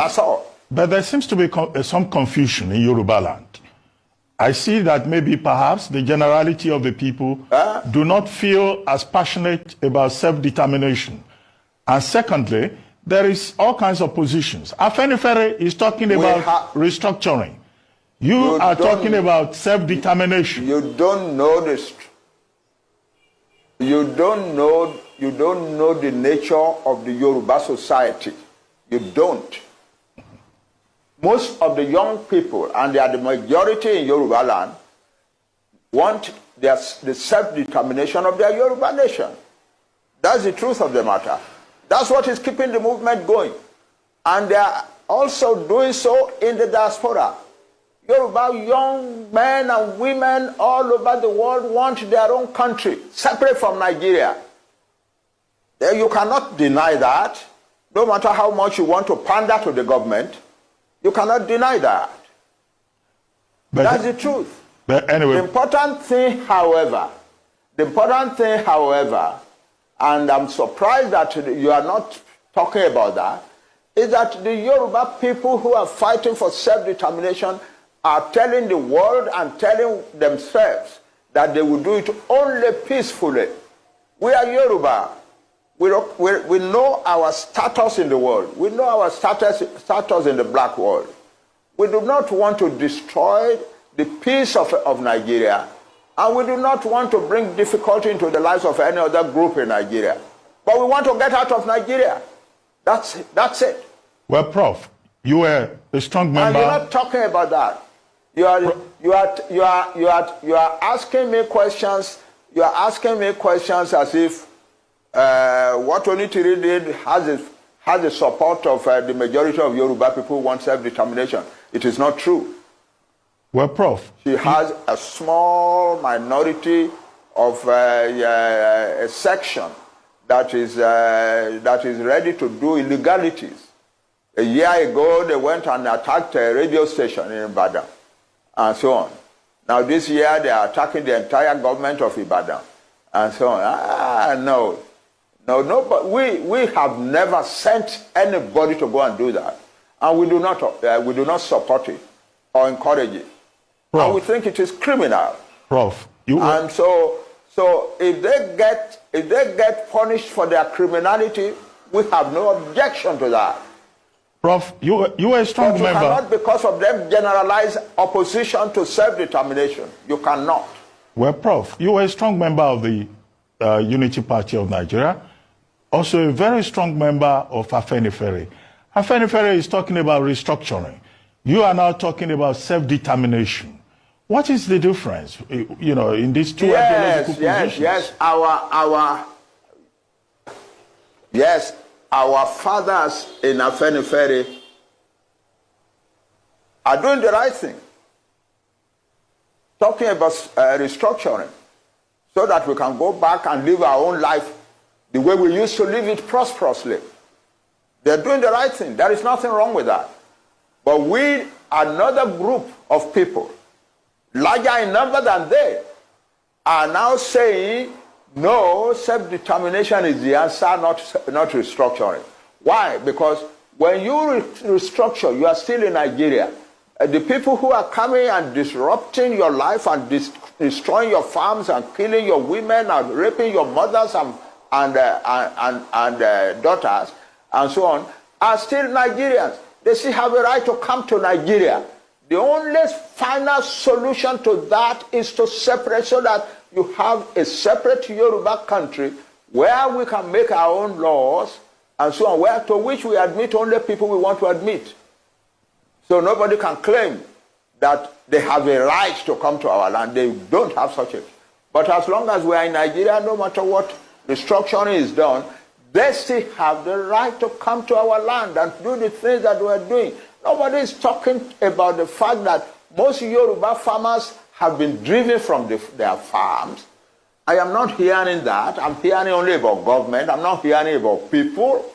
That's all. But there seems to be some confusion in Yoruba land. I see that maybe perhaps the generality of the people do not feel as passionate about self-determination. And secondly, there is all kinds of positions. Afenifere is talking about restructuring. You are talking about self-determination. You don't know this. You don't know the nature of the Yoruba society. You don't. Most of the young people, and they are the majority in Yoruba land, want the self-determination of their Yoruba nation. That's the truth of the matter. That's what is keeping the movement going. And they are also doing so in the diaspora. Yoruba young men and women all over the world want their own country, separate from Nigeria. You cannot deny that. No matter how much you want to pander to the government, you cannot deny that. But that's the truth. But anyway, the important thing, however, and I'm surprised that you are not talking about that, is that the Yoruba people who are fighting for self-determination are telling the world and telling themselves that they will do it only peacefully. We are Yoruba. We know our status in the world. We know our status in the black world. We do not want to destroy the peace of Nigeria, and we do not want to bring difficulty into the lives of any other group in Nigeria. But we want to get out of Nigeria. That's it. Well, Prof, you are a strong member. And you're not talking about that. You are asking me questions. You are asking me questions as if what ORILEEDE did has the support of the majority of Yoruba people who want self-determination. It is not true. Well, Prof, she has a small minority of a section that is ready to do illegalities. A year ago, they went and attacked a radio station in Ibadan, and so on. Now this year, they are attacking the entire government of Ibadan, and so on. No, but we have never sent anybody to go and do that, and we do not support it or encourage it. Prof, and we think it is criminal. Prof, and so if they get punished for their criminality, we have no objection to that. Prof, you are a strong member. You cannot, because of them, generalize opposition to self-determination. You cannot. Well, Prof, you are a strong member of the Unity Party of Nigeria, also a very strong member of Afenifere. Afenifere is talking about restructuring. You are now talking about self-determination. What is the difference, in these two ideological positions? Yes, our fathers in Afenifere are doing the right thing, talking about restructuring, so that we can go back and live our own life the way we used to live it prosperously. They're doing the right thing. There is nothing wrong with that. But we, another group of people, larger in number than they, are now saying, no, self-determination is the answer, not restructuring. Why? Because when you restructure, you are still in Nigeria. The people who are coming and disrupting your life and destroying your farms and killing your women and raping your mothers and daughters and so on are still Nigerians. They still have a right to come to Nigeria. The only final solution to that is to separate, so that you have a separate Yoruba country where we can make our own laws and so on, to which we admit only people we want to admit. So nobody can claim that they have a right to come to our land. They don't have such a. But as long as we are in Nigeria, no matter what restructuring is done, they still have the right to come to our land and do the things that we are doing. Nobody is talking about the fact that most Yoruba farmers have been driven from their farms. I am not hearing that. I'm hearing only about government. I'm not hearing about people.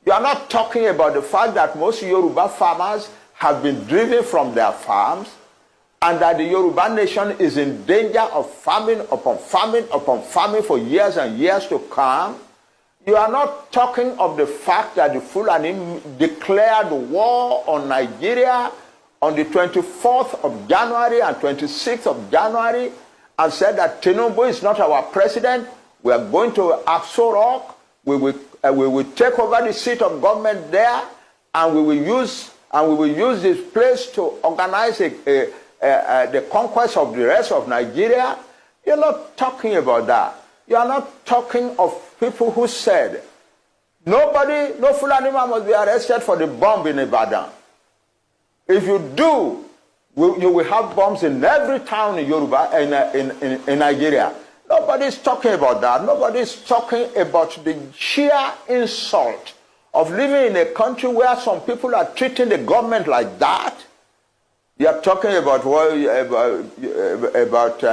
You are not talking about the fact that most Yoruba farmers have been driven from their farms, and that the Yoruba nation is in danger of famine upon famine upon famine for years and years to come. You are not talking of the fact that the Fulani declared war on Nigeria on the 24th of January and 26th of January and said that Tinubu is not our president. We are going to Aso Rock. We will take over the seat of government there, and we will use this place to organize the conquest of the rest of Nigeria. You're not talking about that. You are not talking of people who said, no Fulani man must be arrested for the bomb in Ibadan. If you do, you will have bombs in every town in Yoruba, in Nigeria. Nobody's talking about that. Nobody's talking about the sheer insult of living in a country where some people are treating the government like that. You are talking about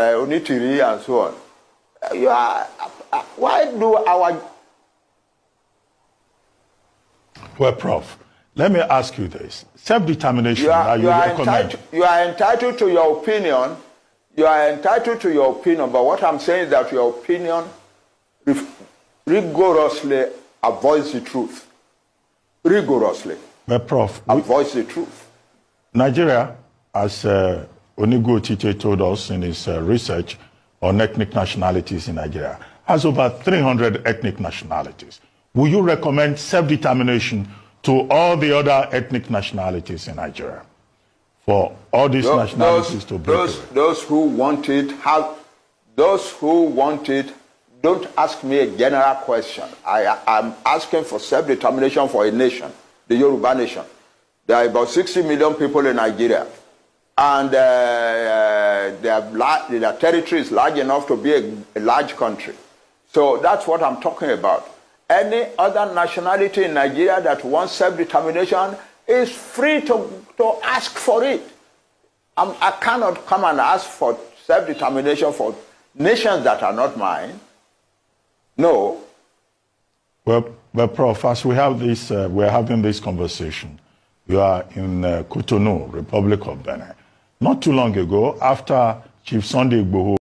Onitiri and so on. Why do our... Well, Prof, let me ask you this. Self-determination, you are entitled to your opinion. You are entitled to your opinion, but what I'm saying is that your opinion rigorously avoids the truth. Rigorously. But Prof, avoids the truth. Nigeria, as Onigo Chiche told us in his research on ethnic nationalities in Nigeria, has over 300 ethnic nationalities. Will you recommend self-determination to all the other ethnic nationalities in Nigeria? For all these nationalities to break away? Those who want it don't ask me a general question. I'm asking for self-determination for a nation, the Yoruba nation. There are about 60 million people in Nigeria, and their territory is large enough to be a large country. So that's what I'm talking about. Any other nationality in Nigeria that wants self-determination is free to ask for it. I cannot come and ask for self-determination for nations that are not mine. No. Well, Prof, as we have this, we're having this conversation. You are in Cotonou, Republic of Benin. Not too long ago, after Chief Sunday Igboho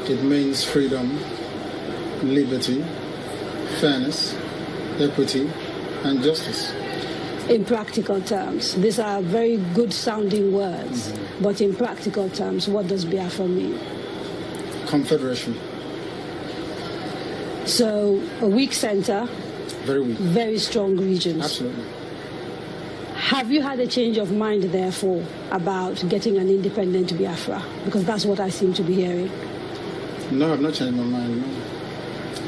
It means freedom, liberty, fairness, equity, and justice. In practical terms, these are very good sounding words, but in practical terms, what does Biafra mean? Confederation. So, a weak center, very weak, very strong regions. Absolutely. Have you had a change of mind, therefore, about getting an independent Biafra? Because that's what I seem to be hearing. No, I've not changed my mind, no.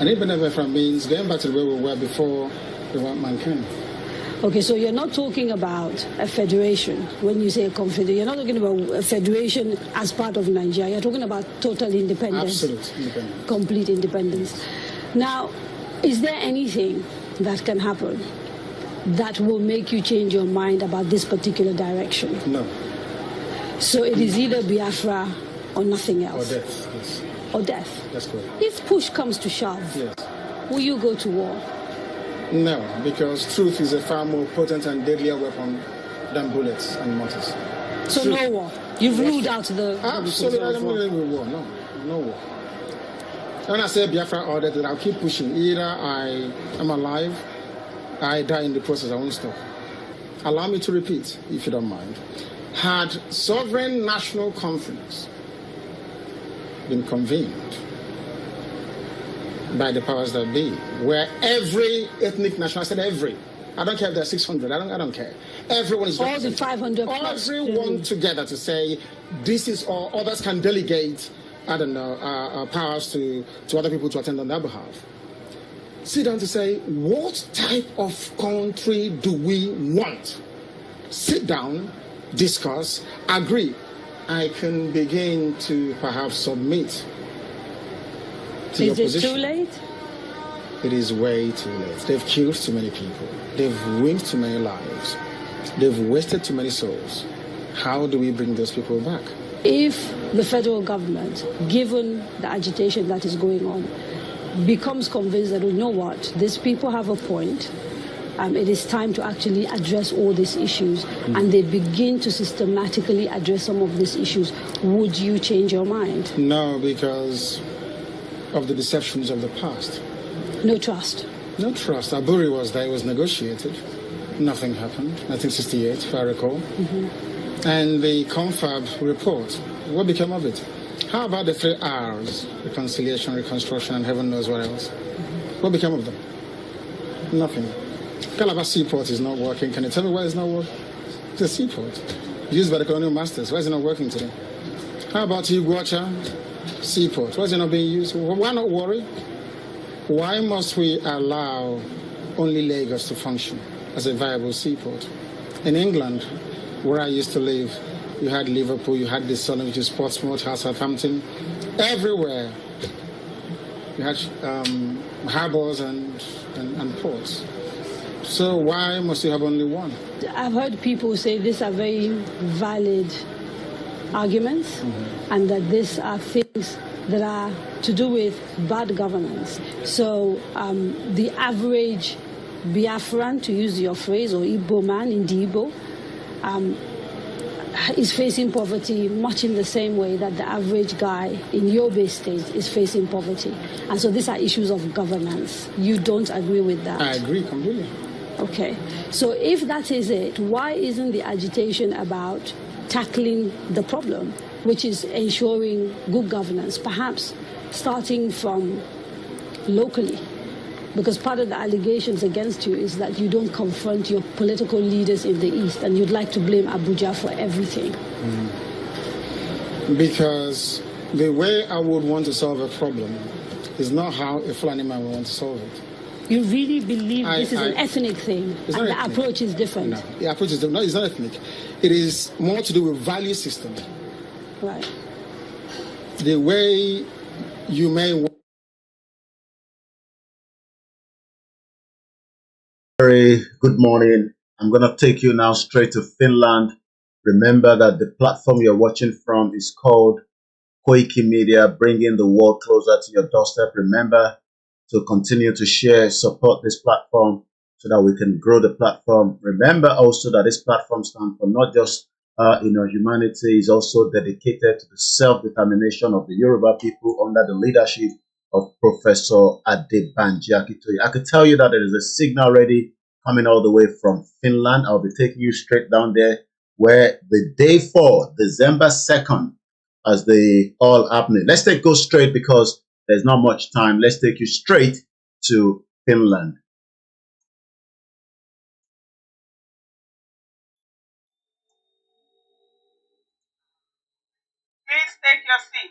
An independent Biafra means going back to where we were before the white man came. Okay, so you're not talking about a federation when you say a confederation. You're not talking about a federation as part of Nigeria. You're talking about total independence. Absolute independence. Complete independence. Now, is there anything that can happen that will make you change your mind about this particular direction? No. So it is either Biafra or nothing else? Or death, yes. Or death? That's correct. If push comes to shove, yes, will you go to war? No, because truth is a far more potent and deadlier weapon than bullets and mortars. So truth. No war? You've ruled out the... Absolutely, I don't believe in war, no. No war. When I say Biafra or death, I'll keep pushing. Either I am alive, I die in the process, I won't stop. Allow me to repeat, if you don't mind. Had sovereign national conference been convened by the powers that be, where every ethnic national, I said every, I don't care if there are 600, I don't care. Everyone is all the 500 plus. Everyone together to say, this is all, others can delegate, I don't know, powers to other people to attend on their behalf. Sit down to say, what type of country do we want? Sit down, discuss, agree. I can begin to perhaps submit to your position. Is it too late? It is way too late. They've killed too many people. They've ruined too many lives. They've wasted too many souls. How do we bring those people back? If the federal government, given the agitation that is going on, becomes convinced that, you know what, these people have a point, it is time to actually address all these issues, and they begin to systematically address some of these issues, would you change your mind? No, because of the deceptions of the past. No trust? No trust. Aburi was there, it was negotiated. Nothing happened. 1968, if I recall. And the confab report, what became of it? How about the 3 R's? Reconciliation, reconstruction, and heaven knows what else. What became of them? Nothing. Calabar Seaport is not working. Can you tell me why it's not working? It's a seaport used by the colonial masters. Why is it not working today? How about Iguacha Seaport? Why is it not being used? Why not worry? Why must we allow only Lagos to function as a viable seaport? In England, where I used to live, you had Liverpool, you had DISSOLUTION, which is Portsmouth, Southampton. Everywhere you had harbors and ports. So why must you have only one? I've heard people say these are very valid arguments, and that these are things that are to do with bad governance. So the average Biafran, to use your phrase, or Igbo man in the Igbo, is facing poverty much in the same way that the average guy in Yobe state is facing poverty. And so these are issues of governance. You don't agree with that? I agree completely. Okay. So if that is it, why isn't the agitation about tackling the problem, which is ensuring good governance, perhaps starting from locally? Because part of the allegations against you is that you don't confront your political leaders in the East, and you'd like to blame Abuja for everything. Because the way I would want to solve a problem is not how a Fulani man would want to solve it. You really believe this is an ethnic thing, and the approach is different? No, the approach is different. No, it's not ethnic. It is more to do with value system. Right. The way you may... Very good morning. I'm going to take you now straight to Finland. Remember that the platform you're watching from is called Koikimedia, bringing the world closer to your doorstep. Remember to continue to share, support this platform so that we can grow the platform. Remember also that this platform stands for not just humanity, is also dedicated to the self-determination of the Yoruba people under the leadership of Professor ADEBANJI Akintoye. I can tell you that there is a signal ready coming all the way from Finland. I'll be taking you straight down there where the day 4, December 2nd, as they all happening. Let's go straight because there's not much time. Let's take you straight to Finland. Please take your seat.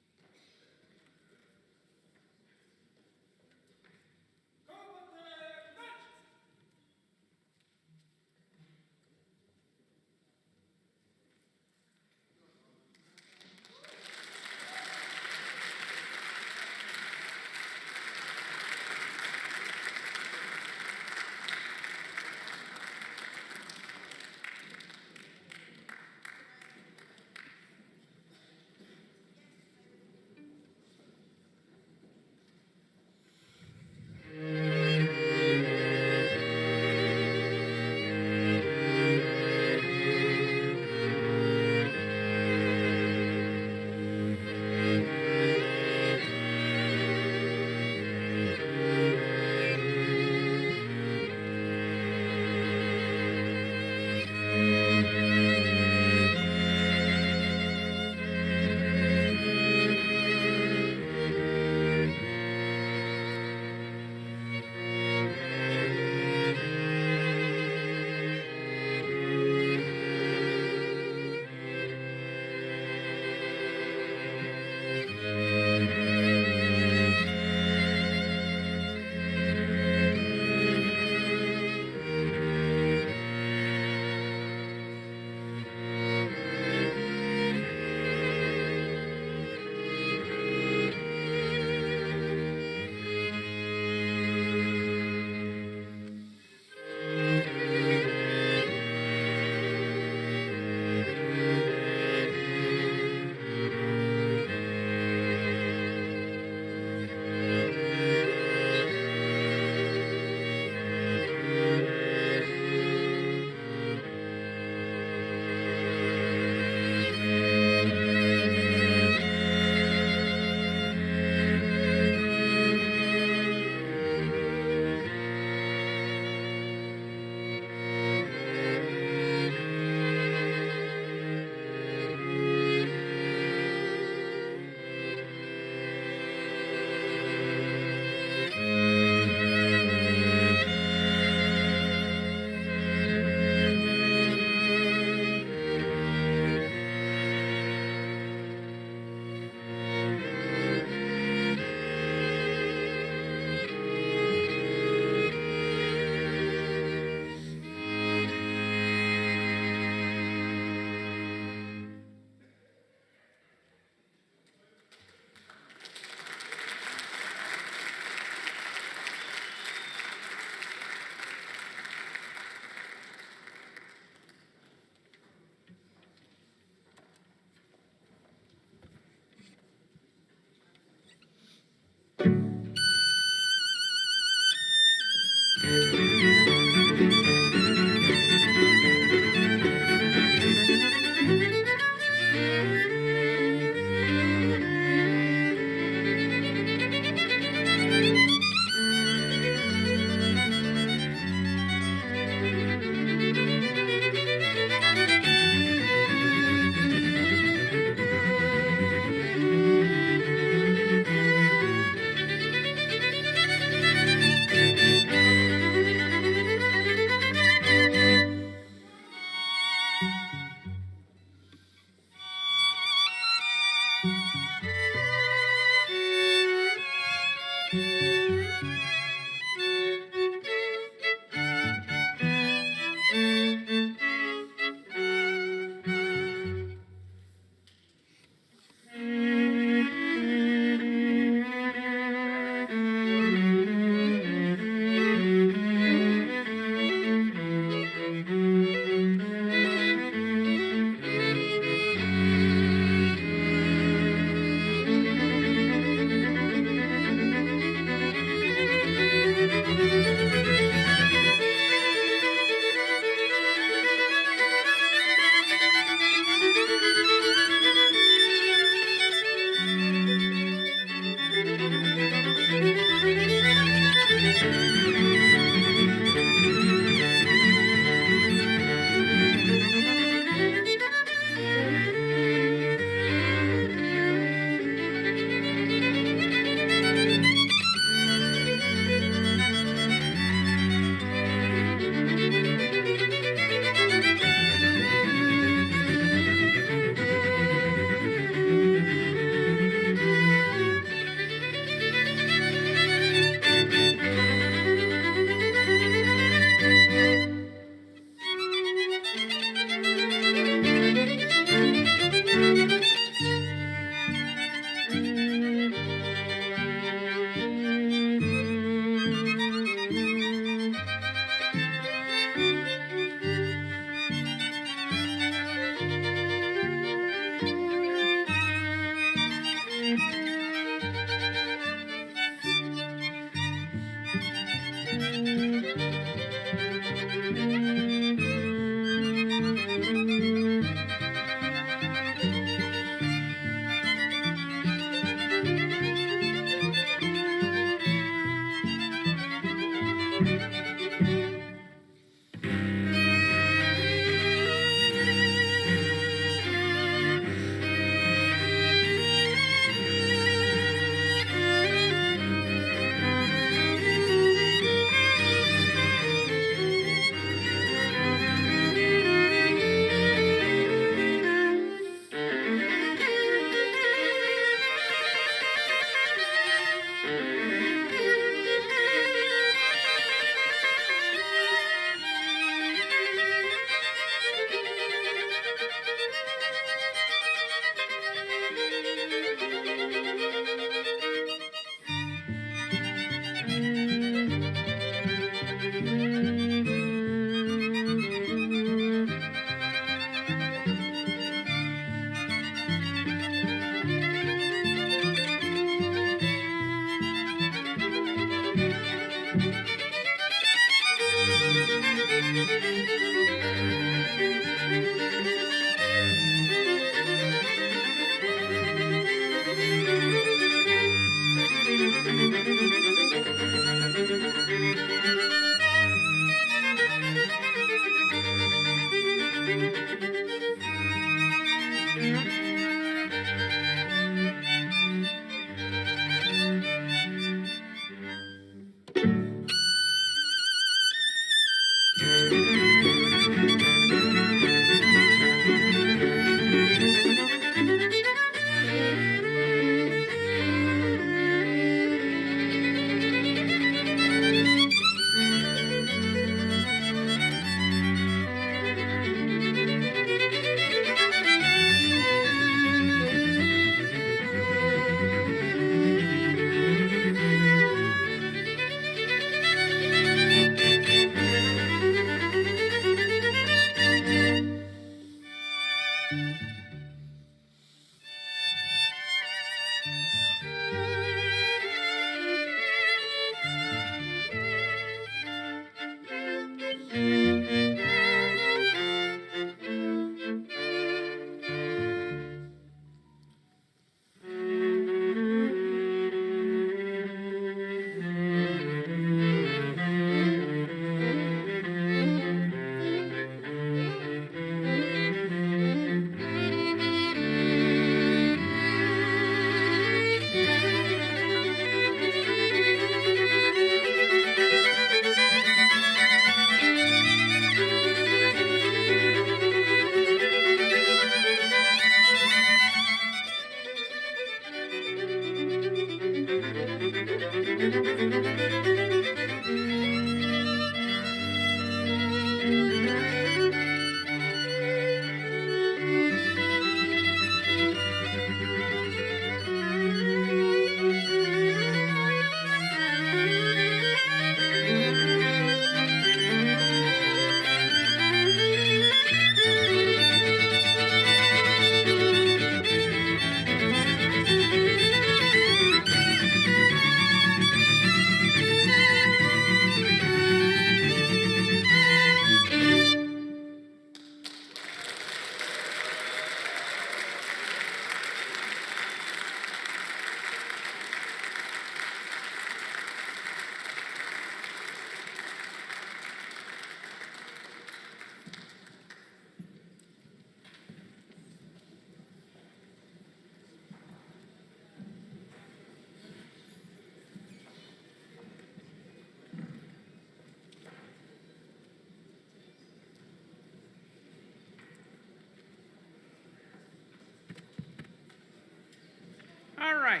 All right,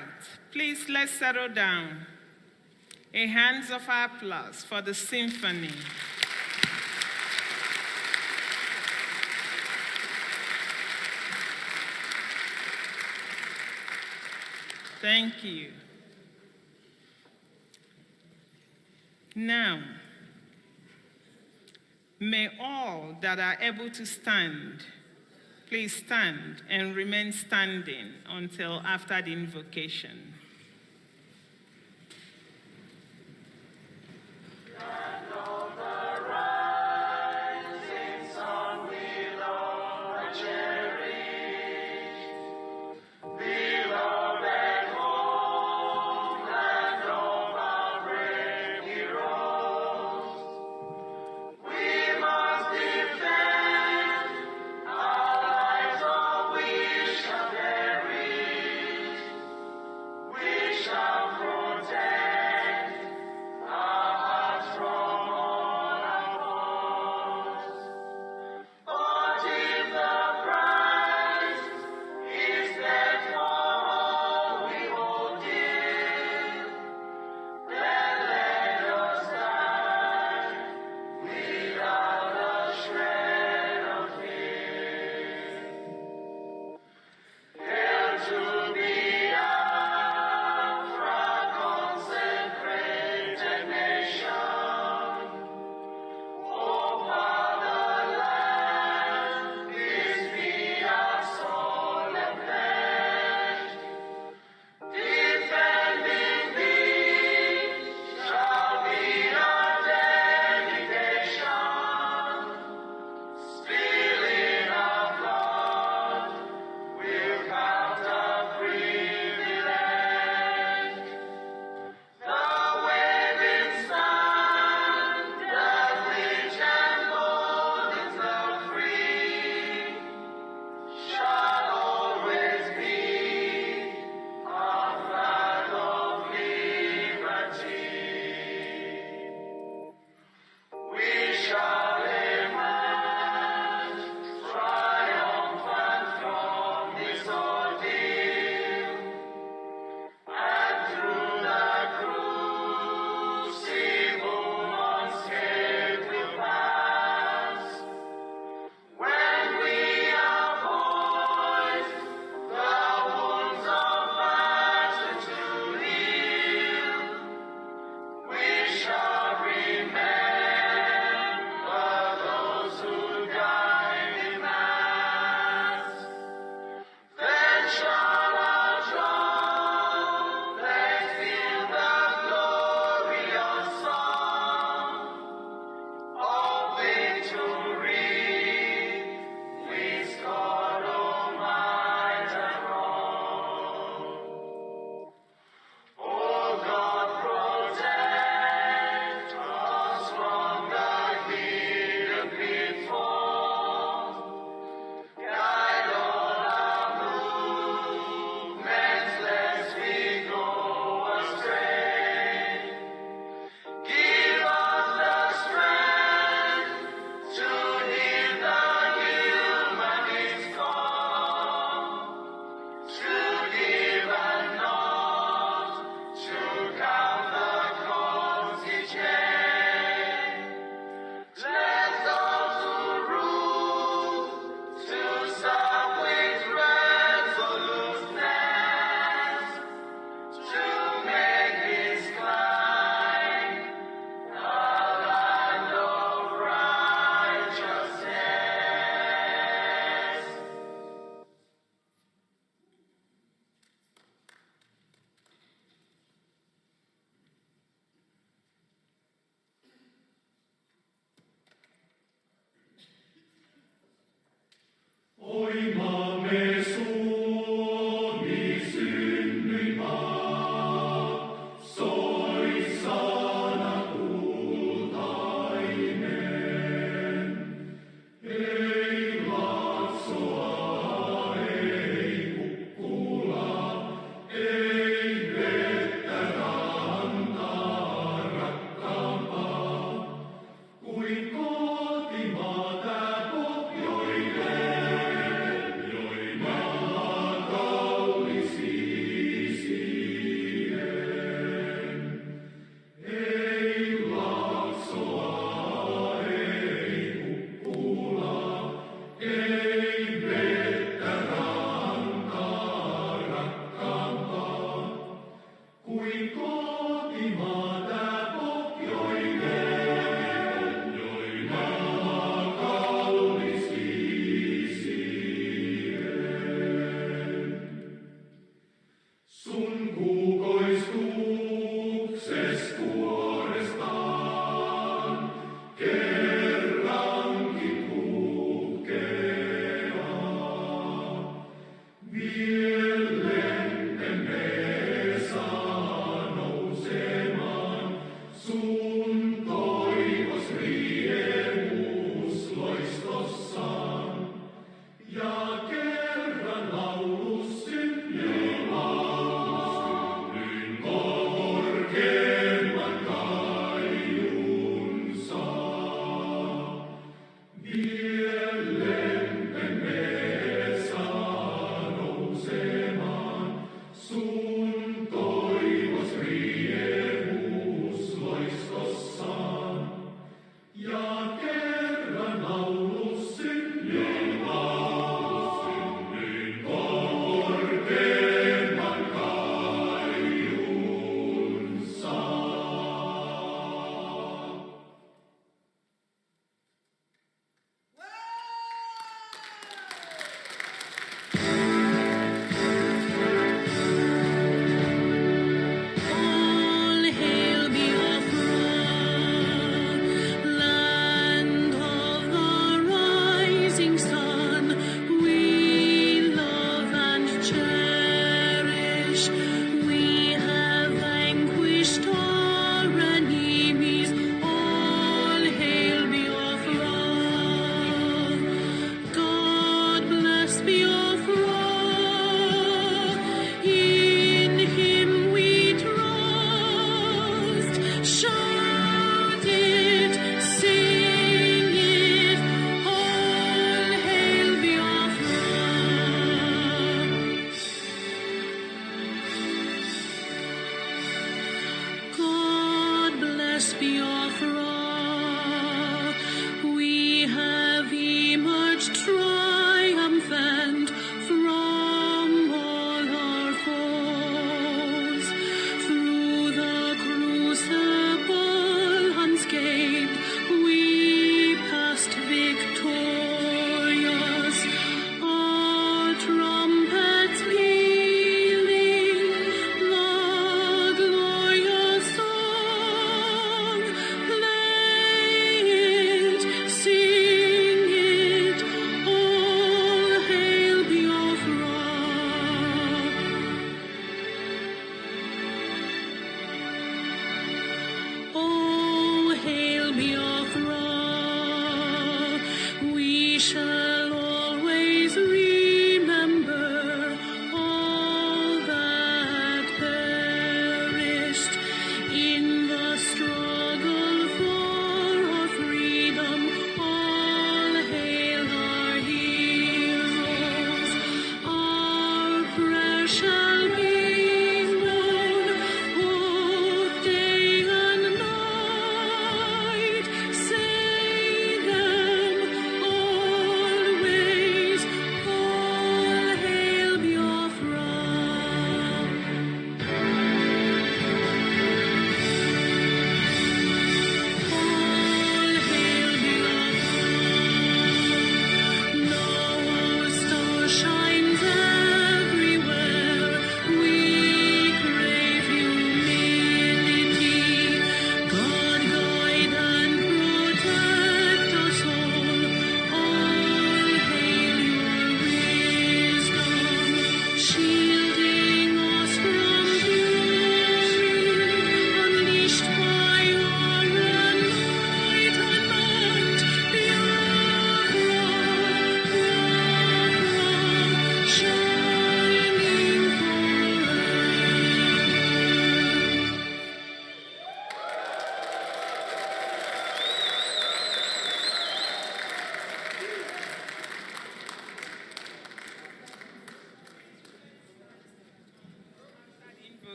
please let's settle down. A hands of applause for the symphony. Thank you. Now, may all that are able to stand, please stand and remain standing until after the invocation. We'll count up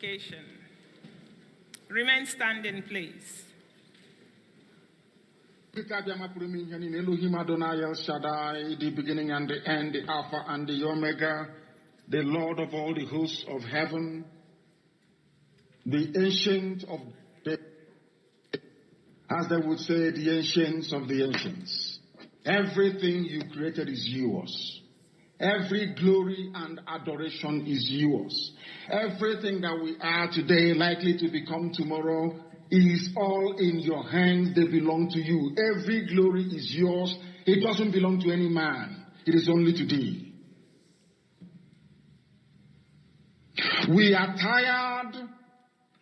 Invocation. Remain standing, please. Elohim Adonai El Shaddai, the beginning and the end, the Alpha and the Omega, the Lord of all the hosts of heaven, the ancient of days, as they would say, the ancients of the ancients. Everything you created is yours. Every glory and adoration is yours. Everything that we are today, likely to become tomorrow, is all in your hands. They belong to you. Every glory is yours. It doesn't belong to any man. It is only to thee. We are tired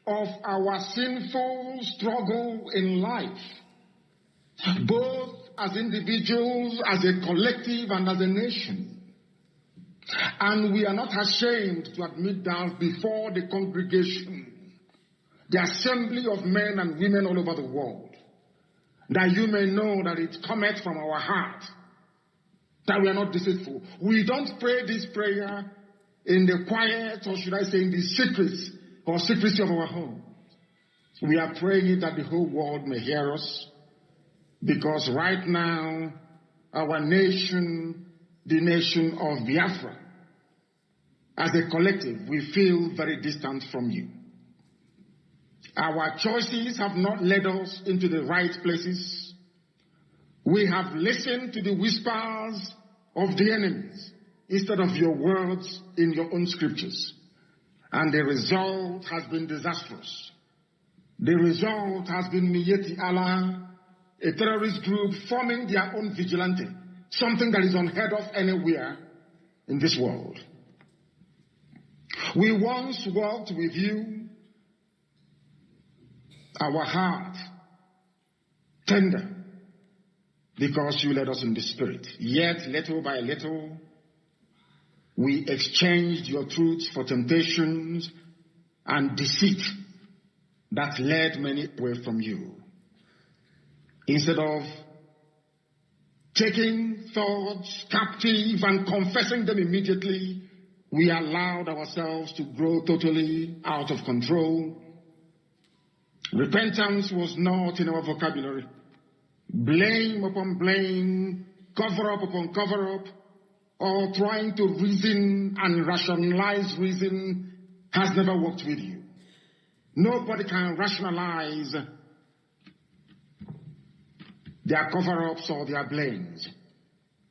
of our sinful struggle in life, both as individuals, as a collective, and as a nation. And we are not ashamed to admit that before the congregation, the assembly of men and women all over the world, that you may know that it cometh from our heart, that we are not deceitful. We don't pray this prayer in the quiet, or should I say in the secrets or secrecy of our home. We are praying it that the whole world may hear us, because right now, our nation, the nation of Biafra, as a collective, we feel very distant from you. Our choices have not led us into the right places. We have listened to the whispers of the enemies instead of your words in your own scriptures. And the result has been disastrous. The result has been Miyeti Allah, a terrorist group forming their own vigilante, something that is unheard of anywhere in this world. We once walked with you, our heart tender, because you led us in the Spirit. Yet, little by little, we exchanged your truth for temptations and deceit that led many away from you. Instead of taking thoughts captive and confessing them immediately, we allowed ourselves to grow totally out of control. Repentance was not in our vocabulary. Blame upon blame, cover up upon cover up, or trying to reason and rationalize reason has never worked with you. Nobody can rationalize their cover-ups or their blames.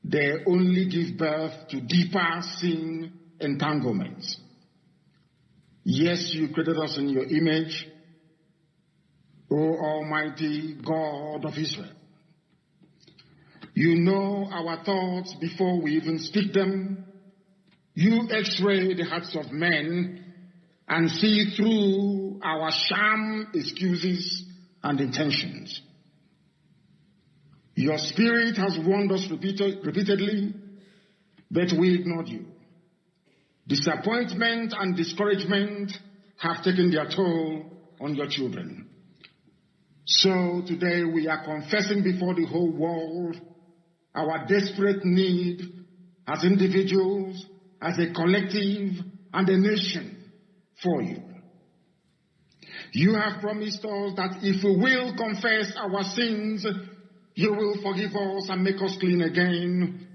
They only give birth to deeper sin entanglements. Yes, you created us in your image, O Almighty God of Israel. You know our thoughts before we even speak them. You x-ray the hearts of men and see through our sham excuses and intentions. Your spirit has warned us repeatedly, but we ignored you. Disappointment and discouragement have taken their toll on your children. So today we are confessing before the whole world our desperate need as individuals, as a collective, and a nation for you. You have promised us that if we will confess our sins, you will forgive us and make us clean again.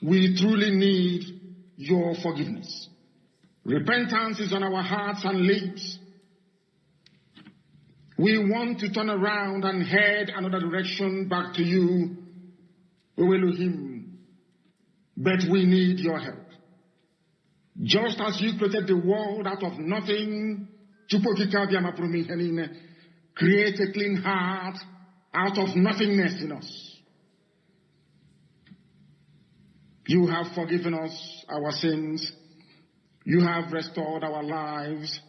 We truly need your forgiveness. Repentance is on our hearts and lips. We want to turn around and head another direction back to you, O Elohim. But we need your help. Just as you created the world out of nothing, create a clean heart out of nothingness in us. You have forgiven us our sins. You have restored our lives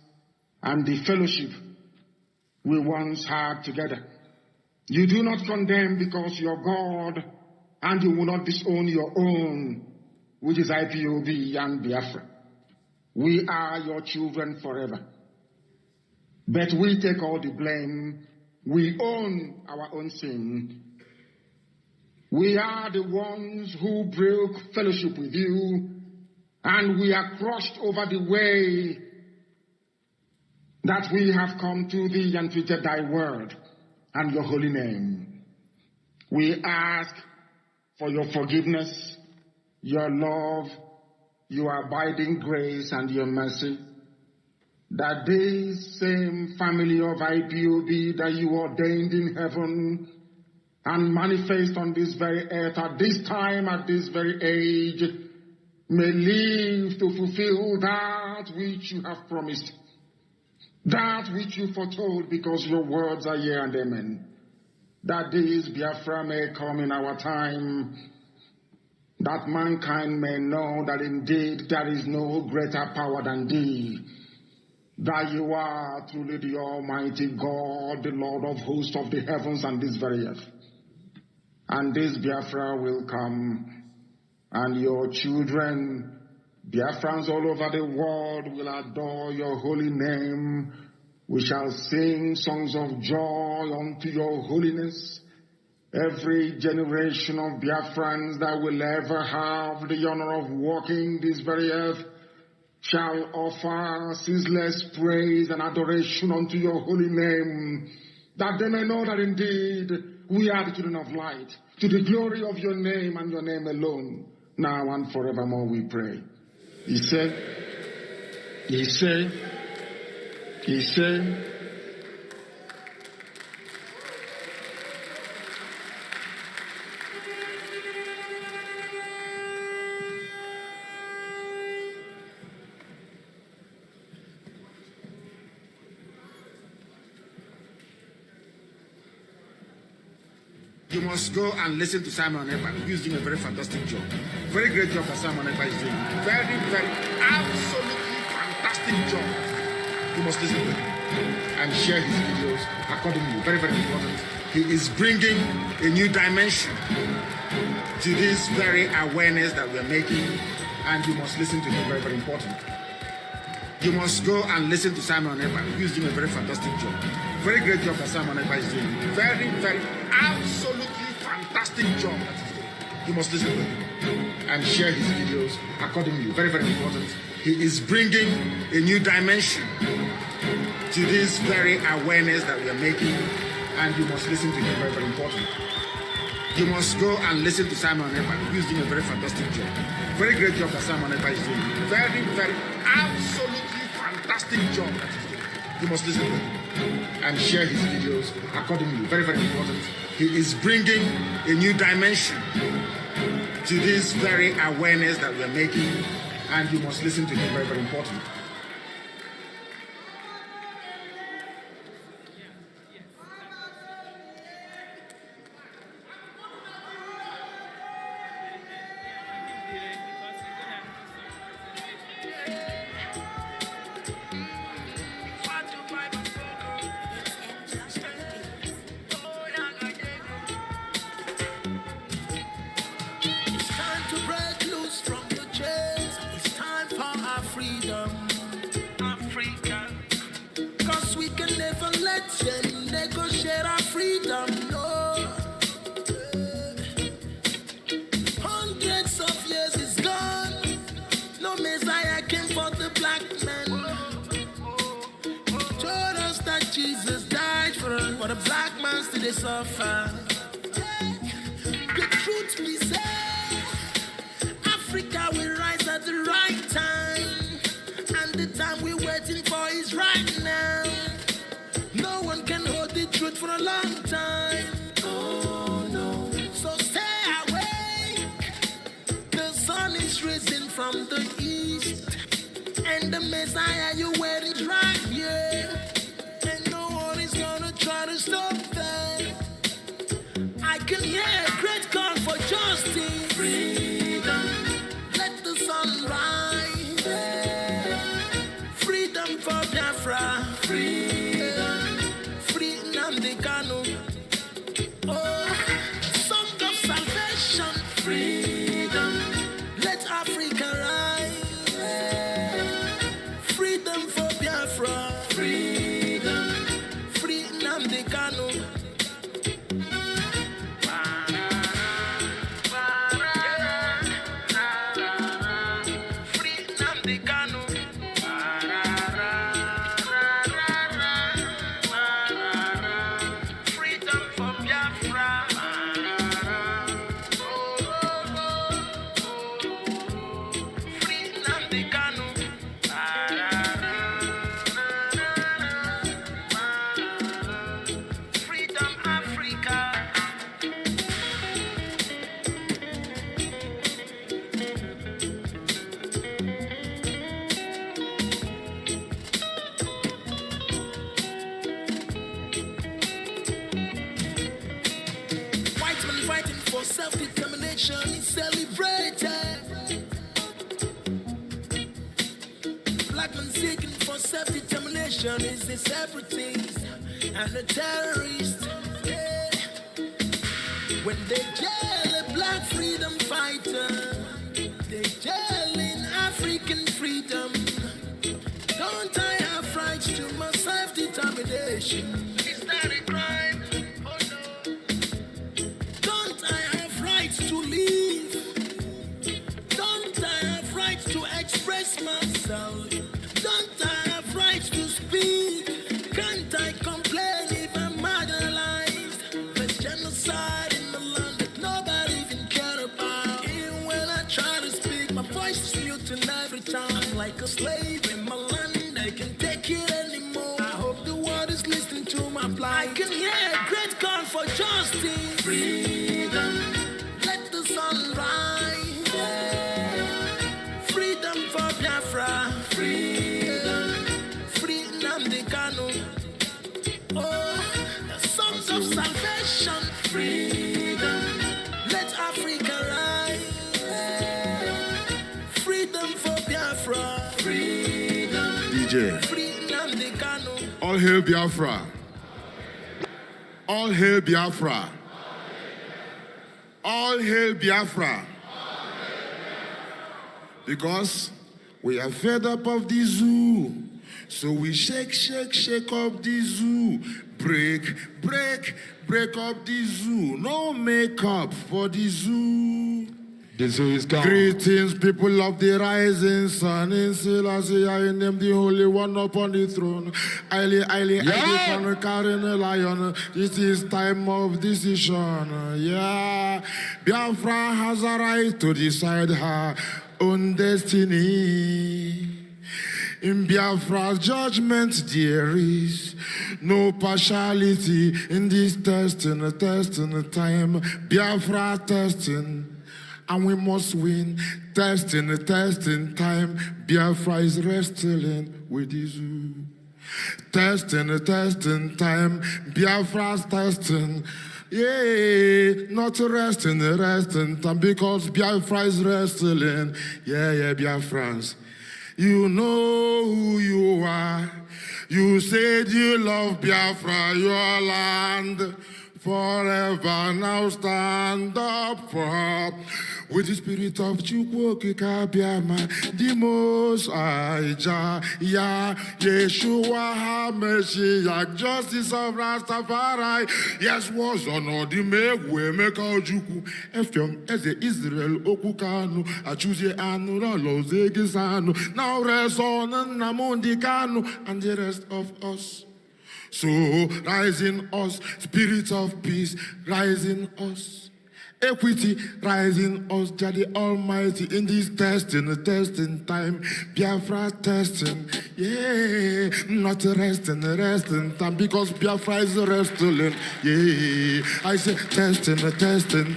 and the fellowship we once had together. You do not condemn because you're God, and you will not disown your own, which is IPOB and Biafra. We are your children forever. But we take all the blame. We own our own sin. We are the ones who broke fellowship with you, and we are crushed over the way that we have come to thee and treated thy word and your holy name. We ask for your forgiveness, your love, your abiding grace, and your mercy, that this same family of IPOB that you ordained in heaven and manifest on this very earth at this time, at this very age, may live to fulfill that which you have promised, that which you foretold, because your words are yea and amen. That this Biafra may come in our time, that mankind may know that indeed there is no greater power than thee, that you are truly the Almighty God, the Lord of hosts of the heavens and this very earth. And this Biafra will come, and your children, Biafrans all over the world, will adore your holy name. We shall sing songs of joy unto your holiness. Every generation of Biafrans that will ever have the honor of walking this very earth shall offer ceaseless praise and adoration unto your holy name, that they may know that indeed we are the children of light, to the glory of your name and your name alone, now and forevermore we pray. He said, you must go and listen to Simon Ekpa, who is doing a very fantastic job. Very great job that Simon Ekpa is doing. Very, very, absolutely fantastic job. You must listen to him and share his videos accordingly. Very, very important. He is bringing a new dimension to this very awareness that we are making, and you must listen to him. Very, very important. You must go and listen to Simon Ekpa, who is doing a very fantastic job. Very great job that Simon Ekpa is doing. Very, very, absolutely fantastic job that he's doing. You must listen to him and share his videos accordingly. Very, very important. He is bringing a new dimension to this very awareness that we are making, and you must listen to him. Very, very important. You must go and listen to Simon Ekpa, who is doing a very fantastic job. Very great job that Simon Ekpa is doing. Very, very, absolutely fantastic job that he's doing. You must listen to him and share his videos accordingly. Very, very important. He is bringing a new dimension to this very awareness that we are making, and you must listen to him. Very, very important. For the black man still they suffer. The truth be said, Africa will rise at the right time, and the time we're waiting for is right now. No one can hold the truth for a long time. Oh no. So stay awake. The sun is rising from the east, and the Messiah you're waiting is right here. Try to stop that. I can hear a great call for justice. Freedom, let the sun rise. Freedom for Biafra. Freedom, freedom the Kanu. Oh, song of salvation. Freedom, let Africa rise. Freedom for Biafra. Freedom. for self-determination is the separatist and the terrorist. Yeah. When they jail a black freedom fighter, they jail in African freedom. Don't I have rights to my self-determination? Is that a crime? Oh no. Don't I have rights to live? Don't I have rights to express myself? Don't I have rights to speak? Can't I complain if I'm marginalized? There's genocide in the land that nobody even cares about. Even when I try to speak, my voice is muted every time. I'm like a slave in my land, I can't take it anymore. I hope the world is listening to my plight. I can hear a great call for justice. Freedom, let the sun rise. Freedom for Biafra. Freedom, freedom the Kano. Oh, the songs of salvation. Freedom, let Africa rise. Freedom for Biafra. Freedom, DJ. freedom the Kano. All hail Biafra. All hail Biafra. All hail Biafra. Because we are fed up of the zoo. So we shake, shake, shake up the zoo. Break, break, break up the zoo. No makeup for the zoo. The zoo is gone. Greetings, people of the rising sun. In Selassie, I name the Holy One upon the throne. Aile, I carrying a lion. This is time of decision. Yeah, Biafra has a right to decide her own destiny. In Biafra's judgment, there is no partiality in this testing time. Biafra testing. And we must win. Testing time. Biafra is wrestling with the zoo. Testing time. Biafra's testing. Yeah, not resting time because Biafra is wrestling. Yeah, Biafrans. You know who you are. You said you love Biafra, your land. Forever now stand up for her. With the spirit of Chukwokikabiama, the Most High Jah, Yeshua HaMashiach, justice of Rastafari. Yes, was on the make our Juku. Efyong as the Israel Okukanu, I choose the Anu, Lozegisanu. Now rest on Namundi Kanu and the rest of us. So rise in us, spirit of peace, rise in us. Equity, rise in us, Jah the Almighty, in this testing time. Biafra testing, yeah, not resting time, because Biafra is wrestling, yeah. I say testing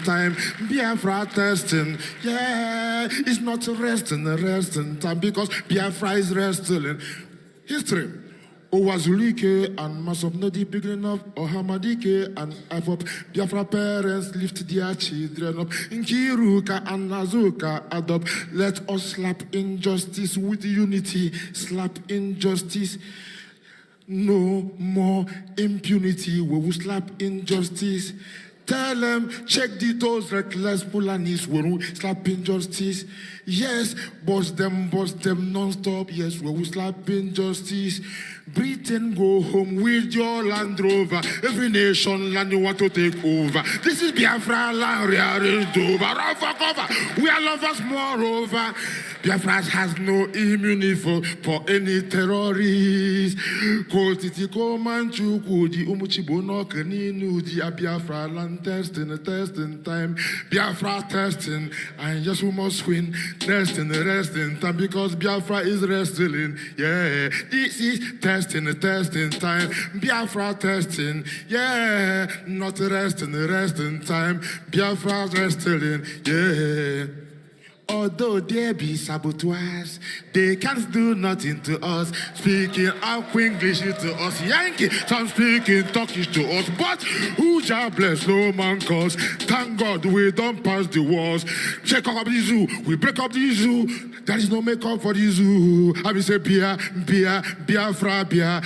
time, Biafra testing, yeah, it's not resting time, because Biafra is wrestling. History. Owazulike and Masopno the beginning of Ohamadike and Ifop. Biafra parents lift their children up. Nkiruka and Nazuka adopt. Let us slap injustice with unity. Slap injustice. No more impunity. We will slap injustice. Tell them, check those reckless Fulanis when we slap injustice. Yes, bust them non-stop. Yes, we will slap injustice. Britain, go home with your Land Rover. Every nation land you want to take over. This is Biafra land, rearranged over. Run for cover. We are lovers moreover. Biafra has no immunity for any terrorist. Kotiti Komanchuku, the Umuchibono Kaninu, the Biafra land testing time. Biafra testing, and yes, we must win. Resting time because Biafra is wrestling. Yeah, this is testing time. Biafra testing. Yeah, not resting time. Biafra wrestling. Yeah. Although there be saboteurs, they can't do nothing to us. Speaking out English to us, Yankee, some speaking Turkish to us. But who shall bless no man cause? Thank God we don't pass the walls. Check up the zoo, we break up the zoo. There is no makeup for the zoo. I will say Bia, Biafra, Bia,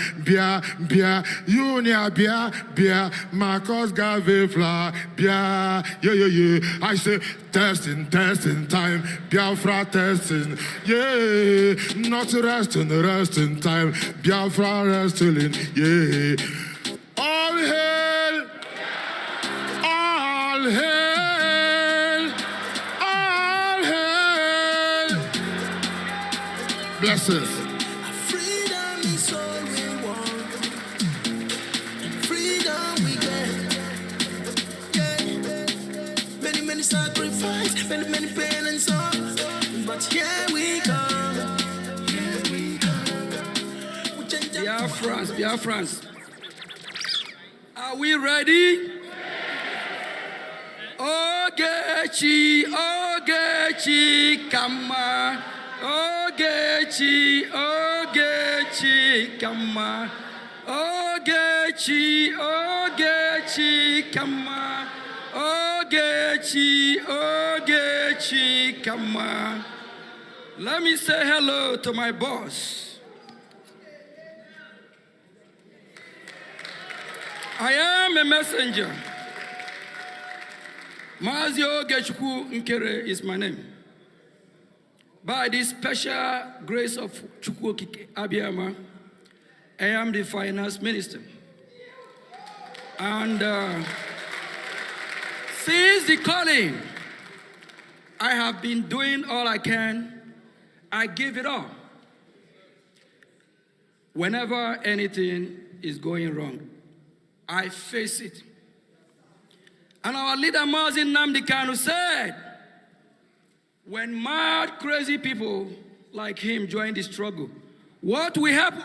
Unia, Bia, Marcos Gavefla, Bia, yeah. I say testing time, Biafra testing, yeah. Not resting time, Biafra wrestling, yeah. All hail, all hail, all hail. Blessings. Freedom is all we want. Freedom we get. Yeah. Many sacrifice, many pain and sorrow. But here we come. Biafrans. Are we ready? Ogechi, kama. Ogechi, kama. Ogechi, kama. Ogechi, kama. Let me say hello to my boss. I am a messenger. Mazi Ogechukwu Nkere is my name. By the special grace of Chukwu Abiyama, I am the finance minister. And since the calling, I have been doing all I can. I give it all. Whenever anything is going wrong, I face it. And our leader, Mazi Nnamdi Kanu, said, when mad, crazy people like him join the struggle, what will happen?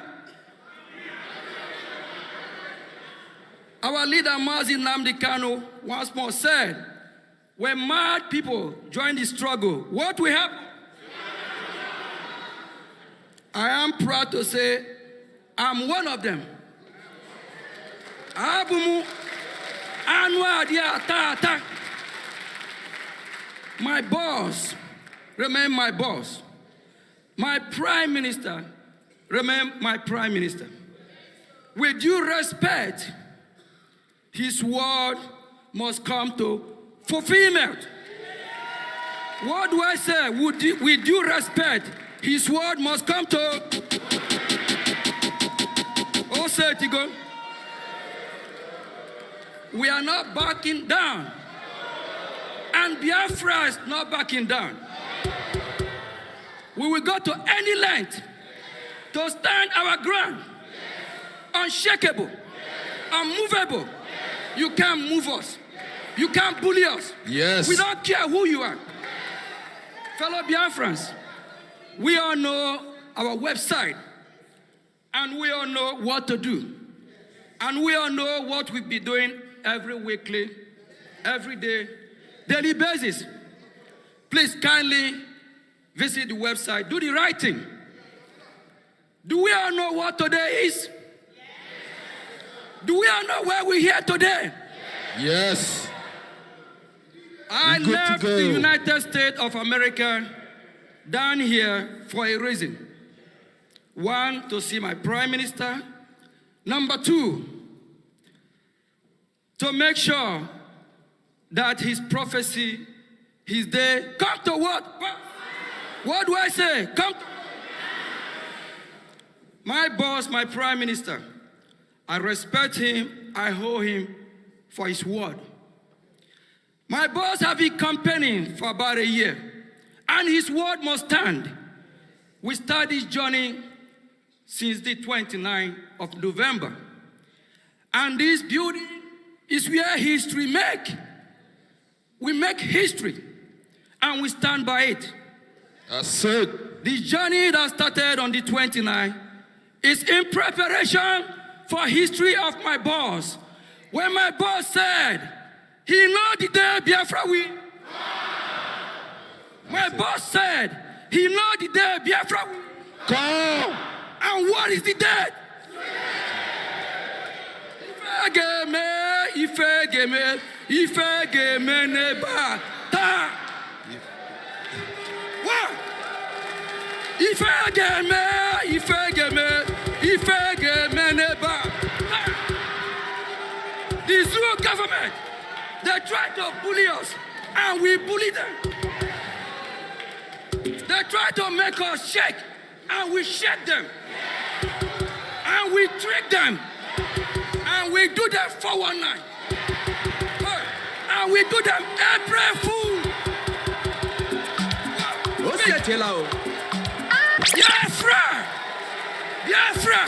Our leader, Mazi Nnamdi Kanu, once more said, when mad people join the struggle, what will happen? I am proud to say I'm one of them. My boss remain my boss. My prime minister remain my prime minister. With due respect, his word must come to fulfillment. What do I say? With due respect, his word must come to... Oh, say it again. We are not backing down. And Biafra is not backing down. We will go to any length to stand our ground. Unshakable. Unmovable. You can't move us. You can't bully us. Yes. We don't care who you are. Fellow Biafrans, we all know our website. And we all know what to do. And we all know what we'll be doing every weekly, every day, daily basis. Please kindly visit the website. Do the right thing. Do we all know what today is? Do we all know where we're here today? Yes. I left the United States of America down here for a reason. One, to see my prime minister. Number two, to make sure that his prophecy, his day, come to what? What do I say? Come to my boss, my prime minister. I respect him. I owe him for his word. My boss has been campaigning for about a year, and his word must stand. We started this journey since the 29th of November. And this building is where history we make history, and we stand by it. That's it. The journey that started on the 29th is in preparation for history of my boss. When my boss said, he know the day Biafra win. My boss said he know the day Biafra will Come. And what is the day? Ifegeme neba ta. What? Ifegeme neba ta. The Zulu government, they try to bully us, and we bully them. They try to make us shake, and we shake them. And we trick them. And we do them 419. And we do them April Fool. Biafra.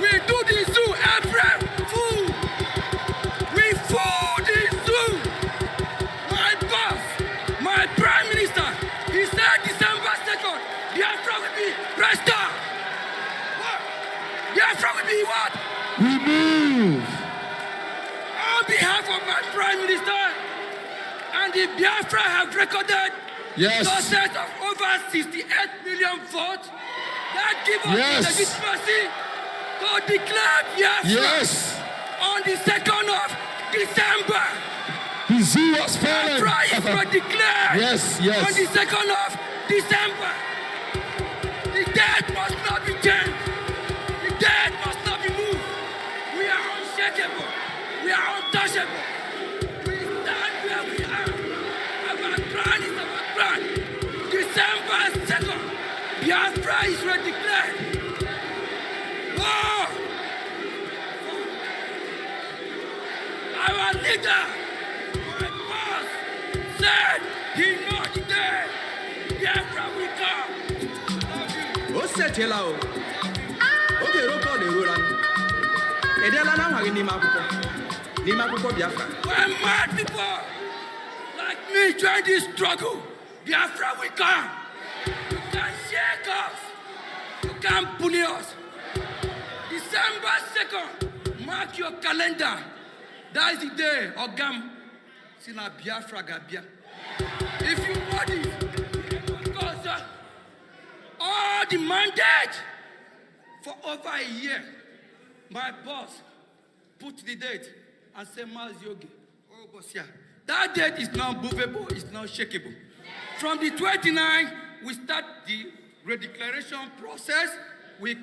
We do the zoo April Fool. We fool the zoo. My boss, my prime minister, he said December 2nd, Biafra will be restored. Biafra will be what? Remove. On behalf of my prime minister and the Biafra have recorded success of over 68 million votes that give us legitimacy to declare Biafra on the 2nd of December. The zoo was fallen. Biafra is declared on the 2nd of December. The date must not be changed. The date must not be moved. We are unshakable. We are untouchable. We stand where we are. Our plan is our plan. December 2nd, Biafra is declared. Oh! Our leader, my boss, said he knows the day Biafra will come. Okay, when mad people like me join this struggle, Biafra will come. You can shake us. You can bully us. December 2nd, mark your calendar. That is the day Ogam Sina Biafra Gabia. If you know this, because all the mandate for over a year, my boss put the date and said, Mas Yogi, oh Bosia. That date is not movable, it's not shakeable. From the 29th, we start the redeclaration process. We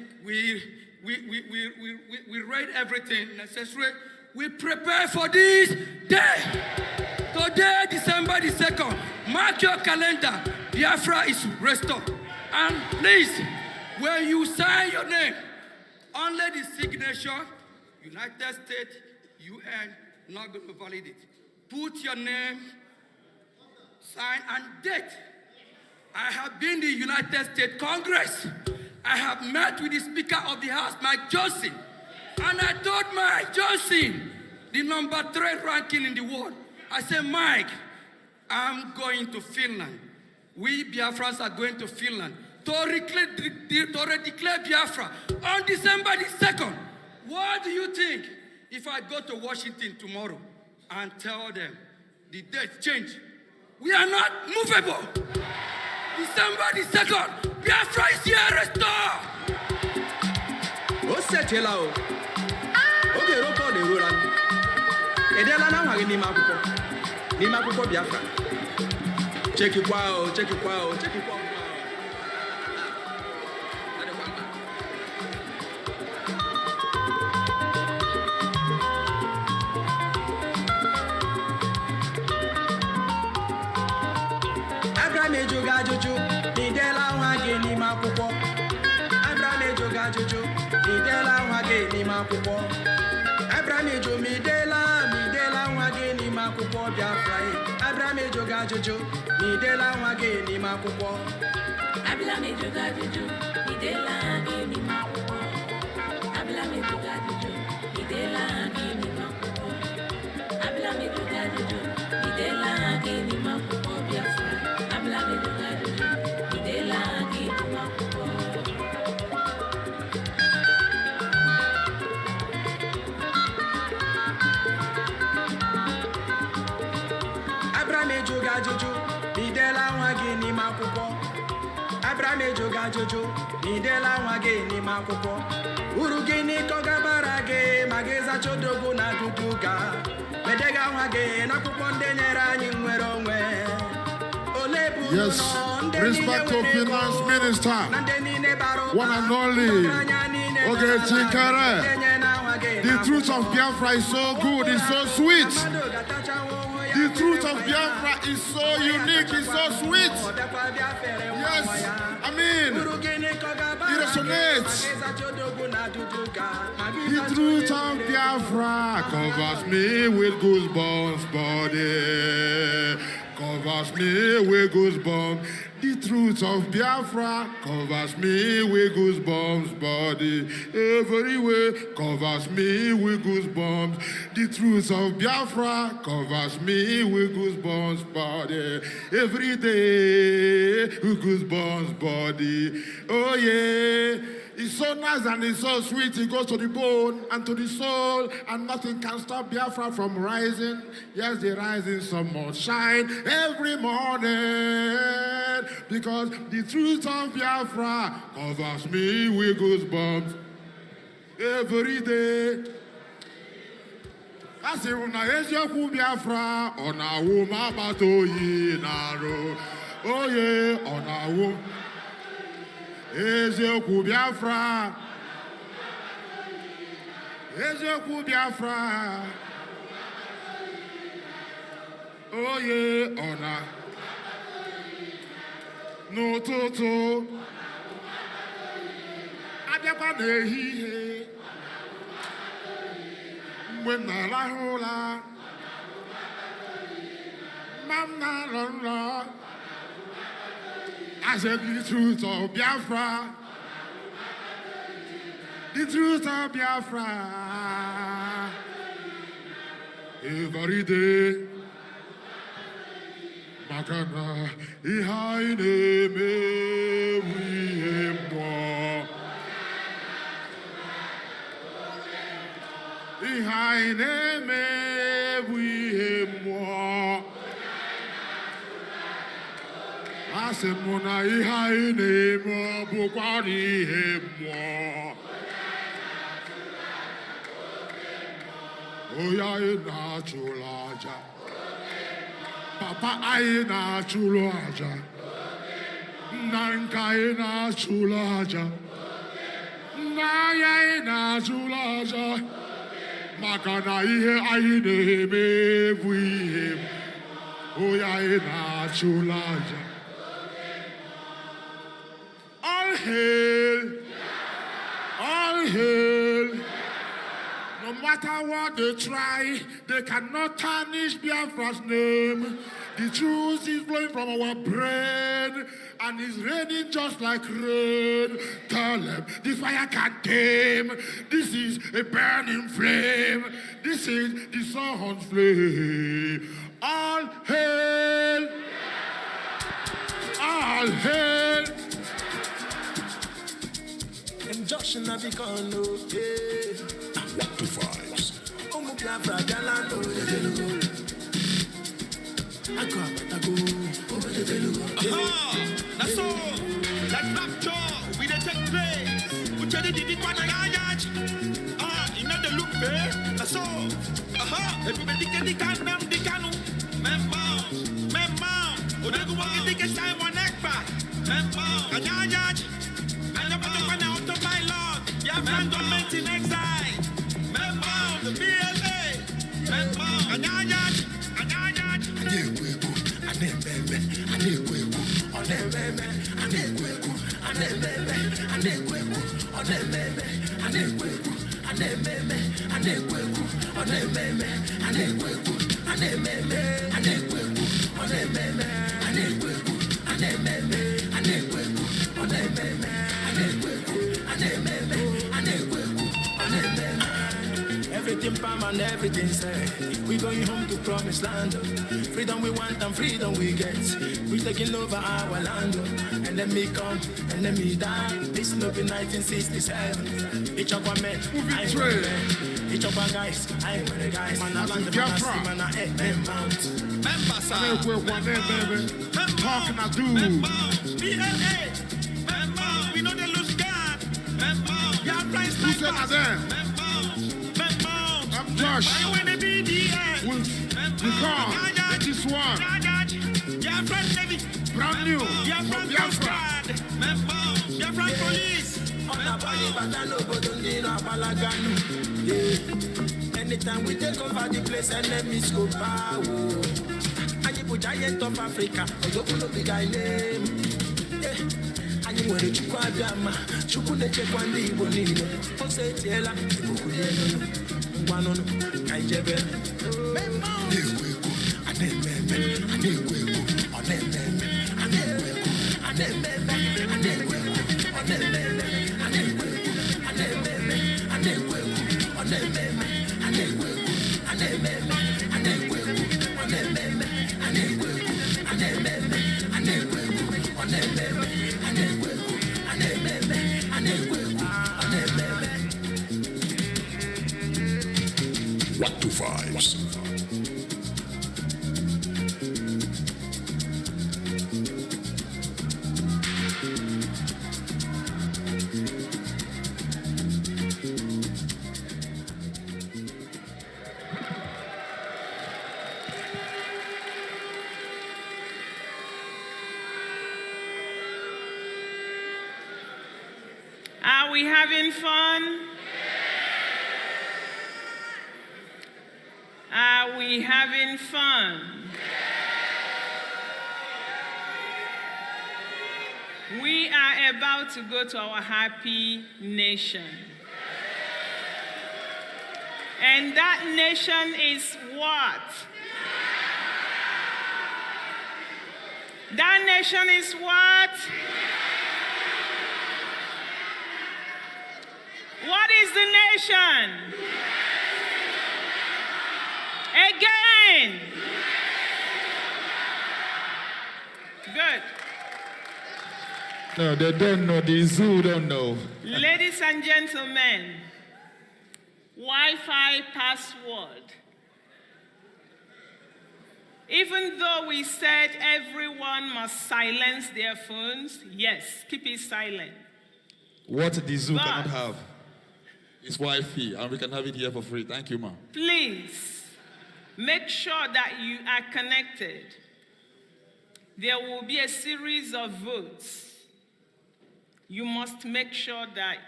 read everything necessary. We prepare for this day. Today, December the 2nd, mark your calendar. Biafra is restored. And please, when you sign your name, only the signature, United States, UN, not going to validate it. Put your name, sign, and date. I have been in the United States Congress. I have met with the Speaker of the House, Mike Johnson. And I told Mike Johnson, the number 3 ranking in the world, I said, Mike, I'm going to Finland. We Biafrans are going to Finland to declare Biafra on December the 2nd. What do you think if I go to Washington tomorrow and tell them the date changed? We are not movable. December the 2nd, Biafra is here restored. Check it out. Abraham ejoga jojo, idela wage ni makupo. Abraham ejoga jojo, idela wage ni makupo. Abraham ejo midela wage ni makupo Biafra. Abraham ejoga jojo, idela wage ni makupo. Abraham ejoga jojo, idela wage ni makupo. Abraham ejoga jojo, idela wage ni makupo. Abraham ejoga jojo, idela wage ni makupo Biafra. Abraham ejoga jojo, idela wage ni makupo. Abraham ejoga jojo, idela wage ni Abraham ejoga jojo, nidela wage ni makupo. Urugini kogabara ge, mageza chodogo na duduga. Medega wage na kuponde nyera nyingweronwe. Yes, respect to Finland's minister, one and only, okay, Chinkara. The truth of Biafra is so good, it's so sweet. The truth of Biafra is so unique, it's so sweet. Yes, I mean, it resonates. The truth of Biafra covers me with goosebumps, body. Covers me with goosebumps. The truth of Biafra covers me with goosebumps, body. Everywhere covers me with goosebumps. The truth of Biafra covers me with goosebumps, body. Every day with goosebumps, body. Oh yeah. It's so nice and it's so sweet. It goes to the bone and to the soul, and nothing can stop Biafra from rising. Yes, they rise in some more shine every morning, because the truth of Biafra covers me with goosebumps every day. I say, "Una eziokwu Biafra, ona wuma batoyi naro, oh yeah, ona wuma." Ezeoku Biafra, Ezeoku Biafra, oh yeah, honor, no toto, Adeba nehi, when la hola, Mamma la. I said the truth of Biafra, the truth of Biafra, every day. Makana ihaine me wiemwa, ihaine me wiemwa. Asemona ihaine mo bukwani hemwa. Oya ina chulaja, Papa ina chulaja, Nanka ina chulaja, Naya ina chulaja, Makana ihe aine me buihem. Oya ina chulaja. All hail, all hail. No matter what they try, they cannot tarnish Biafra's name. The truth is flowing from our brain, and it's raining just like rain. Tell them, this fire can't tame. This is a burning flame. This is the sun's flame. All hail, all hail. Injunction have become okay. Rectifies. Omu Biafra Ajala no Telugu. I go. That's all. That rapture we dey take place. We tell the kwana yaj. You know the look there. That's all. Everybody can the kanu. Member. Odegu wa get the Simon Ekpa. Member. Yaj. Biafran government in exile. Member of the BLA. Member. Everything palm and everything said. We going home to promised land. Freedom we want and freedom we get. We taking over our land. And let me come and let me die. This no be 1967. Each of our men, I am men. Each of our guys, I am the guys. Man, I land the man, man, I hate them mount. Member, sir. Talking I do. BLA. them. I'm Josh. With Nicole. This one. Brand new. From Biafra. Biafran police. Anytime we take over the place, enemies go bow. And you put giant of Africa, you don't know the guy name. And you want to check out Yama, you put the check on the Ibonino. For say, Tiela, one on Kaijebe. What to vibes? Are we having fun? Are we having fun? We are about to go to our happy nation. And that nation is what? That nation is what? What is the nation? Again. Good. No, they don't know. The zoo don't know. Ladies and gentlemen, Wi-Fi password. Even though we said everyone must silence their phones, yes, keep it silent. What the zoo cannot have is Wi-Fi, and we can have it here for free. Thank you, ma'am. Please, make sure that you are connected. There will be a series of votes. You must make sure that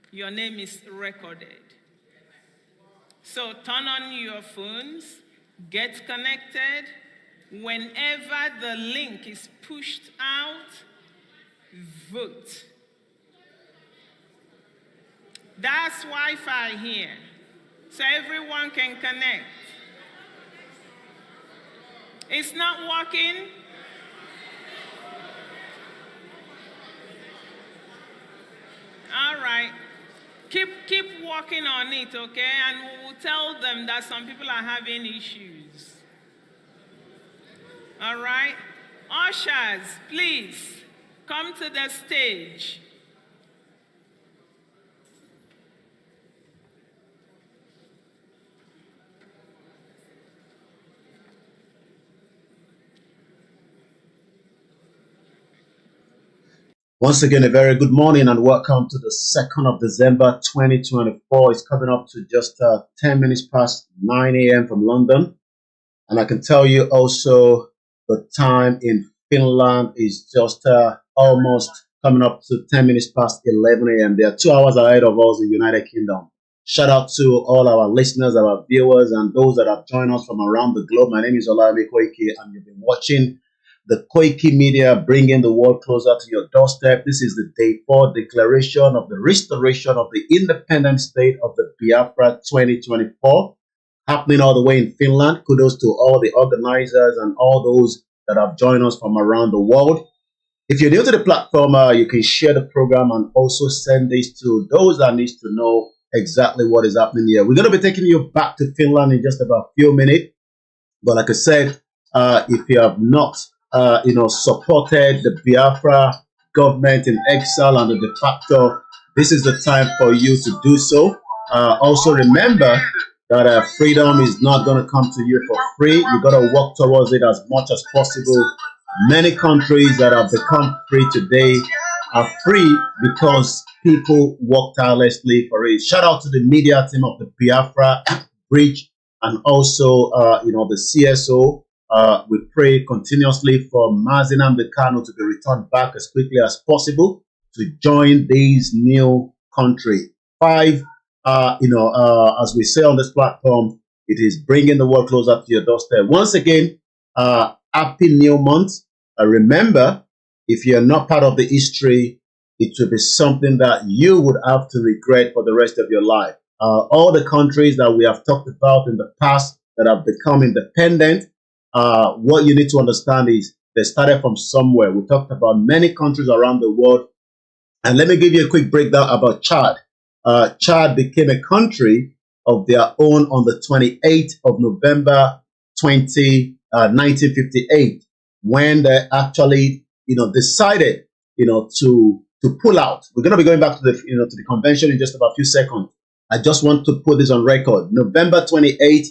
your name is recorded. So turn on your phones, get connected. Whenever the link is pushed out, vote. That's Wi-Fi here, so everyone can connect. It's not working? All right. Keep working on it, okay? And we will tell them that some people are having issues. All right? Ushers, please, come to the stage. Once again, a very good morning and welcome to the 2nd of December 2024. It's coming up to just 10 minutes past 9 a.m. from London. And I can tell you also the time in Finland is just almost coming up to 10 minutes past 11 a.m. They are 2 hours ahead of us in the United Kingdom. Shout out to all our listeners, our viewers, and those that have joined us from around the globe. My name is Oluwole Koiki, and you've been watching the Koikimedia, bringing the world closer to your doorstep. This is the day 4 declaration of the restoration of the independent state of the Biafra 2024, happening all the way in Finland. Kudos to all the organizers and all those that have joined us from around the world. If you're new to the platform, you can share the program and also send this to those that need to know exactly what is happening here. We're going to be taking you back to Finland in just about a few minutes. But like I said, if you have not supported the Biafra government in exile and the de facto, this is the time for you to do so. Also remember that freedom is not going to come to you for free. You got to work towards it as much as possible. Many countries that have become free today are free because people work tirelessly for it. Shout out to the media team of the Biafra Bridge and also, the CSO. We pray continuously for Mazi Nnamdi Kanu to be returned back as quickly as possible to join this new country. 5, as we say on this platform, it is bringing the world closer to your doorstep. Once again, happy new month. Remember, if you're not part of the history, it will be something that you would have to regret for the rest of your life. All the countries that we have talked about in the past that have become independent, what you need to understand is they started from somewhere. We talked about many countries around the world. And let me give you a quick breakdown about Chad. Chad became a country of their own on the 28th of November 1958, when they actually, decided, to pull out. We're going to be going back to the, to the convention in just about a few seconds. I just want to put this on record. November 28th,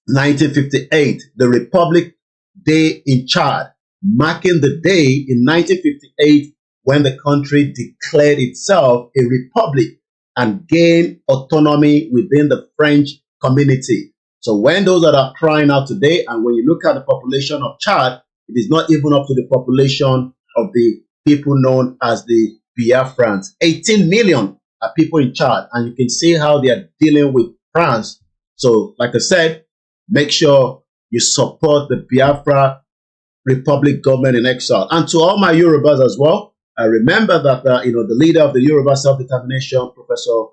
1958, the Republic Day in Chad, marking the day in 1958 when the country declared itself a republic and gained autonomy within the French community. So when those that are crying out today, and when you look at the population of Chad, it is not even up to the population of the people known as the Biafrans. 18 million are people in Chad, and you can see how they are dealing with France. So, like I said, make sure you support the Biafra Republic government in exile. And to all my Yorubas as well, I remember that, the leader of the Yoruba self-determination, Professor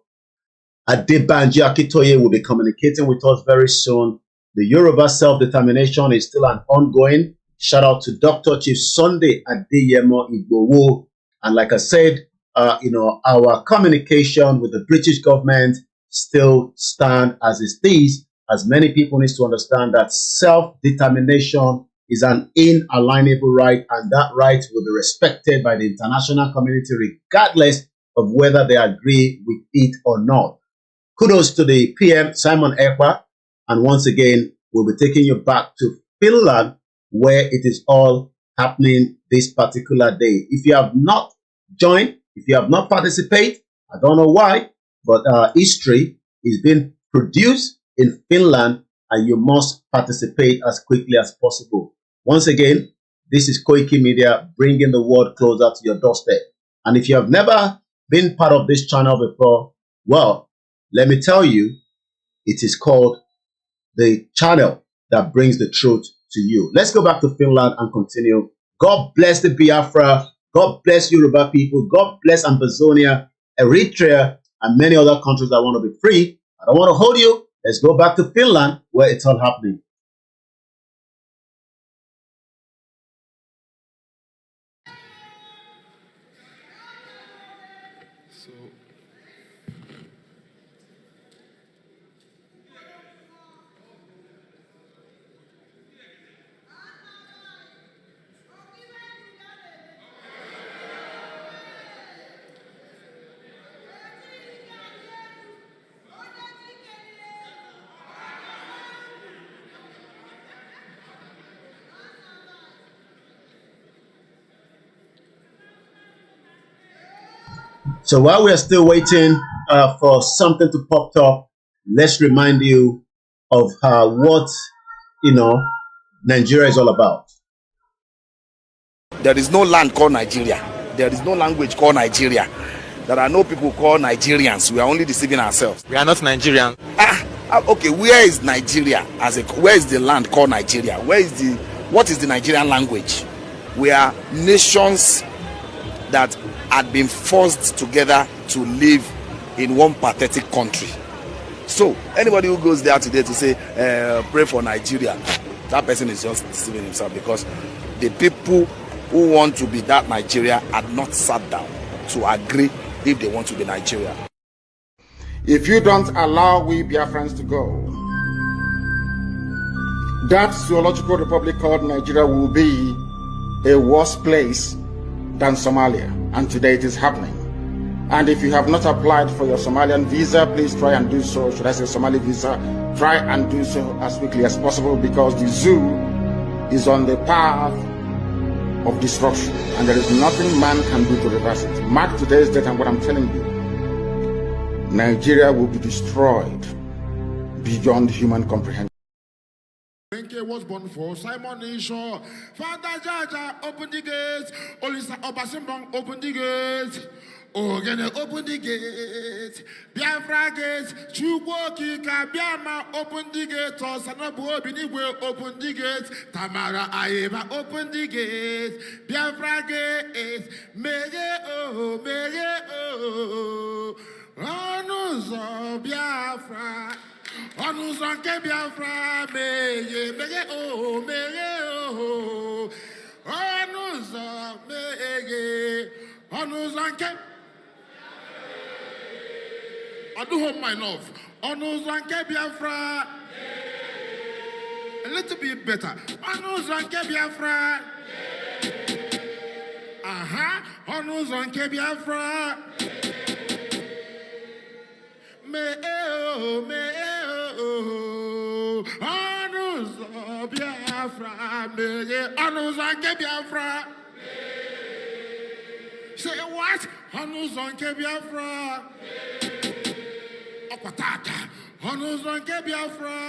ADEBANJI Akintoye, will be communicating with us very soon. The Yoruba self-determination is still an ongoing. Shout out to Dr. Chief Sunday Adeyemo Igbowo. And like I said, our communication with the British government still stand as it is, as many people need to understand that self-determination is an inalienable right, and that right will be respected by the international community regardless of whether they agree with it or not. Kudos to the PM, Simon Ekpa, and once again, we'll be taking you back to Finland, where it is all happening this particular day. If you have not joined, if you have not participated, I don't know why, but history is being produced in Finland, and you must participate as quickly as possible. Once again, this is Koikimedia, bringing the world closer to your doorstep. And if you have never been part of this channel before, well, let me tell you, it is called the channel that brings the truth to you. Let's go back to Finland and continue. God bless the Biafra. God bless Yoruba people. God bless Amazonia, Eritrea, and many other countries that want to be free. I don't want to hold you. Let's go back to Finland, where it's all happening. So while we are still waiting for something to pop up, let's remind you of what, Nigeria is all about. There is no land called Nigeria. There is no language called Nigeria. There are no people called Nigerians. We are only deceiving ourselves. We are not Nigerian. Okay, where is Nigeria? Where is the land called Nigeria? What is the Nigerian language? We are nations that had been forced together to live in one pathetic country. So anybody who goes there today to say pray for Nigeria, that person is just deceiving himself, because the people who want to be that Nigeria had not sat down to agree if they want to be Nigeria. If you don't allow we Biafrans to go, that zoological republic called Nigeria will be a worse place than Somalia, and today it is happening. And if you have not applied for your Somalian visa, please try and do so. Should I say Somali visa? Try and do so as quickly as possible, because the zoo is on the path of destruction, and there is nothing man can do to reverse it. Mark today's date and what I'm telling you. Nigeria will be destroyed beyond human comprehension. Benke was born for Simon Isho. Father Jaja, open the gates. Olisa Obasimbong, open the gates. Ogene, open the gates. Biafra gates. Chuwoki Kabiama, open the gates. Osanabu Obiniwe, open the gates. Tamara Ayeba, open the gates. Biafra gates. Mege oh, mege oh. Onuzo Biafra. Onuzanke Biafra, mege oh, mege oh. Onuzo mege. Onuzanke. I do hope my love. Onuzanke Biafra. A little bit better. Onuzanke Biafra. Aha. Onuzanke Biafra. Me oh, Onuzo Biafra. Me Onuzanke Biafra. Say what? Onuzanke Biafra. Okwatata. Onuzanke Biafra.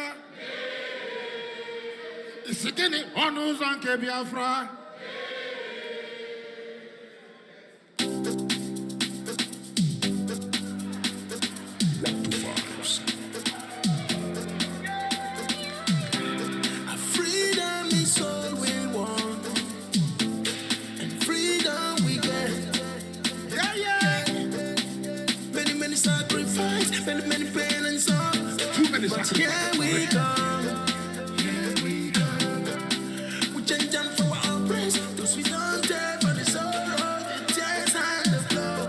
Isigini. Onuzanke Biafra. Freedom is all we want, and freedom we get. Yeah, yeah. Many sacrifice, many pain and sorrow. Too many But sacrifices. here we come. We change them for our praise. Those we don't care for the sorrow, the tears and the blood.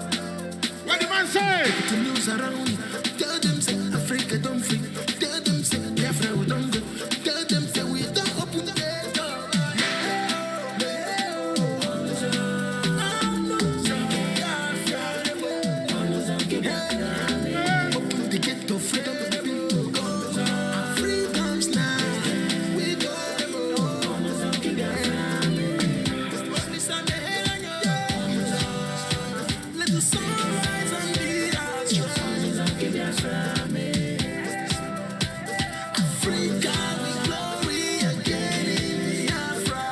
What the man say? Put the news around. Tell them say Africa don't free. Tell them say Biafra we don't go. Tell them say we don't open the gate. Open the gate to freedom and people go. Our freedom's now. We go. Let the sun rise and lead us strong. Africa, we glory again in Biafra.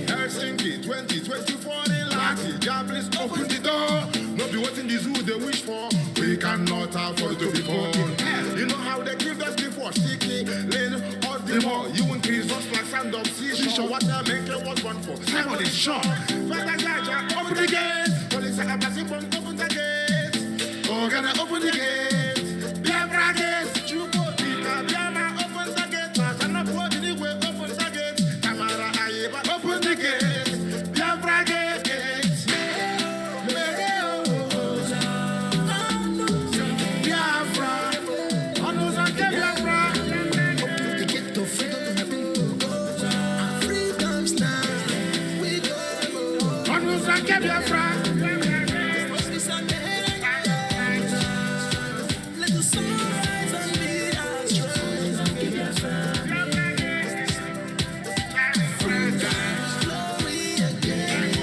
Helsinki 2024 in Lathi. God please open the door. No be what in the zoo they wish for. We cannot afford to be poor. You know how they give us before. Sticky, lean, all the more. You increase us like sand of seashore. What the make it was born for. Simon is sure. Father Jaja, open the gate. Police are passing from open the gate. Oh, gonna open the gate. Biafra gate. Chukwuka, Biafra, open the gate. Masana Anyway, open the gate. Tamara Ayeba, open the gate. Biafra gate. Biafra. Onuzanke Biafra. Open the gate to freedom and people go. Our freedom's now. We go. Onuzanke Biafra. Let the sun rise and lead us strong. Freedom's glory again.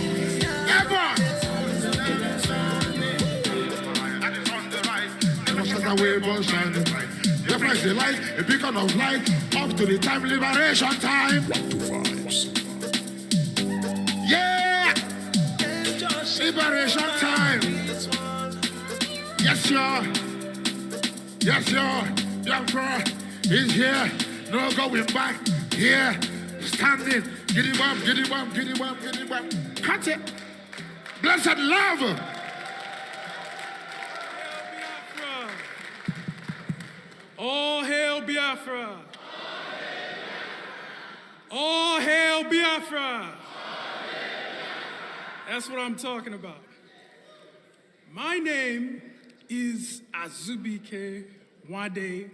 Away, but shining bright. Biafra is the light, a beacon of light, up to the time, liberation time. 1, 2, 5. Yeah! Liberation time. Yes, sir. Yes, sir. Biafra is here. No going back. Here. Standing. Giddy bum, giddy bum, giddy bum, giddy bum. Cut it. Blessed love. All hail Biafra! All hail Biafra! That's what I'm talking about. My name is Azubike Wade,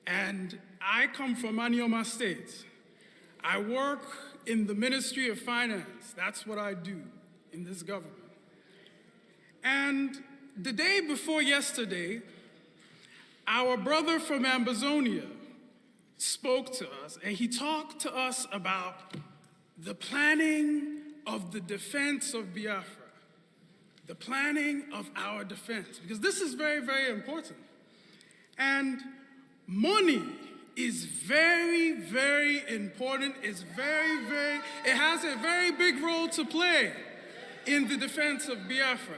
and I come from Anioma State. I work in the Ministry of Finance. That's what I do in this government. And the day before yesterday, our brother from Ambazonia spoke to us, and he talked to us about the planning of the defense of Biafra, the planning of our defense, because this is very, very important. And money is very, very important. It has a very big role to play in the defense of Biafra.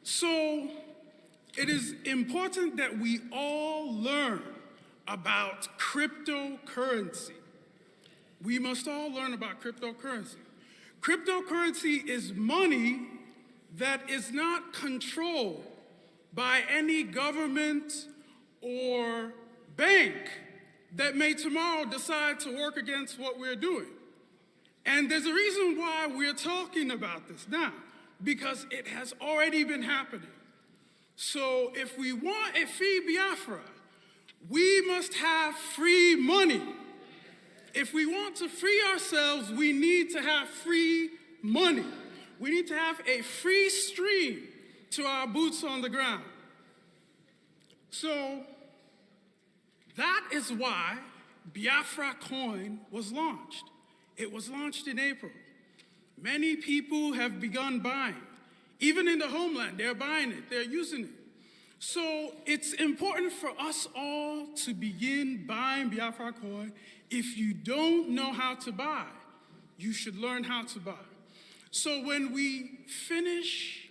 So it is important that we all learn about cryptocurrency. We must all learn about cryptocurrency. Cryptocurrency is money that is not controlled by any government or bank that may tomorrow decide to work against what we're doing. And there's a reason why we're talking about this now, because it has already been happening. So if we want a free Biafra, we must have free money. If we want to free ourselves, we need to have free money. We need to have a free stream to our boots on the ground. So that is why Biafra coin was launched. It was launched in April. Many people have begun buying. Even in the homeland, they're buying it, they're using it. So it's important for us all to begin buying Biafra coin. If you don't know how to buy, you should learn how to buy. So when we finish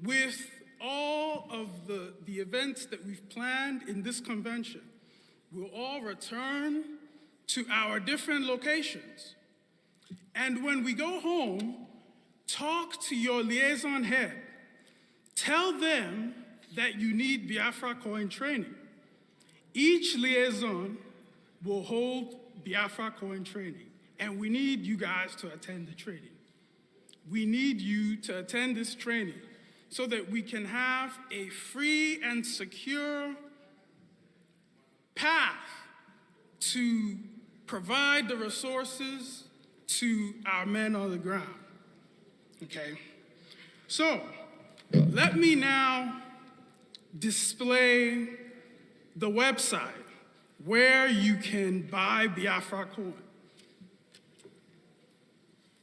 with all of the events that we've planned in this convention, we'll all return to our different locations. And when we go home, talk to your liaison head. Tell them that you need Biafra coin training. Each liaison will hold Biafra coin training, and we need you guys to attend the training. We need you to attend this training so that we can have a free and secure path to provide the resources to our men on the ground. Okay? So, let me now display the website where you can buy Biafra coin.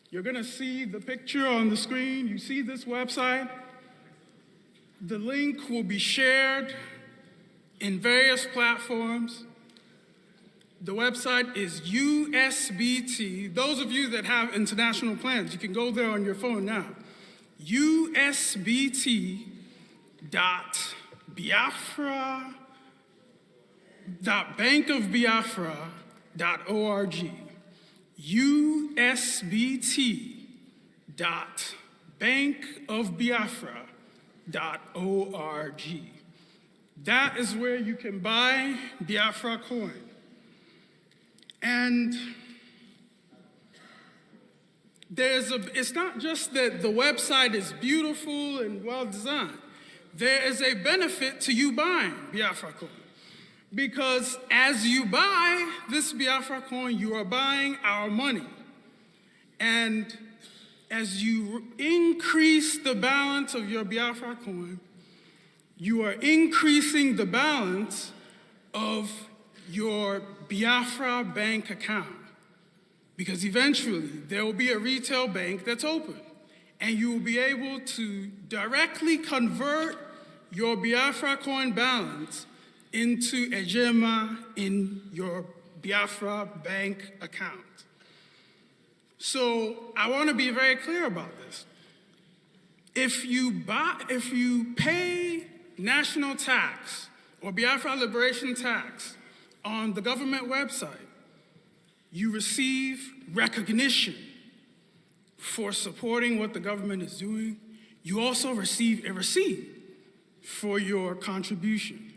You're gonna see the picture on the screen. You see this website. The link will be shared in various platforms. The website is USBT. Those of you that have international plans, you can go there on your phone now. USBT.bankofbiafra.org. USBT.bankofbiafra.org. That is where you can buy Biafra coin. And it's not just that the website is beautiful and well designed. There is a benefit to you buying Biafra coin. Because as you buy this Biafra coin, you are buying our money. And as you increase the balance of your Biafra coin, you are increasing the balance of your Biafra bank account. Because eventually there will be a retail bank that's open, and you will be able to directly convert your Biafra coin balance into Ejema in your Biafra bank account. So I want to be very clear about this. If you pay national tax or Biafra liberation tax on the government website, you receive recognition for supporting what the government is doing. You also receive a receipt for your contribution.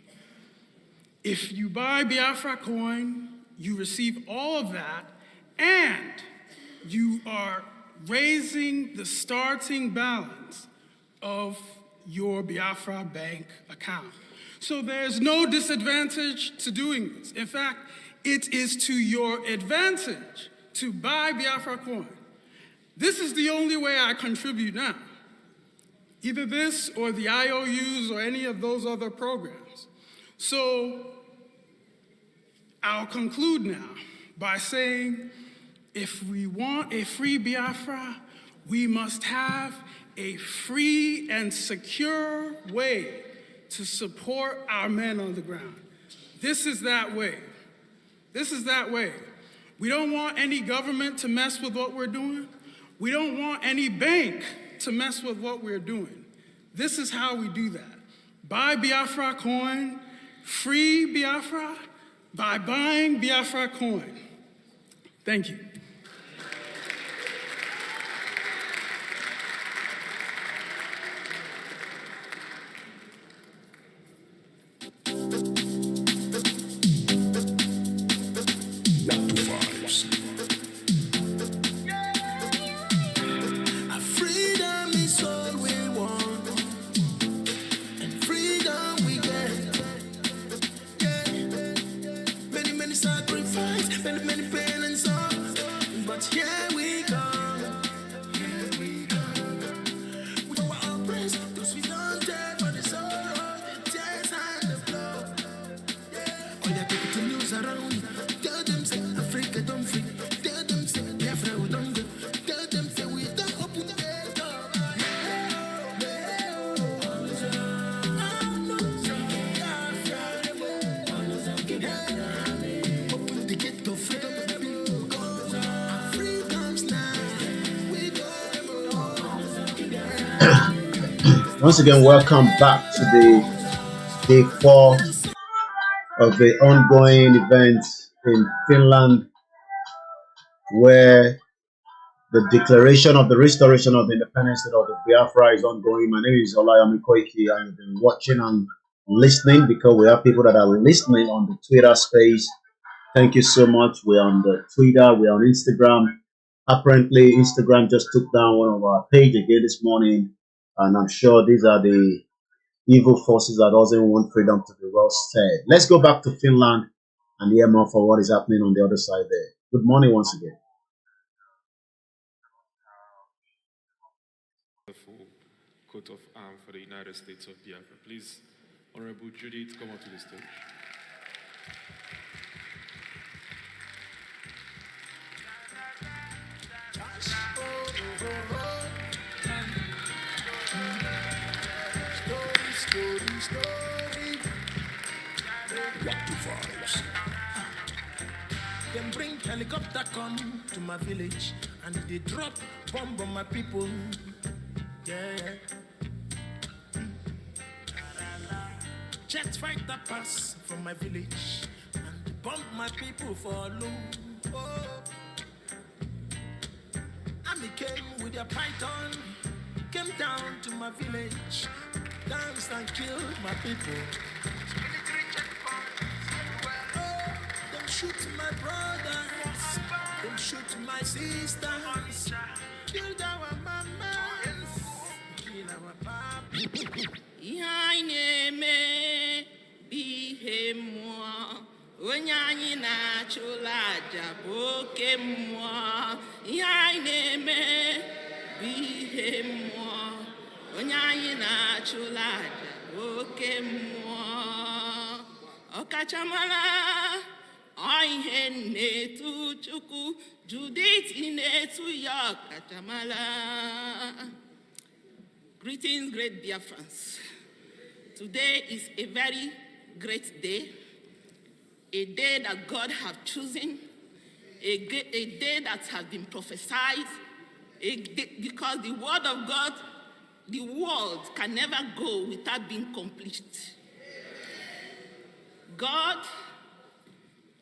If you buy Biafra coin, you receive all of that, and you are raising the starting balance of your Biafra bank account. So there's no disadvantage to doing this. In fact, it is to your advantage to buy Biafra coin. This is the only way I contribute now. Either this or the IOUs or any of those other programs. So I'll conclude now by saying, if we want a free Biafra, we must have a free and secure way to support our men on the ground. This is that way. This is that way. We don't want any government to mess with what we're doing. We don't want any bank to mess with what we're doing. This is how we do that. Buy Biafra coin, free Biafra by buying Biafra coin. Thank you. Once again, welcome back to the day 4 of the ongoing event in Finland, where the declaration of the restoration of the independence state of the Biafra is ongoing. My name is Koiki, and you've been watching and listening because we have people that are listening on the Twitter space. Thank you so much. We're on the Twitter, we're on Instagram. Apparently, Instagram just took down one of our pages again this morning. And I'm sure these are the evil forces that doesn't want freedom to be well said. Let's go back to Finland and hear more for what is happening on the other side there. Good morning once again. Wonderful coat of arms for the United States of Biafra. Please, Honorable Judith, come up to the stage. Then bring helicopter come to my village and they drop bomb on my people. Yeah. Jet fighter pass from my village and bomb my people for loot. Oh. Army came with their python, came down to my village, danced and killed my people. Shoot my brothers, them shoot my sisters, kill our mamas, kill our papas. Yaineme bihemwa, onyanyi na cholaja bokemwa. Yaineme bihemwa, onyanyi na cholaja bokemwa. Okachamala. I netu chuku Judith inetu yakatamala. Greetings, great Biafrans. Today is a very great day, a day that God has chosen, a day that has been prophesied, because the word of God, the world can never go without being complete. God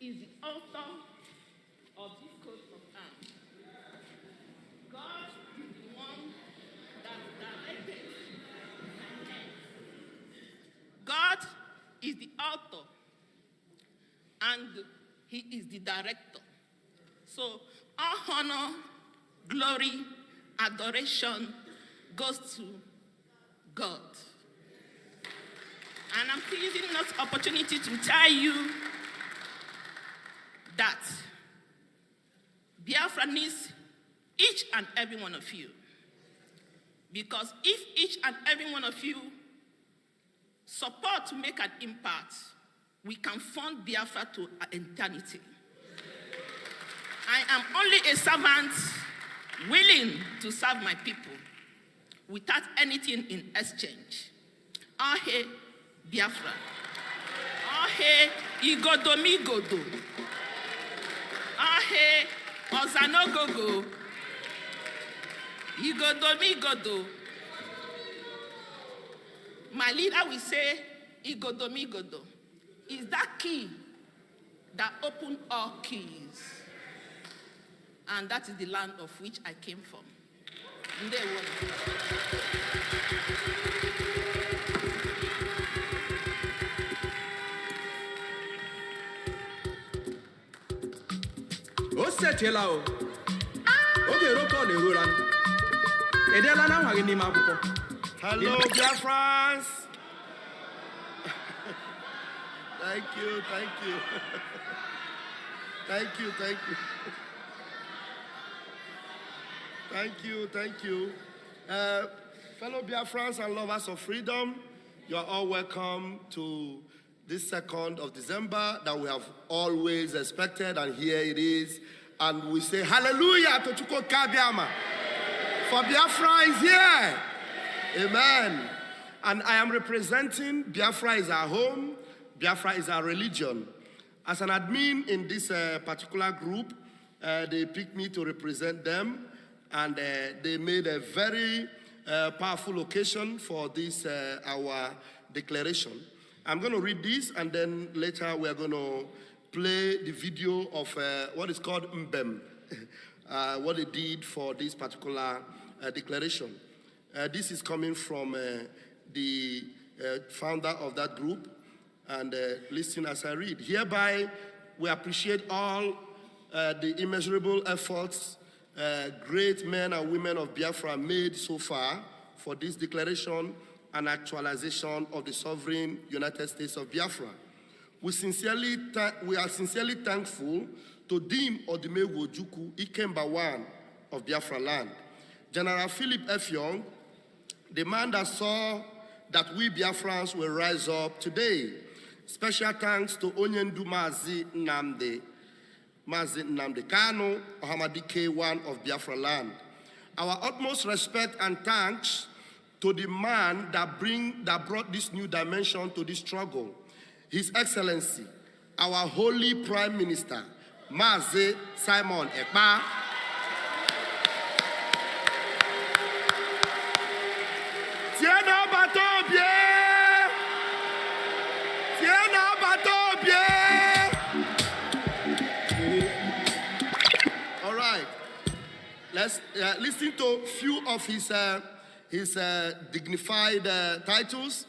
is the author of this coat of arms. God is the one that directed. God is the author and he is the director. So all honor, glory, adoration goes to God. And I'm using this opportunity to tell you that Biafra needs each and every one of you. Because if each and every one of you support to make an impact, we can fund Biafra to eternity. I am only a servant willing to serve my people without anything in exchange. Ahe Biafra. Ahe Igodomigodo. Ahe Ozanogogo. Igodomigodo. My leader will say, Igodomigodo is that key that opened all keys. And that is the land of which I came from. Hello, Biafrans. Thank you. Thank you. Fellow Biafrans and lovers of freedom, you are all welcome to this 2nd of December that we have always expected, and here it is. And we say hallelujah to Chuko Kabiama. For Biafra is here. Amen. And I am representing Biafra is our home, Biafra is our religion. As an admin in this particular group, they picked me to represent them, and they made a very powerful occasion for this, our declaration. I'm going to read this, and then later we are going to play the video of what is called Mbem, what they did for this particular declaration. This is coming from the founder of that group, and listen as I read. Hereby, we appreciate all the immeasurable efforts great men and women of Biafra made so far for this declaration and actualization of the sovereign United States of Biafra. We are sincerely thankful to Dim Odimegwu Ojukwu, Ikemba one of Biafra land, General Philip F. Young, the man that saw that we Biafrans will rise up today. Special thanks to Onyendu Mazi Nnamdi Kanu, Ohamadike one of Biafra land. Our utmost respect and thanks to the man that brought this new dimension to this struggle, His Excellency, our Holy Prime Minister, Mazi Simon Ekpa. Tiena Batobie! Tiena Batobie! All right. Let's listen to a few of his dignified titles.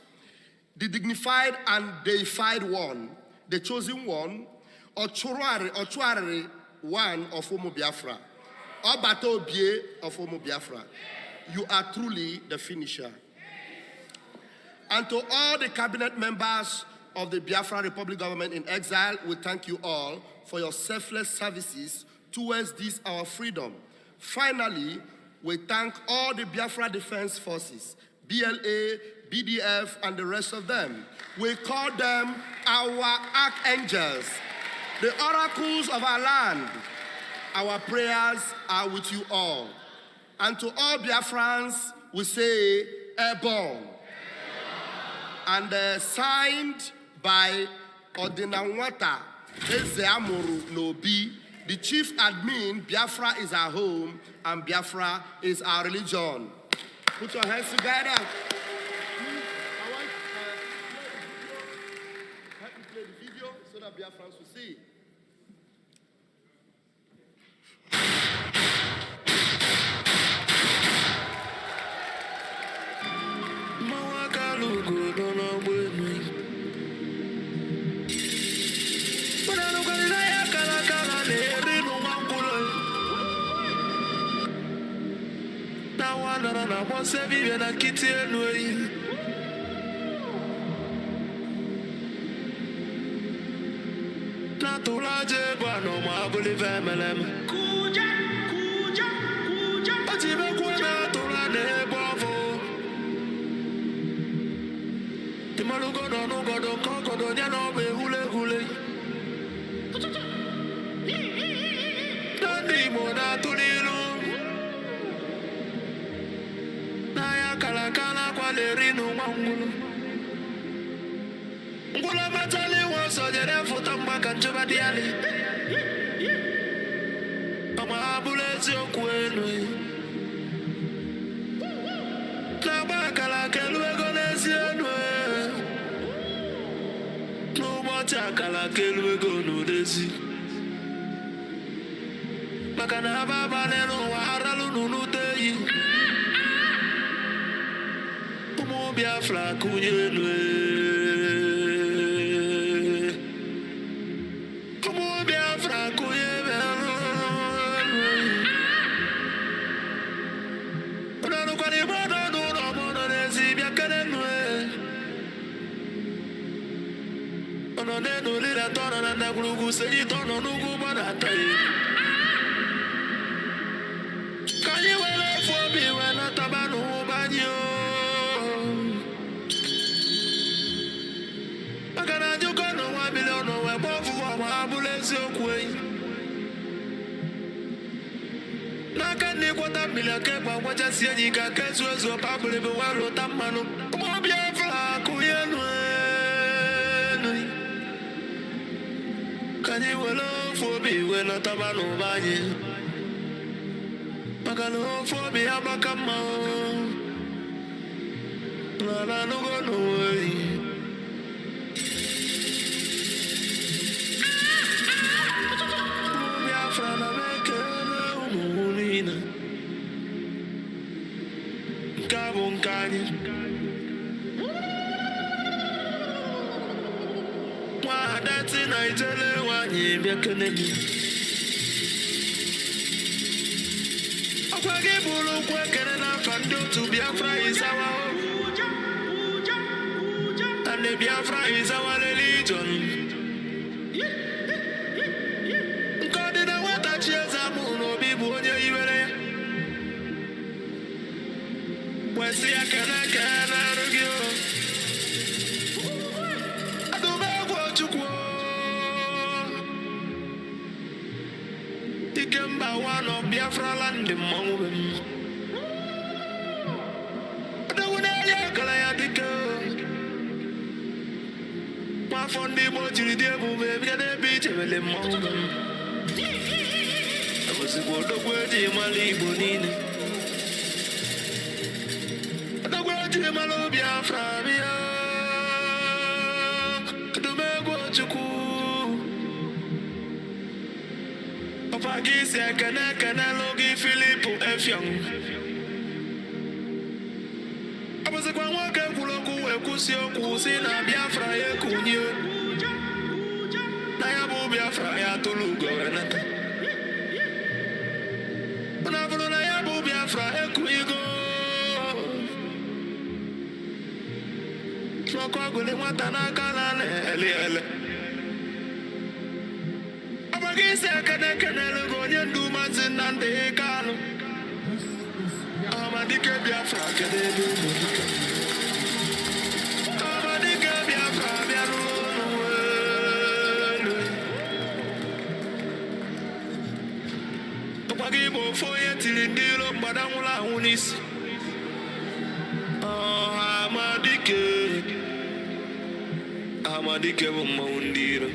The dignified and deified one, the chosen one, Ochuari one of Homo Biafra, Obato Bie of Homo Biafra. You are truly the finisher. And to all the cabinet members of the Biafra Republic government in exile, we thank you all for your selfless services towards this our freedom. Finally, we thank all the Biafra Defense Forces, BLA, BDF, and the rest of them. We call them our archangels, the oracles of our land. Our prayers are with you all. And to all Biafrans, we say, airborne. And signed by Odinanwata Ezeamuru Nobi, the chief admin. Biafra is our home and Biafra is our religion. Put your hands together. I want to play the video so that Biafrans will see. kana kwa lerino mangulu. Ngula matali woso jere futa mbaka njoba diali. Ama abulezi okwenu. Na baka la kelwe gonezi enwe. No bota kala kelwe gonodezi. Makana baba neno wa aralu nunu teyi. Umo Biafra kunyenwe. Umo Biafra kunyenwe. Unanu kwa ni mono nuno mono nezi biakenenwe. Ono nenu lira tono na nagulugu seji tono nugu manatayi. Kanye wele fobi wena tabanu banyo. Makana juko no 1 million no we bofu wa mabulezi okwe. Nakani kwata milake kwa wacha sienyi ka kesuezo pabule be walo tamano. Mo Biafra kuyenwe. Kanye wele fobi wena tabanu banyo. Makano fobi abakama. Na no go no way. Biafra na mekele umulina. Kabon kanye. Wa dati na itele wanyi biakene ni. Okwage bulu kwekene na fando to Biafra is our home. And the Biafra is our religion. God in a water cheers a moon or be born here. Where's the can argue? I don't know what you want. You can buy one of Biafra land in Mongol. I don't know. Fondi mochiri de bube bigade biche mele mongo. Abusi bodo kwedi mali bonine. Ada kwedi malo Biafra bia. Adume gochuku. Papa gisi kana logi Philipo Efyang. Abusi kwa mwake kuloku ekusi okusi na Biafra yekunye. Na ya bu Biafra ya tolugo enata. Una vulu na ya bu Biafra ekuigo. Troko agule mwata na kanane ele. Abagise kene lugo nyendu mazinande kanu. Amadike Biafra kede du. Pagibo foye tilindilo mbadangula unisi. Amadike bumma undiro.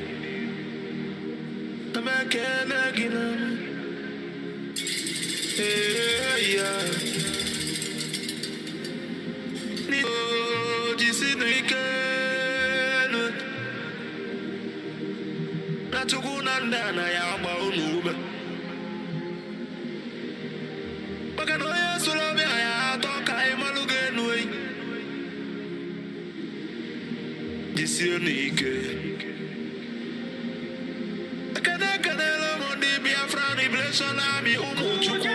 Tamekele gina. Yeah. Ni o jisinu ikenu. Natukuna ndana ya aba unube. Makano ya sulobe ya toka imaluge nuwe. Jisinu ike. Kene lo mondi Biafra revelation ami umuchuku.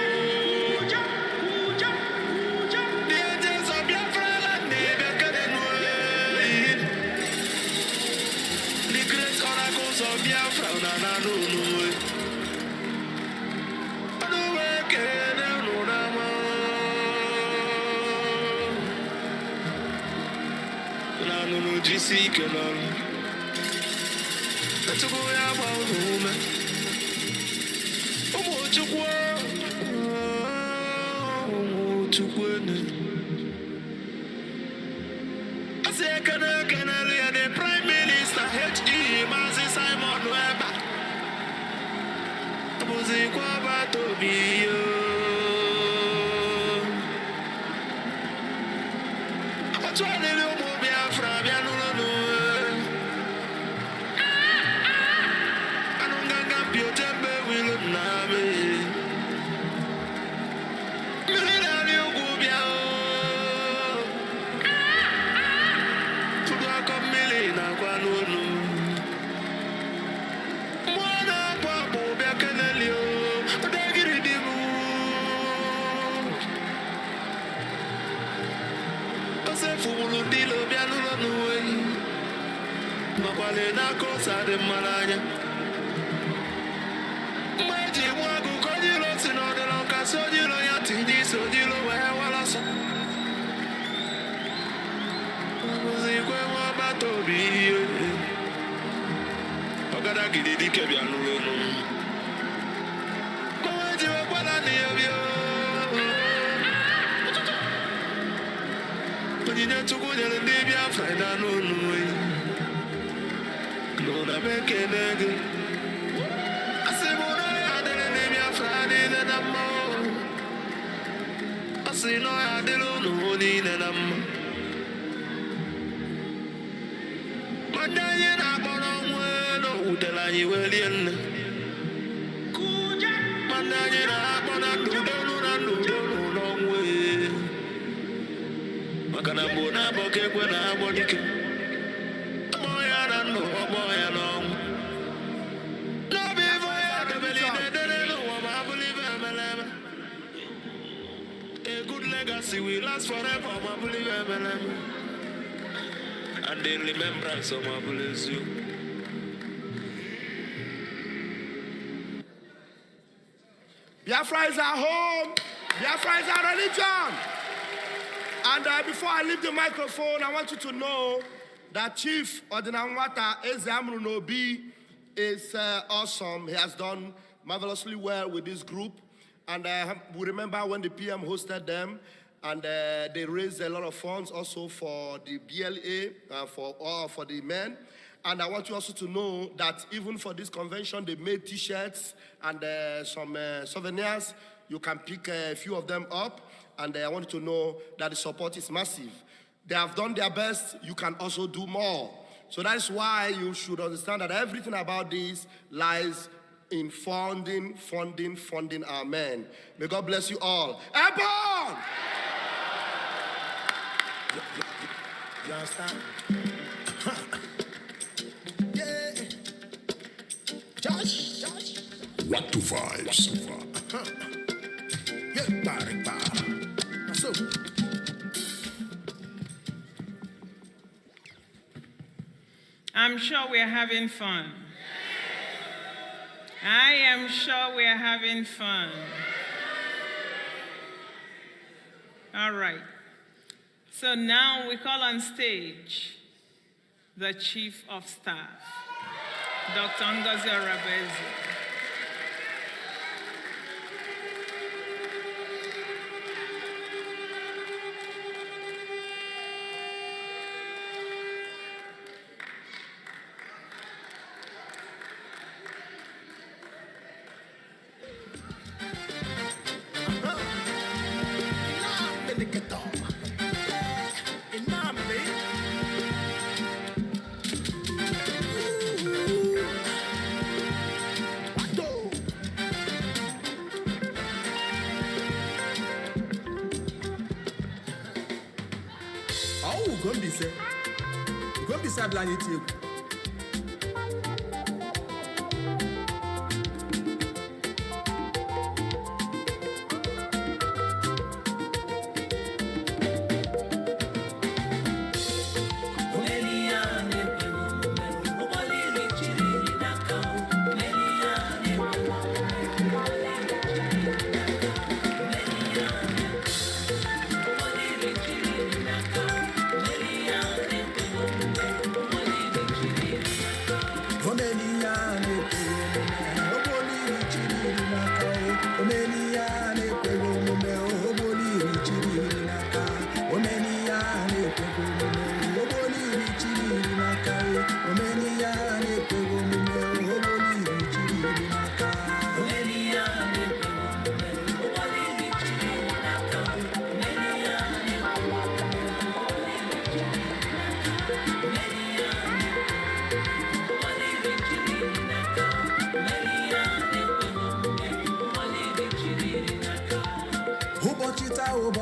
Seek along. That's a boy about home. Oh, to work. Oh, to win. Biafra is our home. Biafra is our religion. And before I leave the microphone, I want you to know that Chief Odinanwata Ezeamru Nobi is awesome. He has done marvelously well with this group. And we remember when the PM hosted them, and they raised a lot of funds also for the BLA, for the men. And I want you also to know that even for this convention, they made T-shirts and some souvenirs. You can pick a few of them up. And I want you to know that the support is massive. They have done their best. You can also do more. So that is why you should understand that everything about this lies in funding our men. May God bless you all. Airborne! You understand? Yeah. Josh. 1 to 5. So. I'm sure we're having fun. I am sure we're having fun. All right. So now we call on stage the Chief of Staff, Dr. Ngozi Orabezi.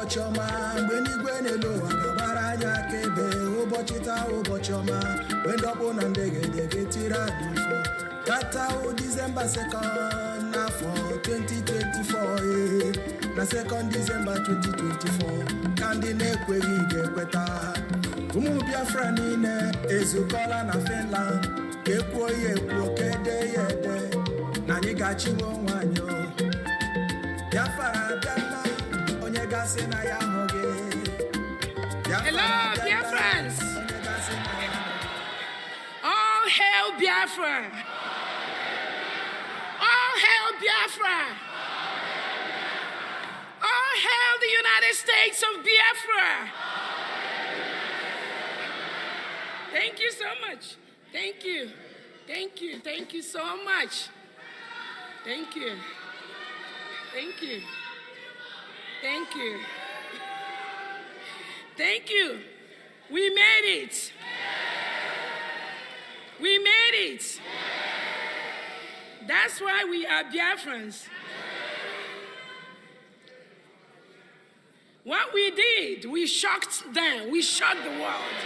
ụbọchị ọma mgbe n'igwe n'elu ụwa ga-agbara anyị akaebe ụbọchị taa ụbọchị ọma mgbe ndị ọkpụ na ndegedege tiri anyị mfọ tata Disemba 2nd n'afọ 2024 na 2nd Disemba 2024 ka ndị na-ekweghị ga-ekweta ụmụ Biafra niile ezukọla na Finland ka ekwuo ya ekwuo ka ede ya ede na anyị ga-achịwe onwe anyị Biafra abịala onye gasị na ya ahụghị. Hello, Biafrans. All hail Biafra. All hail Biafra. All hail the United States of Biafra. Thank you so much. Thank you. Thank you. Thank you so much. Thank you. Thank you. Thank you. Thank you. We made it. We made it. That's why we are Biafrans. What we did, we shocked them. We shocked the world.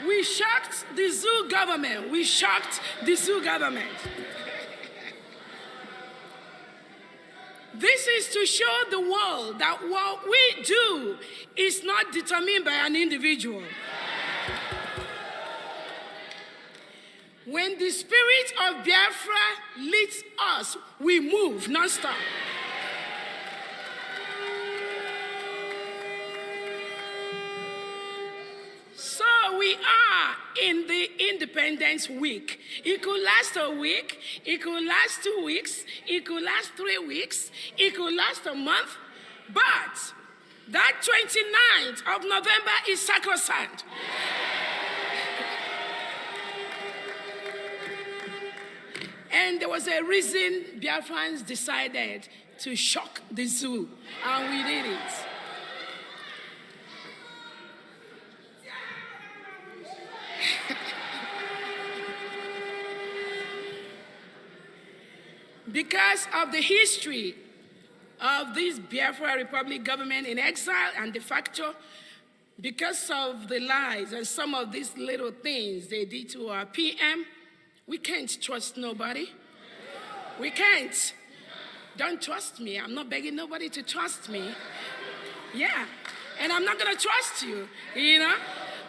We shocked the zoo government. We shocked the zoo government. This is to show the world that what we do is not determined by an individual. When the spirit of Biafra leads us, we move non-stop. So we are in the Independence Week. It could last a week, it could last 2 weeks, it could last 3 weeks, it could last a month, but that 29th of November is sacrosanct. And there was a reason Biafrans decided to shock the zoo, and we did it. Because of the history of this Biafra Republic government in exile and de facto, because of the lies and some of these little things they did to our PM, we can't trust nobody. We can't. Don't trust me. I'm not begging nobody to trust me. Yeah. And I'm not going to trust you, you know.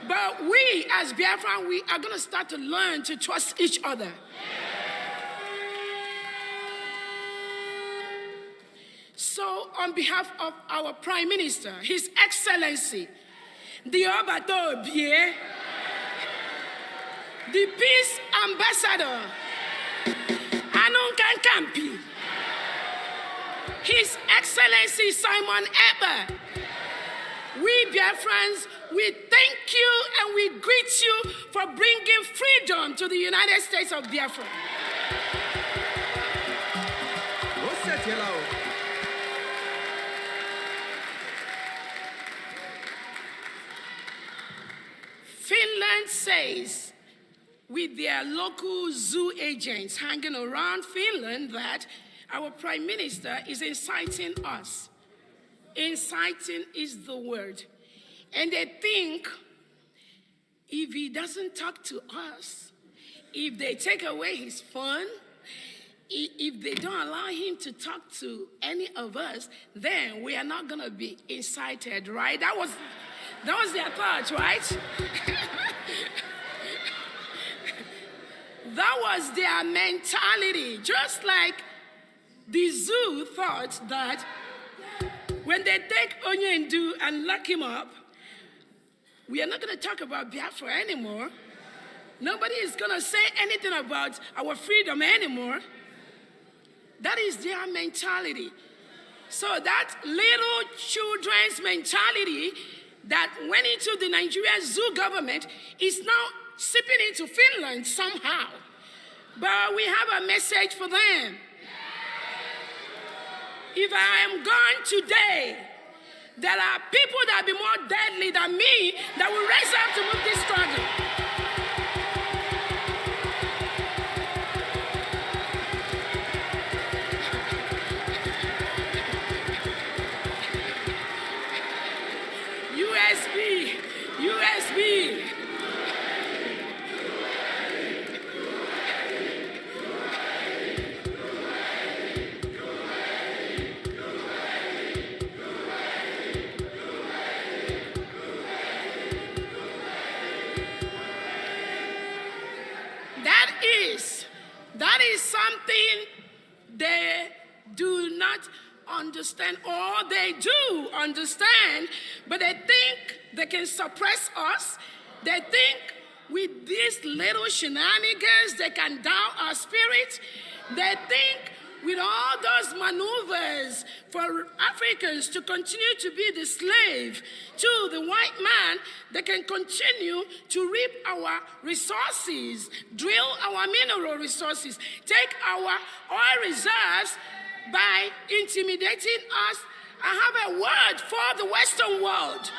But we, as Biafran, we are going to start to learn to trust each other. So, on behalf of our Prime Minister, His Excellency, the Obatobie, the Peace Ambassador, Anunkan Kampi, His Excellency Simon Eber, we Biafrans, we thank you and we greet you for bringing freedom to the United States of Biafra. Finland says, with their local zoo agents hanging around Finland, that our Prime Minister is inciting us. Inciting is the word. And they think if he doesn't talk to us, if they take away his fun, if they don't allow him to talk to any of us, then we are not going to be incited, right? That was their thought, right? That was their mentality. Just like the zoo thought that when they take Onyendu and lock him up, we are not going to talk about Biafra anymore. Nobody is going to say anything about our freedom anymore. That is their mentality. So that little children's mentality that went into the Nigerian zoo government is now seeping into Finland somehow. But we have a message for them. If I am gone today, there are people that will be more deadly than me that will rise up to move this struggle. understand, or they do understand, but they think they can suppress us. They think with these little shenanigans they can down our spirit. They think with all those maneuvers for Africans to continue to be the slave to the white man, they can continue to reap our resources, drill our mineral resources, take our oil reserves by intimidating us. I have a word for the Western world.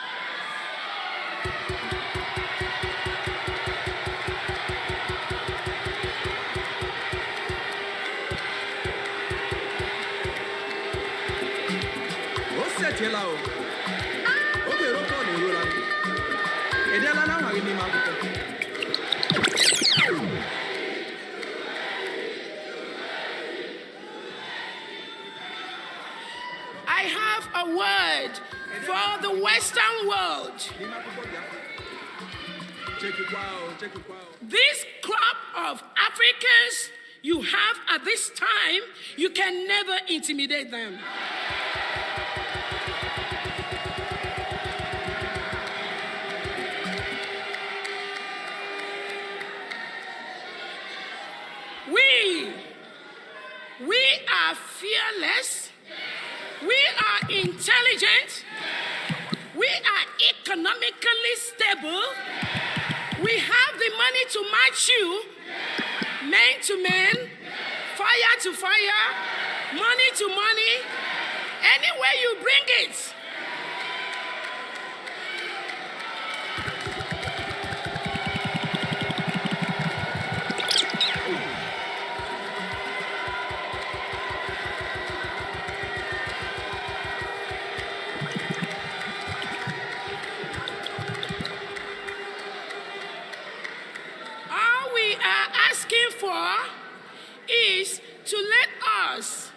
I have a word for the Western world. This crop of Africans you have at this time, you can never intimidate them. We are fearless. We are intelligent. We are economically stable. We have the money to match you, man to man, fire to fire, money to money, anywhere you bring it. Is to let us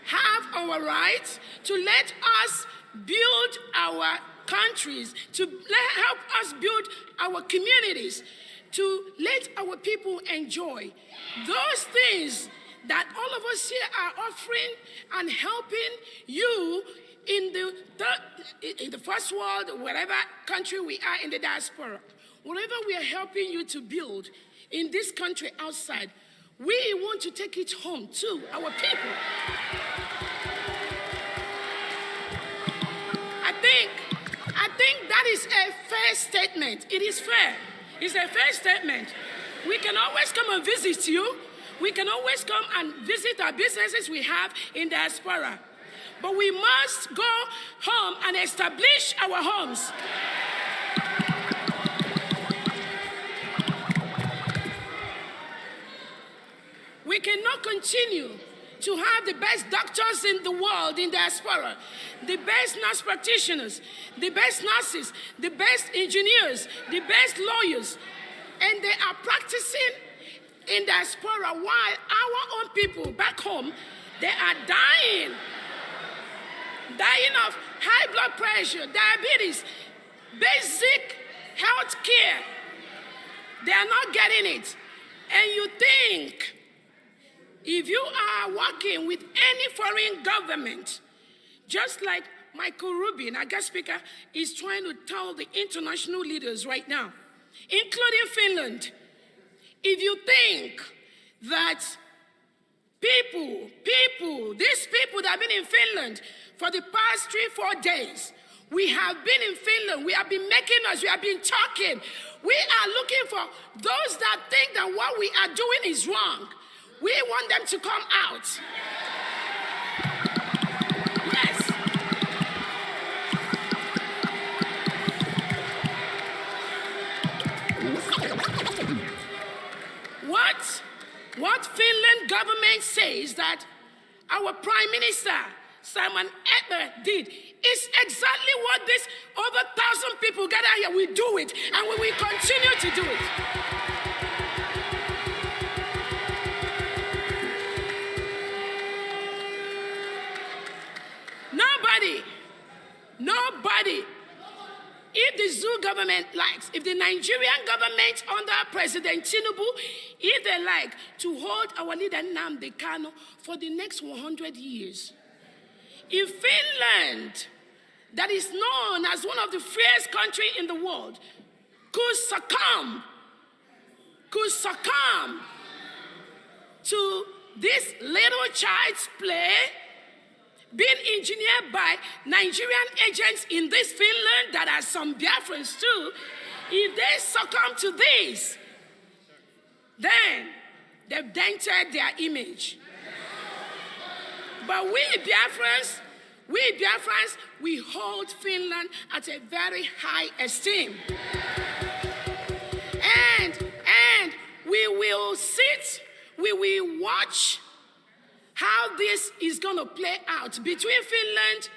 have our rights, to let us build our countries, to help us build our communities, to let our people enjoy those things that all of us here are offering and helping you in the first world, wherever country we are in the diaspora. Whatever we are helping you to build in this country outside, we want to take it home to our people. I think that is a fair statement. It is fair. It's a fair statement. We can always come and visit you. We can always come and visit our businesses we have in diaspora. But we must go home and establish our homes. We cannot continue to have the best doctors in the world in diaspora, the best nurse practitioners, the best nurses, the best engineers, the best lawyers, and they are practicing in diaspora while our own people back home, they are dying of high blood pressure, diabetes, basic health care. They are not getting it. And you think, if you are working with any foreign government, just like Michael Rubin, our guest speaker, is trying to tell the international leaders right now, including Finland, if you think that these people that have been in Finland for the past 3-4 days, we have been in Finland, we have been making us, we have been talking. We are looking for those that think that what we are doing is wrong. We want them to come out. Yes. What Finland government says that our Prime Minister, Simon Ekberg, did is exactly what this over 1,000 people gathered here, we do it, and we will continue to do it. Nobody, if the zoo government likes, if the Nigerian government under President Tinubu, if they like to hold our leader Nnamdi Kanu for the next 100 years, if Finland, that is known as one of the freest countries in the world, could succumb to this little child's play being engineered by Nigerian agents in this Finland that are some Biafrans too, if they succumb to this, then they've dented their image. But we Biafrans, we hold Finland at a very high esteem. And we will watch how this is going to play out between Finland,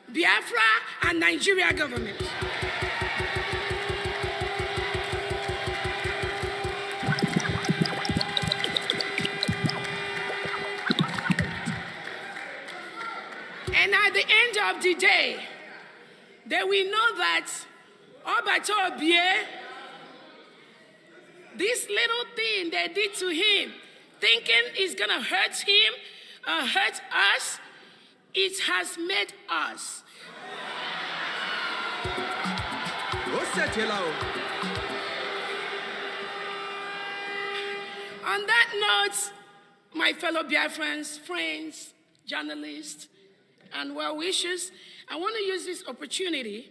Biafra, and Nigeria government. And at the end of the day, they will know that Obatobie, this little thing they did to him, thinking it's gonna hurt him, hurt us, it has made us. On that note, my fellow Biafrans, friends, journalists, and well-wishers, I want to use this opportunity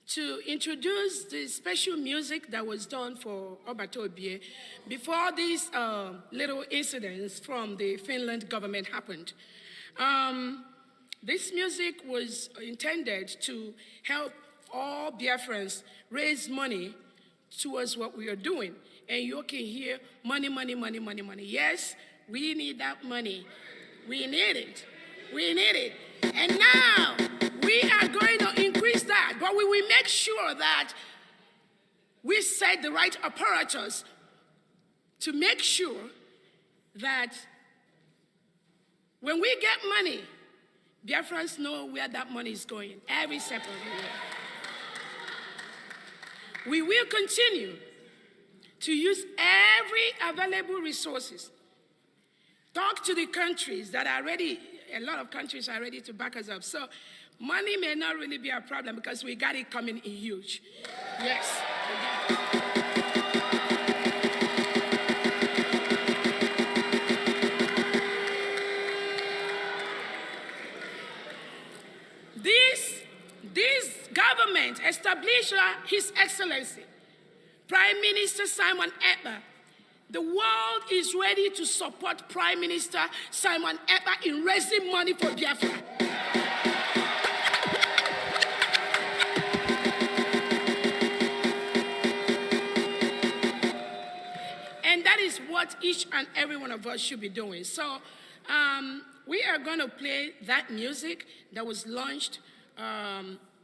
to introduce the special music that was done for Obatobie before these little incidents from the Finland government happened. This music was intended to help all Biafrans raise money towards what we are doing. And you can hear money, money, money, money, money. Yes, we need that money. We need it. We need it. And now we are going to increase that, but we will make sure that we set the right apparatus to make sure that when we get money, Biafrans know where that money is going, every step of the way. We will continue to use every available resources. Talk to the countries that are ready. A lot of countries are ready to back us up. So money may not really be a problem because we got it coming in huge. Yes. This government established His Excellency, Prime Minister Simon Ekpa. The world is ready to support Prime Minister Simon Ekpa in raising money for Biafra. And that is what each and every one of us should be doing. So we are going to play that music that was launched,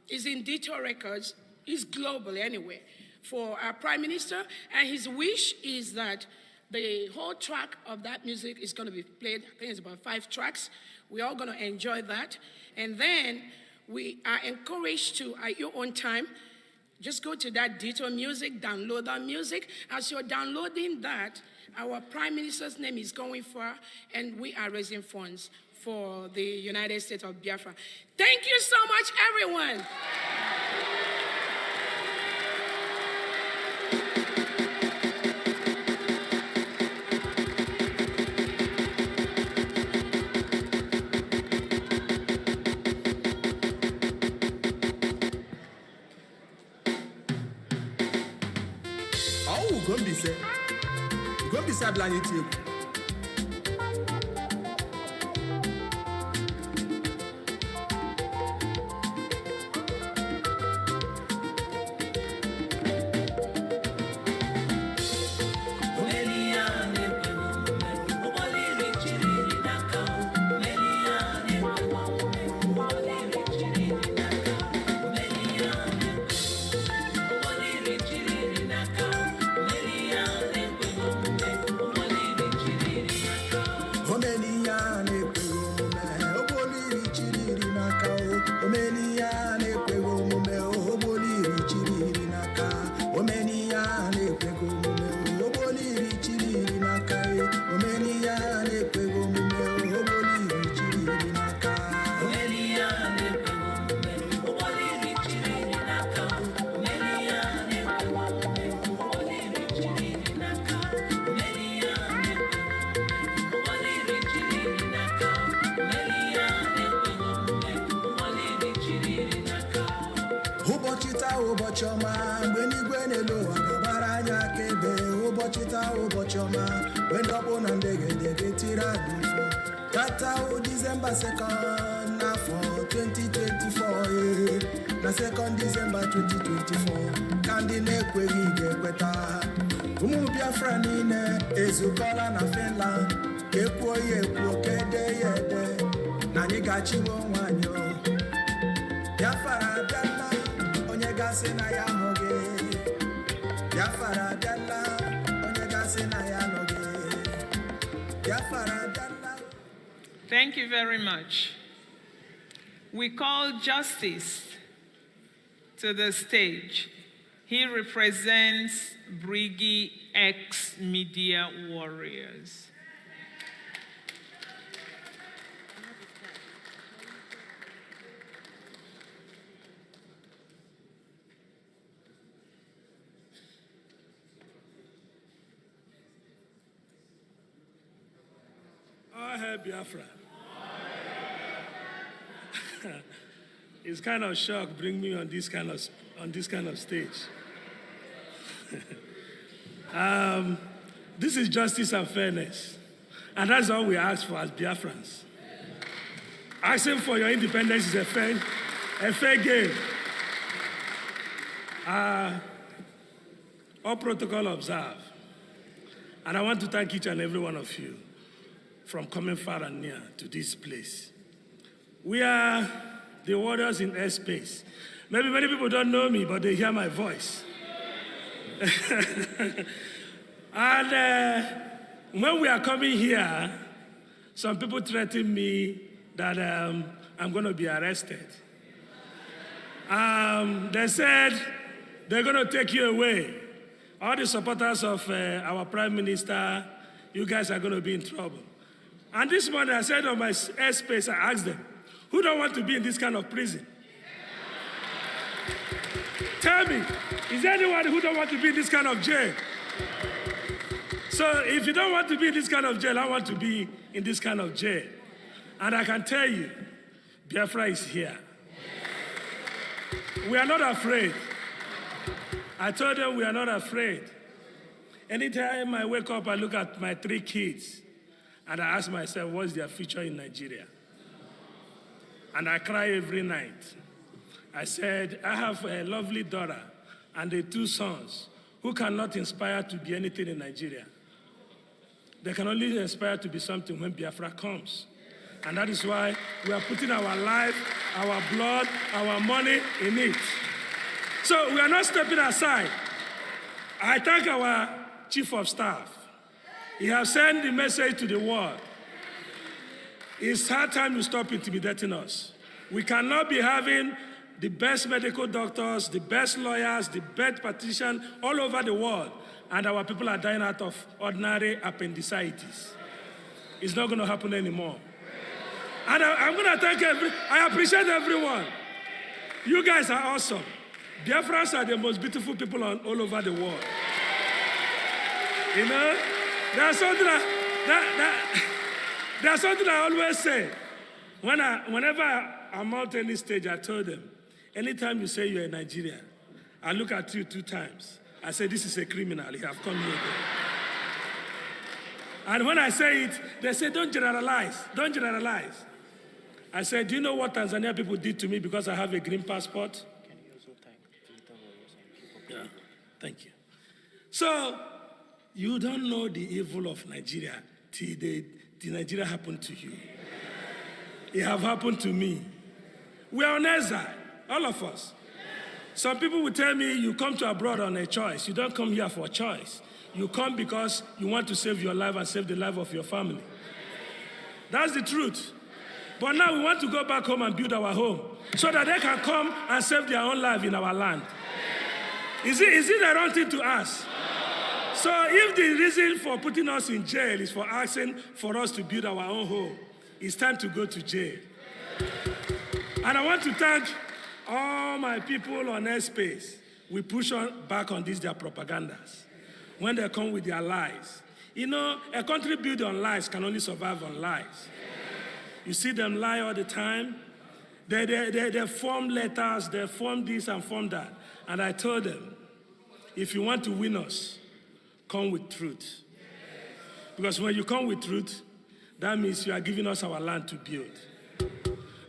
is in Dito Records, is global anyway, for our Prime Minister, and his wish is that the whole track of that music is going to be played. I think it's about 5 tracks. We're all going to enjoy that. And then we are encouraged to, at your own time, just go to that Dito music, download that music. As you're downloading that, our Prime Minister's name is going for, and we are raising funds for the United States of Biafra. Thank you so much, everyone. Go be sad line it. ụbọchị ọma mgbe n'igwe n'elu ụwa ga-agbara anyị akaebe ụbọchị taa ụbọchị ọma mgbe ndị ọkpụ na ndegedege tiri anyị mfọ tata December 2nd n'afọ 2024 na 2nd December 2024 ka ndị na-ekweghị ga-ekweta ụmụ Biafra niile ezukọla na Finland ka ekwuo ya ekwuo ka ede ya ede na anyị ga-achịwo onwe anyị Biafra abịala onye gasị na ya ahụghị Biafra abịala onye gasị na ya anọghị Biafra abịala. Thank you very much. We call Justice to the stage. He represents Brigi ex-media warriors. I have Biafra. It's kind of shock bring me on this kind of stage. This is justice and fairness, and that's all we ask for as Biafrans. Asking for your independence is a fair game. All protocol observed, and I want to thank each and every one of you from coming far and near to this place. We are the warriors in airspace. Maybe many people don't know me, but they hear my voice. And when we are coming here, some people threaten me that I'm going to be arrested. They said they're going to take you away. All the supporters of our Prime Minister, you guys are going to be in trouble. And this morning I said on my airspace, I asked them, who don't want to be in this kind of prison? Tell me, is there anyone who don't want to be in this kind of jail? So if you don't want to be in this kind of jail, I want to be in this kind of jail. And I can tell you, Biafra is here. We are not afraid. I told them we are not afraid. Anytime I wake up, I look at my 3 kids, and I ask myself, what's their future in Nigeria? And I cry every night. I said, I have a lovely daughter and 2 sons who cannot inspire to be anything in Nigeria. They can only inspire to be something when Biafra comes. And that is why we are putting our life, our blood, our money in it. So we are not stepping aside. I thank our Chief of Staff. He has sent the message to the world. It's high time to stop intimidating us. We cannot be having the best medical doctors, the best lawyers, the best practitioners all over the world, and our people are dying out of ordinary appendicitis. It's not going to happen anymore. And I'm going to thank I appreciate everyone. You guys are awesome. Biafrans are the most beautiful people all over the world. You know, there's something I always say. Whenever I'm out on this stage, I told them, anytime you say you're in Nigeria, I look at you 2 times. I say, this is a criminal. He have come here again. And when I say it, they say, don't generalize. Don't generalize. I said, do you know what Tanzania people did to me because I have a green passport? Can you also thank people? Yeah, thank you. So, you don't know the evil of Nigeria till Nigeria happened to you. It have happened to me. We are on exile, all of us. Some people will tell me you come to abroad on a choice. You don't come here for a choice. You come because you want to save your life and save the life of your family. That's the truth. But now we want to go back home and build our home so that they can come and save their own life in our land. Is it the wrong thing to ask? So if the reason for putting us in jail is for asking for us to build our own home, it's time to go to jail. And I want to thank all my people on airspace. We push back on their propagandas. When they come with their lies. You know, a country built on lies can only survive on lies. You see them lie all the time. They form letters, they form this and form that. And I told them, if you want to win us, come with truth. Because when you come with truth, that means you are giving us our land to build.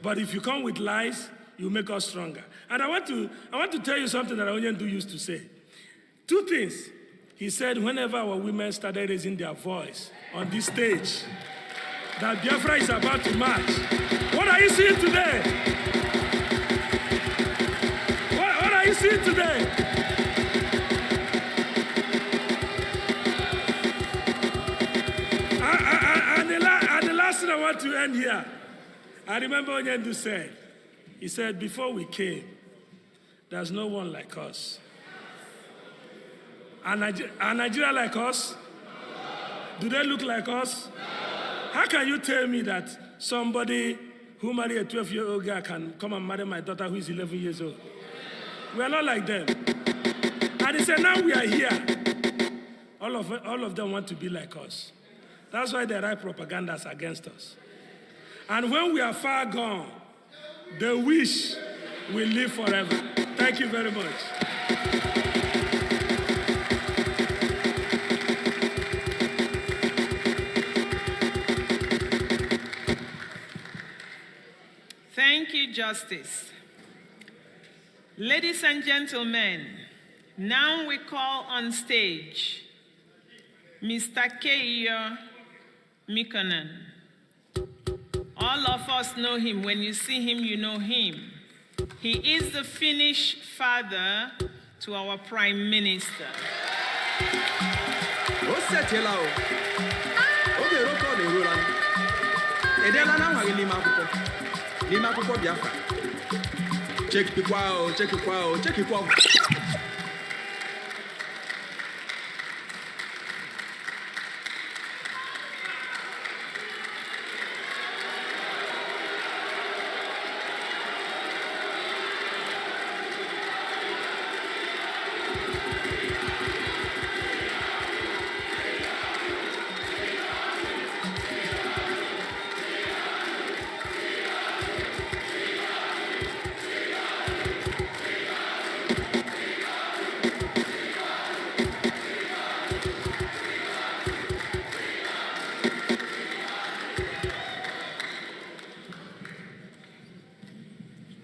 But if you come with lies, you make us stronger. And I want to tell you something that Onyendu used to say. Two things. He said whenever our women started raising their voice on this stage, that Biafra is about to march. What are you seeing today? What are you seeing today? And the last thing I want to end here, I remember Onyendu said, he said, before we came, there's no one like us. Are Nigeria like us? Do they look like us? How can you tell me that somebody who married a 12-year-old girl can come and marry my daughter who is 11 years old? We are not like them. And he said, now we are here. All of them want to be like us. That's why they write propagandas against us. And when we are far gone, they wish we live forever. Thank you very much. Thank you, Justice. Ladies and gentlemen, now we call on stage Mr. Keiyo Mikonnen. All of us know him. When you see him, you know him. He is the Finnish father to our Prime Minister. Check it out, check it out, check it out.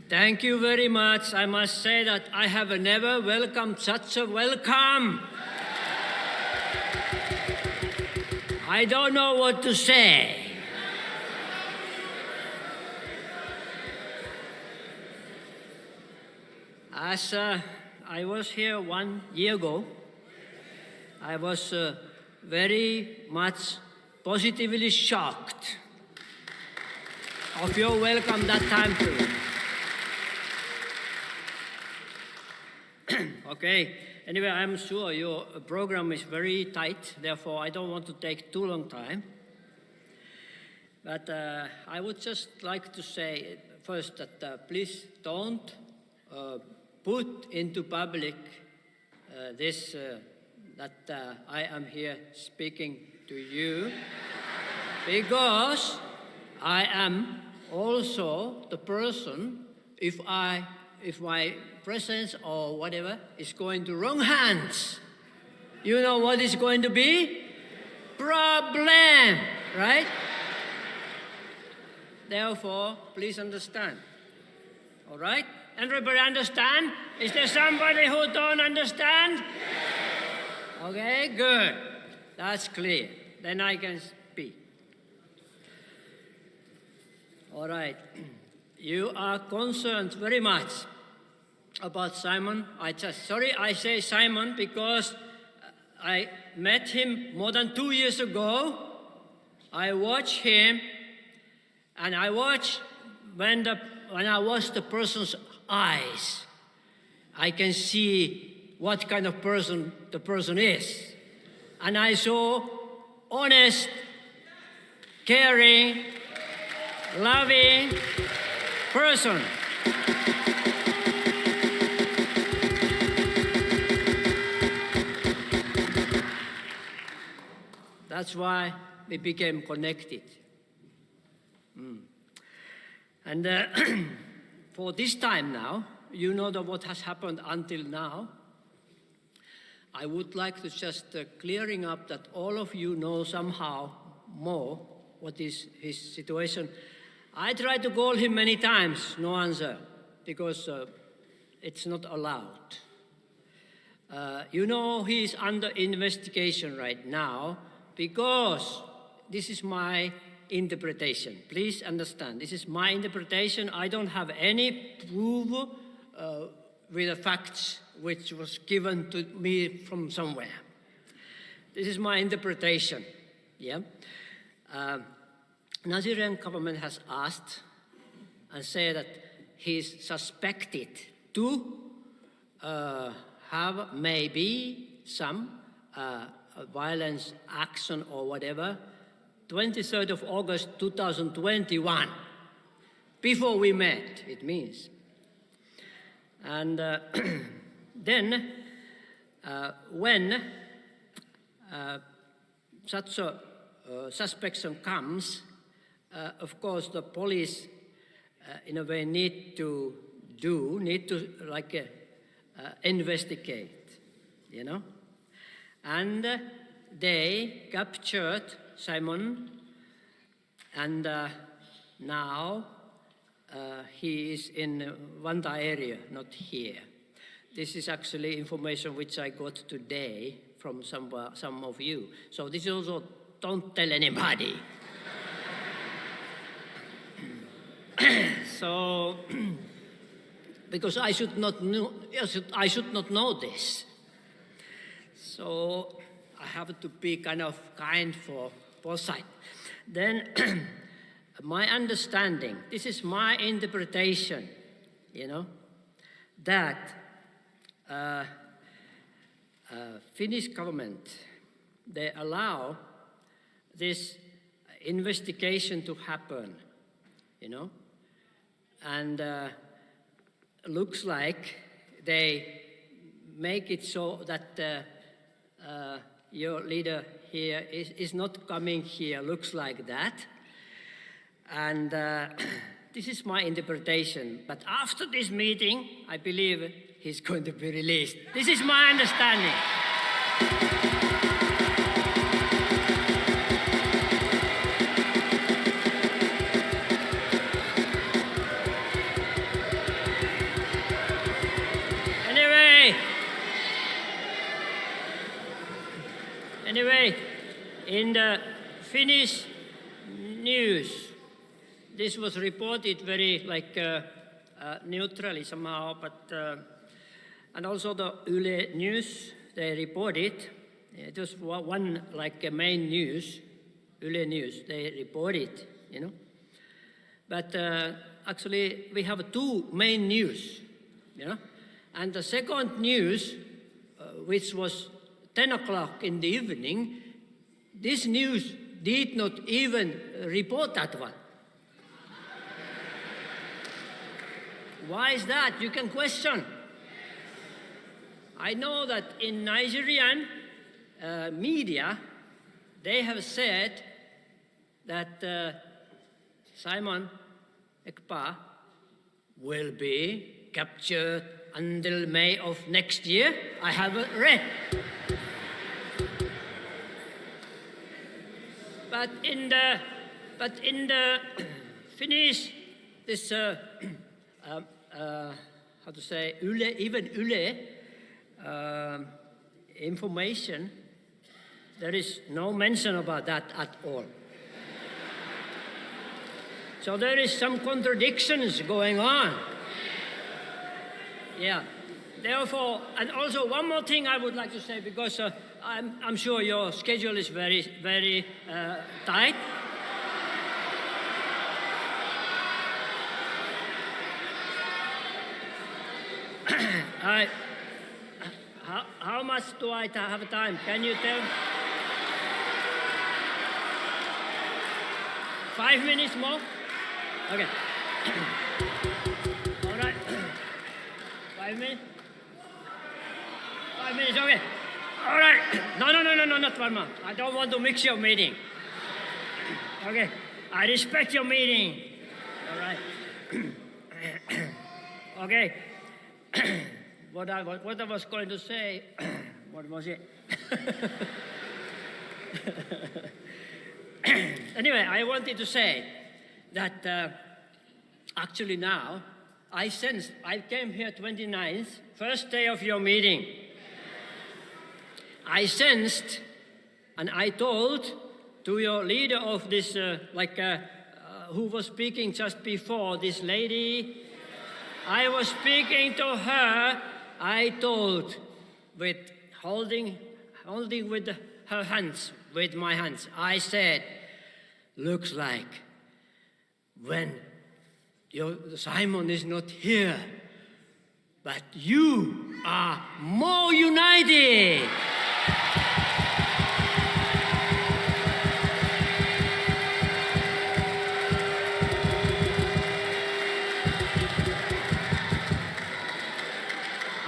Thank you very much. I must say that I have never welcomed such a welcome. I don't know what to say. As I was here 1 year ago, I was very much positively shocked of your welcome that time period. Okay, anyway, I'm sure your program is very tight, therefore I don't want to take too long time. But I would just like to say first that please don't put into public this, that I am here speaking to you, because I am also the person, if my presence or whatever is going to wrong hands, you know what is going to be? Problem, right? Therefore, please understand. All right? Everybody understand? Is there somebody who don't understand? Okay, good. That's clear. Then I can speak. All right. You are concerned very much about Simon. I say Simon because I met him more than 2 years ago. I watched him, and I watched when I watch the person's eyes, I can see what kind of person the person is. And I saw honest, caring, loving person. That's why we became connected. And for this time now, you know what has happened until now. I would like to just clearing up that all of you know somehow more what is his situation. I tried to call him many times, no answer, because it's not allowed. You know he's under investigation right now because this is my interpretation. Please understand, this is my interpretation. I don't have any proof with the facts which was given to me from somewhere. This is my interpretation, yeah? Nigerian government has asked and said that he's suspected to have maybe some violence action or whatever, 23rd of August 2021, before we met, it means. And then when such a suspicion comes, of course the police in a way need to investigate, you know. And they captured Simon, and now he is in Vanda area, not here. This is actually information which I got today from some of you. So this is also, don't tell anybody. So, because I should not know this. So I have to be kind of kind for both sides. Then my understanding, this is my interpretation, you know, that Finnish government, they allow this investigation to happen, you know, and looks like they make it so that your leader here is not coming here, looks like that. And this is my interpretation. But after this meeting, I believe he's going to be released. This is my understanding. Anyway, in the Finnish news, this was reported very neutrally somehow, but and also the Yle news, they reported, it was one main news, Yle news, they reported, you know. But actually we have two main news, you know. And the second news, which was 10 o'clock in the evening, this news did not even report that one. Why is that? You can question. I know that in Nigerian media, they have said that Simon Ekpa will be captured until May of next year. I haven't read. But in the Finnish, this how to say, Yle, even Yle information, there is no mention about that at all. So there is some contradictions going on. Yeah. Therefore, and also one more thing I would like to say, because I'm sure your schedule is very, very tight. How much do I have time? Can you tell? 5 minutes more? Okay. All right. 5 minutes? 5 minutes, okay. All right. No, not 1 month. I don't want to mix your meeting. Okay. I respect your meeting. All right. Okay. What I was going to say, what was it? Anyway, I wanted to say that actually now, I came here 29th, first day of your meeting. I sensed, and I told to your leader of this, who was speaking just before, this lady, I was speaking to her, I told, with holding with her hands, with my hands, I said, looks like when Simon is not here, but you are more united.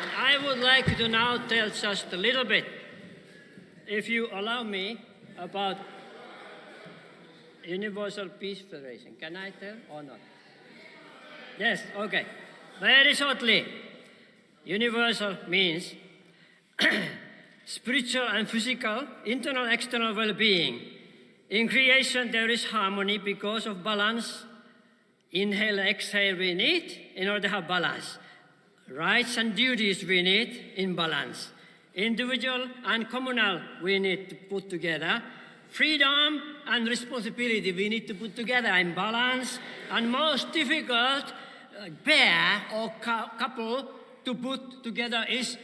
And I would like to now tell just a little bit, if you allow me, about Universal Peace Federation. Can I tell or not? Yes, okay. Very shortly. Universal means spiritual and physical, internal, external well-being. In creation, there is harmony because of balance. Inhale, exhale, we need in order to have balance. Rights and duties we need in balance. Individual and communal we need to put together. Freedom and responsibility we need to put together in balance. And most difficult pair or couple to put together is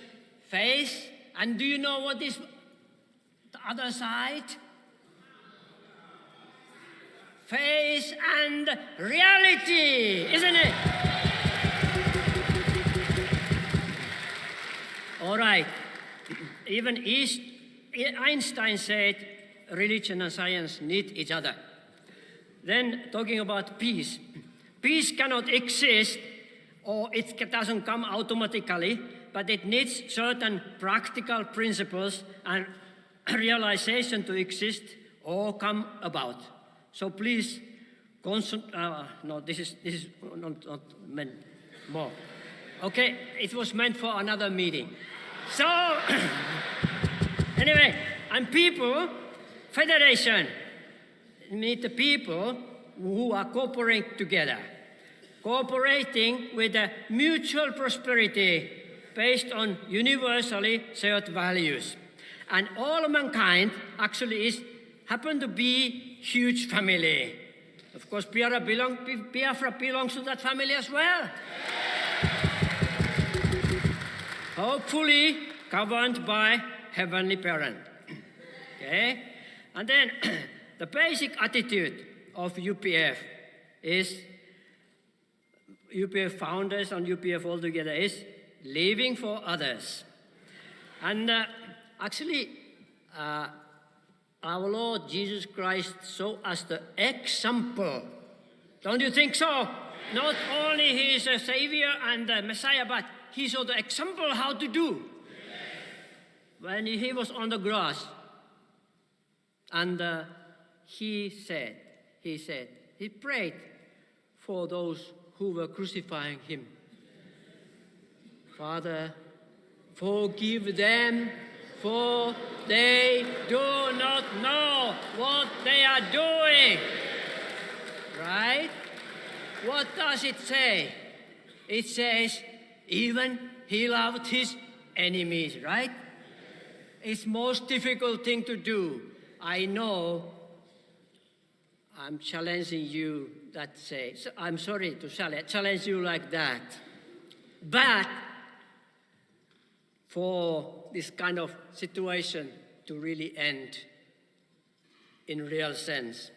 faith. And do you know what is the other side? Faith and reality, isn't it? All right. Even Einstein said religion and science need each other. Then talking about peace. Peace cannot exist or it doesn't come automatically, but it needs certain practical principles and realization to exist or come about. So please, no, this is not meant more. Okay, it was meant for another meeting. So, anyway, and people, federation, need the people who are cooperating together. Cooperating with a mutual prosperity based on universally shared values. And all mankind actually happen to be huge family. Of course, Biafra belongs to that family as well. Hopefully governed by Heavenly Parent. Okay? And then the basic attitude of UPF is, UPF founders and UPF altogether is living for others. And actually, our Lord Jesus Christ saw us the example. Don't you think so? Not only he is a savior and a Messiah, but he saw the example how to do. When he was on the cross, and he prayed for those who were crucifying him. Father, forgive them, for they do not know what they are doing. Right? What does it say? It says, even he loved his enemies, right? It's most difficult thing to do. I know I'm challenging you that say, so I'm sorry to challenge you like that. But for this kind of situation to really end in real sense,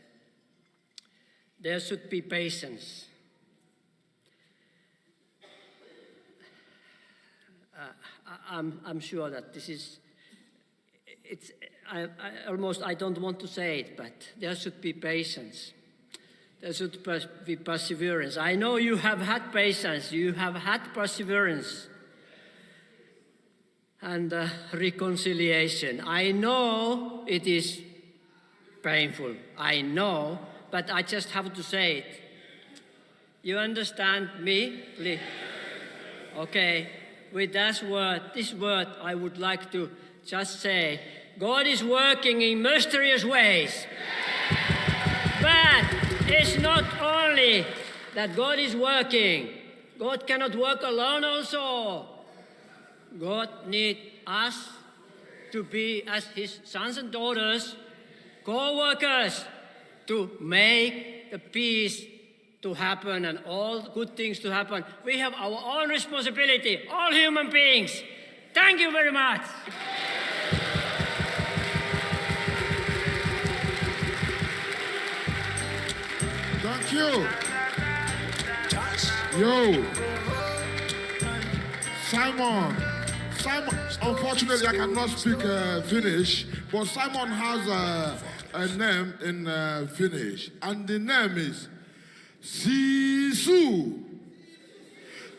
there should be patience. I'm sure that this is, I don't want to say it, but there should be patience. There should be perseverance. I know you have had patience, you have had perseverance and reconciliation. I know it is painful, I know, but I just have to say it. You understand me, please? Okay, with this word, I would like to just say, God is working in mysterious ways. But it's not only that God is working. God cannot work alone also. God needs us to be, as his sons and daughters, co-workers to make the peace to happen and all good things to happen. We have our own responsibility, all human beings. Thank you very much. Thank you. Yo. Simon, unfortunately I cannot speak Finnish, but Simon has a name in Finnish, and the name is Sisu.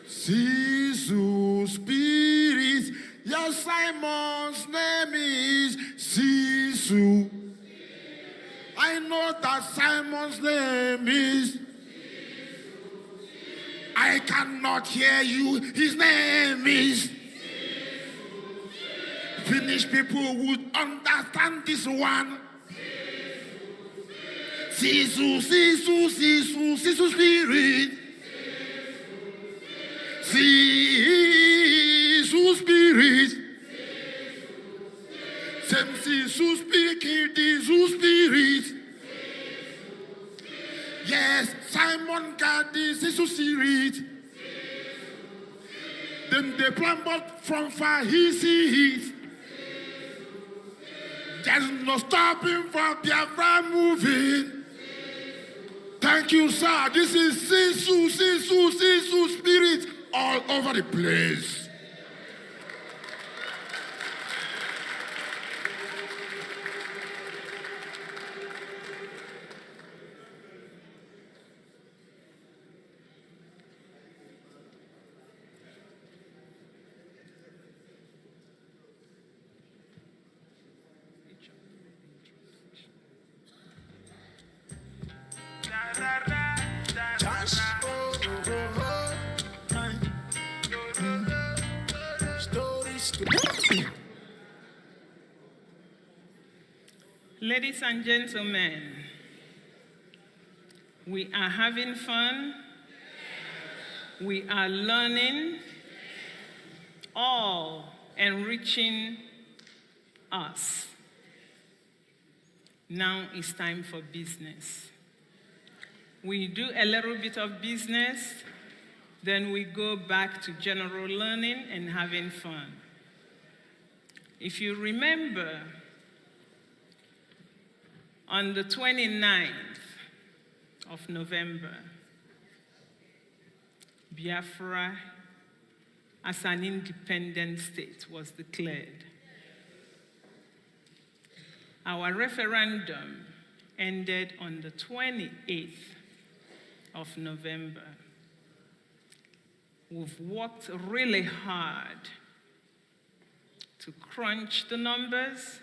Sisu Spirit. Yes, Simon's name is Sisu. I know that Simon's name is. I cannot hear you. His name is. Finnish people would understand this one. Sisu, Sisu, Sisu, Sisu Spirit. Sisu Spirit. Same Sisu Spirit, Sisu Spirit. Yes, Simon got the Sisu Spirit. Then they plan, but from far he sees. There's no stopping for Biafra moving. Thank you, sir. This is Sisu, Sisu, Sisu Spirit all over the place. Ladies and gentlemen, we are having fun, we are learning, all enriching us. Now it's time for business. We do a little bit of business, then we go back to general learning and having fun. If you remember, on the 29th of November, Biafra as an independent state was declared. Our referendum ended on the 28th of November. We've worked really hard to crunch the numbers,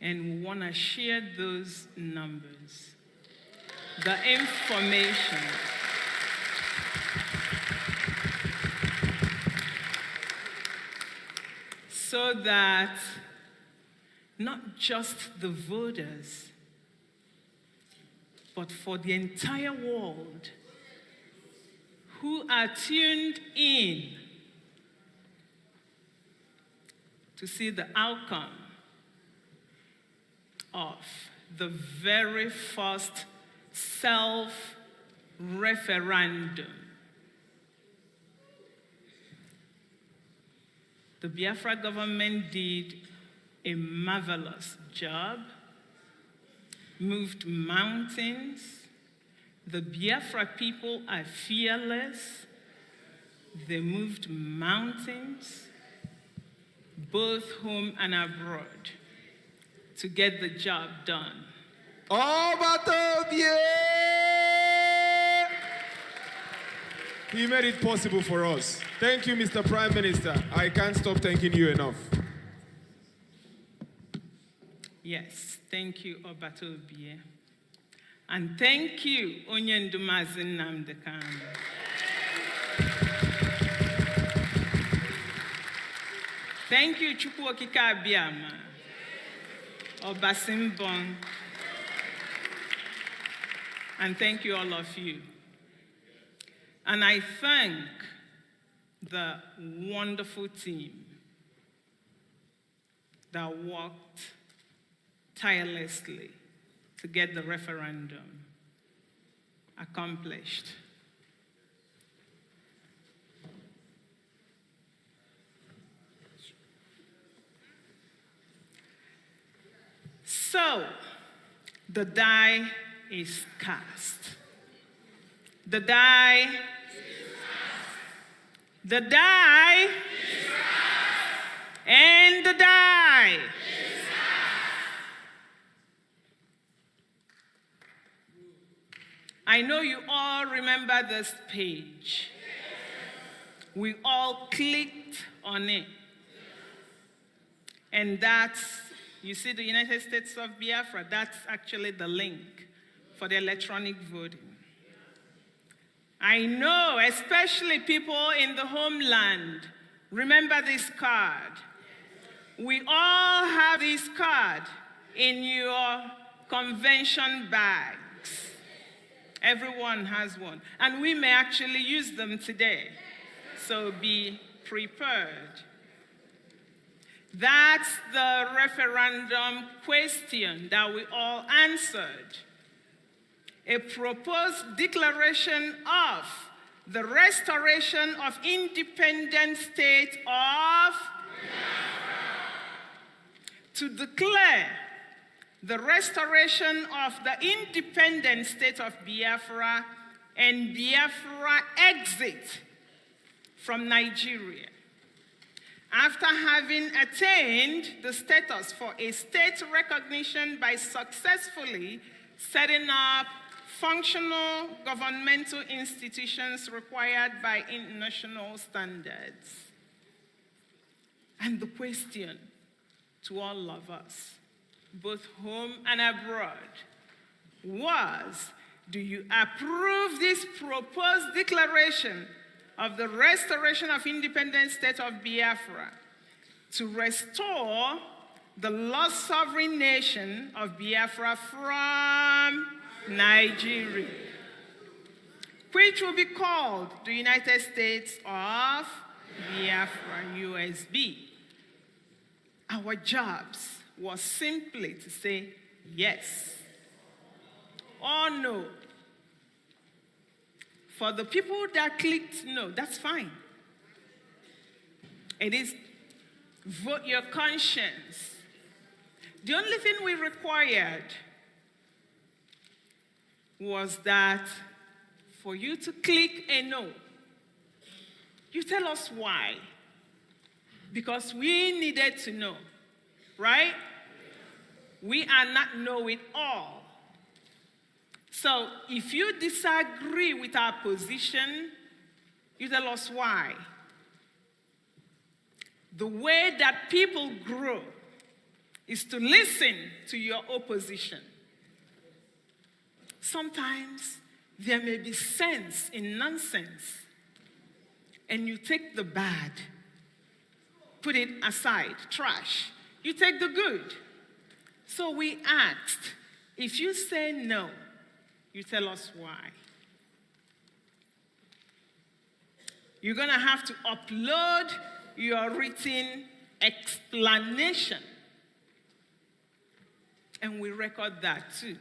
and we want to share those numbers, the information, so that not just the voters, but for the entire world who are tuned in to see the outcome of the very first self-referendum. The Biafra government did a marvelous job, moved mountains. The Biafra people are fearless. They moved mountains, both home and abroad, to get the job done. He made it possible for us. Thank you, Mr. Prime Minister. I can't stop thanking you enough. Yes, thank you, Obatobie. And thank you, Onyendu Mazi Nnamdi Kanu. Thank you, Chukwu Okike Abiyama, Obasimbon, and thank you all of you. And I thank the wonderful team that worked tirelessly to get the referendum accomplished. So, the die is cast. The die is cast. The die is cast. And the die is cast. I know you all remember this page. We all clicked on it. And that's, you see the United States of Biafra, that's actually the link for the electronic voting. I know, especially people in the homeland, remember this card. We all have this card in your convention bags. Everyone has one. And we may actually use them today. So be prepared. That's the referendum question that we all answered. A proposed declaration of the restoration of independent state of Biafra. To declare the restoration of the independent state of Biafra and Biafra exit from Nigeria. After having attained the status for a state recognition by successfully setting up functional governmental institutions required by international standards. And the question to all of us, both home and abroad, was, do you approve this proposed declaration of the restoration of independent state of Biafra to restore the lost sovereign nation of Biafra from Nigeria, which will be called the United States of Biafra, USB. Our jobs was simply to say yes or no. For the people that clicked no, that's fine. It is vote your conscience. The only thing we required was that for you to click a no, you tell us why. Because we needed to know, right? We are not know-it-all. So if you disagree with our position, you tell us why. The way that people grow is to listen to your opposition. Sometimes there may be sense in nonsense, and you take the bad, put it aside, trash. You take the good. So we asked, if you say no, you tell us why. You're going to have to upload your written explanation. And we record that too.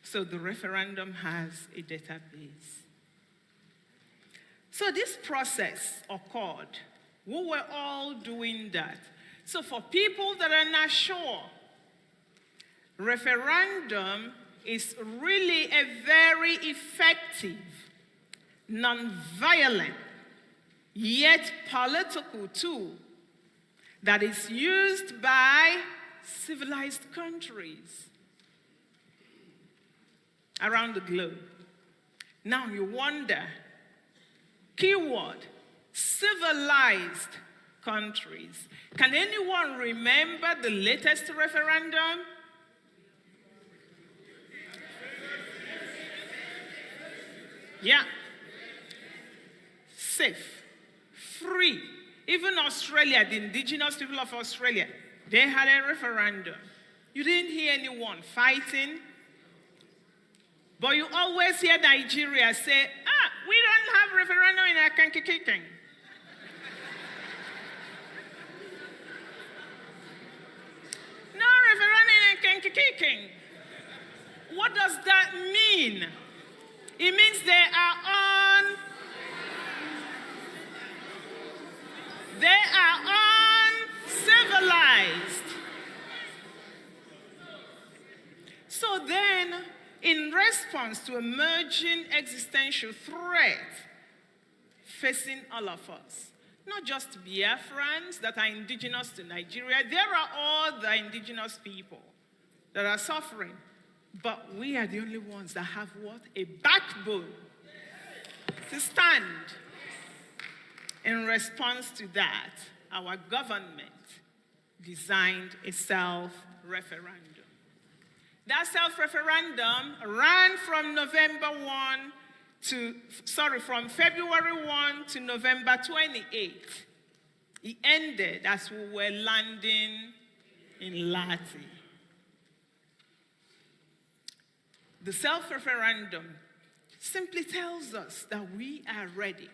So the referendum has a database. So this process occurred. We were all doing that. So for people that are not sure, referendum is really a very effective, non-violent, yet political tool that is used by civilized countries around the globe. Now you wonder, keyword, civilized countries. Can anyone remember the latest referendum? Yeah. Safe, free, Even Australia, the indigenous people of Australia, they had a referendum. You didn't hear anyone fighting. But you always hear Nigeria say, we don't have referendum in Akintoye. No referendum in Akintoye. What does that mean? It means they are uncivilized. So then, in response to emerging existential threat facing all of us, not just Biafrans that are indigenous to Nigeria, there are all the indigenous people that are suffering. But we are the only ones that have what? A backbone to stand. In response to that, our government designed a self-referendum. That self-referendum ran from from February 1 to November 28. It ended as we were landing in Lathi. The self-referendum simply tells us that we are ready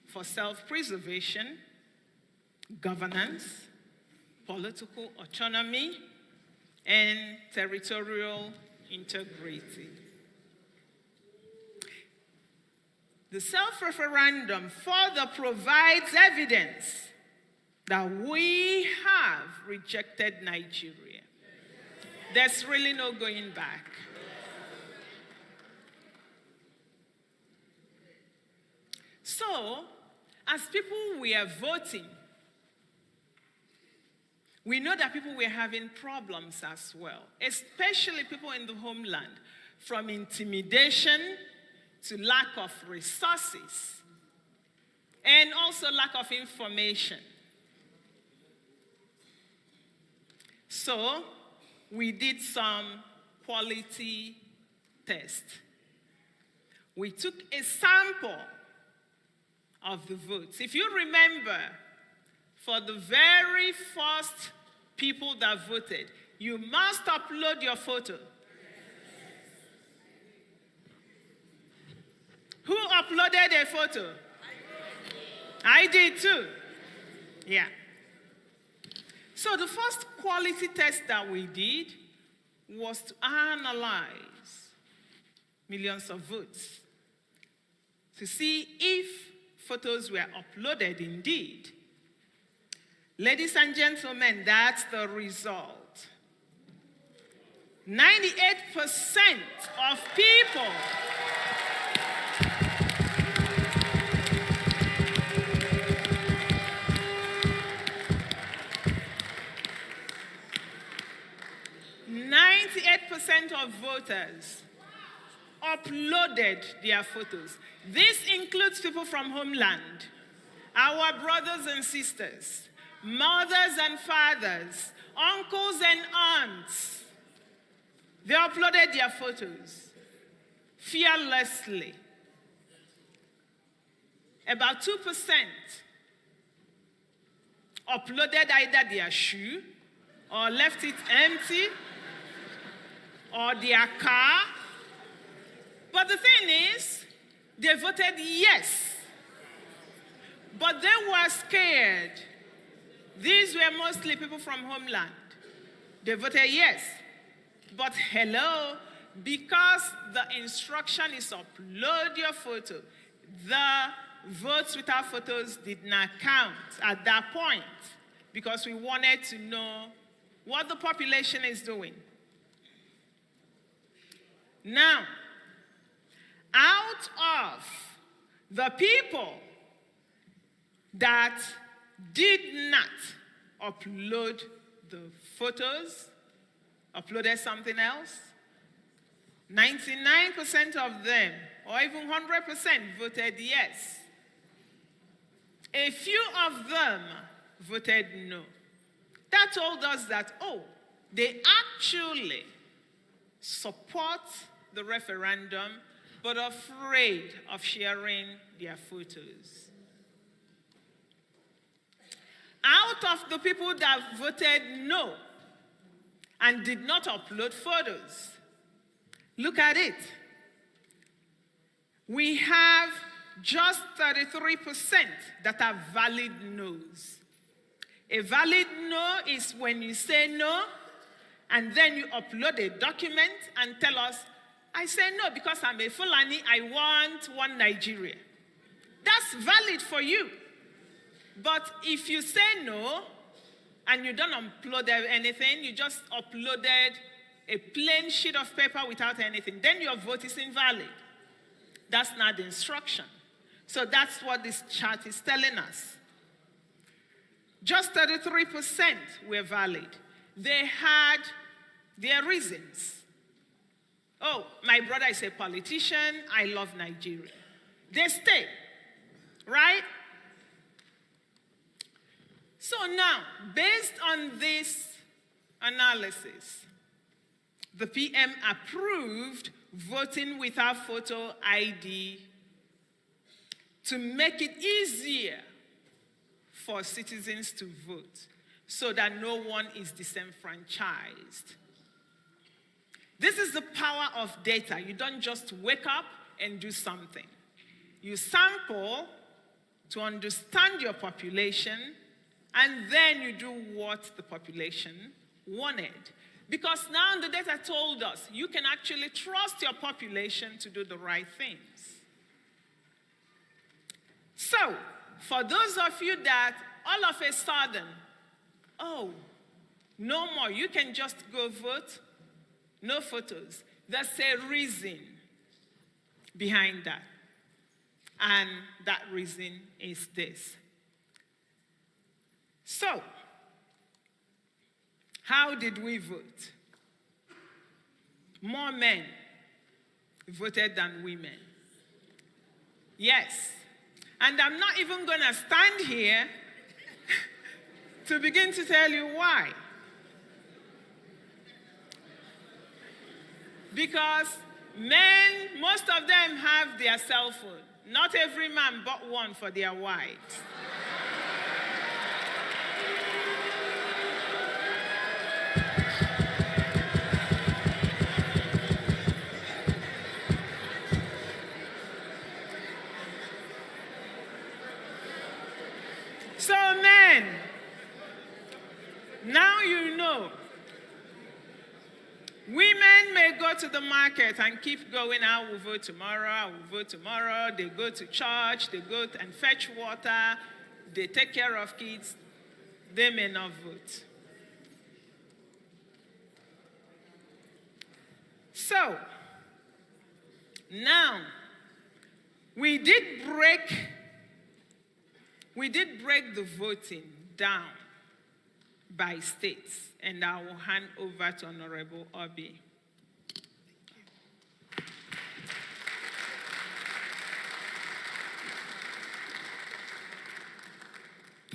for self-preservation, governance, political autonomy, and territorial integrity. The self-referendum further provides evidence that we have rejected Nigeria. There's really no going back. So, as people were voting, we know that people were having problems as well, especially people in the homeland, from intimidation to lack of resources, and also lack of information. So, we did some quality tests. We took a sample of the votes. If you remember, for the very first people that voted, you must upload your photo. Who uploaded a photo? I did too. Yeah. So the first quality test that we did was to analyze millions of votes to see if photos were uploaded indeed. Ladies and gentlemen, that's the result. 98% of people of voters uploaded their photos. This includes people from homeland, our brothers and sisters, mothers and fathers, uncles and aunts. They uploaded their photos fearlessly. About 2% uploaded either their shoe or left it empty or their car. But the thing is, they voted yes. But they were scared. These were mostly people from homeland. They voted yes. But hello, because the instruction is upload your photo, the votes without photos did not count at that point because we wanted to know what the population is doing. Now, out of the people that did not upload the photos, uploaded something else, 99% of them, or even 100%, voted yes. A few of them voted no. That told us that, oh, they actually support the referendum, but afraid of sharing their photos. Out of the people that voted no and did not upload photos, look at it. We have just 33% that are valid no's. A valid no is when you say no, and then you upload a document and tell us, I say no because I'm a Fulani, I want one Nigeria. That's valid for you. But if you say no, and you don't upload anything, you just uploaded a plain sheet of paper without anything, then your vote is invalid. That's not the instruction. So that's what this chart is telling us. Just 33% were valid. They had their reasons. Oh, my brother is a politician, I love Nigeria. They stay, right? So now, based on this analysis, the PM approved voting without photo ID to make it easier for citizens to vote so that no one is disenfranchised. This is the power of data. You don't just wake up and do something. You sample to understand your population, and then you do what the population wanted. Because now the data told us you can actually trust your population to do the right things. So, for those of you that all of a sudden, oh, no more, you can just go vote, no photos. There's a reason behind that. And that reason is this. So, how did we vote? More men voted than women. Yes. And I'm not even going to stand here to begin to tell you why. Because men, most of them have their cell phone. Not every man bought one for their wives. So men, now you know. Women may go to the market and keep going, I will vote tomorrow, I will vote tomorrow. They go to church, they go and fetch water, they take care of kids. They may not vote. So, now, we did break the voting down by states, and I will hand over to Honorable Obi.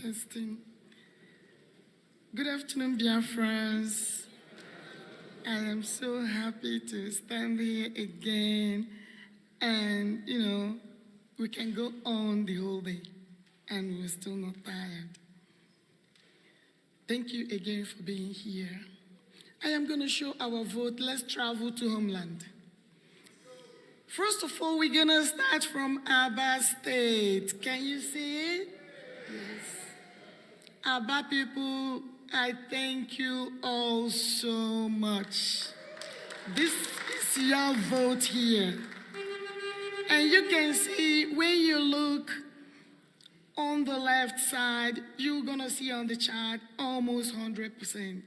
Testing. Good afternoon, Biafrans. I am so happy to stand here again, and we can go on the whole day, and we're still not tired. Thank you again for being here. I am going to show our vote. Let's travel to homeland. First of all, we're going to start from Aba State. Can you see it? Yes. Aba people, I thank you all so much. This is your vote here. And you can see when you look on the left side, you're gonna see on the chart almost 100%.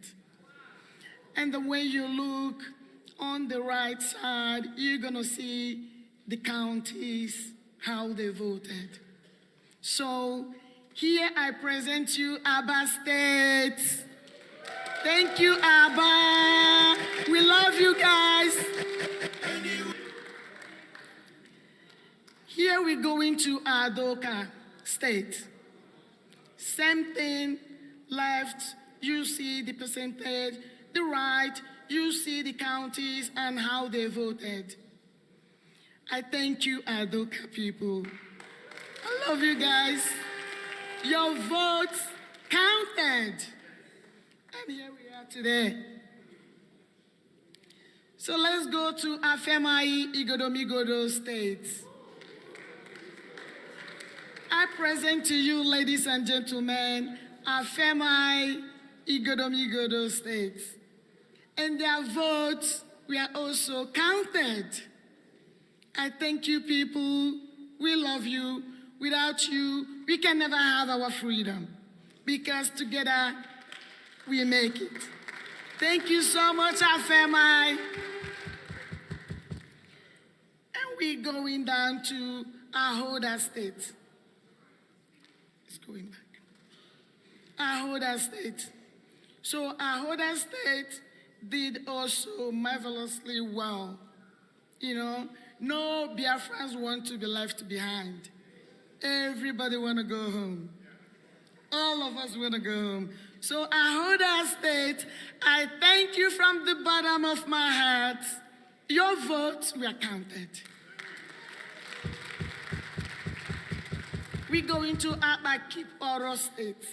And the way you look on the right side, you're gonna see the counties, how they voted. So here I present you Aba State. Thank you, Aba. We love you guys. Here we're going to Adoka State. Same thing, left, you see the percentage, the right, you see the counties and how they voted. I thank you, Adoka people. I love you guys. Your votes counted. And here we are today. So let's go to Afemai Igodomigodo State. I present to you, ladies and gentlemen, Afemai Igodomigodo State. And their votes were also counted. I thank you, people. We love you. Without you, we can never have our freedom. Because together, we make it. Thank you so much, Afemai. And we're going down to Ahoda State. It's going back. Ahoda State. So Ahoda State did also marvelously well. You know, no Biafrans want to be left behind. Everybody want to go home. All of us want to go home. So Ahoda State, I thank you from the bottom of my heart. Your votes were counted. We go into Abakiporo State.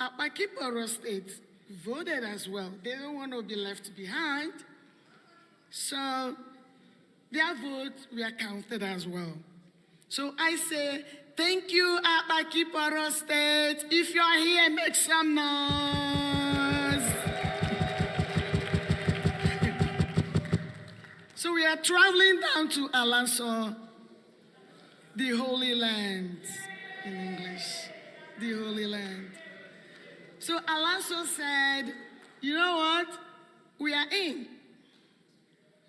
Abakiporo State voted as well. They don't want to be left behind. So their votes were counted as well. So I say, thank you, Abakiporo State. If you're here, make some noise. So we are traveling down to Alanso, the Holy Land, in English, the Holy Land. So Alanso said, you know what? We are in.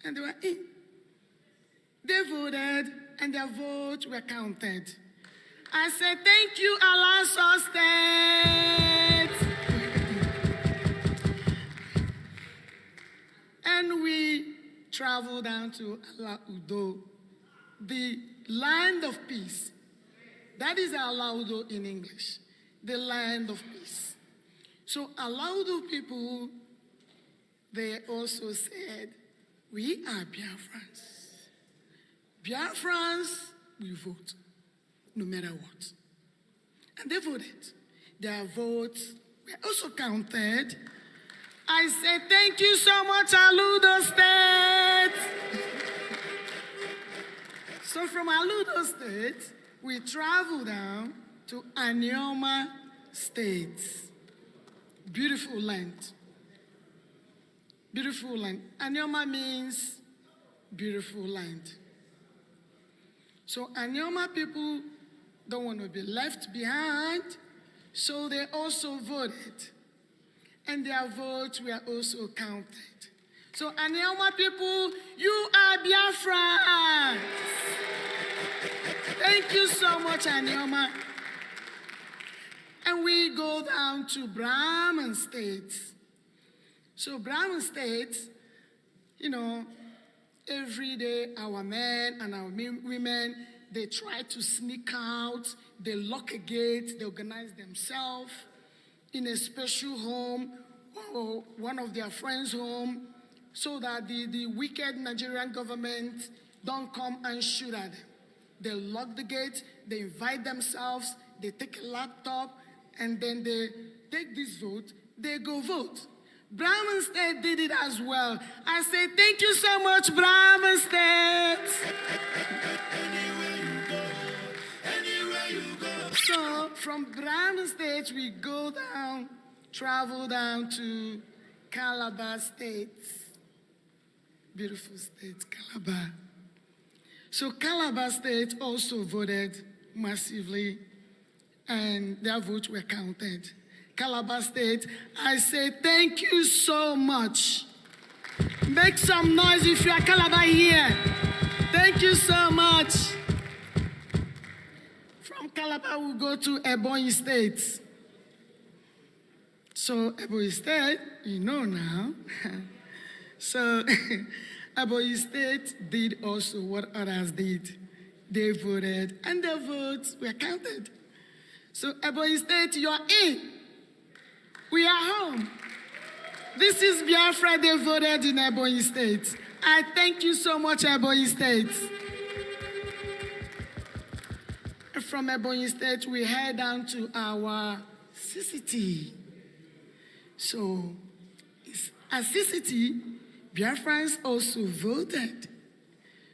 And they were in. They voted, and their votes were counted. I said, thank you, Alanso State. And we traveled down to Ala Udo, the land of peace. That is Ala Udo in English, the land of peace. So Ala Udo people, they also said, we are Biafrans. Biafrans will vote, no matter what. And they voted. Their votes were also counted. I said, thank you so much, Aludo State. So from Aludo State, we traveled down to Anioma State. Beautiful land. Beautiful land. Anioma means beautiful land. So Anioma people don't want to be left behind, so they also voted. And their votes were also counted. So Anioma people, you are Biafrans. Thank you so much, Anioma. And we go down to Brahman State. So Brahman State, you know, every day our men and our women, they try to sneak out, they lock a gate, they organize themselves in a special home or one of their friends' home so that the wicked Nigerian government don't come and shoot at them. They lock the gate, they invite themselves, they take a laptop, and then they take this vote, they go vote. Brahman State did it as well. I say, thank you so much, Brahman State. Anywhere you go. So from Brahman State, we go down, travel down to Calabar State. Beautiful state, Calabar. So Calabar State also voted massively, and their votes were counted. Calabar State, I say thank you so much. Make some noise if you are Calabar here. Thank you so much. From Calabar, we'll go to Ebonyi State. So Ebonyi State, you know now. So Ebonyi State did also what others did. They voted, and their votes were counted. So Ebonyi State, you're in. We are home. This is Biafra. They voted in Ebonyi State. I thank you so much, Ebonyi State. From Ebonyi State, we head down to our CCT. So, as CCT, Biafrans also voted.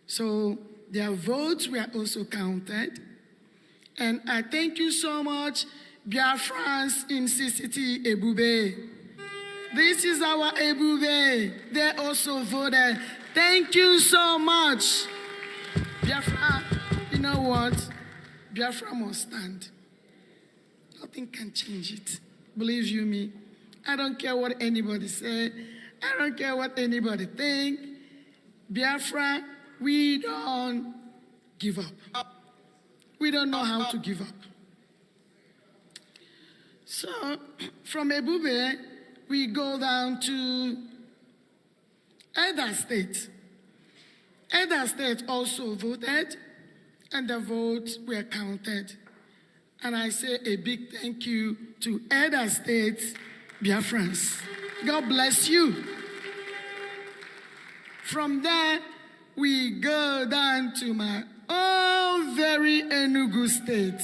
So, their votes were also counted. And I thank you so much, Biafrans in CCT Ebube. This is our Ebube. They also voted. Thank you so much. Biafra, you know what? Biafra must stand. Nothing can change it. Believe you me. I don't care what anybody say. I don't care what anybody think. Biafra, we don't give up. We don't know how to give up. So, from Ebube, we go down to Edo State. Edo State also voted, and the votes were counted. And I say a big thank you to Edo State Biafrans. God bless you. From there, we go down to my own very Enugu State.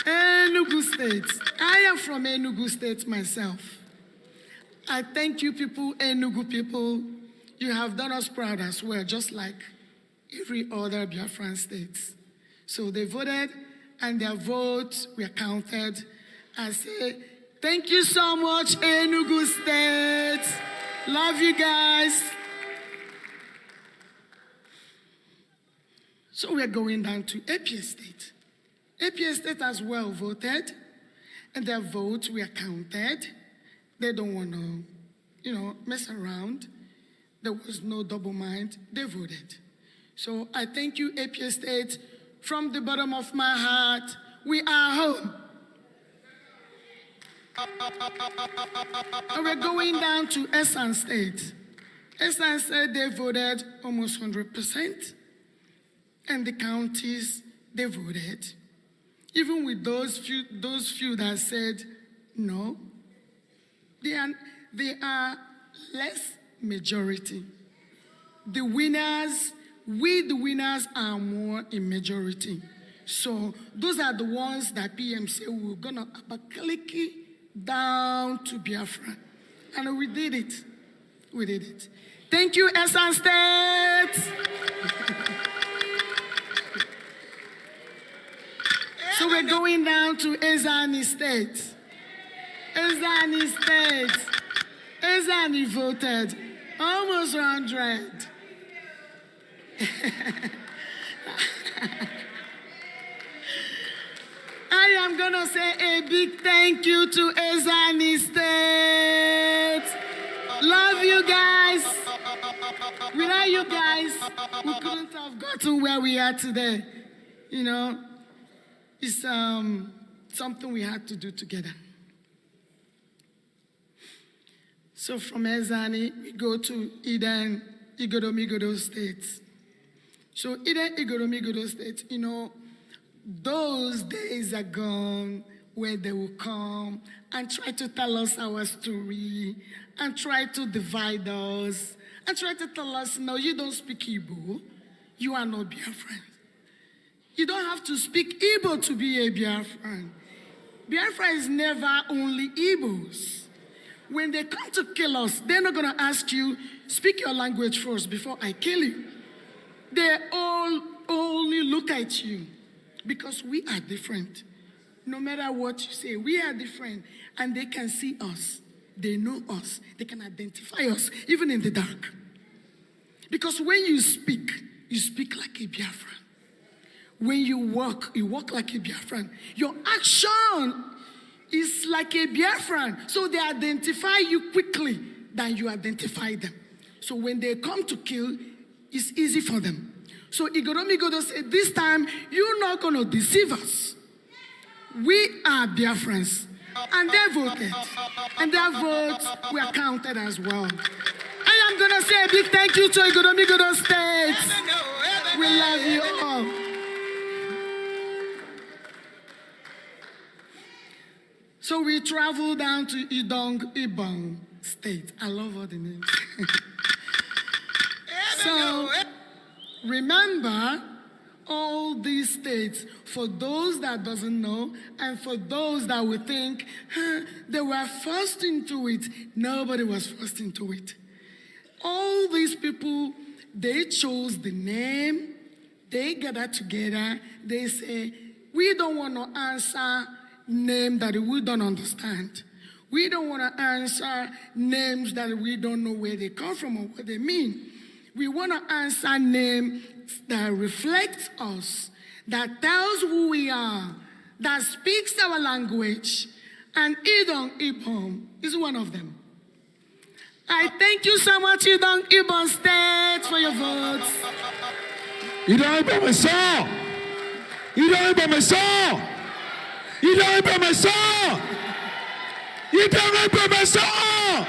Enugu State. I am from Enugu State myself. I thank you people, Enugu people. You have done us proud as well, just like every other Biafran state. So they voted, and their votes were counted. I say, thank you so much, Enugu State. Love you guys. So we're going down to Abia State. Abia State as well voted, and their votes were counted. They don't want to, mess around. There was no double mind. They voted. So I thank you, Abia State. From the bottom of my heart, we are home. And we're going down to Esan State. Esan State, they voted almost 100%. And the counties, they voted. Even with those few that said no, they are less majority. The winners, we the winners are more in majority. So those are the ones that PM said we're gonna Abakaliki down to Biafra. And we did it. We did it. Thank you, Esan State. So we're going down to Ezani State. Ezani State. Ezani voted almost 100. I am going to say a big thank you to Ezani State. Love you guys. Without you guys, we couldn't have gotten where we are today. It's something we had to do together. So from Ezani, we go to Eden Igoromigodo State. So Eden Igoromigodo State, those days are gone where they will come and try to tell us our story and try to divide us and try to tell us, no, you don't speak Igbo, you are not Biafran. You don't have to speak Igbo to be a Biafran. Biafra is never only Igbos. When they come to kill us, they're not going to ask you, speak your language first before I kill you. They all only look at you because we are different. No matter what you say, we are different. And they can see us. They know us. They can identify us, even in the dark. Because when you speak like a Biafran. When you walk like a Biafran. Your action is like a Biafran. So they identify you quickly than you identify them. So when they come to kill, it's easy for them. So Igoromigodo said, this time, you're not going to deceive us. We are Biafrans. And they voted. And their votes were counted as well. I am going to say a big thank you to Igoromigodo State. We love you all. So we travel down to Ibong State. I love all the names. So remember, all these states, for those that doesn't know, and for those that would think, they were forced into it. Nobody was forced into it. All these people, they chose the name, they gathered together, they say, we don't want to answer name that we don't understand. We don't want to answer names that we don't know where they come from or what they mean. We want to answer names that reflects us, that tells who we are, that speaks our language, and Idong Ibom is one of them. I thank you so much, Idong Ibom State, for your votes. Idong Ibom Song! Idong Ibom Song! Idong Ibom Song! Idong Ibom Song!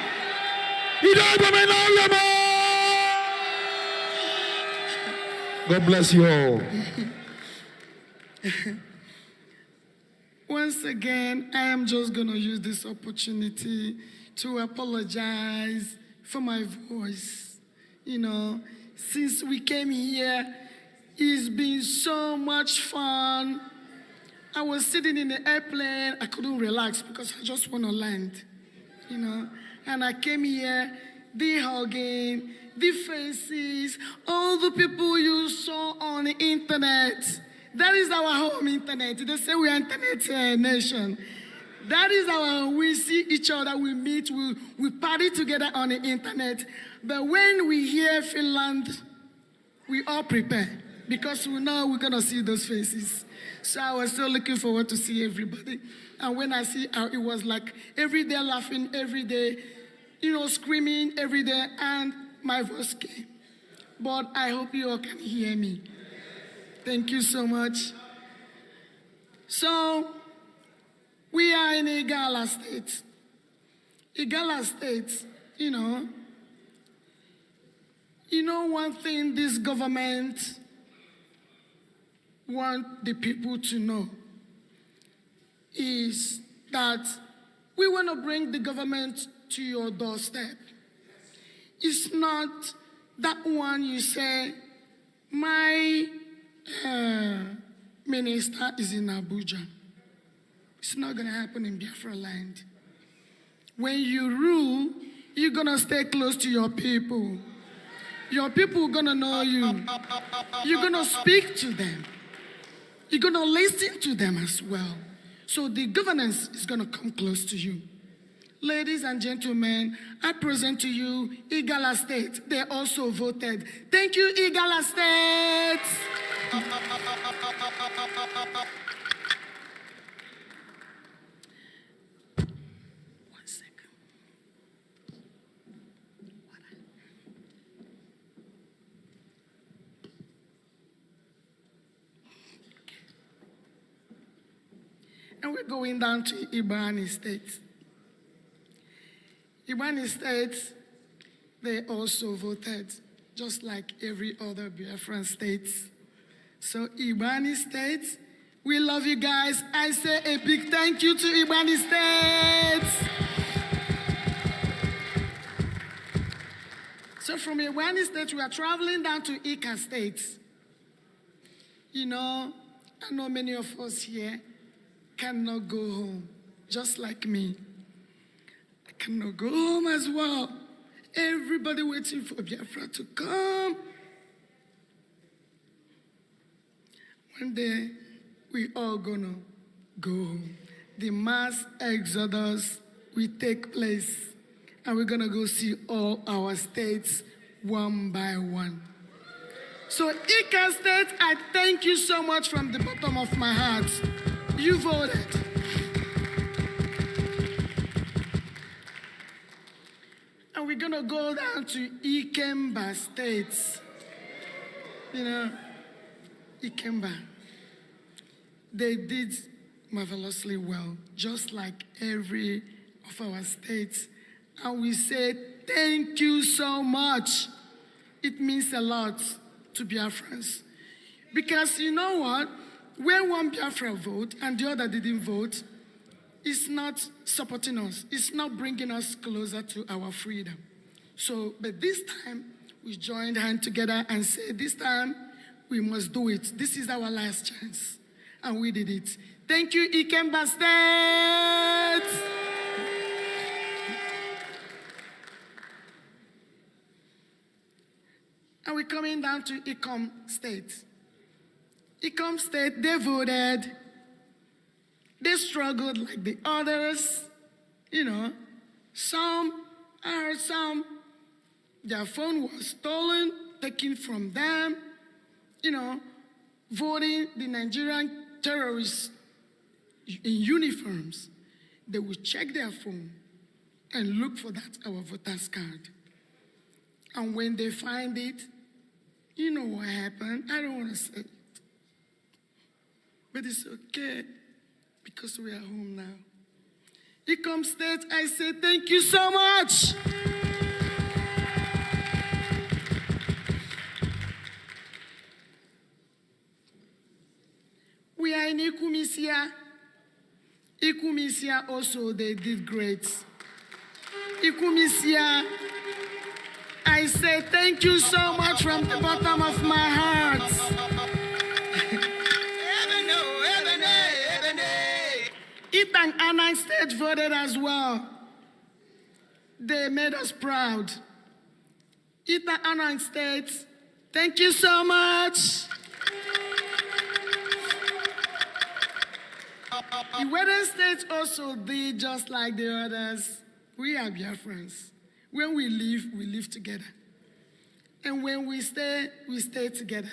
Idong Ibom Song! God bless you all. Once again, I am just going to use this opportunity to apologize for my voice. You know, since we came here, it's been so much fun. I was sitting in the airplane, I couldn't relax because I just want to land, you know. And I came here, the hugging, the faces, all the people you saw on the internet. That is our home internet. They say we are internet nation. That is we see each other, we meet, we party together on the internet. But when we hear Finland, we all prepare because we know we're going to see those faces. So I was so looking forward to see everybody. And when I see how it was like every day laughing, every day, you know, screaming every day, and my voice came. But I hope you all can hear me. Thank you so much. So, we are in Igala State. Igala State, you know one thing this government want the people to know is that we want to bring the government to your doorstep. It's not that one you say, my minister is in Abuja. It's not going to happen in Biafra land. When you rule, you're going to stay close to your people. Your people are going to know you. You're going to speak to them. You're going to listen to them as well. So the governance is going to come close to you. Ladies and gentlemen, I present to you Igala State. They also voted. Thank you, Igala State. One second. And we're going down to Ibani State. Ibani State, they also voted, just like every other Biafran state. So Ibani State, we love you guys. I say a big thank you to Ibani State. So from Ibani State, we are traveling down to Ika State. You know, I know many of us here cannot go home, just like me. I cannot go home as well. Everybody waiting for Biafra to come. One day, we all gonna go home. The mass exodus will take place, and we're gonna go see all our states one by one. So, Ika State, I thank you so much from the bottom of my heart. You voted. And we're gonna go down to Ikemba State. You know, Ikemba. They did marvelously well, just like every of our states. And we say, thank you so much. It means a lot to Biafrans. Because you know what? When one Biafra vote and the other didn't vote, it's not supporting us. It's not bringing us closer to our freedom. So, but this time, we joined hands together and said, this time, We must do it. This is our last chance. And we did it. Thank you, Ikemba State. And we're coming down to Ikom State. Ikom State, they voted. They struggled like the others. You know, I heard some, their phone was stolen, taken from them. You know, voting the Nigerian terrorists in uniforms. They will check their phone and look for that, our voter's card. And when they find it, you know what happened. I don't want to say it. But it's okay, because we are home now. Ikom State, I say thank you so much. We are in Ikumisia. Ikumisia also, they did great. Ikumisia, I say thank you so much from the bottom of my heart. Itang Anang State voted as well. They made us proud. Itang Anang State, thank you so much. The Western States also did just like the others. We are Biafrans. When we live together. And when we stay together.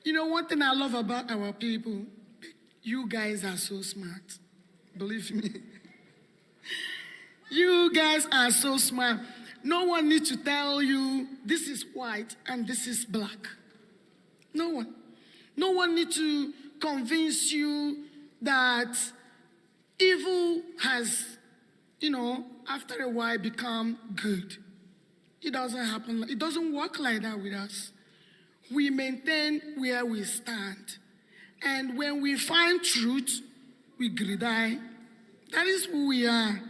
You know, one thing I love about our people, you guys are so smart. Believe me. You guys are so smart. No one needs to tell you this is white and this is black. No one. No one needs to convince you that evil has, you know, after a while become good. It doesn't happen. It doesn't work like that with us. We maintain where we stand. And when we find truth, we gridai. That is who we are.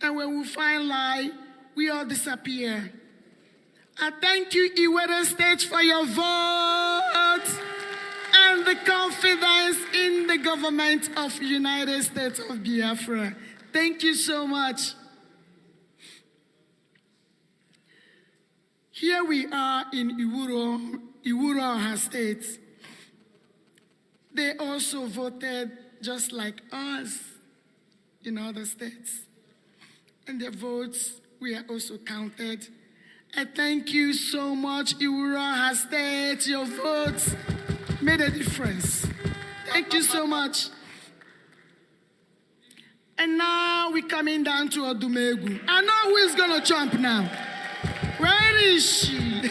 And when we find lie, we all disappear. I thank you, Iwere State, for your vote and the confidence in the government of the United States of Biafra. Thank you so much. Here we are in Iwuro State. They also voted just like us in other states. And their votes were also counted. I thank you so much, Iwuro State. Your votes made a difference. Thank you so much. And now we're coming down to Odumegu. I know who is going to jump now. Where is she?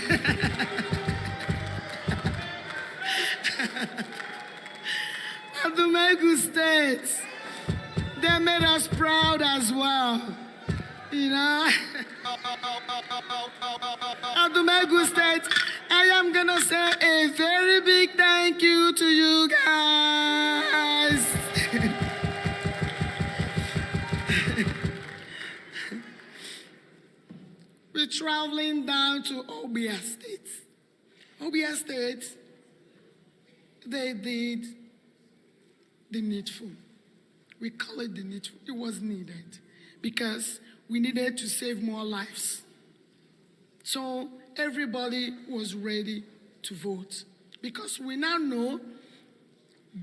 Odumegu State. They made us proud as well. You know? Odumegu State, I am going to say a very big thank you to you guys. We're traveling down to Obia State. Obia State, they did the needful. We call it the needful. It was needed because we needed to save more lives. So everybody was ready to vote because we now know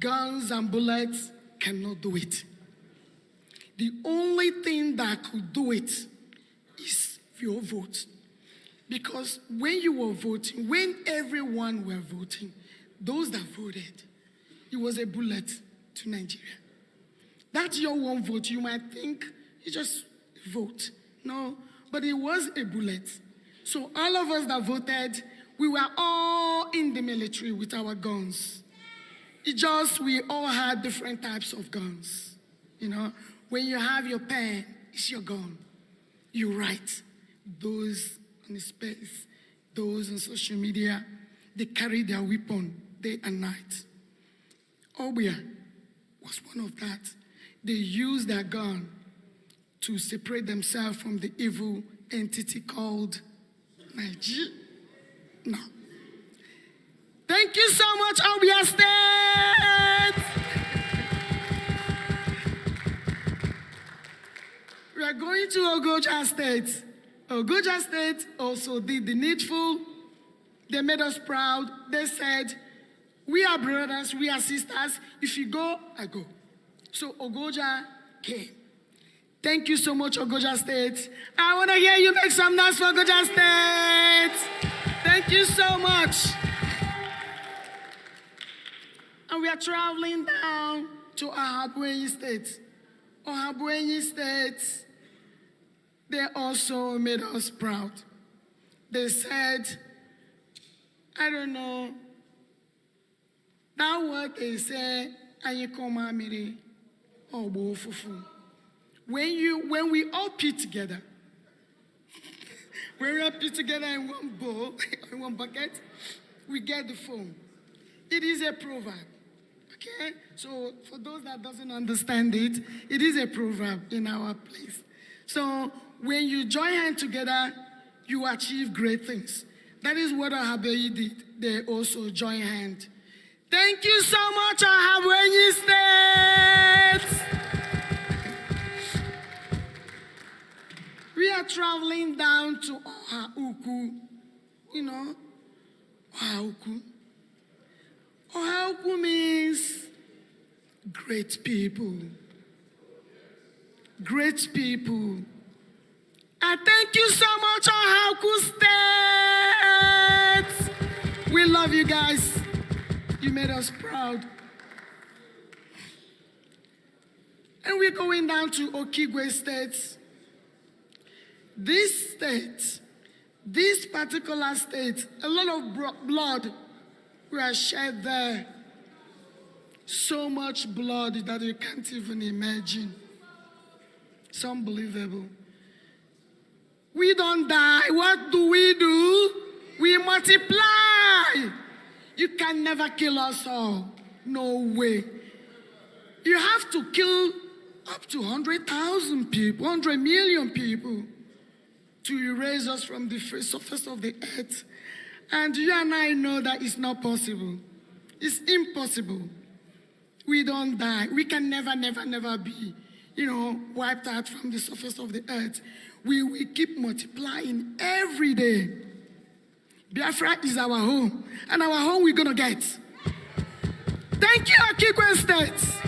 guns and bullets cannot do it. The only thing that could do it is your vote. Because when you were voting, when everyone were voting, those that voted, it was a bullet to Nigeria. That's your one vote. You might think you just vote. No, but it was a bullet. So all of us that voted, we were all in the military with our guns. It just, we all had different types of guns. You know, when you have your pen, it's your gun. You write. Those on the space, those on social media, they carry their weapon day and night. Obia was one of that. They used their gun to separate themselves from the evil entity called Nigeria. No. Thank you so much, Obia State. We are going to Ogoja State. Ogoja State also did the needful. They made us proud. They said, we are brothers, we are sisters. If you go, I go. So Ogoja came. Thank you so much, Ogoja State. I want to hear you make some noise for Ogoja State. Thank you so much. And we are traveling down to Ohabuenyi State. Ohabuenyi State, they also made us proud. They said, I don't know, that word they say, Ayikoma Miri, or Bofufu. When we all put together, when we all put together in one bowl, in one bucket, we get the foam. It is a proverb. Okay? So for those that doesn't understand it, it is a proverb in our place. So when you join hands together, you achieve great things. That is what Ohabuenyi did. They also join hands. Thank you so much, Ohabuenyi State. We are traveling down to Ohauku. You know, Ohauku. Ohauku means great people. Great people. And thank you so much, Ohauku State. We love you guys. You made us proud. And we're going down to Okigwe State. This state, this particular state, a lot of blood were shed there. So much blood that you can't even imagine. It's unbelievable. We don't die. What do? We multiply. You can never kill us all. No way. You have to kill up to 100,000 people, 100 million people to erase us from the surface of the earth. And you and I know that it's not possible. It's impossible. We don't die. We can never, never, never be, wiped out from the surface of the earth. We keep multiplying every day. Biafra is our home, and our home we're gonna get. Thank you, Okigwe State.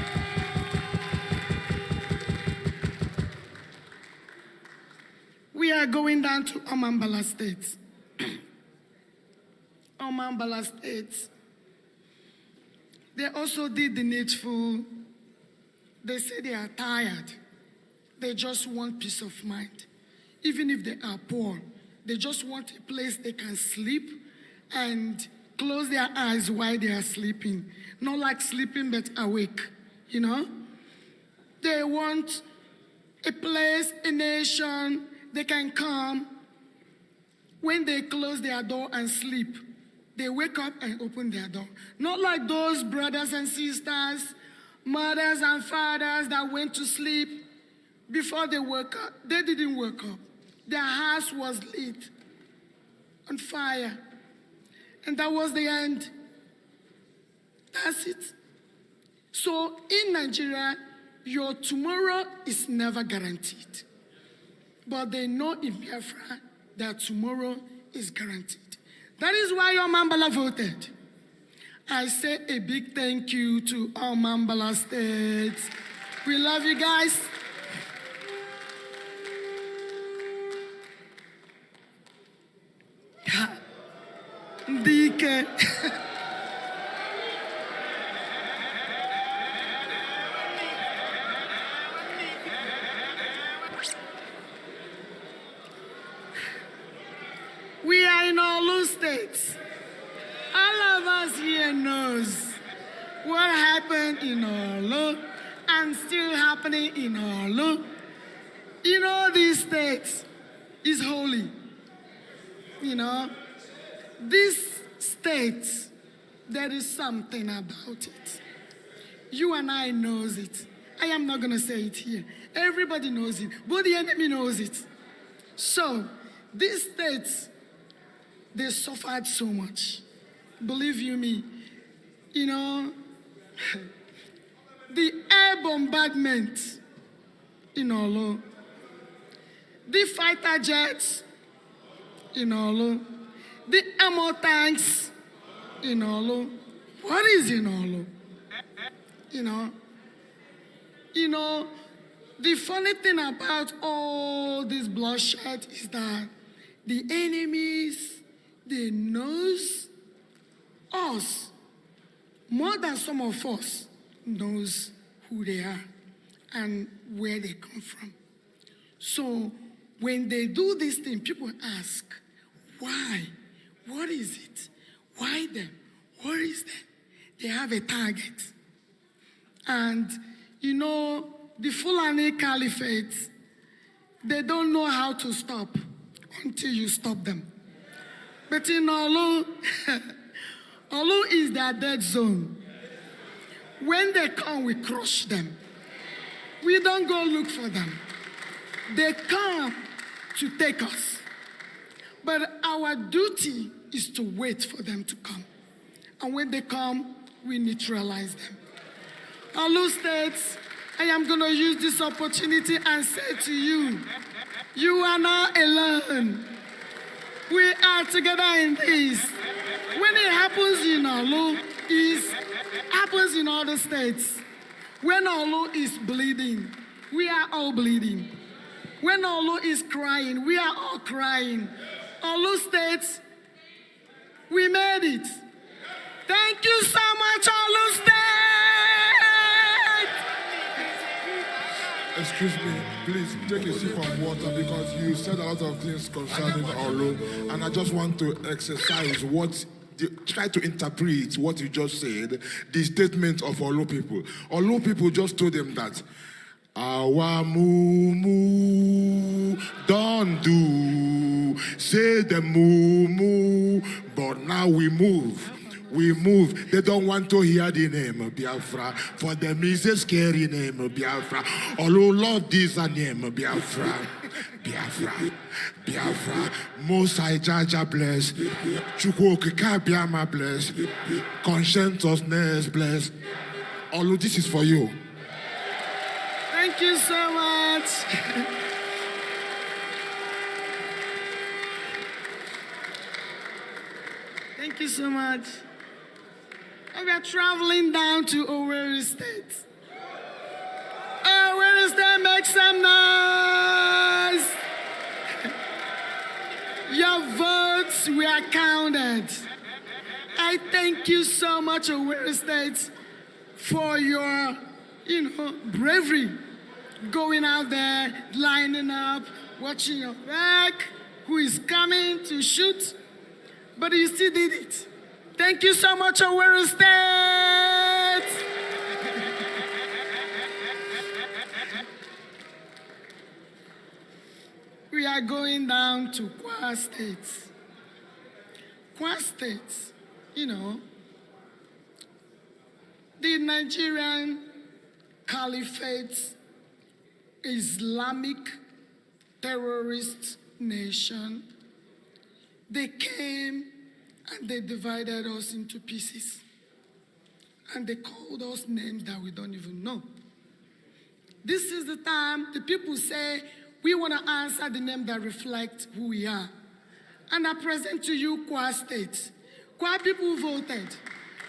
We are going down to Omambala State. Omambala State. They also did the needful. They say they are tired. They just want peace of mind. Even if they are poor, they just want a place they can sleep and close their eyes while they are sleeping. Not like sleeping, but awake, They want a place, a nation they can come. When they close their door and sleep, they wake up and open their door. Not like those brothers and sisters, mothers and fathers that went to sleep before they woke up. They didn't wake up. Their house was lit on fire. And that was the end. That's it. So in Nigeria, your tomorrow is never guaranteed. But they know in Biafra that tomorrow is guaranteed. That is why Omambala voted. I say a big thank you to Omambala State. We love you guys. Dike. We are in Olu State. All of us here knows what happened in Olu and still happening in Olu. This state is holy. This state, there is something about it. You and I knows it. I am not going to say it here. Everybody knows it. But the enemy knows it. So, these states, they suffered so much. believe you me, you know, the air bombardment in Olu, the fighter jets in Olu, the ammo tanks in Olu. What is in Olu? You know, the funny thing about all this bloodshed is that the enemies, they knows us more than some of us knows who they are and where they come from. So when they do this thing, people ask, why? What is it? Why them? What is them? They have a target. And you know, the Fulani Caliphate, they don't know how to stop until you stop them. But in Olu, Olu is their dead zone. When they come, we crush them. We don't go look for them. They come to take us. But our duty is to wait for them to come. And when they come, we neutralize them. Olu states, I am going to use this opportunity and say to you, you are not alone. We are together in this. When it happens in Olu, it happens in other states. When Olu is bleeding, we are all bleeding. When Olu is crying, we are all crying. Olu states, we made it. Thank you so much, Olu State. Excuse me, please take a sip of water because you said a lot of things concerning Olu, and I just want to exercise try to interpret what you just said, the statement of Olu people. Olu people just told them that our moo don't do, say the moo, but now we move. We move. They don't want to hear the name Biafra. For them it's a scary name Biafra. Although Lord is a name Biafra. Biafra. Most High Jaja bless. Chukwokika Biama bless. Conscientiousness bless. Although this is for you. Thank you so much. Thank you so much. And we are traveling down to Owerri State. Owerri State, make some noise. Your votes were counted. I thank you so much, Owerri State, for your, bravery. Going out there, lining up, watching your back, who is coming to shoot, but you still did it. Thank you so much, Owerri State. We are going down to Kwa State. Kwa State, the Nigerian Caliphate Islamic terrorist nation, they came and they divided us into pieces. And they called us names that we don't even know. This is the time the people say, we want to answer the name that reflects who we are. And I present to you Kwa State. Kwa people voted,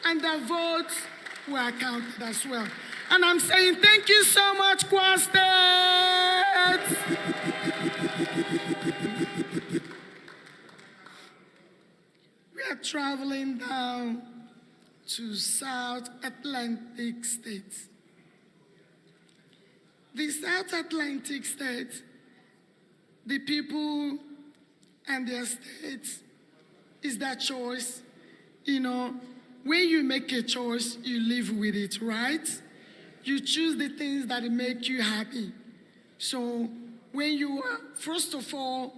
and their votes were counted as well. And I'm saying thank you so much, Kwa State. We are traveling down to South Atlantic states. The South Atlantic states, the people and their states, is that choice. When you make a choice, you live with it, right? You choose the things that make you happy. So when you first of all,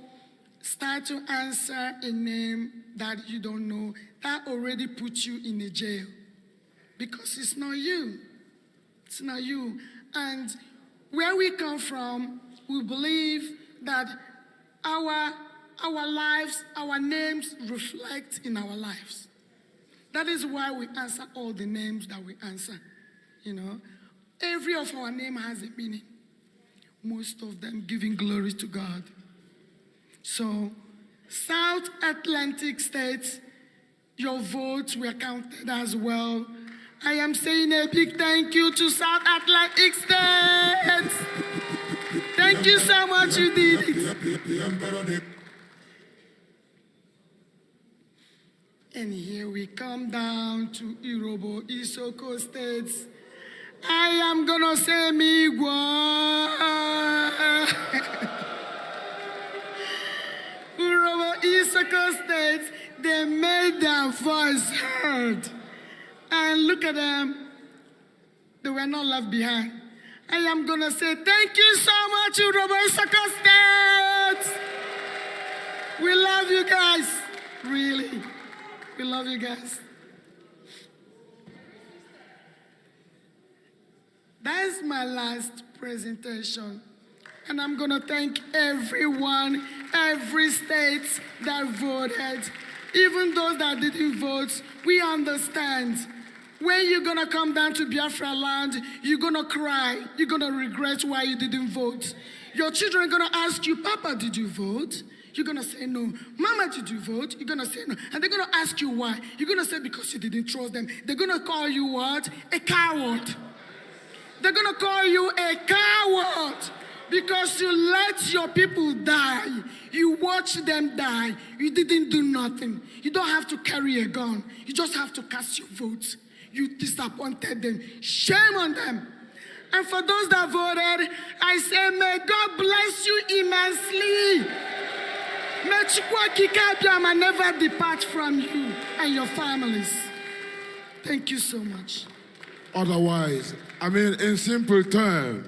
start to answer a name that you don't know, that already puts you in a jail. Because it's not you. It's not you. And where we come from, we believe that our lives, our names reflect in our lives. That is why we answer all the names that we answer. You know, every of our name has a meaning. Most of them giving glory to God. So, South Atlantic states, your votes were counted as well. I am saying a big thank you to South Atlantic states. Thank you so much, you did it. And here we come down to Yoruba Isoko states. I am gonna say Migwa. Yoruba Isoko states, they made their voice heard. And look at them, they were not left behind. I am gonna say thank you so much, Yoruba Isoko states. We love you guys, really. We love you guys. That's my last presentation. And I'm gonna thank everyone, every state that voted. Even those that didn't vote, we understand. When you're gonna come down to Biafra land, you're gonna cry. You're gonna regret why you didn't vote. Your children are gonna ask you, Papa, did you vote? You're gonna say no. Mama, did you vote? You're gonna say no. And they're gonna ask you why. You're gonna say because you didn't trust them. They're gonna call you what? A coward. They're gonna call you a coward because you let your people die. You watch them die. You didn't do nothing. You don't have to carry a gun. You just have to cast your votes. You disappointed them. Shame on them. And for those that voted, I say, may God bless you immensely. May Chukwu never depart from you and your families. Thank you so much. Otherwise, I mean, in simple terms,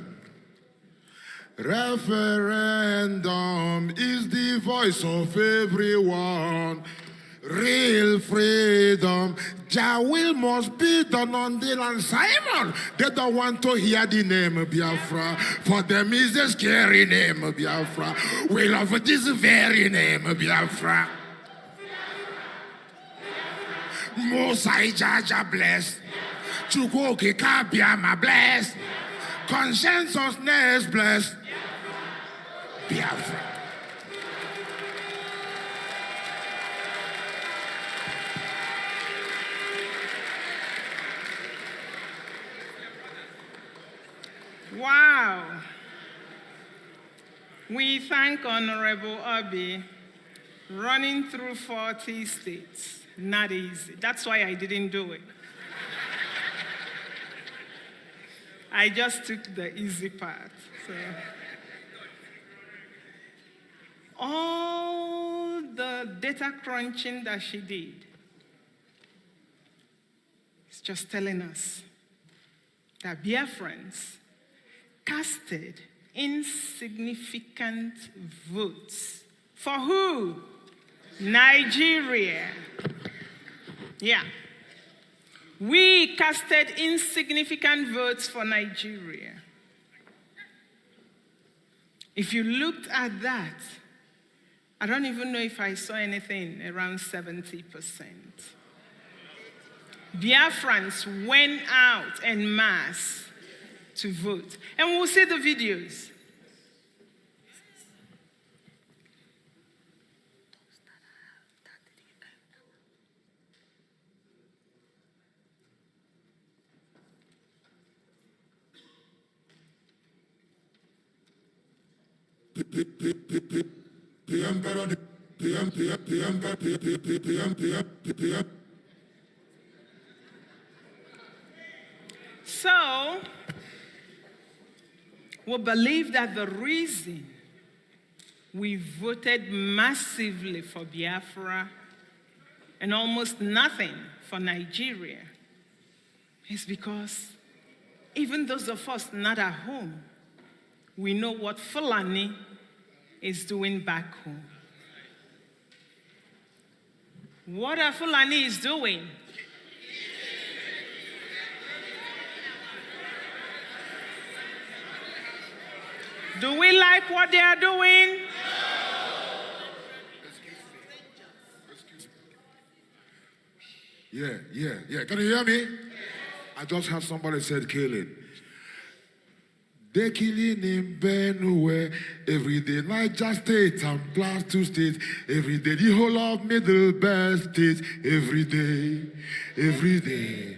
referendum is the voice of everyone. Real freedom, Jah will must be done on the land. Simon, they don't want to hear the name Biafra. For them is a scary name Biafra. We love this very name Biafra. Mosai Jaja blessed. Chukoki Kabiama blessed. Consensusness blessed. Biafra. Wow. We thank Honorable Obi running through 40 states. Not easy. That's why I didn't do it. I just took the easy part. So. All the data crunching that she did is just telling us that Biafrans casted insignificant votes. For who? Nigeria. Yeah. We casted insignificant votes for Nigeria. If you looked at that, I don't even know if I saw anything around 70%. Biafrans went out en masse to vote. And we'll see the videos. So, we believe that the reason we voted massively for Biafra and almost nothing for Nigeria is because even those of us not at home, we know what Fulani is doing back home. What are Fulani is doing? Do we like what they are doing? Yeah. Can you hear me? I just heard somebody said killing. They killing in Benue every day, Niger State and Plateau State every day, the whole of Middle Belt State every day.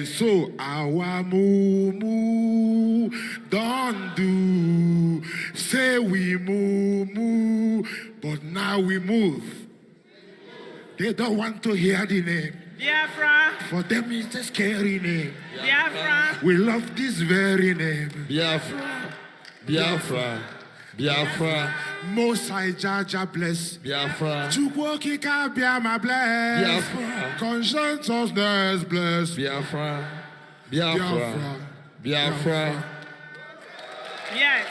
So our moo don't do, say we moo, but now we move. They don't want to hear the name. Biafra. For them it's a scary name. Biafra. We love this very name. Biafra. Most High Jaja bless. Biafra. Chukwokika Biama bless. Biafra. Conscientiousness bless. Biafra. Yes.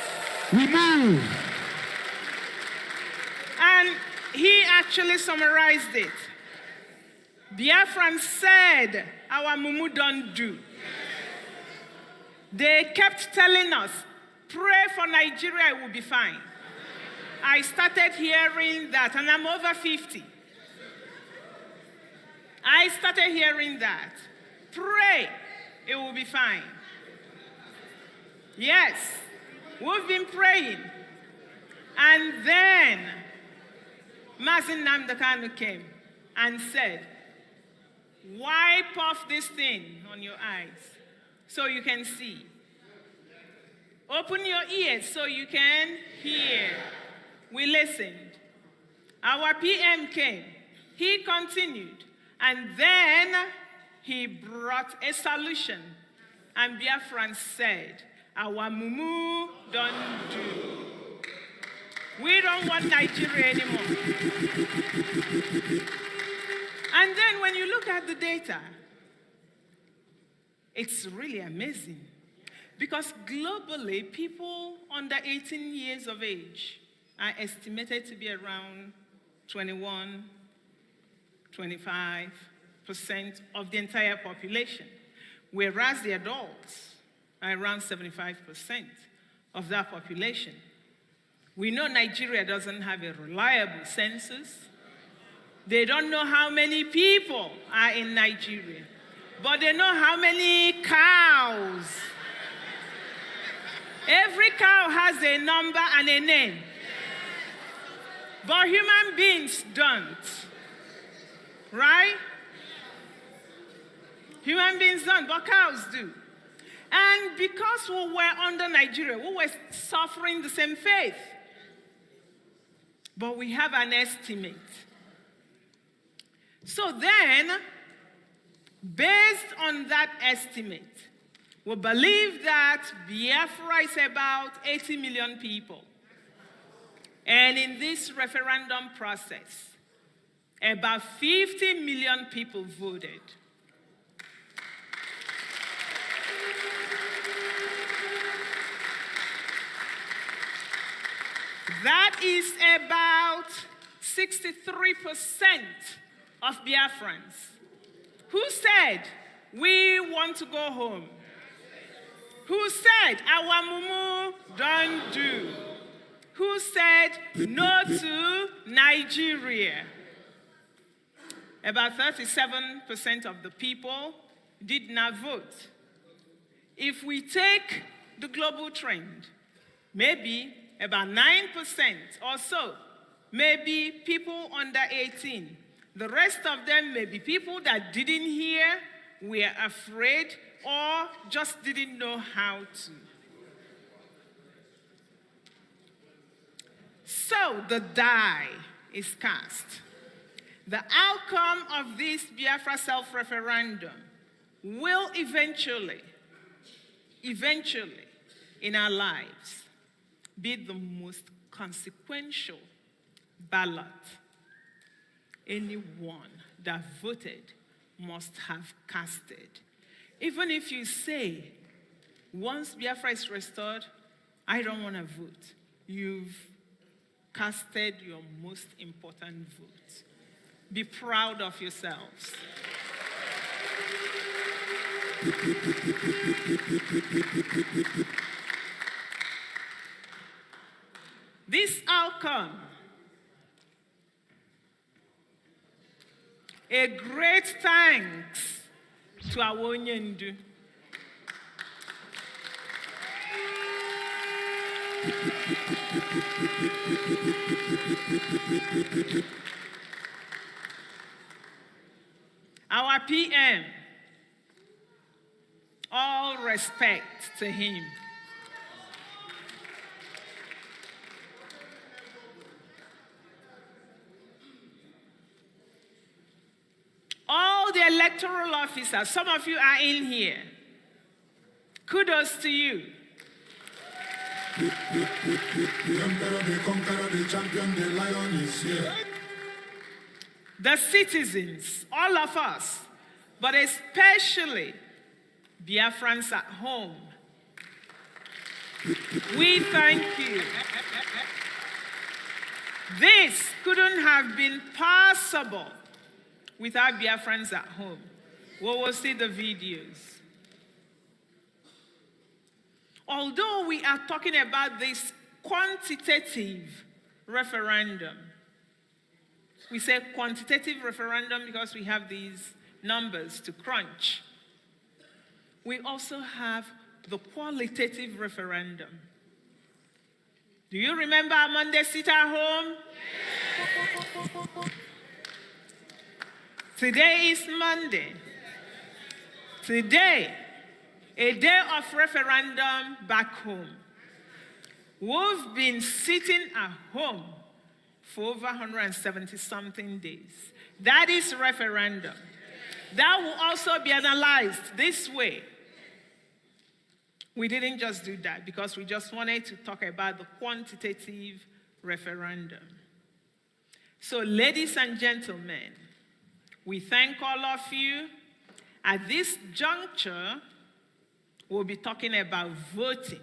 We move. And he actually summarized it. Biafran said, our mumu don't do. They kept telling us, pray for Nigeria, it will be fine. I started hearing that, and I'm over 50. I started hearing that. Pray, it will be fine. Yes, we've been praying. And then, Mazin Namdekanu came and said, wipe off this thing on your eyes so you can see. Open your ears so you can hear. We listened. Our PM came. He continued. And then he brought a solution. And Biafran said, our mumu don't do. We don't want Nigeria anymore. And then when you look at the data, it's really amazing. Because globally, people under 18 years of age are estimated to be around 25% of the entire population, whereas the adults are around 75% of that population. We know Nigeria doesn't have a reliable census. They don't know how many people are in Nigeria, but they know how many cows. Every cow has a number and a name, but human beings don't, right? Human beings don't, but cows do. And because we were under Nigeria, we were suffering the same fate, but we have an estimate. So then, based on that estimate, we believe that Biafra is about 80 million people. And in this referendum process, about 50 million people voted. That is about 63% of Biafrans who said, we want to go home. Who said, our mumu don't do. Who said, no to Nigeria. About 37% of the people did not vote. If we take the global trend, maybe about 9% or so, maybe people under 18. The rest of them may be people that didn't hear, were afraid, or just didn't know how to. So the die is cast. The outcome of this Biafra self-referendum will eventually, in our lives, be the most consequential ballot anyone that voted must have casted. Even if you say, once Biafra is restored, I don't want to vote, you've casted your most important vote. Be proud of yourselves. This outcome a great thanks to our Onyendu. Our PM, all respect to him. All the electoral officers, some of you are in here. Kudos to you. The emperor, the conqueror, the champion, the lion is here. The citizens, all of us, but especially Biafrans at home, we thank you. This couldn't have been possible without Biafrans at home. We will see the videos. Although we are talking about this quantitative referendum, we say quantitative referendum because we have these numbers to crunch. We also have the qualitative referendum. Do you remember our Monday sit at home? Today is Monday. Today, a day of referendum back home. We've been sitting at home for over 170-something days. That is referendum. That will also be analyzed this way. We didn't just do that because we just wanted to talk about the quantitative referendum. So, ladies and gentlemen, we thank all of you. At this juncture, we'll be talking about voting.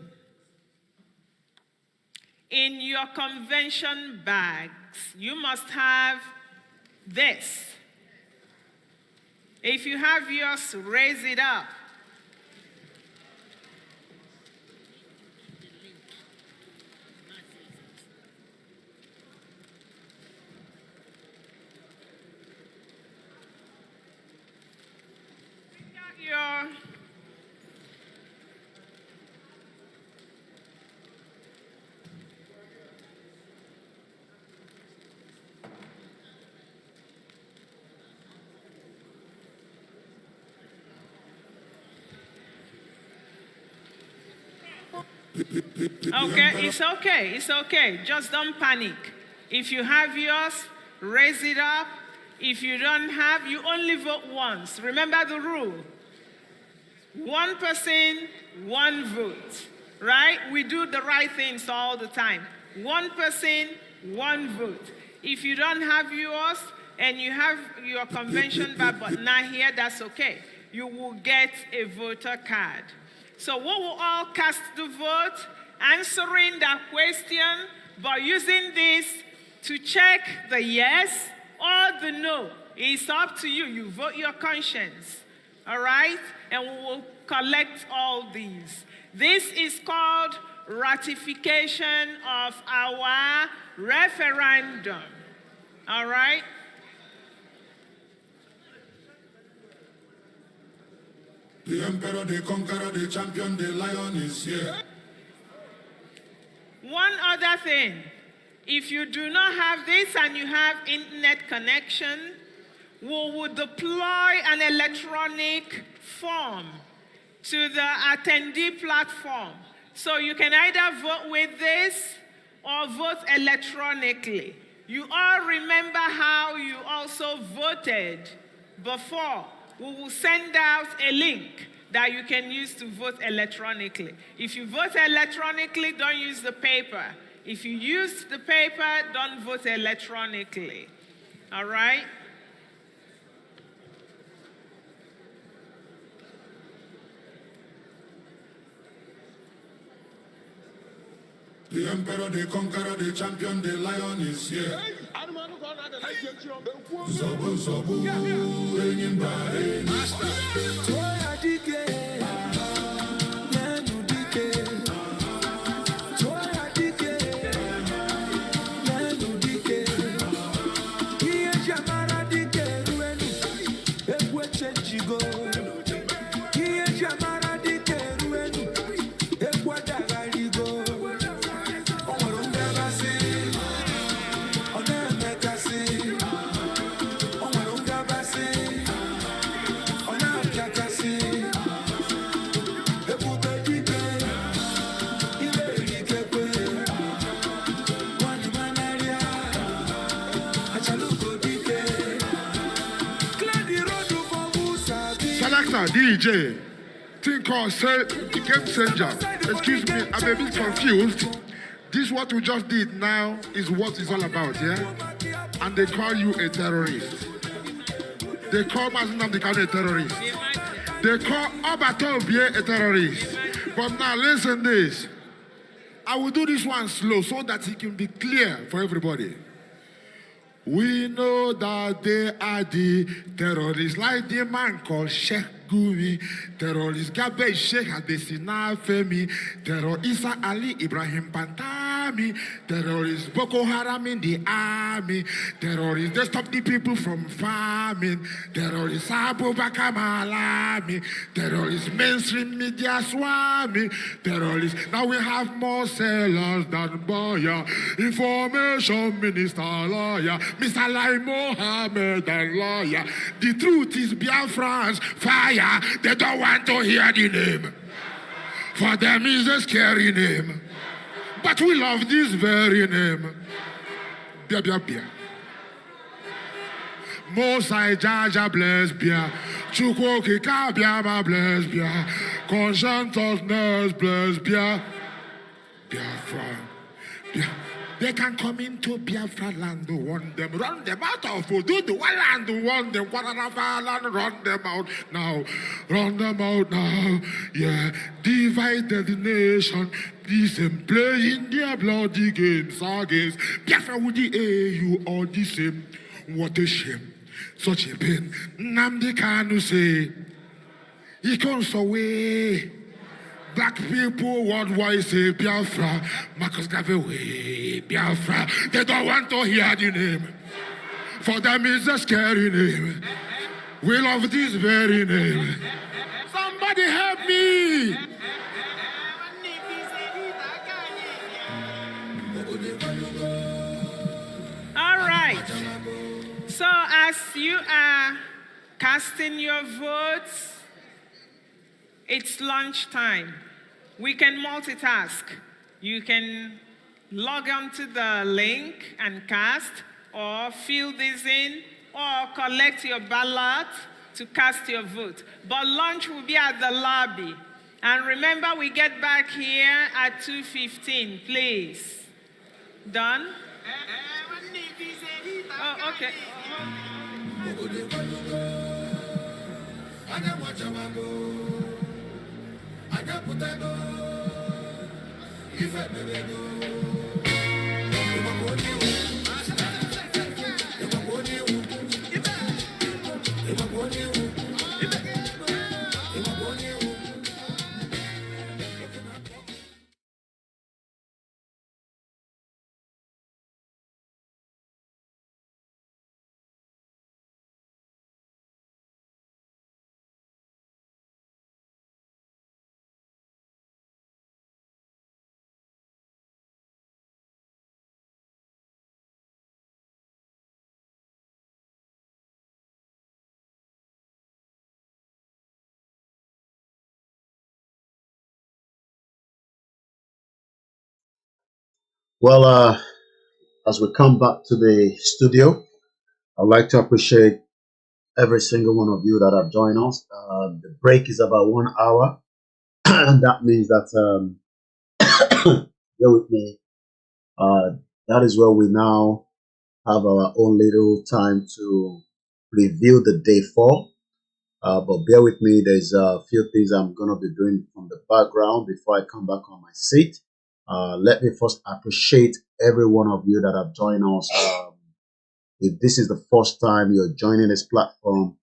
In your convention bags, you must have this. If you have yours, raise it up. Okay, it's okay. Just don't panic. If you have yours, raise it up. If you don't have, you only vote once. Remember the rule. One person, one vote. Right? We do the right things all the time. One person, one vote. If you don't have yours and you have your convention but not here, that's okay. You will get a voter card. So we will all cast the vote, answering that question, but using this to check the yes or the no. It's up to you. You vote your conscience. All right? And we will collect all these. This is called ratification of our referendum. All right? The emperor, the conqueror, the champion, the lion is here. One other thing. If you do not have this and you have internet connection, we will deploy an electronic form to the attendee platform. So you can either vote with this or vote electronically. You all remember how you also voted before. We will send out a link that you can use to vote electronically. If you vote electronically, don't use the paper. If you use the paper, don't vote electronically. All right? The emperor, the conqueror, the champion, the lion is here. Zobu, zobu, ringing by producer, DJ, thing called Game Changer. Excuse me, I'm a bit confused. This what we just did now is what it's all about, yeah? And they call you a terrorist. They call Mazinam a terrorist. They call Obatobie a terrorist. But now listen this. I will do this one slow so that it can be clear for everybody. We know that they are the terrorists, like the man called Sheikh Gumi, terrorist Gabe Sheikh Adesina Femi, terrorist Isa Ali Ibrahim Pantami, terrorist Boko Haram in the army, terrorists they stop the people from farming, terrorists Abu Bakar Malami, terrorists mainstream media swami, terrorists. Now we have more sellers than buyer, information minister lawyer, Mr. Lai Mohammed and lawyer. The truth is Biafrans fire. They don't want to hear the name. For them is a scary name. But we love this very name. Bia Bia Bia. Mosai Jaja bless Bia. Chukwoki Kabiama bless Bia. Conscientiousness bless Bia. Biafra. Bia. They can come into Biafra land, want them, run them out of Odudu land, want them, land, run them out now, yeah. Divided the nation, this and playing their bloody games against Biafra with the AU all the same. What a shame, such a pain. Namdi Kanu say, he comes away. Black people worldwide say Biafra, Marcus Gaveway, Biafra. They don't want to hear the name. For them it's a scary name. We love this very name. Somebody help me. All right. So as you are casting your votes, it's lunchtime. We can multitask. You can log on to the link and cast, or fill this in, or collect your ballot to cast your vote. But lunch will be at the lobby. And remember, we get back here at 2:15, please. Done? Oh, okay. Well, as we come back to the studio, I'd like to appreciate every single one of you that have joined us. The break is about 1 hour, and that means that, bear with me, that is where we now have our own little time to review the day for. But bear with me, there's a few things I'm going to be doing from the background before I come back on my seat. Let me first appreciate every one of you that have joined us. If this is the first time you're joining this platform,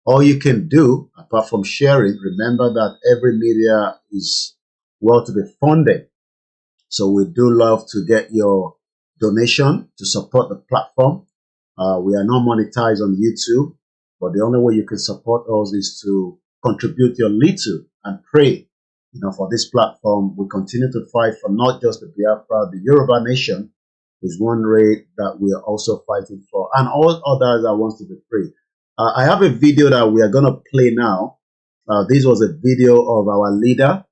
all you can do, apart from sharing, remember that every media is well to be funded. So we do love to get your donation to support the platform. We are not monetized on YouTube, but the only way you can support us is to contribute your little and pray. You know, for this platform, we continue to fight for not just the Biafra, the Yoruba nation is one rate that we are also fighting for, and all others that wants to be free. I have a video that we are going to play now. This was a video of our leader,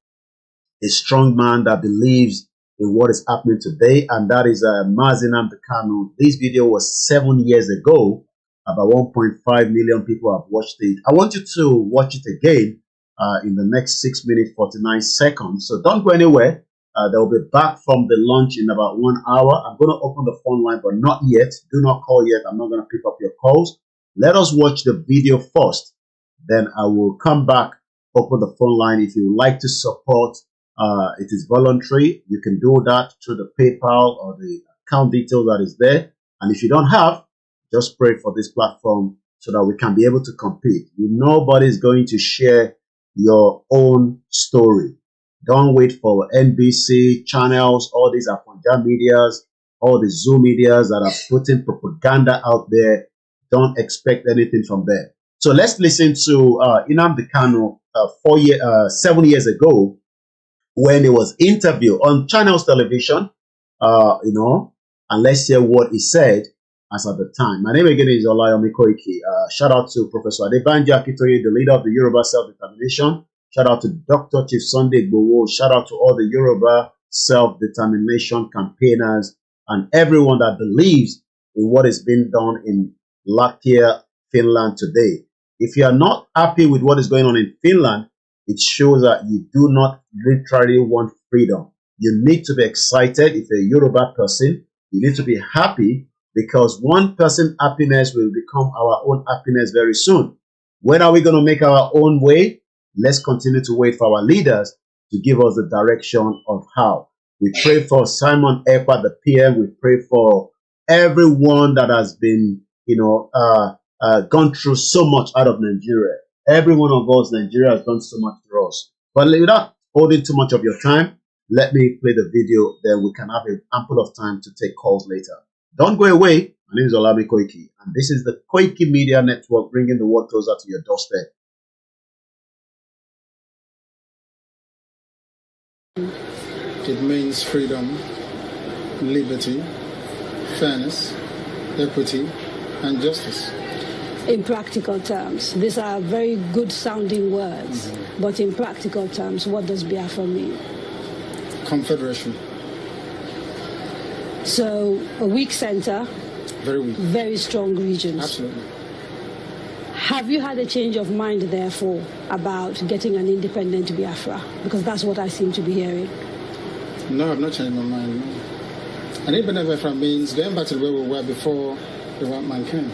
a strong man that believes in what is happening today, and that is Mazi Nnamdi Kanu. This video was 7 years ago, About 1.5 million people have watched it. I want you to watch it again in the next 6 minutes, 49 seconds. So don't go anywhere. They'll be back from the launch in about 1 hour. I'm going to open the phone line, but not yet. Do not call yet. I'm not going to pick up your calls. Let us watch the video first. Then I will come back, open the phone line. If you would like to support, it is voluntary. You can do that through the PayPal or the account details that is there. And if you don't have, just pray for this platform so that we can be able to compete. Nobody is going to share your own story. Don't wait for NBC channels, all these Aponja medias, all the Zoom medias that are putting propaganda out there. Don't expect anything from them. So let's listen to Nnamdi Kanu 7 years ago when he was interviewed on Channels Television, and let's hear what he said as at the time. My name again is Oluwole Koiki. Shout out to Professor ADEBANJI Akintoye, the leader of the Yoruba self-determination. Shout out to Dr. Chief Sunday Igboho. Shout out to all the Yoruba self-determination campaigners and everyone that believes in what is being done in Lathi, Finland today. If you are not happy with what is going on in Finland, it shows that you do not literally want freedom. You need to be excited. If you're a Yoruba person, you need to be happy because one person's happiness will become our own happiness very soon. When are we going to make our own way? Let's continue to wait for our leaders to give us the direction of how. We pray for Simon Ekpa, the PM. We pray for everyone that has been, gone through so much out of Nigeria. Every one of us, Nigeria has done so much for us. But without holding too much of your time, let me play the video. Then we can have an ample of time to take calls later. Don't go away. My name is Oluwole Koiki, and this is the Koikimedia Network, bringing the world closer to your doorstep. It means freedom, liberty, fairness, equity, and justice. In practical terms, these are very good sounding words, but in practical terms, what does Biafra mean? Confederation. So a weak center, very weak, very strong regions. Absolutely. Have you had a change of mind, therefore, about getting an independent Biafra? Because that's what I seem to be hearing. No, I've not changed my mind. No. An independent Biafra means going back to where we were before the white man came.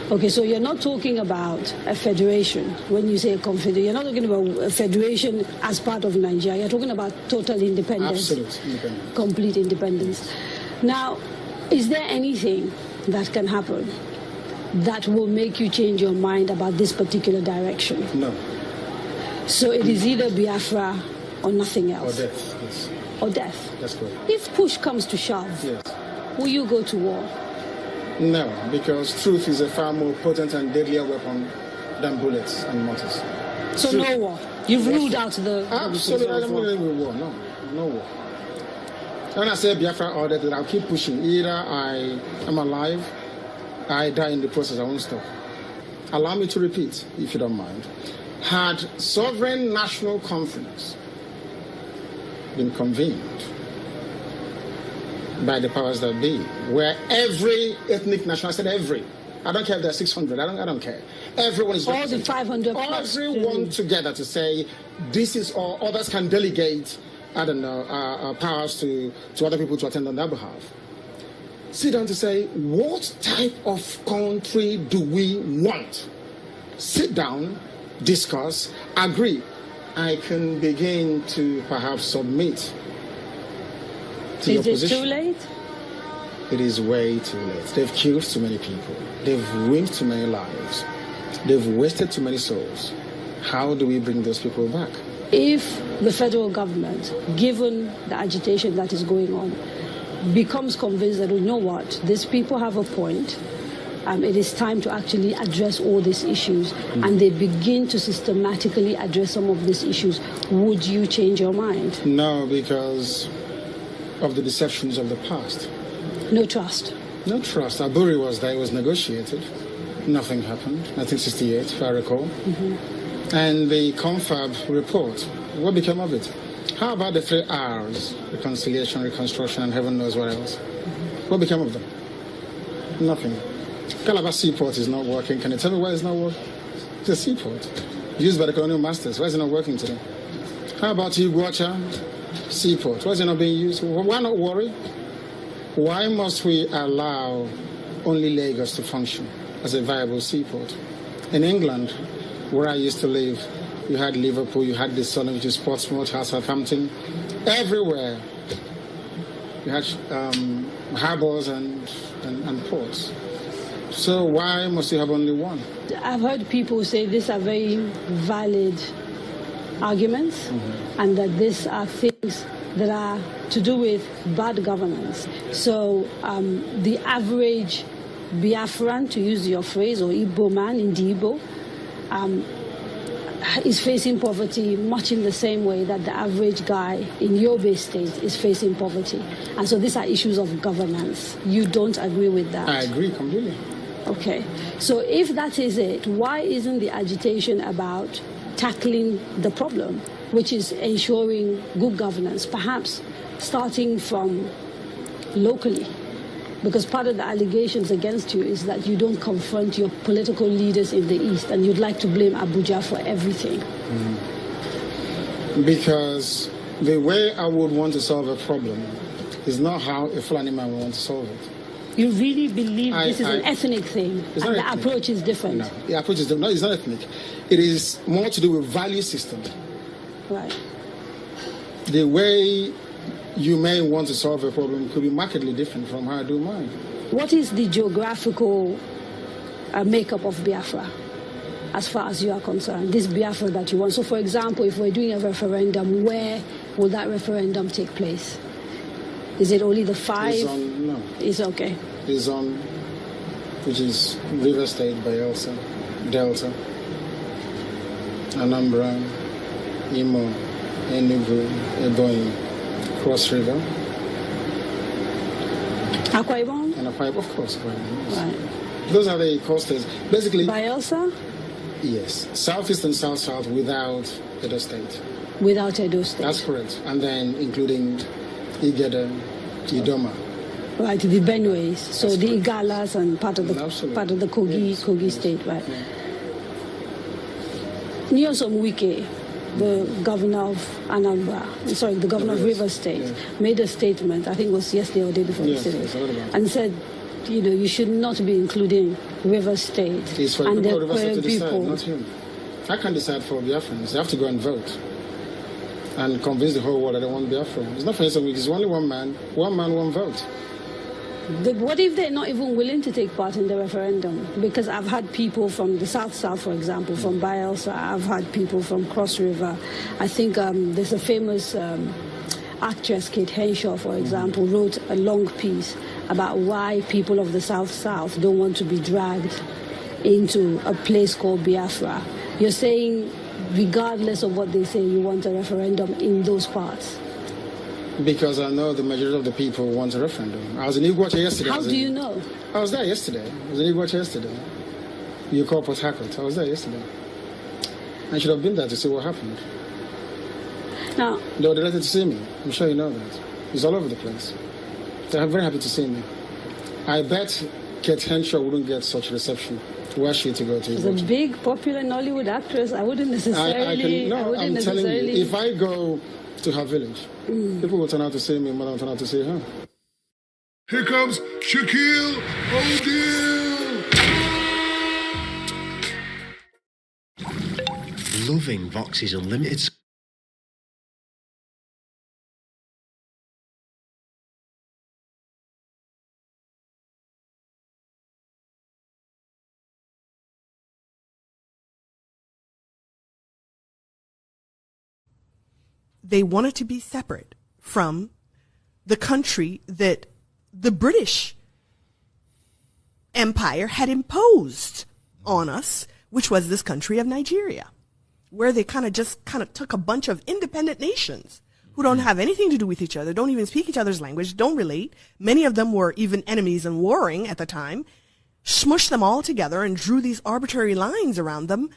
Okay, so you're not talking about a federation when you say a confederation. You're not talking about a federation as part of Nigeria. You're talking about total independence. Absolute independence. Complete independence. Now, is there anything that can happen that will make you change your mind about this particular direction? No. So it is either Biafra or nothing else? Or death, yes. Or death? That's correct. If push comes to shove, yes, will you go to war? No, because truth is a far more potent and deadlier weapon than bullets and mortars. So truth. No war? You've ruled out the... Absolutely, I don't believe in war, no war. When I say Biafra or death, I'll keep pushing. Either I am alive, I die in the process, I won't stop. Allow me to repeat, if you don't mind. Had sovereign national conference been convened by the powers that be, where every ethnic nation, I said every, I don't care if there are 600, I don't care. Everyone is all the 500 plus. Everyone together to say, this is all, others can delegate, I don't know, powers to other people to attend on their behalf. Sit down to say, what type of country do we want? Sit down, discuss, agree. I can begin to perhaps submit to your position. Is it too late? It is way too late. They've killed too many people. They've ruined too many lives. They've wasted too many souls. How do we bring those people back? If the federal government, given the agitation that is going on, becomes convinced that, you know what, these people have a point, it is time to actually address all these issues, and they begin to systematically address some of these issues, would you change your mind? No, because of the deceptions of the past. No trust? No trust. Aburi was there, it was negotiated. Nothing happened, 1968, if I recall. And the confab report, what became of it? How about the 3 R's, reconciliation, reconstruction, and heaven knows what else? What became of them? Nothing. Calabar Seaport is not working. Can you tell me why it's not working? It's a seaport used by the colonial masters. Why is it not working today? How about Iguacha Seaport? Why is it not being used? Why not worry? Why must we allow only Lagos to function as a viable seaport? In England, where I used to live, you had Liverpool, you had DISSOLUTION, which is Portsmouth, Southampton. Everywhere you had harbors and ports. So why must you have only one? I've heard people say these are very valid arguments, and that these are things that are to do with bad governance. So the average Biafran, to use your phrase, or Igbo man in the Igbo, is facing poverty much in the same way that the average guy in Yoruba state is facing poverty. And so these are issues of governance. You don't agree with that? I agree completely. Okay. So if that is it, why isn't the agitation about tackling the problem, which is ensuring good governance, perhaps starting from locally? Because part of the allegations against you is that you don't confront your political leaders in the East, and you'd like to blame Abuja for everything. Because the way I would want to solve a problem is not how a Fulani man would want to solve it. You really believe this is an ethnic thing, and the approach is different? No, the approach is different. No, it's not ethnic. It is more to do with value system. Right. The way you may want to solve a problem could be markedly different from how I do mine. What is the geographical makeup of Biafra, as far as you are concerned, this Biafra that you want? So, for example, if we're doing a referendum, where will that referendum take place? Is it only the 5? It's on, no. It's okay. It's on, which is River State, Bayelsa, Delta, Anambra, Imo, Enugu, Ebonyi, Cross River. Akwa Ibom? And Akwa Ibom, of course. Right. Those are the coasters. Basically. Bayelsa? Yes. Southeast and South-South without Edo State. Without Edo State. That's correct. And then including Igede, Idoma. Right, the Benues. So that's the Igalas and part of the Kogi state, right? Nyosom Wike, the governor of the governor of River State, made a statement, I think it was yesterday or the day before yesterday, and said, you should not be including River State. It's for the people of River State to decide, not him. I can't decide for Biafrans. They have to go and vote and convince the whole world that they want Biafra. It's not for Nyosom Wike, it's only one man, one vote. What if they're not even willing to take part in the referendum? Because I've had people from the South, for example, from Bayelsa. I've had people from Cross River. I think there's a famous actress, Kate Henshaw, for example, wrote a long piece about why people of the South don't want to be dragged into a place called Biafra. You're saying, regardless of what they say, you want a referendum in those parts? Because I know the majority of the people want a referendum. I was in Iguacha yesterday. How do you know? I was there yesterday. I was in Iguacha yesterday. You call Port Harcourt. I was there yesterday. I should have been there to see what happened. Now, they were delighted to see me. I'm sure you know that. It's all over the place. They're very happy to see me. I bet Kate Henshaw wouldn't get such reception. Where she to go to? She's a big, popular Nollywood actress. I wouldn't necessarily. I'm telling you, if I go to her village, people will turn out to see me more than turn out to see her. Here comes Shaquille O'Neal. Loving Vox's Unlimited. They wanted to be separate from the country that the British Empire had imposed on us, which was this country of Nigeria, where they kind of took a bunch of independent nations who don't have anything to do with each other, don't even speak each other's language, don't relate. Many of them were even enemies and warring at the time, smushed them all together and drew these arbitrary lines around them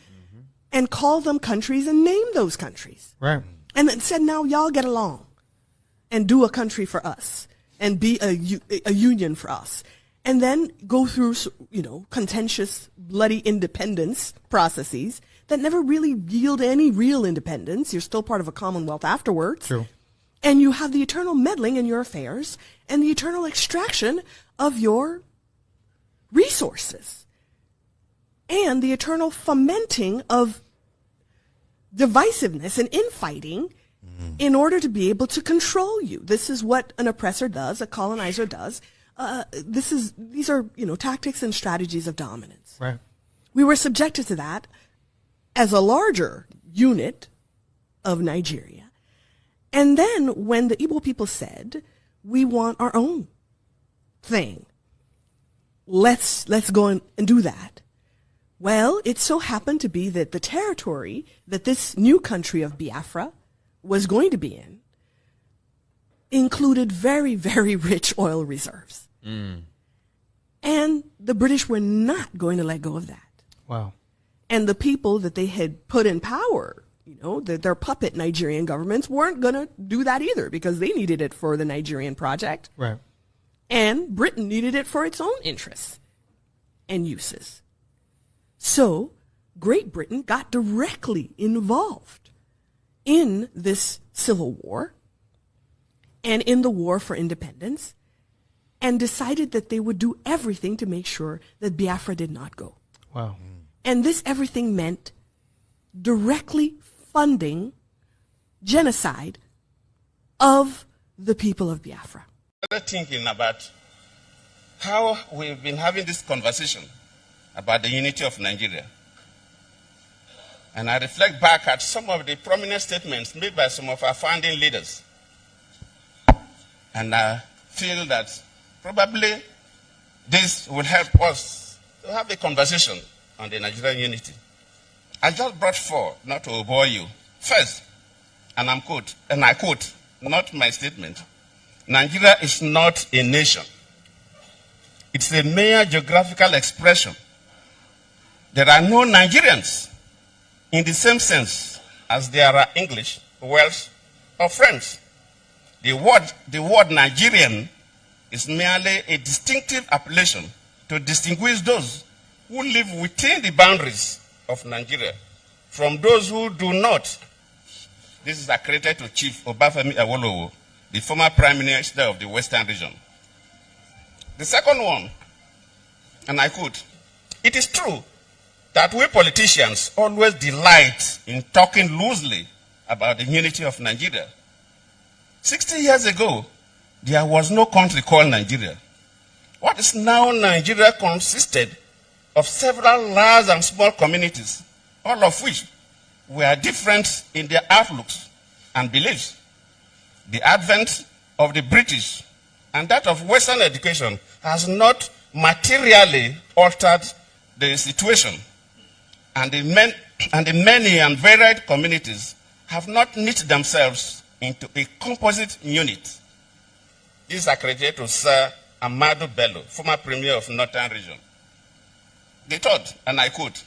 and called them countries and named those countries. Right. And then said, now y'all get along and do a country for us and be a union for us. and then go through, contentious, bloody independence processes that never really yield any real independence. You're still part of a commonwealth afterwards. True. And you have the eternal meddling in your affairs and the eternal extraction of your resources and the eternal fomenting of divisiveness and infighting in order to be able to control you. This is what an oppressor does, a colonizer does. These are tactics and strategies of dominance. Right. We were subjected to that as a larger unit of Nigeria. And then when the Igbo people said, we want our own thing, let's go and do that. Well, it so happened to be that the territory that this new country of Biafra was going to be in included very, very rich oil reserves. And the British were not going to let go of that. Wow. And the people that they had put in power, their puppet Nigerian governments weren't going to do that either because they needed it for the Nigerian project. Right. And Britain needed it for its own interests and uses. So Great Britain got directly involved in this civil war and in the war for independence and decided that they would do everything to make sure that Biafra did not go. Wow. And this everything meant directly funding genocide of the people of Biafra. Thinking about how we've been having this conversation about the unity of Nigeria. And I reflect back at some of the prominent statements made by some of our founding leaders. And I feel that probably this will help us to have a conversation on the Nigerian unity. I just brought four, not to bore you. First, and I quote, not my statement, Nigeria is not a nation. It's a mere geographical expression. There are no Nigerians in the same sense as there are English, Welsh, or French. The word Nigerian is merely a distinctive appellation to distinguish those who live within the boundaries of Nigeria from those who do not. This is accredited to Chief Obafemi Awolowo, the former Prime Minister of the Western region. The second one, and I quote, it is true that we politicians always delight in talking loosely about the unity of Nigeria. 60 years ago, there was no country called Nigeria. What is now Nigeria consisted of several large and small communities, all of which were different in their outlooks and beliefs. The advent of the British and that of Western education has not materially altered the situation. And the many and varied communities have not knit themselves into a composite unit. This is accredited to Sir Amadu Bello, former Premier of Northern Region. The third, and I quote,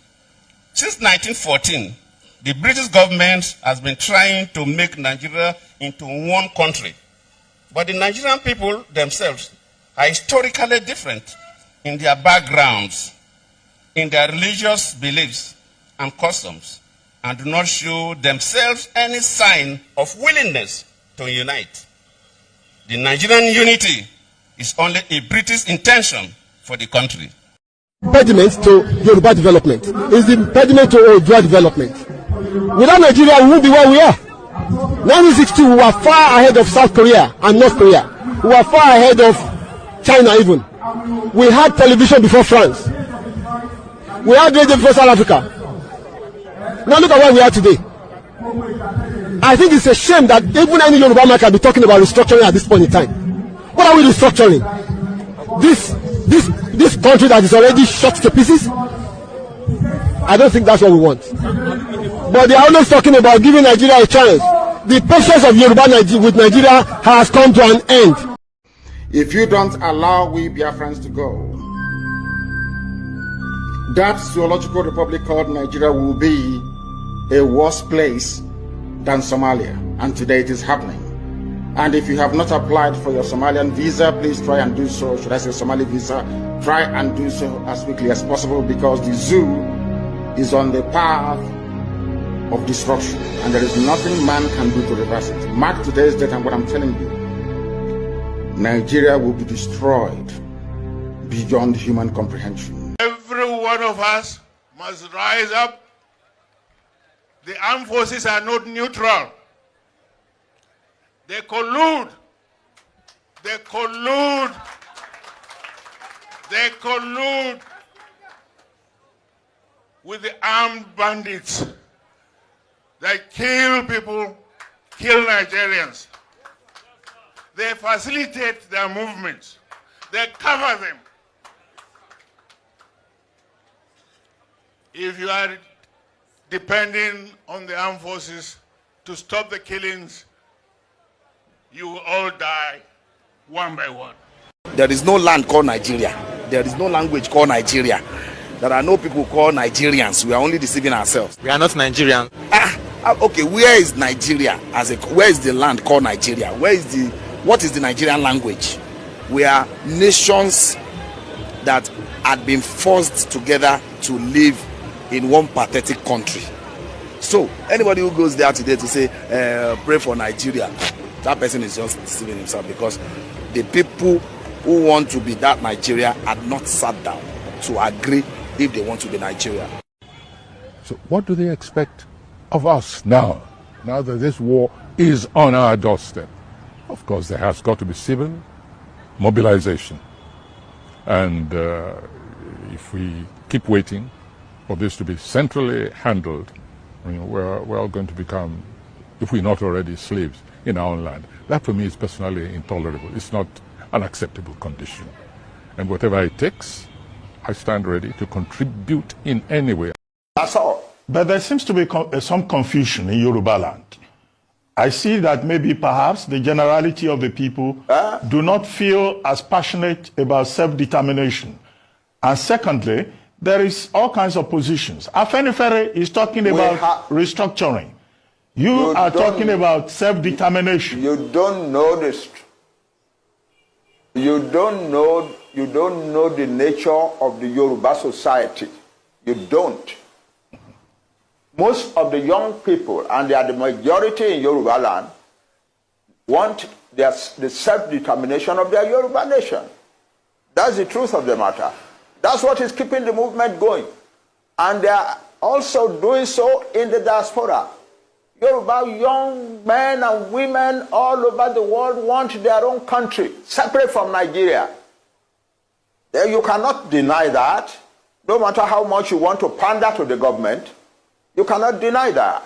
since 1914, the British government has been trying to make Nigeria into one country. But the Nigerian people themselves are historically different in their backgrounds, in their religious beliefs and customs, and do not show themselves any sign of willingness to unite. The Nigerian unity is only a British intention for the country. Impediment to Yoruba development is the impediment to Odua development. Without Nigeria, we won't be where we are. 1962, we were far ahead of South Korea and North Korea. We were far ahead of China even. We had television before France. We had radio before South Africa. Now look at where we are today. I think it's a shame that even any Yoruba man can be talking about restructuring at this point in time. What are we restructuring? This country that is already shot to pieces? I don't think that's what we want. But they are always talking about giving Nigeria a chance. The patience of Yoruba with Nigeria has come to an end. If you don't allow we Biafrans to go, that zoological republic called Nigeria will be a worse place than Somalia. And today it is happening. And if you have not applied for your Somalian visa, please try and do so. Should I say Somali visa? Try and do so as quickly as possible, because the zoo is on the path of destruction, and there is nothing man can do to reverse it. Mark today's date and what I'm telling you. Nigeria will be destroyed beyond human comprehension. Every one of us must rise up. The armed forces are not neutral. They collude. They collude. They collude with the armed bandits. They kill people, kill Nigerians. They facilitate their movements. They cover them. If you are depending on the armed forces to stop the killings, you will all die one by one. There is no land called Nigeria. There is no language called Nigeria. There are no people called Nigerians. We are only deceiving ourselves. We are not Nigerian. Okay, where is Nigeria? Where is the land called Nigeria? What is the Nigerian language? We are nations that had been forced together to live in one pathetic country. So anybody who goes there today to say pray for Nigeria, that person is just deceiving himself, because the people who want to be that Nigeria had not sat down to agree if they want to be Nigeria. So what do they expect of us now that this war is on our doorstep? Of course, there has got to be civil mobilization. And if we keep waiting for this to be centrally handled, we're all going to become, if we're not already, slaves in our own land. That for me is personally intolerable. It's not an acceptable condition. And whatever it takes, I stand ready to contribute in any way. That's all. But there seems to be some confusion in Yoruba land. I see that maybe perhaps the generality of the people do not feel as passionate about self-determination. And secondly, there is all kinds of positions. Afenifere is talking about restructuring. You are talking about self-determination. You don't know this. You don't know the nature of the Yoruba society. You don't. Most of the young people, and they are the majority in Yoruba land, want the self-determination of their Yoruba nation. That's the truth of the matter. That's what is keeping the movement going. And they are also doing so in the diaspora. Yoruba young men and women all over the world want their own country, separate from Nigeria. You cannot deny that. No matter how much you want to pander to the government, you cannot deny that.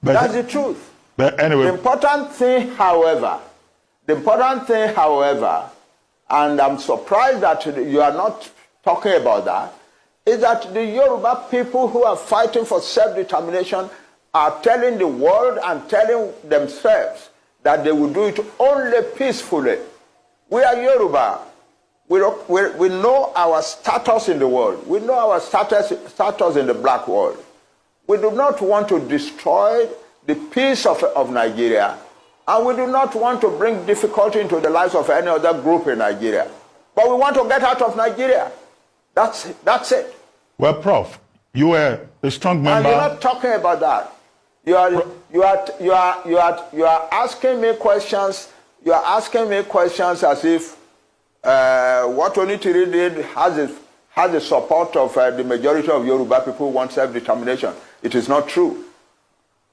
That's the truth. But anyway, the important thing, however, and I'm surprised that you are not talking about that, is that the Yoruba people who are fighting for self-determination are telling the world and telling themselves that they will do it only peacefully. We are Yoruba. We know our status in the world. We know our status in the black world. We do not want to destroy the peace of Nigeria, and we do not want to bring difficulty into the lives of any other group in Nigeria. But we want to get out of Nigeria. That's it. Well, Prof, you were a strong member. And you're not talking about that. You are asking me questions. You are asking me questions as if what ORILEEDE did has the support of the majority of Yoruba people who want self-determination. It is not true.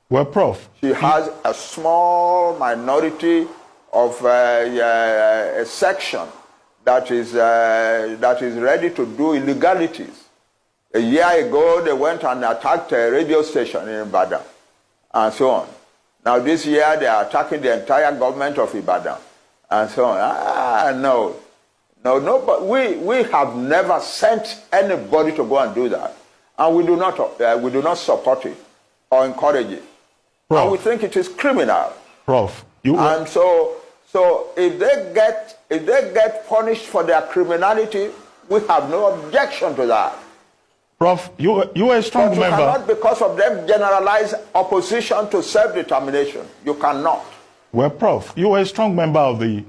Well, Prof, she has a small minority of a section that is ready to do illegalities. A year ago, they went and attacked a radio station in Ibadan, and so on. Now this year, they are attacking the entire government of Ibadan, and so on. No, but we have never sent anybody to go and do that, and we do not support it or encourage it. Prof, and we think it is criminal. Prof, and so if they get punished for their criminality, we have no objection to that. Prof, you are a strong member. Cannot, because of them, generalize opposition to self-determination. You cannot. Well, Prof, you were a strong member of the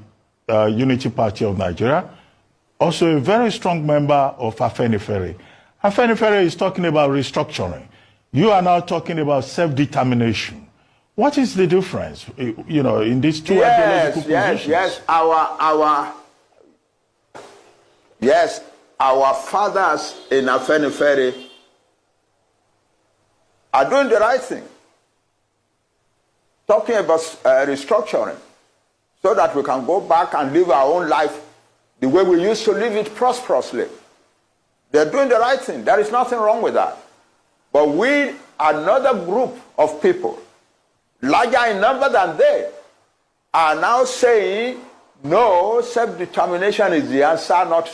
Unity Party of Nigeria, also a very strong member of Afenifere. Afenifere is talking about restructuring. You are now talking about self-determination. What is the difference, you know, in these two ideological positions? Yes, our fathers in Afenifere are doing the right thing. Talking about restructuring so that we can go back and live our own life the way we used to live it prosperously. They're doing the right thing. There is nothing wrong with that. But we, another group of people, larger in number than they, are now saying, no, self-determination is the answer, not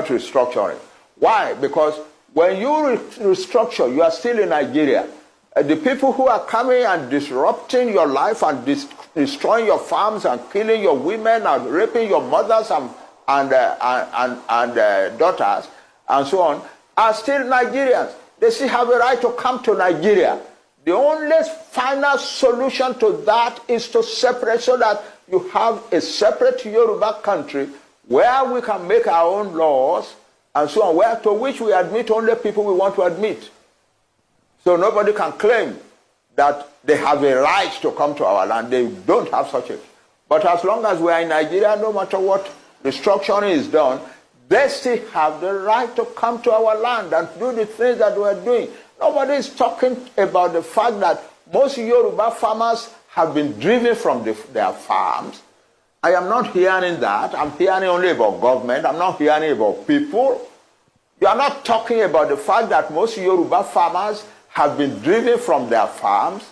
restructuring. Why? Because when you restructure, you are still in Nigeria. The people who are coming and disrupting your life and destroying your farms and killing your women and raping your mothers and daughters and so on are still Nigerians. They still have a right to come to Nigeria. The only final solution to that is to separate so that you have a separate Yoruba country where we can make our own laws and so on, to which we admit only people we want to admit. So nobody can claim that they have a right to come to our land. They don't have such a. But as long as we are in Nigeria, no matter what restructuring is done, they still have the right to come to our land and do the things that we are doing. Nobody is talking about the fact that most Yoruba farmers have been driven from their farms. I am not hearing that. I'm hearing only about government. I'm not hearing about people. You are not talking about the fact that most Yoruba farmers have been driven from their farms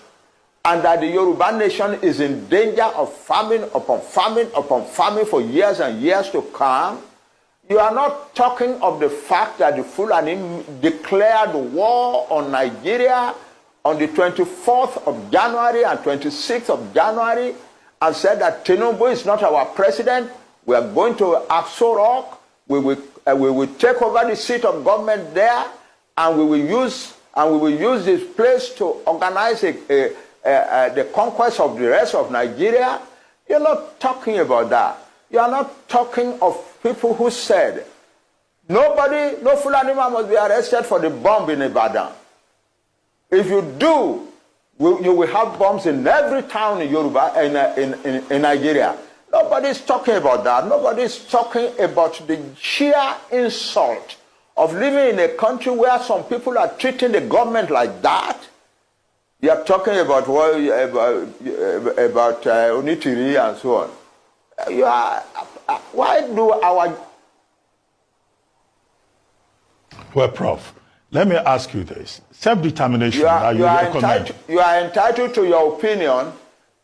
and that the Yoruba nation is in danger of famine upon famine upon famine for years and years to come. You are not talking of the fact that the Fulani declared war on Nigeria on the 24th of January and 26th of January and said that Tinubu is not our president. We are going to Aso Rock. We will take over the seat of government there, and we will use this place to organize the conquest of the rest of Nigeria. You're not talking about that. You are not talking of people who said, no Fulani man must be arrested for the bomb in Ibadan. If you do, you will have bombs in every town in Yoruba, in Nigeria. Nobody is talking about that. Nobody is talking about the sheer insult of living in a country where some people are treating the government like that. You are talking about Onitiri and so on. Why do our... Well, Prof, let me ask you this. Self-determination, you are entitled to your opinion.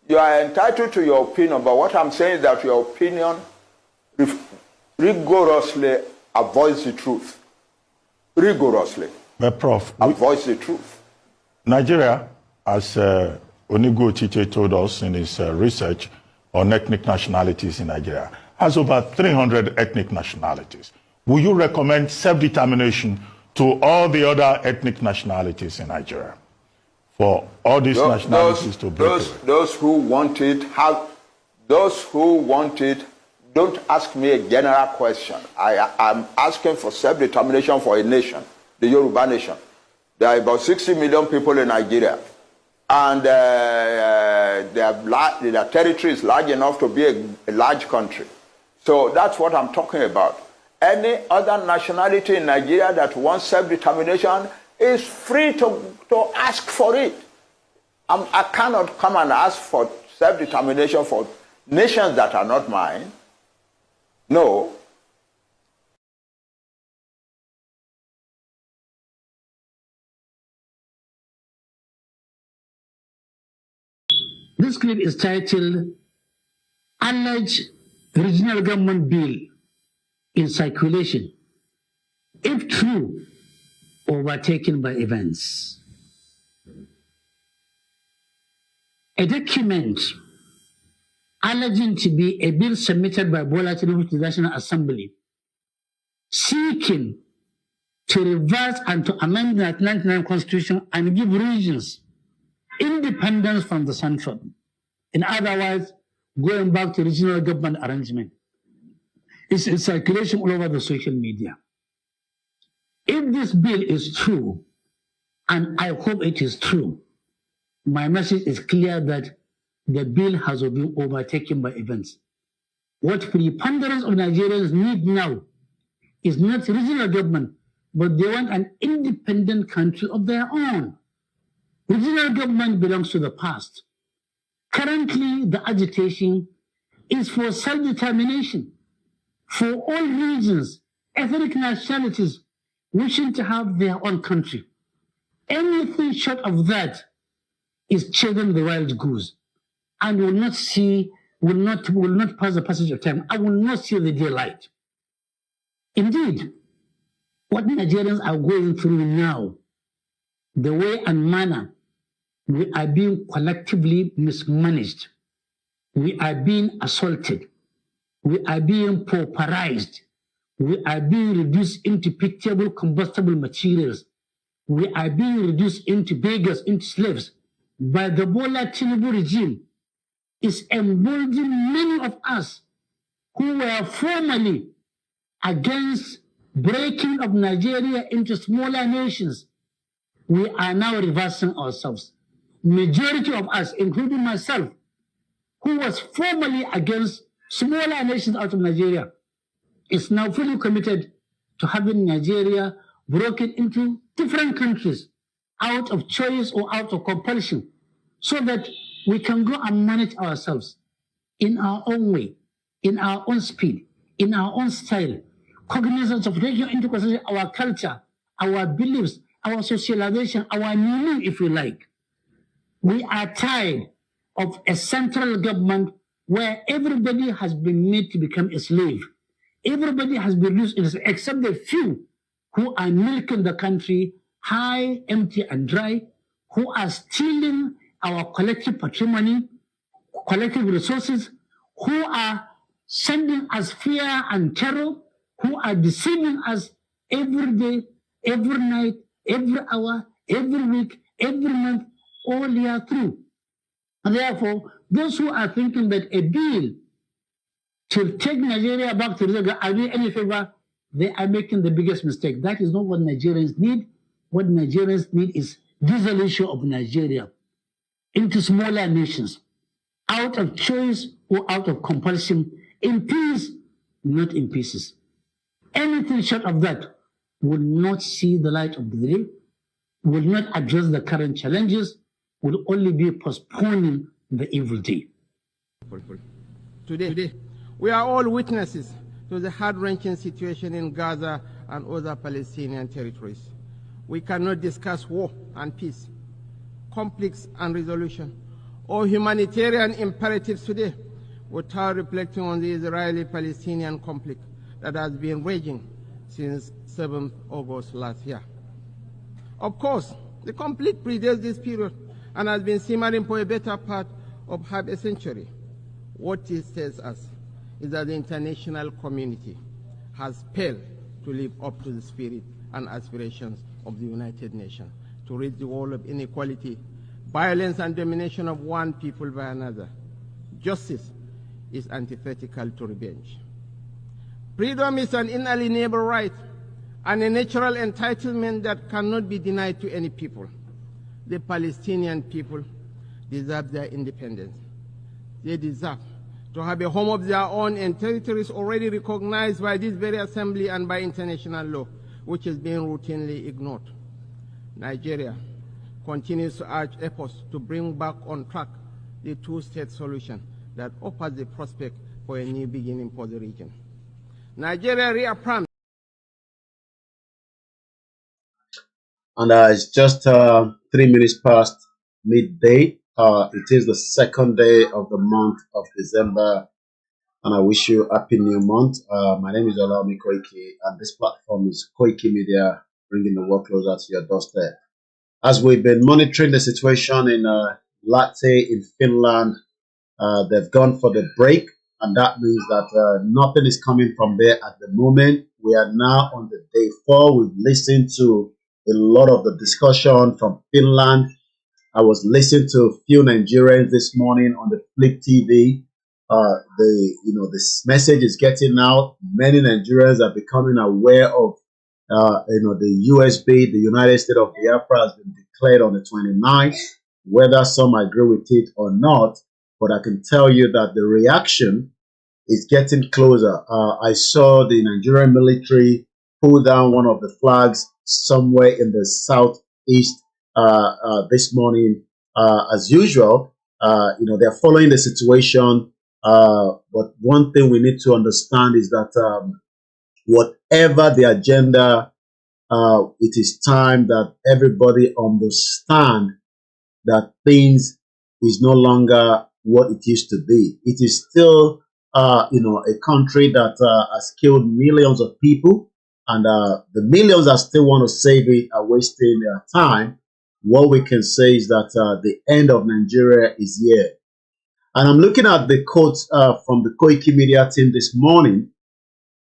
You are entitled to your opinion, but what I'm saying is that your opinion rigorously avoids the truth. Rigorously. But Prof, avoids the truth. Nigeria, as Onigo Chiche told us in his research on ethnic nationalities in Nigeria, has over 300 ethnic nationalities. Will you recommend self-determination to all the other ethnic nationalities in Nigeria? For all these nationalities to break away? Those who want it, don't ask me a general question. I'm asking for self-determination for a nation, the Yoruba nation. There are about 60 million people in Nigeria. And their territory is large enough to be a large country. So that's what I'm talking about. Any other nationality in Nigeria that wants self-determination is free to ask for it. I cannot come and ask for self-determination for nations that are not mine. No. This clip is titled Alleged Regional Government Bill in Circulation, if true, overtaken by events. A document alleging to be a bill submitted by Bola Tinubu to the National Assembly seeking to reverse and to amend the 1999 Constitution and give regions independence from the central. In other words, going back to regional government arrangement. It's in circulation all over the social media. If this bill is true, and I hope it is true, my message is clear that the bill has been overtaken by events. What preponderance of Nigerians need now is not regional government, but they want an independent country of their own. Regional government belongs to the past. Currently, the agitation is for self-determination, for all regions, ethnic nationalities wishing to have their own country. Anything short of that is chasing the wild goose and will not pass the passage of time. I will not see the daylight. Indeed, what Nigerians are going through now, the way and manner we are being collectively mismanaged, we are being assaulted, we are being pauperized, we are being reduced into pitiable combustible materials, we are being reduced into beggars, into slaves by the Bola Tinubu regime is emboldening many of us who were formerly against breaking of Nigeria into smaller nations. We are now reversing ourselves. Majority of us, including myself, who was formerly against smaller nations out of Nigeria, is now fully committed to having Nigeria broken into different countries out of choice or out of compulsion, so that we can go and manage ourselves in our own way, in our own speed, in our own style, cognizance of taking into consideration our culture, our beliefs, our socialization, our meaning, if you like. We are tired of a central government where everybody has been made to become a slave. Everybody has been reduced, except the few who are milking the country high, empty, and dry, who are stealing our collective patrimony, collective resources, who are sending us fear and terror, who are deceiving us every day, every night, every hour, every week, every month, all year through. And therefore, those who are thinking that a bill to take Nigeria back to the are doing any favor, they are making the biggest mistake. That is not what Nigerians need. What Nigerians need is dissolution of Nigeria into smaller nations, out of choice or out of compulsion, in peace, not in pieces. Anything short of that will not see the light of the day, will not address the current challenges, will only be postponing the evil day. Today, we are all witnesses to the heart-wrenching situation in Gaza and other Palestinian territories. We cannot discuss war and peace, conflicts and resolution, or humanitarian imperatives today without reflecting on the Israeli-Palestinian conflict that has been raging since 7th August last year. Of course, the conflict predates this period and has been simmering for a better part of half a century. What it tells us is that the international community has failed to live up to the spirit and aspirations of the United Nations to rid the world of inequality, violence, and domination of one people by another. Justice is antithetical to revenge. Freedom is an inalienable right and a natural entitlement that cannot be denied to any people. The Palestinian people deserve their independence. They deserve to have a home of their own in territories already recognized by this very assembly and by international law, which is being routinely ignored. Nigeria continues to urge efforts to bring back on track the two-state solution that offers the prospect for a new beginning for the region. Nigeria reaffirms. And it's just 3 minutes past midday. It is the second day of the month of December, and I wish you a happy new month. My name is Oluwole Koiki, and this platform is Koikimedia, bringing the world closer to your doorstep. As we've been monitoring the situation in Lathi in Finland, they've gone for the break, and that means that nothing is coming from there at the moment. We are now on the day 4. We've listened to a lot of the discussion from Finland. I was listening to a few Nigerians this morning on the Flip TV this message is getting out. Many Nigerians are becoming aware of the USB, the United States of Biafra, has been declared on the 29th. Whether some agree with it or not, but I can tell you that the reaction is getting closer. I saw the Nigerian military pull down one of the flags somewhere in the southeast this morning. As usual, they're following the situation. But one thing we need to understand is that whatever the agenda, it is time that everybody understand that things is no longer what it used to be. It is still, a country that has killed millions of people, and the millions that still want to save it are wasting their time. What we can say is that the end of Nigeria is here. And I'm looking at the quote from the Koikimedia team this morning.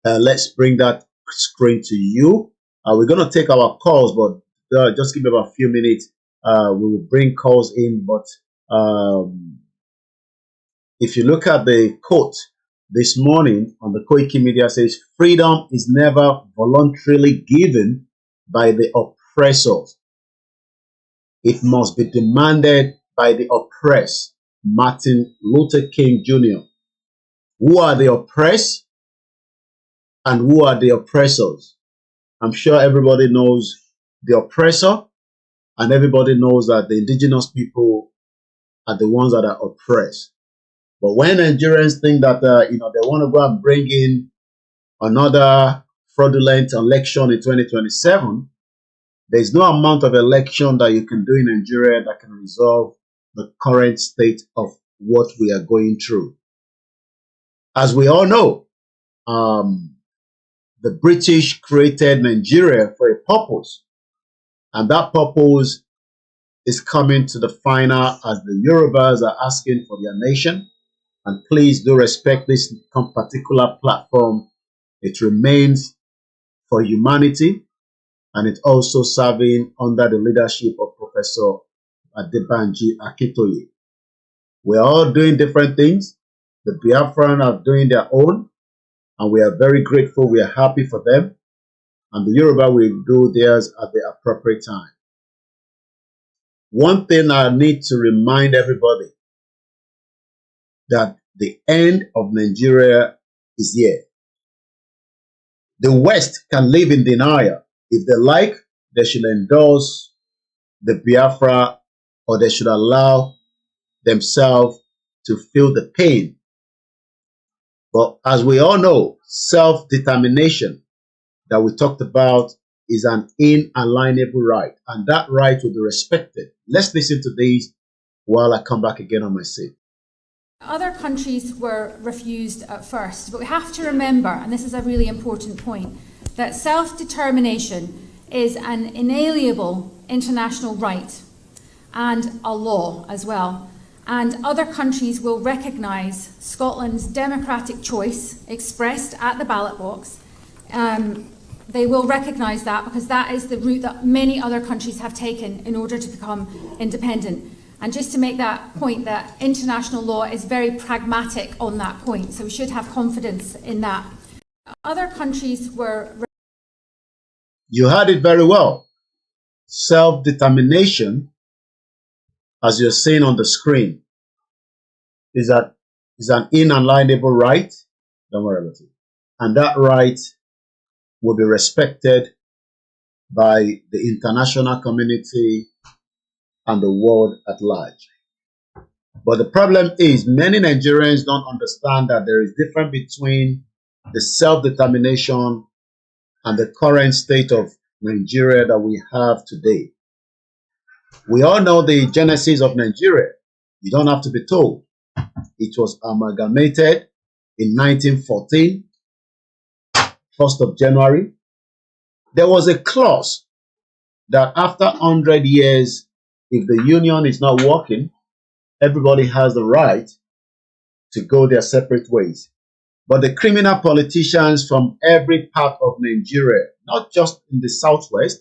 Let's bring that screen to you. We're going to take our calls, but just give me about a few minutes. We will bring calls in, but if you look at the quote this morning on the Koikimedia, says freedom is never voluntarily given by the oppressors. It must be demanded by the oppressed. Martin Luther King Jr. Who are the oppressed and who are the oppressors? I'm sure everybody knows the oppressor, and everybody knows that the indigenous people are the ones that are oppressed. But when Nigerians think that they want to go and bring in another fraudulent election in 2027, there's no amount of election that you can do in Nigeria that can resolve the current state of what we are going through. As we all know, the British created Nigeria for a purpose, and that purpose is coming to the final as the Yorubas are asking for their nation. And please do respect this particular platform. It remains for humanity, and it's also serving under the leadership of Professor ADEBANJI Akintoye. We're all doing different things. The Biafran are doing their own, and we are very grateful. We are happy for them. And the Yoruba will do theirs at the appropriate time. One thing I need to remind everybody, that the end of Nigeria is here. The West can live in denial. If they like, they should endorse the Biafra, or they should allow themselves to feel the pain. But as we all know, self-determination that we talked about is an inalienable right, and that right will be respected. Let's listen to these while I come back again on my seat. Other countries were refused at first, but we have to remember, and this is a really important point, that self-determination is an inalienable international right and a law as well. And other countries will recognise Scotland's democratic choice expressed at the ballot box. They will recognise that because that is the route that many other countries have taken in order to become independent. And just to make that point, that international law is very pragmatic on that point, so we should have confidence in that. Other countries were... You heard it very well. Self-determination, as you're seeing on the screen, is an inalienable right. Don't worry about it. And that right will be respected by the international community and the world at large. But the problem is many Nigerians don't understand that there is a difference between the self-determination and the current state of Nigeria that we have today. We all know the genesis of Nigeria. You don't have to be told. It was amalgamated in 1914, 1st of January. There was a clause that after 100 years, if the union is not working, everybody has the right to go their separate ways. But the criminal politicians from every part of Nigeria, not just in the southwest,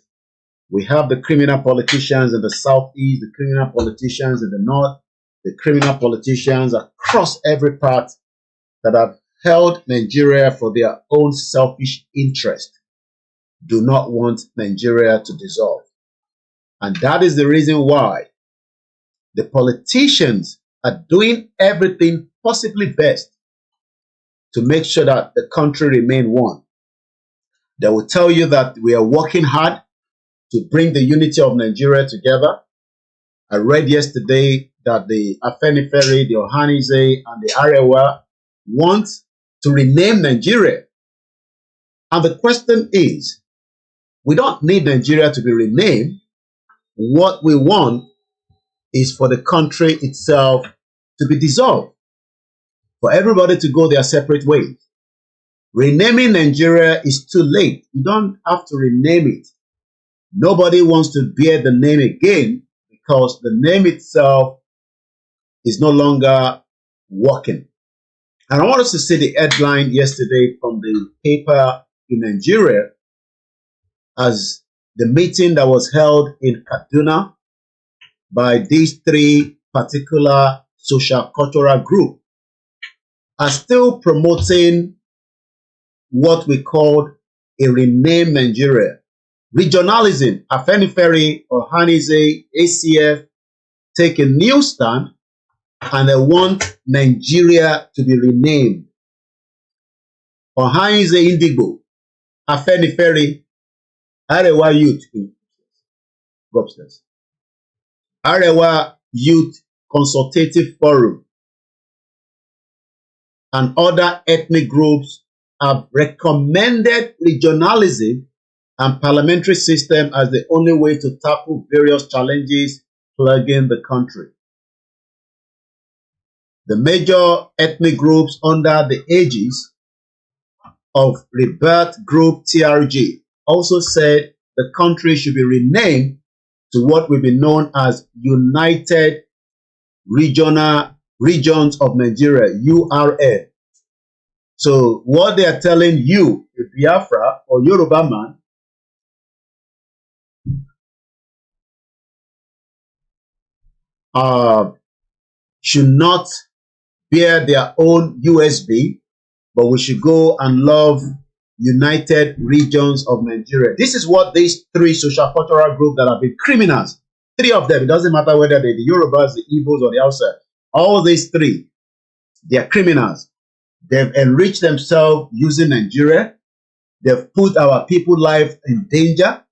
we have the criminal politicians in the southeast, the criminal politicians in the north, the criminal politicians across every part that have held Nigeria for their own selfish interest do not want Nigeria to dissolve. And that is the reason why the politicians are doing everything possibly best to make sure that the country remain one. They will tell you that we are working hard to bring the unity of Nigeria together. I read yesterday that the Afenifere, the Ohanize, and the Arewa want to rename Nigeria. And the question is, we don't need Nigeria to be renamed. What we want is for the country itself to be dissolved, for everybody to go their separate ways. Renaming Nigeria is too late. You don't have to rename it. Nobody wants to bear the name again because the name itself is no longer working. And I want us to see the headline yesterday from the paper in Nigeria as the meeting that was held in Kaduna by these three particular social cultural groups are still promoting what we call a rename Nigeria. Regionalism, Afenifere, Ohanize, ACF take a new stand and they want Nigeria to be renamed. Ohanize Indigo, Afenifere, Arewa Youth, go upstairs. Arewa Youth Consultative Forum and other ethnic groups have recommended regionalism and parliamentary system as the only way to tackle various challenges plaguing the country. The major ethnic groups under the aegis of Rebirth Group TRG also said the country should be renamed to what will be known as United Regions of Nigeria, URN. So what they are telling you, a Biafra or Yoruba man, should not bear their own USB, but we should go and love United Regions of Nigeria. This is what these three social cultural groups that have been criminals, three of them, it doesn't matter whether they're the Yorubas, the Igbos, or the outside, all these three, they are criminals. They've enriched themselves using Nigeria. They've put our people's life in danger,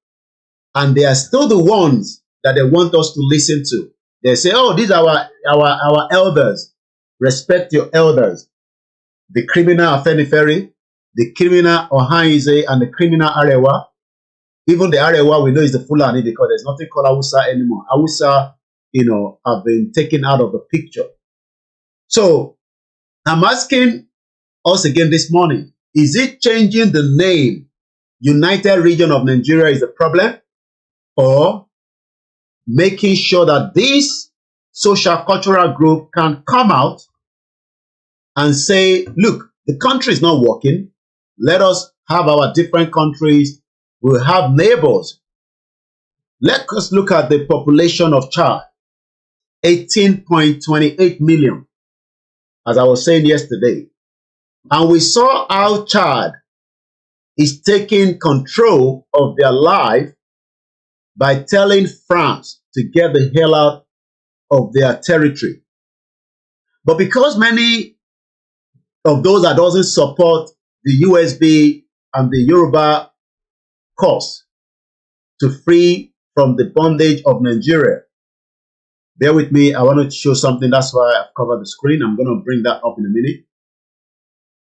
and they are still the ones that they want us to listen to. They say, oh, these are our elders. Respect your elders. The criminal Afenifere, the criminal Ohanize, and the criminal Arewa. Even the Arewa, we know is the Fulani because there's nothing called Hausa anymore. Hausa, have been taken out of the picture. So, I'm asking us again this morning, is it changing the name United Region of Nigeria is the problem? Or making sure that this social cultural group can come out and say, look, the country is not working. Let us have our different countries. We'll have neighbors. Let us look at the population of Chad, 18.28 million, as I was saying yesterday. And we saw how Chad is taking control of their life by telling France to get the hell out of their territory. But because many of those that doesn't support the USB and the Yoruba cause to free from the bondage of Nigeria, bear with me, I want to show something, that's why I've covered the screen. I'm going to bring that up in a minute.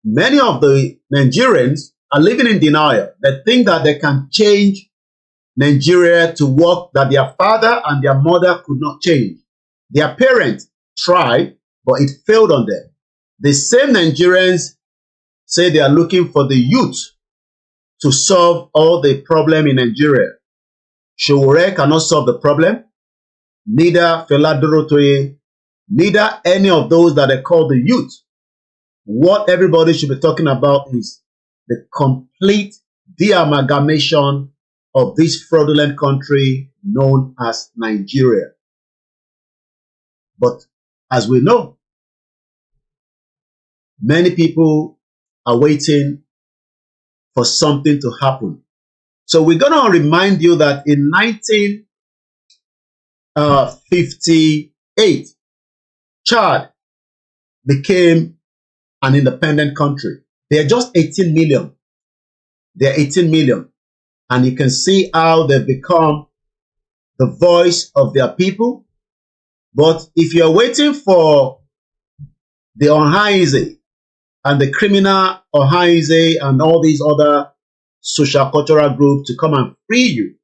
Many of the Nigerians are living in denial. They think that they can change Nigeria to work that their father and their mother could not change. Their parents tried, but it failed on them. The same Nigerians say they are looking for the youth to solve all the problem in Nigeria. Showore cannot solve the problem. Neither Fela Dorotoye, neither any of those that they call the youth. What everybody should be talking about is the complete de-amalgamation of this fraudulent country known as Nigeria. But as we know, Many people are waiting for something to happen. So we're going to remind you that in 1958, Chad became an independent country. They are just 18 million. They're 18 million. And you can see how they've become the voice of their people. But if you're waiting for the Ohaise and the criminal Ohaise and all these other social cultural groups to come and free you,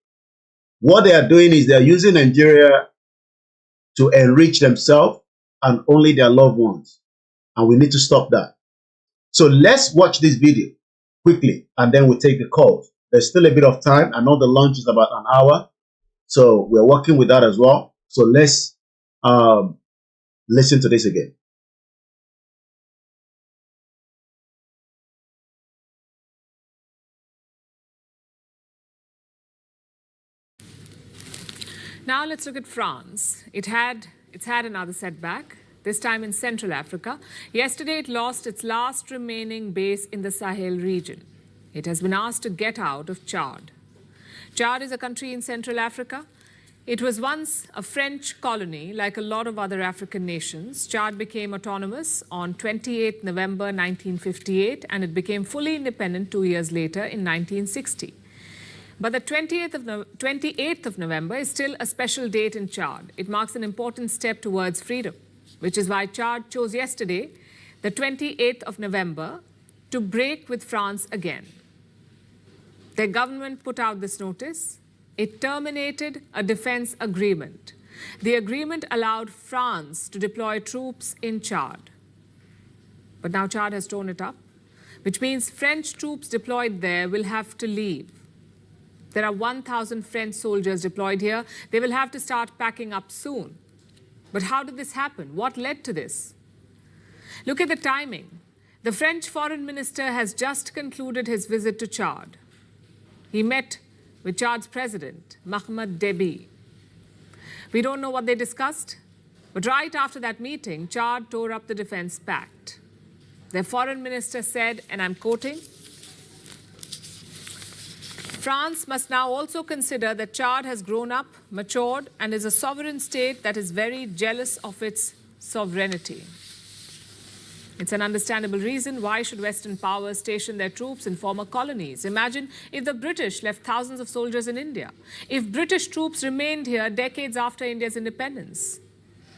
what they are doing is they are using Nigeria to enrich themselves and only their loved ones. And we need to stop that. So let's watch this video quickly and then we'll take the calls. There's still a bit of time. I know the lunch is about an hour. So we're working with that as well. So let's listen to this again. Now let's look at France. It's had another setback, this time in Central Africa. Yesterday it lost its last remaining base in the Sahel region. It has been asked to get out of Chad. Chad is a country in Central Africa. It was once a French colony, like a lot of other African nations. Chad became autonomous on 28 November 1958, and it became fully independent 2 years later in 1960. But the 28th of November is still a special date in Chad. It marks an important step towards freedom, which is why Chad chose yesterday, the 28th of November, to break with France again. Their government put out this notice. It terminated a defense agreement. The agreement allowed France to deploy troops in Chad. But now Chad has torn it up, which means French troops deployed there will have to leave. There are 1,000 French soldiers deployed here. They will have to start packing up soon. But how did this happen? What led to this? Look at the timing. The French foreign minister has just concluded his visit to Chad. He met with Chad's president, Mohamed Deby. We don't know what they discussed, but right after that meeting, Chad tore up the defense pact. Their foreign minister said, and I'm quoting, France must now also consider that Chad has grown up, matured, and is a sovereign state that is very jealous of its sovereignty. It's an understandable reason why should Western powers station their troops in former colonies. Imagine if the British left thousands of soldiers in India. If British troops remained here decades after India's independence,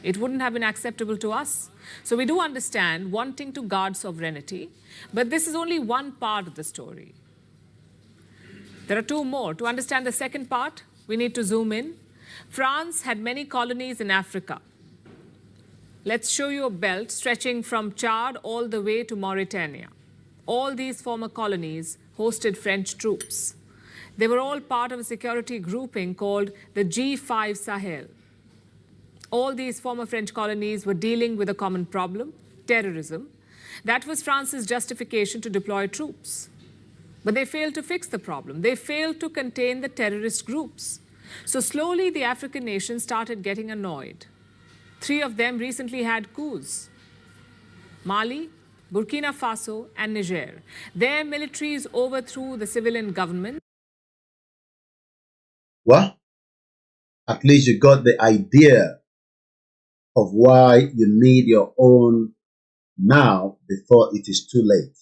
it wouldn't have been acceptable to us. So we do understand wanting to guard sovereignty, but this is only one part of the story. There are two more. To understand the second part, we need to zoom in. France had many colonies in Africa. Let's show you a belt stretching from Chad all the way to Mauritania. All these former colonies hosted French troops. They were all part of a security grouping called the G5 Sahel. All these former French colonies were dealing with a common problem, terrorism. That was France's justification to deploy troops. But they failed to fix the problem. They failed to contain the terrorist groups. So slowly the African nations started getting annoyed. 3 of them recently had coups: Mali, Burkina Faso, and Niger. Their militaries overthrew the civilian government. Well, at least you got the idea of why you need your own now before it is too late.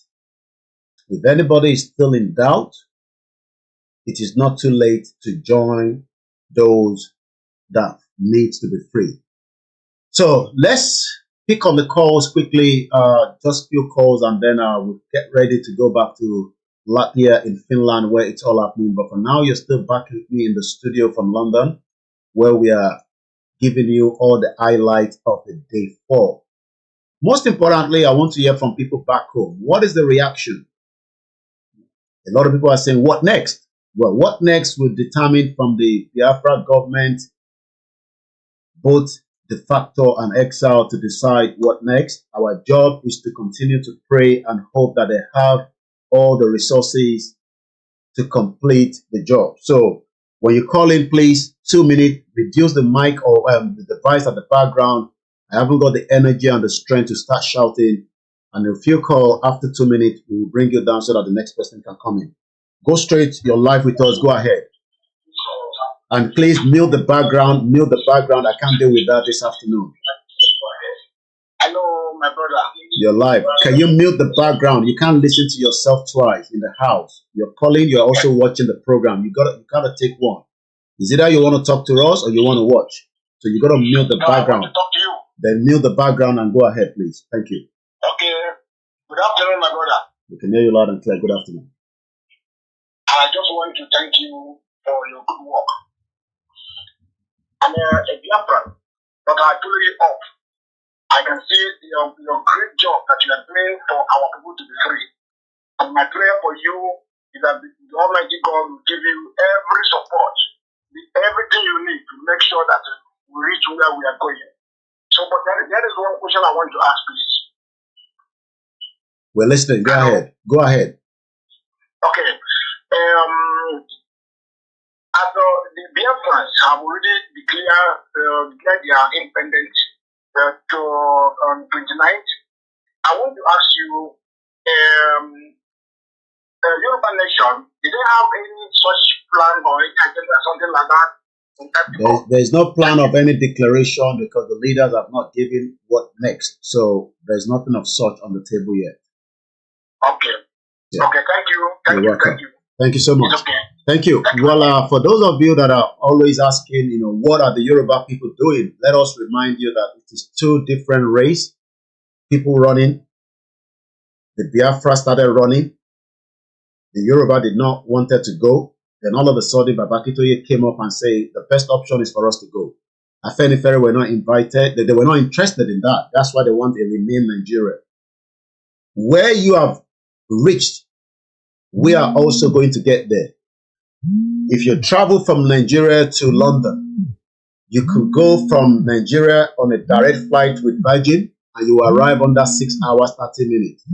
If anybody is still in doubt, it is not too late to join those that needs to be free. So let's pick on the calls quickly, just few calls, and then we'll get ready to go back to Lathi in Finland, where it's all happening. But for now, you're still back with me in the studio from London, where we are giving you all the highlights of the day 4. Most importantly, I want to hear from people back home. What is the reaction? A lot of people are saying, what next? Well, what next will determine from the Biafra government, both de facto and exile, to decide what next. Our job is to continue to pray and hope that they have all the resources to complete the job. So when you call in, please, 2 minutes, reduce the mic or the device at the background. I haven't got the energy and the strength to start shouting. And if you call after 2 minutes, we will bring you down so that the next person can come in. Go straight, you're live with us, go ahead. And please mute the background, I can't deal with that this afternoon. Hello, my brother. You're live. Can you mute the background? You can't listen to yourself twice in the house. You're calling, you're also watching the program. You gotta take one. Is it that you want to talk to us or you want to watch? So you gotta mute the background. I want to talk to you. Then mute the background and go ahead, please. Thank you. Okay. Good afternoon, my brother. We can hear you loud and clear. Good afternoon. I just want to thank you for your good work. I'm a Biafran, but I pull it up. I can see your great job that you are doing for our people to be free. And my prayer for you is that the Almighty God will give you every support, everything you need to make sure that we reach where we are going. So, but there is one question I want to ask, please. We're listening. Go ahead. Go ahead. Okay. As the Biafrans have already declared their independence on 29th, I want to ask you, Yoruba nation, did they have any such plan or any agenda, something like that? There's no plan of any declaration because the leaders have not given what next. So there's nothing of such on the table yet. Okay. Yeah. Okay, thank you. You're welcome. Thank you so much. Okay. Thank you. Well, for those of you that are always asking, what are the Yoruba people doing? Let us remind you that it is two different races. People running. The Biafra started running. The Yoruba did not want it to go. Then all of a sudden, Akintoye came up and said, the best option is for us to go. Afenifere were not invited. They were not interested in that. That's why they want to remain Nigeria. Where you have reached, we are also going to get there. If you travel from Nigeria to London, you could go from Nigeria on a direct flight with Banji and you arrive under 6 hours, 30 minutes.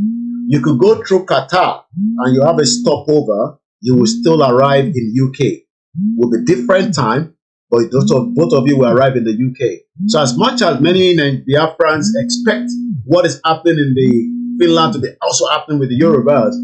You could go through Qatar and you have a stopover, you will still arrive in UK. Will be different time, but both of you will arrive in the UK. So as much as many Biafrans expect what is happening in the Finland to be also happening with the Yorubas,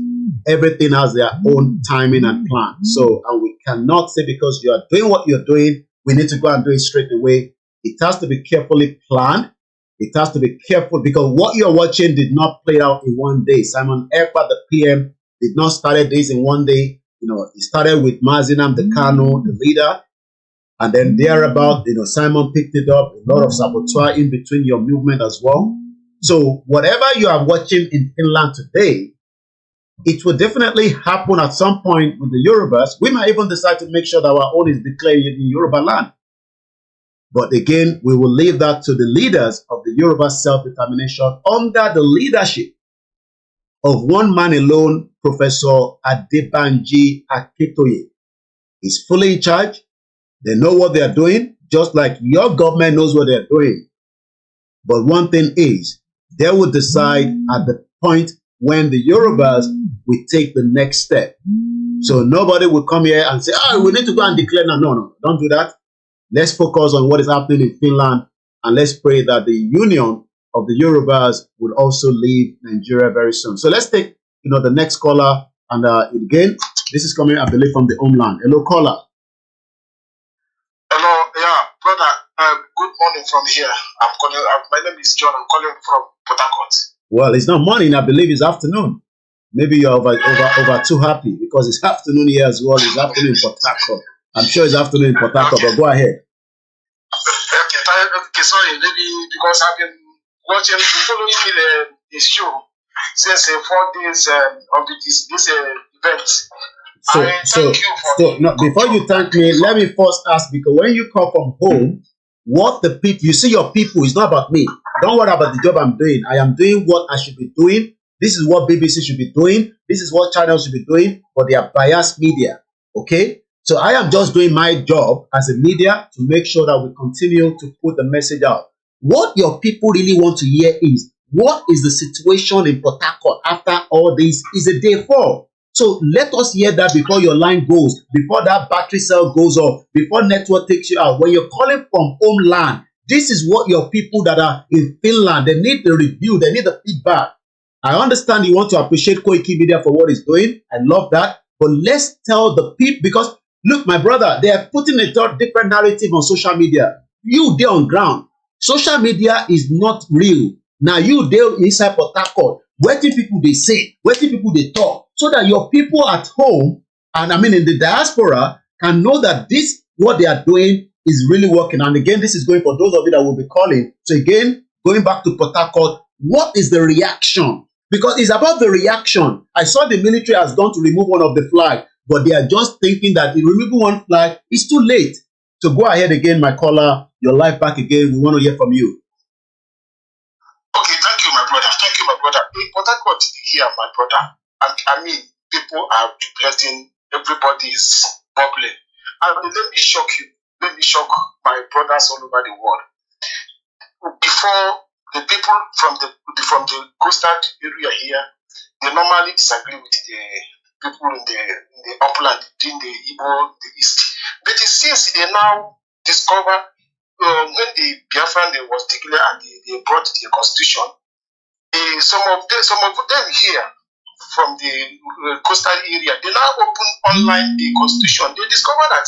everything has their own timing and plan. So, and we cannot say because you are doing what you're doing, we need to go and do it straight away. It has to be carefully planned. It has to be careful because what you're watching did not play out in one day. Simon Ekpa, the PM, did not start this in one day. It started with Mazinam, the Kano, the leader. And then thereabout, Simon picked it up. A lot of saboteur in between your movement as well. So whatever you are watching in Finland today, it will definitely happen at some point with the Yorubas. We might even decide to make sure that our own is declared in Yoruba land. But again, we will leave that to the leaders of the Yoruba self-determination under the leadership of one man alone, Professor ADEBANJI Akintoye. He's fully in charge. They know what they are doing, just like your government knows what they're doing. But one thing is, they will decide at the point when the Yorubas will take the next step. So nobody will come here and say, we need to go and declare now. No, don't do that. Let's focus on what is happening in Finland and let's pray that the union of the Yorubas will also leave Nigeria very soon. So let's take the next caller. And again, this is coming, I believe, from the homeland. Hello, caller. Hello, yeah, brother. Good morning from here. I'm calling. My name is John. I'm calling from Port Harcourt. Well, it's not morning. I believe it's afternoon. Maybe you're over too happy because it's afternoon here as well. It's afternoon in Port Harcourt. I'm sure it's afternoon in Port Harcourt, but go ahead. Okay, sorry, maybe because I've been following the show since 4 days of this event. So before you thank me, let me first ask, because when you come from home, what the people, you see your people, it's not about me. Don't worry about the job I'm doing. I am doing what I should be doing. This is what BBC should be doing. This is what channels should be doing, but they are biased media. Okay? So I am just doing my job as a media to make sure that we continue to put the message out. What your people really want to hear is, what is the situation in Port Harcourt after all this is a day 4. So let us hear that before your line goes, before that battery cell goes off, before network takes you out. When you're calling from homeland, this is what your people that are in Finland, they need the review, they need the feedback. I understand you want to appreciate Koikimedia for what it's doing. I love that. But let's tell the people, because look, my brother, they are putting a different narrative on social media. You there on ground. Social media is not real. Now you there inside Port Harcourt. What do people they say? What do people they talk? So that your people at home, and I mean in the diaspora, can know that this, what they are doing is really working. And again, this is going for those of you that will be calling. So again, going back to Port Harcourt, what is the reaction? Because it's about the reaction. I saw the military has gone to remove one of the flag, but they are just thinking that in removing one flag, it's too late. So go ahead again, my caller. Your life back again. We want to hear from you. Okay, thank you, my brother. Thank you, my brother. In Port Harcourt here, my brother. I mean, people are duplicating. Everybody is bubbling. And let me shock you. Let me shock my brothers all over the world. Before, the people from the coastal area here, they normally disagree with the people in the upland, in the Igbo, the East. But since they now discover when the Biafran was declared and they brought the constitution, some of them here from the coastal area, they now open online the constitution. They discover that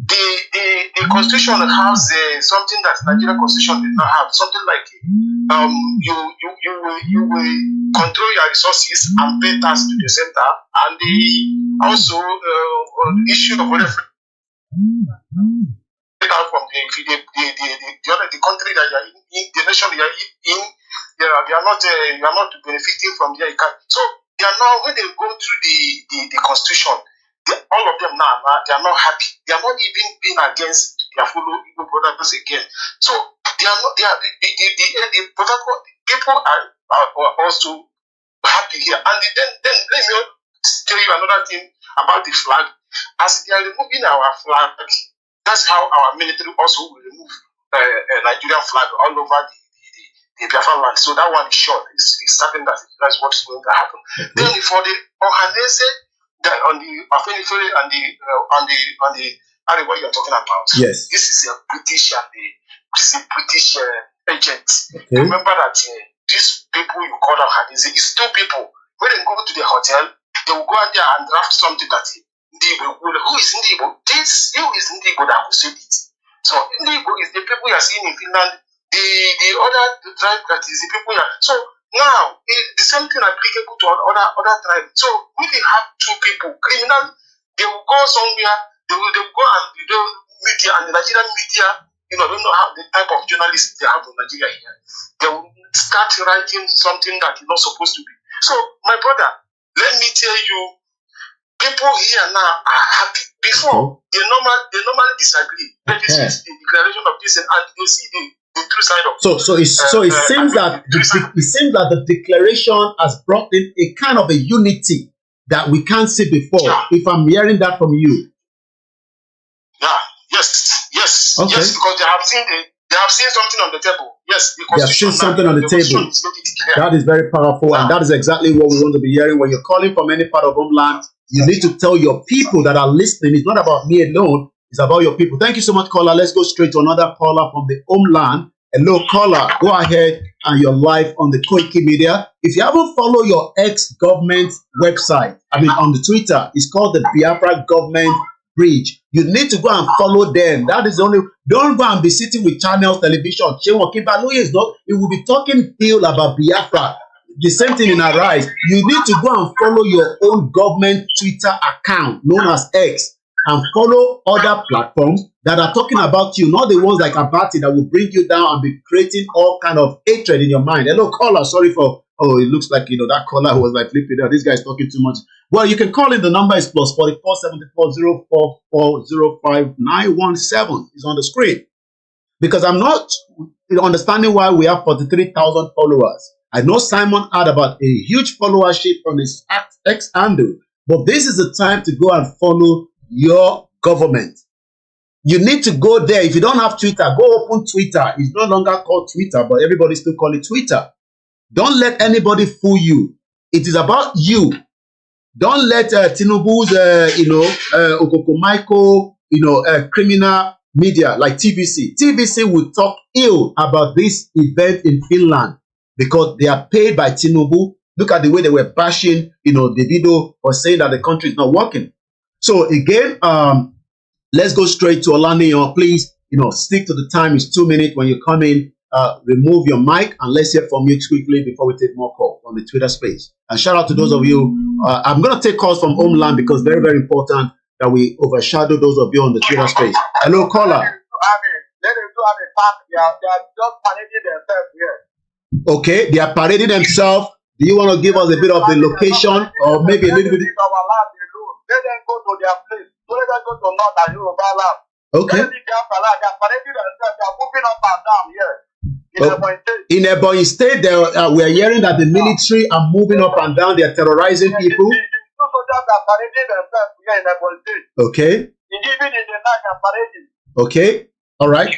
the constitution has something that Nigerian constitution did not have, something like you will control your resources and pay tax to the center, and also issue of referendum from the country that you are in, the nation you are in, you are not benefiting from the account. So they are now, when they go through the constitution, all of them now they are not happy. They are not even being against their fellow Igbo brothers again. So they are not. The protocol people are also happy here. And then let me tell you another thing about the flag. As they are removing our flag, that's how our military also will remove Nigerian flag all over the Biafran land. So that one is sure. It's certain that that's what's going to happen. Okay. Then for the Ohanese, on the Afenifere and the Arewa you're talking about, yes, this is a British agent. Okay. Remember that these people you call Ohanese, it's two people. When they go to the hotel, they will go out there and draft something that who is Ndibo? Who is Ndibo that will say it? So Ndibo is the people you are seeing in Finland. The other tribe that is the people you are. So now the same thing applicable to other tribes. So we will have two people, criminal. They will go somewhere. They will go and the media and the Nigerian media. You know, don't know how the type of journalists they have in Nigeria here. They will start writing something that is not supposed to be. So my brother, let me tell you. People here now are happy. Before, they normally disagree. But this is the declaration of this, and they see the true side of it seems that the declaration has brought in a kind of a unity that we can't see before. Yeah. If I'm hearing that from you. Yeah. Yes. Okay. Yes, because they have seen something on the table. Yes, they have seen something on the table. That is very powerful, and that is exactly what we want to be hearing. When you're calling from any part of homeland, you need to tell your people that are listening. It's not about me alone. It's about your people. Thank you so much, caller. Let's go straight to another caller from the homeland. Hello, caller. Go ahead and you're live on the Koikimedia. If you haven't followed your ex-government website, on the Twitter, it's called the Biafra Government Bridge. You need to go and follow them. That is the only. Don't go and be sitting with channels, television. It will be talking ill about Biafra. The same thing in Arise. You need to go and follow your own government Twitter account known as X and follow other platforms that are talking about you, not the ones like Abati that will bring you down and be creating all kind of hatred in your mind. Hello, caller. Sorry for, it looks like, that caller was like flipping out. This guy's talking too much. Well, you can call in. The number is plus 44 74 044 05 917. It's on the screen. Because I'm not understanding why we have 43,000 followers. I know Simon had about a huge followership on his X handle, but this is the time to go and follow your government. You need to go there. If you don't have Twitter, go open Twitter. It's no longer called Twitter, but everybody still call it Twitter. Don't let anybody fool you. It is about you. Don't let Tinubu's, Okokomaiko, criminal media like TVC. TVC will talk ill about this event in Finland. because they are paid by Tinubu. Look at the way they were bashing, Davido, or saying that the country is not working. So again, let's go straight to Olaniyan. Please, stick to the time. It's 2 minutes. When you come in, remove your mic and let's hear from you quickly before we take more calls on the Twitter space. And shout out to those of you. I'm going to take calls from homeland because very, very important that we overshadow those of you on the Twitter space. Hello, caller. They are just parading themselves here. Okay, they are parading themselves. Do you want to give us a bit of the location or maybe a little bit? Let them go to their place. So let them go to North and Yoruba land. Okay. They are parading themselves. They are moving up and down here. In Ebonyi State, we are hearing that the military are moving up and down. They are terrorizing people. The soldiers are parading themselves here in Ebonyi State. Okay. Even in the night, they are parading. Okay. All right.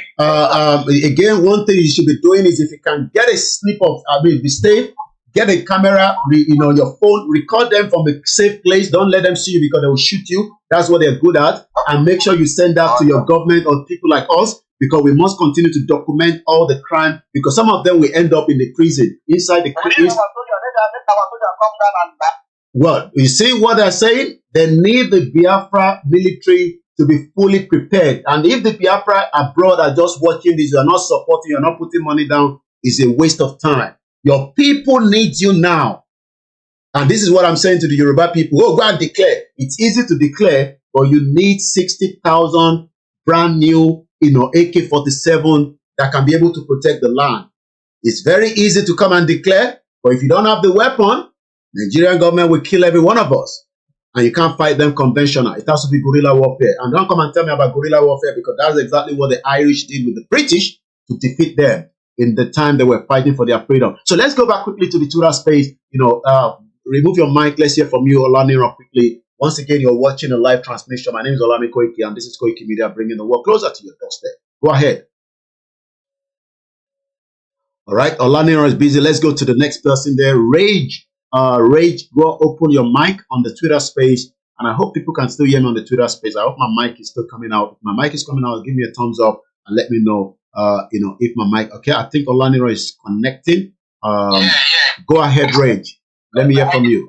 Again, one thing you should be doing is if you can get a snip of, be safe, get a camera, your phone, record them from a safe place. Don't let them see you because they will shoot you. That's what they're good at. And make sure you send that to your government or people like us because we must continue to document all the crime because some of them will end up in the prison, inside the prison. Well, you see what they're saying? They need the Biafra military to be fully prepared. And if the Biafra abroad are just watching this, you're not supporting, you're not putting money down, it's a waste of time. Your people need you now. And this is what I'm saying to the Yoruba people. Oh, go and declare. It's easy to declare, but you need 60,000 brand new, AK-47 that can be able to protect the land. It's very easy to come and declare, but if you don't have the weapon, Nigerian government will kill every one of us. And you can't fight them conventional. It has to be guerrilla warfare. And don't come and tell me about guerrilla warfare because that's exactly what the Irish did with the British to defeat them in the time they were fighting for their freedom. So let's go back quickly to the Twitter space. Remove your mic. Let's hear from you, Olaniyan, quickly. Once again, you're watching a live transmission. My name is Koiki, and this is Koikimedia, bringing the world closer to your doorstep. Go ahead. All right, Olaniyan is busy. Let's go to the next person there. Rage, go open your mic on the Twitter space. And I hope people can still hear me on the Twitter space. I hope my mic is still coming out. If my mic is coming out, give me a thumbs up and let me know, if my mic. Okay, I think Olaniyan is connecting. Go ahead, Rage. Let me hear from you.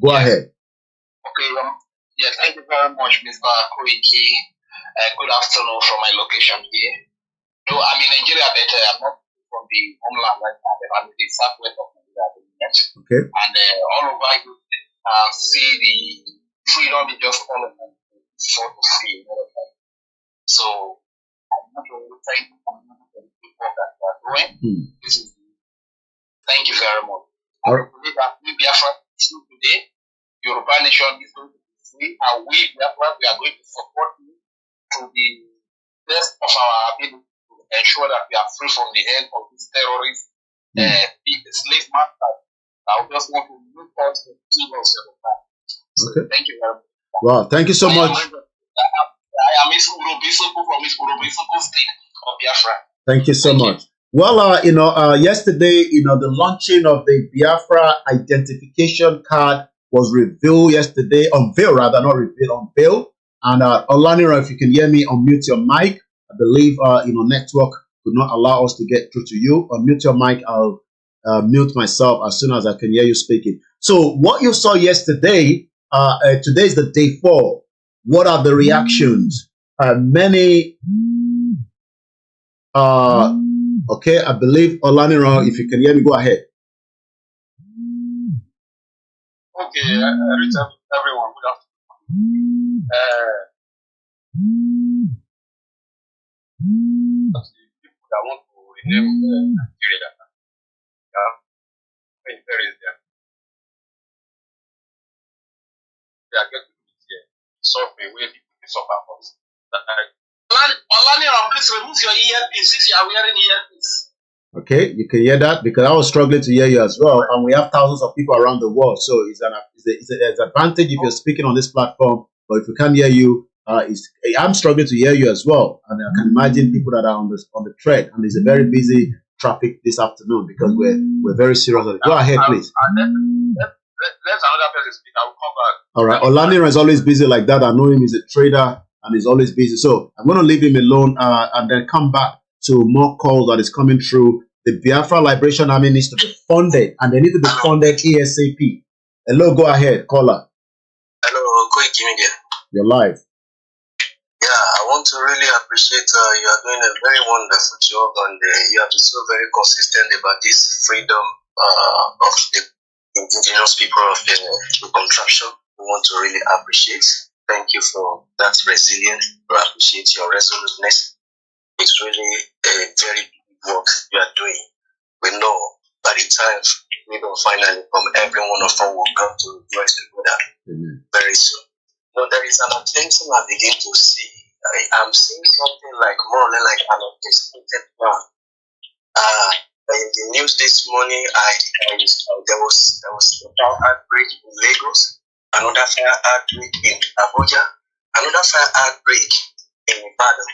Go ahead. Okay. Thank you very much, Mr. Koiki. Good afternoon from my location here. Though I'm in Nigeria, but I'm not from the homeland right now. I'm in the southwest of Nigeria. Okay. And all over you see the freedom is just all of them for to see. So I'm not really thank you for the people that you are doing. Thank you very much. I believe that we Biafra today, Yoruba nation is going to be free, and we Biafra, we are going to support you to the best of our ability to ensure that we are free from the hand of these terrorists, slave masters. I just want to look out to the us every time. Okay. Thank you very much. Wow, thank you so much. I am Isoko from Isoko State of Biafra. Thank you so much. Well, yesterday, the launching of the Biafra identification card was unveiled. And Olaniyan, if you can hear me, unmute your mic. I believe, network could not allow us to get through to you. Unmute your mic. I'll mute myself as soon as I can hear you speaking. So what you saw yesterday, today is the day 4. What are the reactions? Okay, I believe Olaniyan, if you can hear me, go ahead. Okay, I reach everyone. Good afternoon. People that want to rename Nigeria, Afenifere is there. They are getting to be here. Suffering where people suffer from. Olaniyan, please remove your earpiece if you are wearing earpiece. Okay, you can hear that because I was struggling to hear you as well, and we have thousands of people around the world, so it's an advantage if you're speaking on this platform. But if we can't hear you, I'm struggling to hear you as well, and I can imagine people that are on the thread, and it's a very busy traffic this afternoon because we're very serious on it. Go ahead, please. Let another person speak. I will come back. All right, Olaniyan is always busy like that. I know him; he's a trader and he's always busy. So I'm going to leave him alone and then come back to more calls that is coming through the Biafra Liberation Army needs to be funded, and they need to be funded ASAP. Hello, go ahead, caller. Hello, Koikimedia. You're live. Yeah, I want to really appreciate you are doing a very wonderful job, and you have been so very consistent about this freedom of the indigenous people of the contraption. We want to really appreciate. Thank you for that resilience. We appreciate your resoluteness. It's really a very big work you are doing. We know by the time we will finally come, every one of us will come to rejoice together very soon. No, there is an attention I begin to see. I'm seeing something like more or less like an orchestrated plan. In the news this morning, there was a fire outbreak in Lagos, another fire outbreak in Abuja, another fire outbreak in Ibadan.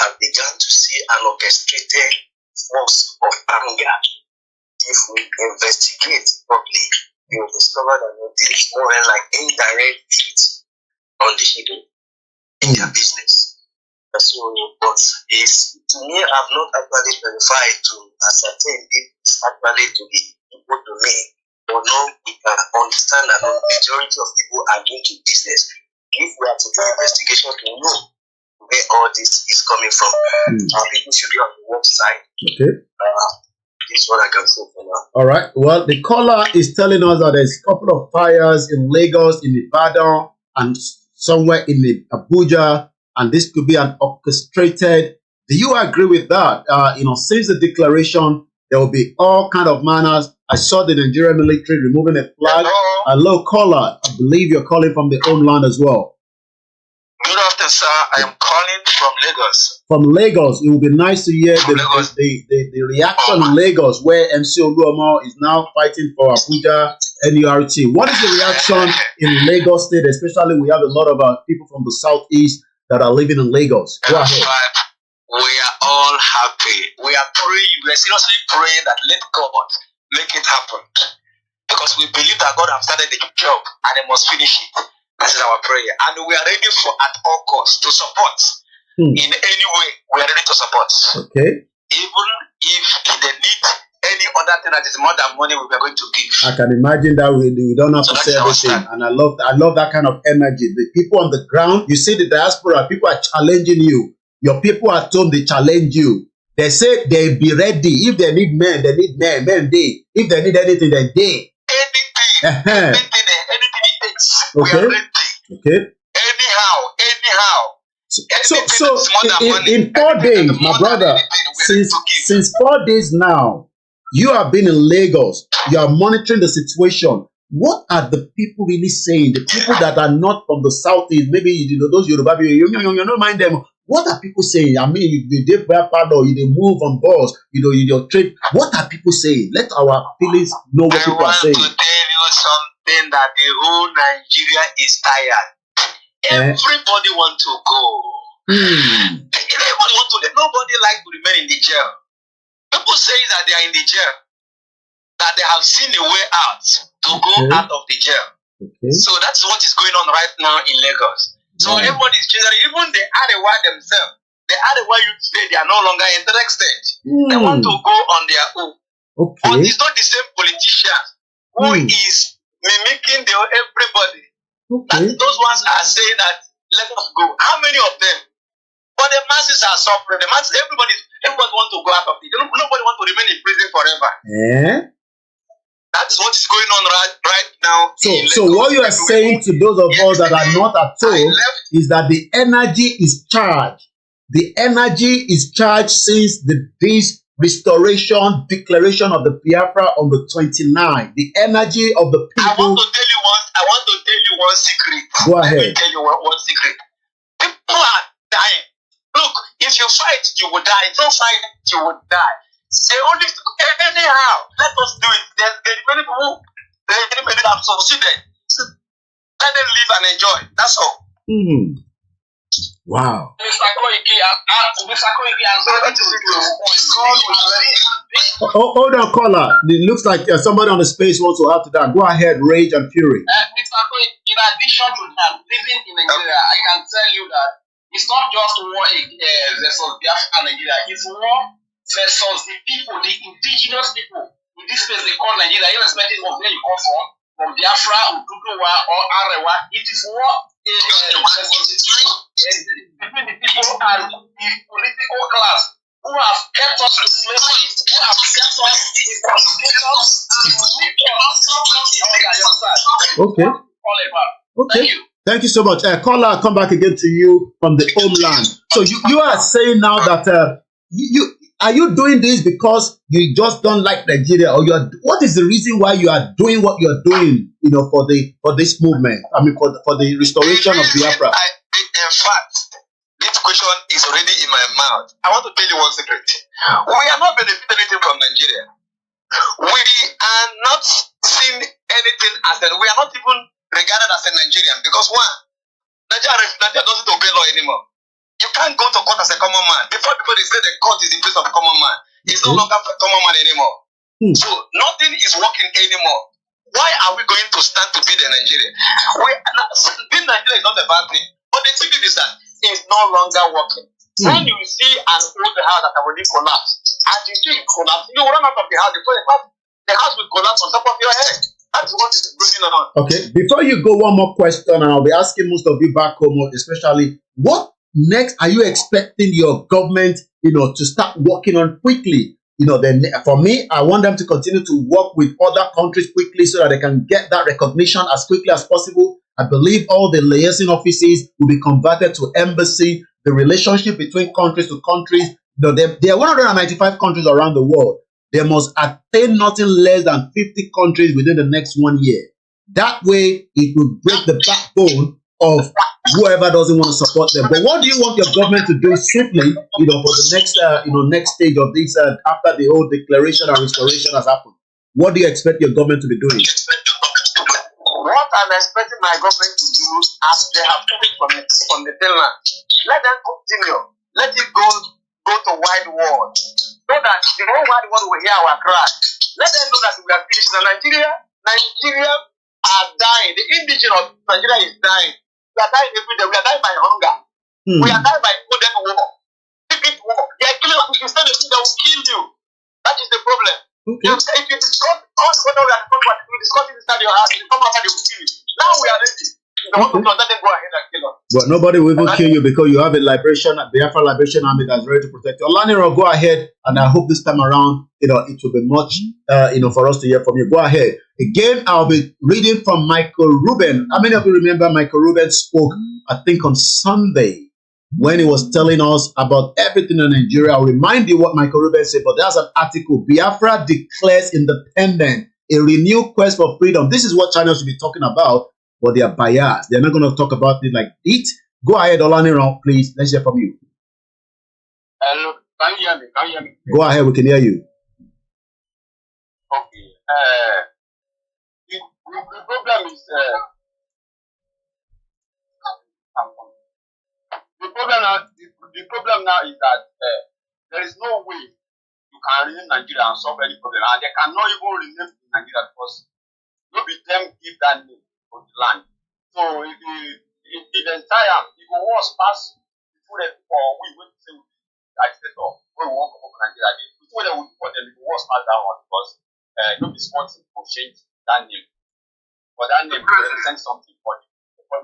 I began to see an orchestrated force of anger. If we investigate properly, you will discover that this is more or less like indirect hit on the hidden in their business. So, but to me, I've not actually verified to ascertain if it's actually to be equal to me. But now we can understand that the majority of people are into business. If we are to do investigation to know where all this is coming from, people should be on the website. Okay. This is what I can say for now. All right. Well, the caller is telling us that there's a couple of fires in Lagos, in Ibadan, and somewhere in Abuja, and this could be an orchestrated. Do you agree with that? Since the declaration, there will be all kind of manners. I saw the Nigerian military removing a flag. Hello, caller. I believe you're calling from the homeland as well. Good afternoon, sir. I am calling from Lagos. From Lagos, it would be nice to hear the reaction in Lagos, where MC Oluwole is now fighting for Abuja NURT. What is the reaction in Lagos State? Especially, we have a lot of people from the southeast that are living in Lagos. Go ahead. We are all happy. We are praying. We are seriously praying that let God make it happen, because we believe that God has started the job and He must finish it. This is our prayer, and we are ready for at all costs to support in any way. We are ready to support. Okay. Even if they need any other thing that is more than money, we are going to give. I can imagine that we don't have to say everything, and I love that kind of energy. The people on the ground, you see the diaspora, people are challenging you. Your people at home, they challenge you. They say they be ready. If they need men, they need men. Men they. If they need anything, then they. Anything it takes. Okay. We are ready. Okay. Anyhow. So in 4 days, my brother, since 4 days now, you have been in Lagos. You are monitoring the situation. What are the people really saying? The people that are not from the southeast, maybe those Yoruba people, you don't mind them. What are people saying? I mean, they move on boards, you trade. What are people saying? Let our feelings know what people are saying. I want to tell you something, that the whole Nigeria is tired. Everybody wants to go. Everybody wants to. Nobody likes to remain in the jail. People say that they are in the jail, that they have seen a way out to go out of the jail. So that's what is going on right now in Lagos. So everybody is generally, even the Arewa themselves, the Arewa youth say they are no longer interested. They want to go on their own. But it's not the same politician who is mimicking everybody. Those ones are saying that let us go. How many of them? But the masses are suffering. The masses, everybody wants to go out of it. Nobody wants to remain in prison forever. That's what is going on right now. So what you are saying to those of us that are not at home is that the energy is charged. The energy is charged since this restoration declaration of the Biafra on the 29th. The energy of the people. I want to tell you one secret. Go ahead. Let me tell you one secret. People are dying. Look, if you fight, you will die. If you don't fight, you will die. Say only anyhow. Let us do it. There are many people that have succeeded. Let them live and enjoy. That's all. Wow. Mr. Koiki, hold on, caller. It looks like somebody on the space wants to add to that. Go ahead, rage and fury. Mr. Koiki, in addition to that, living in Nigeria, I can tell you that it's not just war versus Biafra and Nigeria. It's war versus the people, the indigenous people in this place they call Nigeria, irrespective of where you come from Biafra, Ududuwa, or Arewa. It is what versus the people, between the people and the political class who have kept us in slavery, who have kept us in prostitution, and Okay. Okay. Thank you so much. Caller, come back again to you from the homeland. So you are saying now that you are you doing this because you just don't like Nigeria, or you are? What is the reason why you are doing what you are doing? You know, for this movement. I mean, for the restoration of Biafra. In fact, this question is already in my mouth. I want to tell you one secret. We are not benefiting anything from Nigeria. We are not seeing anything as we are not even regarded as a Nigerian, because one, Nigeria doesn't obey law anymore. You can't go to court as a common man. Before people they say the court is the place of a common man. It's no longer a common man anymore. So nothing is working anymore. Why are we going to stand to be the Nigeria? Being Nigeria is not a bad thing, but the thing is that it's no longer working. When you see an old house that already collapsed, and you see it collapse, you run out of the house before the house will collapse on top of your head. That's what is going on. Okay, before you go, one more question, and I'll be asking most of you back home, especially, what next are you expecting your government, to start working on quickly? Then for me, I want them to continue to work with other countries quickly so that they can get that recognition as quickly as possible. I believe all the liaison offices will be converted to embassy. The relationship between countries to countries, there are 195 countries around the world. They must attain nothing less than 50 countries within the next 1 year. That way, it will break the backbone of whoever doesn't want to support them. But what do you want your government to do swiftly, for the next, next stage of this, after the whole declaration and restoration has happened? What do you expect your government to be doing? What I'm expecting my government to do, as they have taken from the Finland, let them continue. Let it go to wide world, so that the whole wide world will hear our cry. Let them know that we are finished. Nigeria are dying. The indigenous of Nigeria is dying. We are dying every day. We are dying by hunger. We are dying by modern war. Secret war. They are killing us. If you say the thing, they will kill you. That is the problem. Okay. If you discuss all the we are discussing inside your house, you come outside, they will kill you. Now we are ready. They want to let them go ahead and kill us. But nobody will even kill you because you have a Biafra Liberation Army that's ready to protect you. Olaniro, go ahead, and I hope this time around, it will be much, for us to hear from you. Go ahead. Again, I'll be reading from Michael Rubin. How many of you remember Michael Rubin spoke, I think, on Sunday when he was telling us about everything in Nigeria? I'll remind you what Michael Rubin said, but there's an article. Biafra declares independent, a renewed quest for freedom. This is what China should be talking about. But they are biased. They're not going to talk about it like it. Go ahead, Olaniro, please. Let's hear from you. Hello, can you hear me? Can you hear me? Go ahead, we can hear you. Okay. The problem is the problem now is that there is no way you can rename Nigeria and solve any problem, and they cannot even rename Nigeria because no be them give that name of the land. So if the entire it will was pass before we will say agitator when we want to come to Nigeria. Before they would for them, it will was pass that one because no responsible for change that name. For that name to represent something for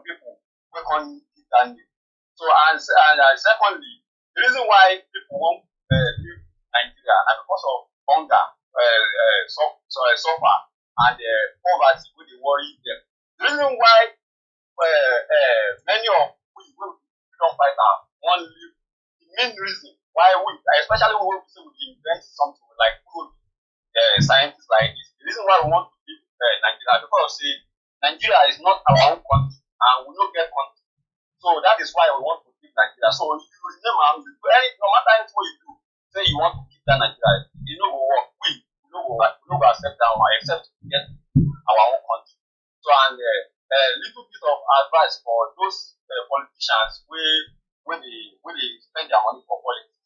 people who can't give that name. So and secondly, the reason why people won't leave Nigeria and because of hunger, suffer and poverty will worry them. The reason why many of we freedom fighters want to leave, the main reason why we, especially when we say we invent something like good scientists like this, the reason why we want to leave Nigeria because say Nigeria is not our own country and we don't get country. So that is why we want to leave Nigeria. So if you remember, no matter what you do, say you want to keep that Nigeria, you know go work. We no go accept that one except to get our own country. So and little bit of advice for those politicians when they spend their money for politics.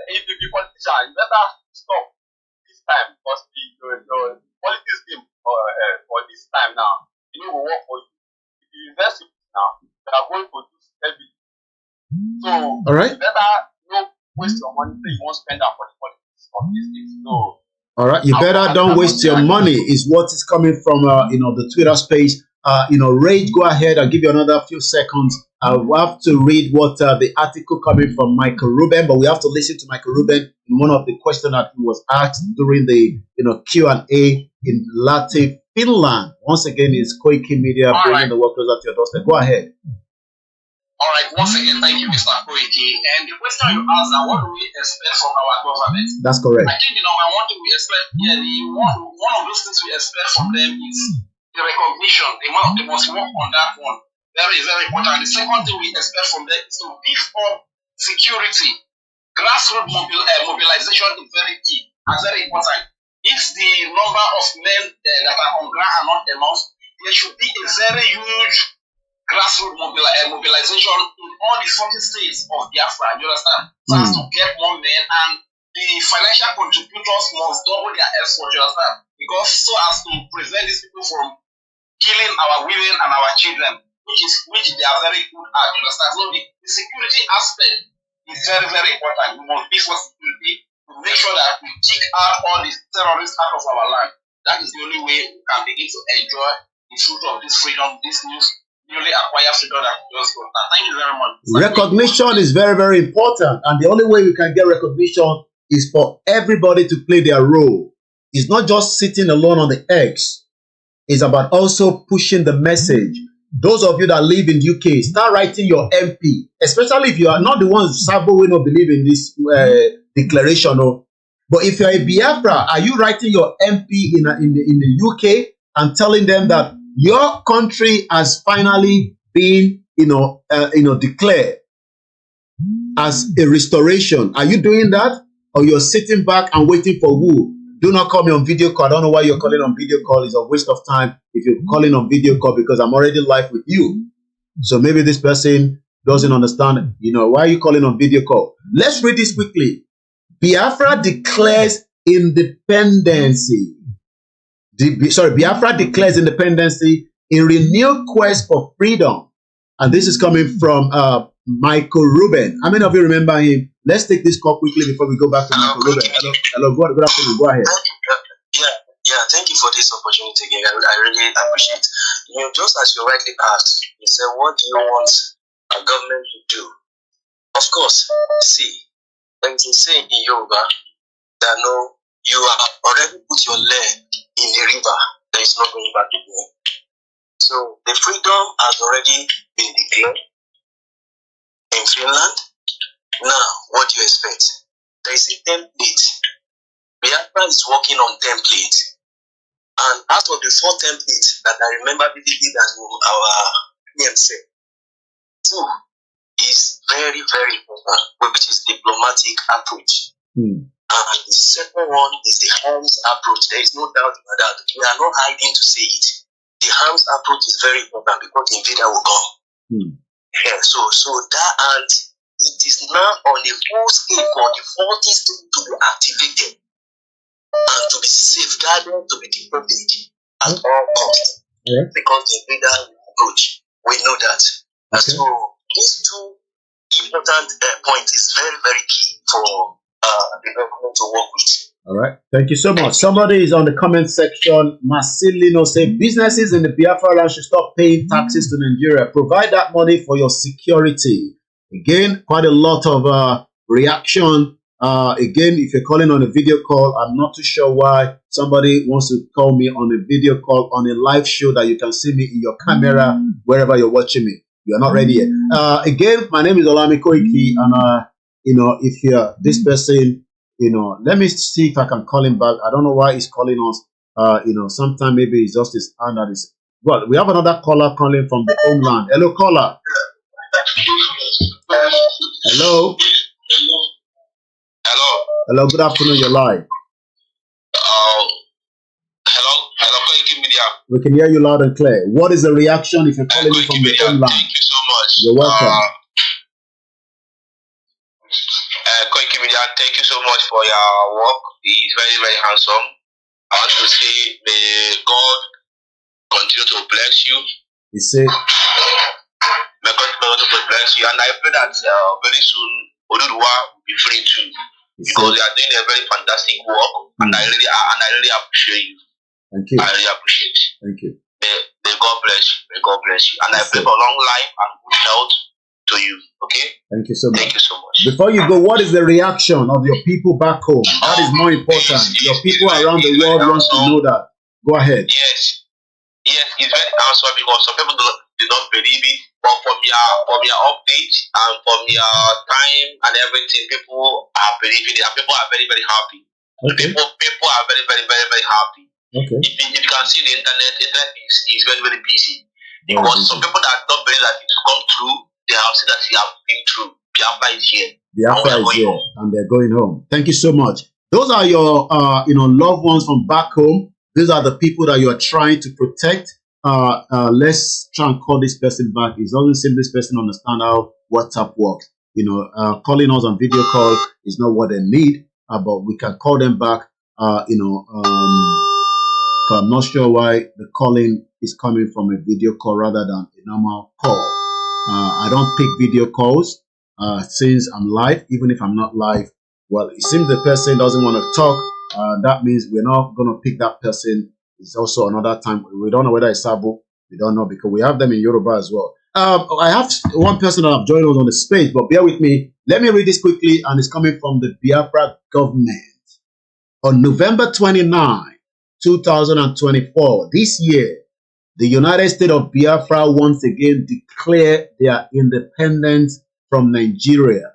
If you be politician, you better stop this time because the politics game for this time now, it will work for you. If you invest it now, they are going to do everything. So all right. you better know when waste your money, so you won't spend that for the politics of these things. So, all right, you better don't waste your money, is what is coming from the Twitter space. Rage, go ahead. I'll give you another few seconds. We have to read what the article coming from Michael Rubin, but we have to listen to Michael Rubin in one of the questions that he was asked during the Q&A in Lathi, Finland. Once again, it's Koikimedia bringing the work closer to your doorstep. Go ahead. All right, once again, thank you, Mr. Koiki. And the question you asked, what do we expect from our government? That's correct. I think one thing we expect, one of those things we expect from them is the recognition. They must work on that one. Very, very important. The second thing we expect from them is to beef up security. Grassroots mobilization is very key and very important. If the number of men that are on ground are not enough, there should be a very huge grassroots mobilization in all the 40 states of Biafra, you understand? So as to get more men, and the financial contributors must double their effort, you understand? Because so as to prevent these people from killing our women and our children, which they are very good at, you understand? So the security aspect is very, very important. We must be for security to make sure that we kick out all these terrorists out of our land. That is the only way we can begin to enjoy the fruit of this freedom, this newly acquired freedom that we just got. Thank you very much. Recognition is very, very important. And the only way we can get recognition is for everybody to play their role. It's not just sitting alone on the eggs. It's about also pushing the message. Those of you that live in UK, start writing your MP, especially if you are not the ones Sabo will not believe in this declaration. But if you're a Biafra, are you writing your MP in the UK and telling them that your country has finally been, declared as a restoration? Are you doing that? Or you're sitting back and waiting for who? Do not call me on video call. I don't know why you're calling on video call. It's a waste of time if you're calling on video call, because I'm already live with you. So maybe this person doesn't understand, why are you calling on video call? Let's read this quickly. Biafra declares independency. Biafra declares independency in renewed quest for freedom. And this is coming from Michael Rubin. How many of you remember him? Let's take this call quickly before we go back to Michael Rubin. Hello, good afternoon. Go ahead. Yeah, thank you for this opportunity again. I really appreciate it. Just as you rightly asked, you said, what do you want a government to do? Of course, see, when you say in Yoruba that no, you have already put your leg in the river, there is no going back again. So the freedom has already been declared in Finland. Now, what do you expect? There is a template. Biafra is working on template. And out of the 4 templates that I remember vividly that our PM said, 2 is very, very important, which is diplomatic approach. And the second one is the arms approach. There is no doubt about that. We are not hiding to say it. The arms approach is very important because the invader will come. Yeah, so that, and it is now on a full scale for the 40 states to be activated and to be safeguarded, to be defended at all costs. Because the invader will approach. We know that. So these 2 important points is very, very key for the government to work with. All right. Thank you so much. Somebody is on the comment section. Marcelino said, businesses in the Biafra land should stop paying taxes to Nigeria. Provide that money for your security. Again, quite a lot of reaction. Again, if you're calling on a video call, I'm not too sure why somebody wants to call me on a video call on a live show that you can see me in your camera wherever you're watching me. You're not ready yet. Again, my name is Koiki, and if you're this person, let me see if I can call him back. I don't know why he's calling us. Sometime maybe it's just his hand that is. Well, we have another caller calling from the homeland. Hello, caller. Hello. Hello, good afternoon, you're live. Hello, Koikimedia. We can hear you loud and clear. What is the reaction if you're calling me from the homeland? Thank you so much. You're welcome. Koikimedia, thank you so much for your work. It's very, very handsome. I want to say, may God continue to bless you. He said, may God continue to bless you. And I pray that very soon Oduduwa will be free too. Because they are doing a very fantastic work, and I really appreciate you. Thank you. I really appreciate you. Thank you. May God bless you. May God bless you. And I pray for long life and good health to you. Okay? Thank you so much. Thank you so much. Before you go, what is the reaction of your people back home? That is more important. Your people around the world want to know that. Go ahead. Yes. Yes, it's very answer because some people do not believe it. But from your update and from your time and everything, people are believing it, and people are very, very happy. Okay. People are very, very, very, very happy. Okay. If you can see the internet is very, very busy. Because some people that don't believe that it's come true, they have seen that it has been true. Biafra is here. Biafra is here, and they're going home. Thank you so much. Those are your loved ones from back home. These are the people that you are trying to protect. Let's try and call this person back. It doesn't seem this person understand how WhatsApp works. Calling us on video call is not what they need, but we can call them back. I'm not sure why the calling is coming from a video call rather than a normal call. I don't pick video calls since I'm live. Even if I'm not live, well, it seems the person doesn't want to talk. That means we're not going to pick that person. It's also another time. We don't know whether it's Sabo. We don't know because we have them in Yoruba as well. I have one person that have joined us on the space, but bear with me. Let me read this quickly, and it's coming from the Biafra government. On November 29, 2024, this year, the United States of Biafra once again declared their independence from Nigeria.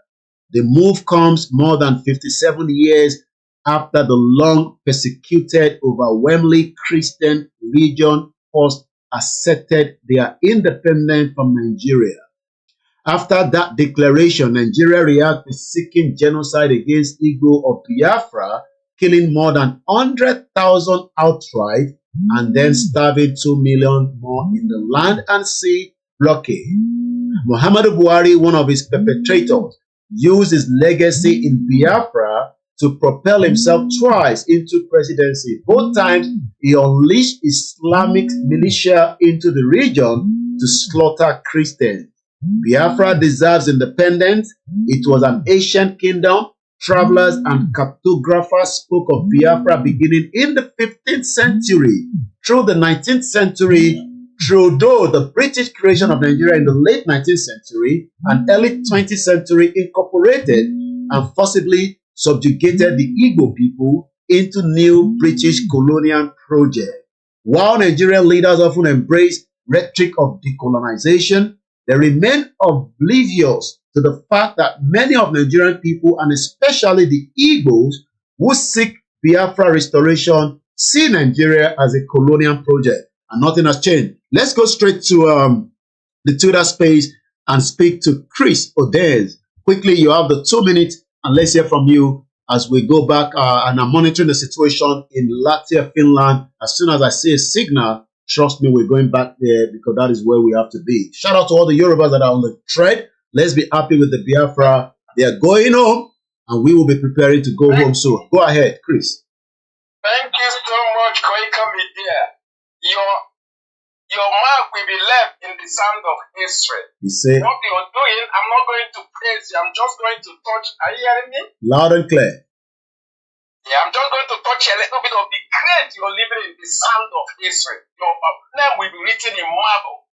The move comes more than 57 years after the long persecuted, overwhelmingly Christian region first asserted their independence from Nigeria. After that declaration, Nigeria reacted with seeking genocide against Igbo of Biafra, killing more than 100,000 outright and then starving 2 million more in the land and sea blockade. Muhammadu Buhari, one of his perpetrators, used his legacy in Biafra to propel himself twice into presidency. Both times, he unleashed Islamic militia into the region to slaughter Christians. Biafra deserves independence. It was an ancient kingdom. Travelers and cartographers spoke of Biafra beginning in the 15th century. Through the 19th century, Trudeau, the British creation of Nigeria in the late 19th century and early 20th century, incorporated and forcibly subjugated the Igbo people into new British colonial project. While Nigerian leaders often embrace rhetoric of decolonization, they remain oblivious to the fact that many of Nigerian people, and especially the Igbos who seek Biafra restoration, see Nigeria as a colonial project, and nothing has changed. Let's go straight to the Twitter space and speak to Chris Odez. Quickly, you have the 2 minutes, and let's hear from you as we go back and I'm monitoring the situation in Lathi, Finland. As soon as I see a signal, trust me, we're going back there because that is where we have to be. Shout out to all the Yorubas that are on the thread. Let's be happy with the Biafra. They are going home, and we will be preparing to go home soon. Go ahead, Chris. Thank you so much, Koikimedia. Your mark will be left in the sand of history. He said, what you're doing, I'm not going to praise you. I'm just going to touch. Are you hearing me? Loud and clear. Yeah, I'm just going to touch a little bit of the great you're living in the sand of history. Your name will be written in marble.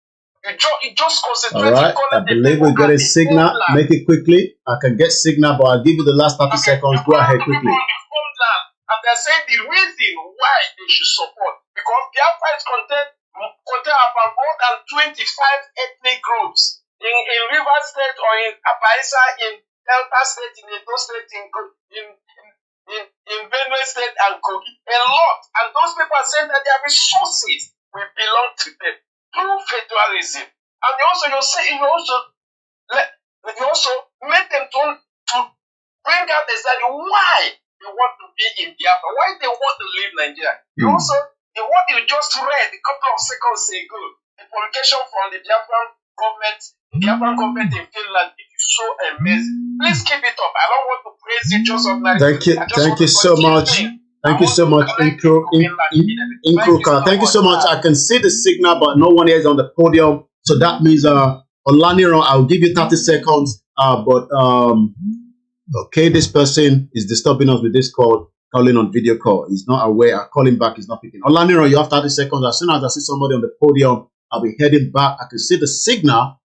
You just concentrate. All right, I believe we get a signal. Make it quickly. I can get signal, but I'll give you the last 30 seconds. Go ahead quickly. And they're saying the reason why they should support, because Biafra is contain about more than 25 ethnic groups in River State or in Abaisa, in Delta State, in Edo State, in Benue State and Koiki. A lot. And those people are saying that their resources will belong to them through federalism. And you also make them to bring out exactly why they want to be in Biafra, why they want to leave Nigeria. You also, what you just read a couple of seconds ago, the publication from the Biafran government in Finland, it is so amazing. Please keep it up. I don't want to praise you just on that. Thank you so much. Thank you so much, Inkruka. Thank you so much. I can see the signal, but no one is on the podium. So that means, Olaniran, I'll give you 30 seconds. But Okay, this person is disturbing us with this call, calling on video call. He's not aware. Calling back, he's not picking. Olaniro, you have 30 seconds. As soon as I see somebody on the podium, I'll be heading back. I can see the signal.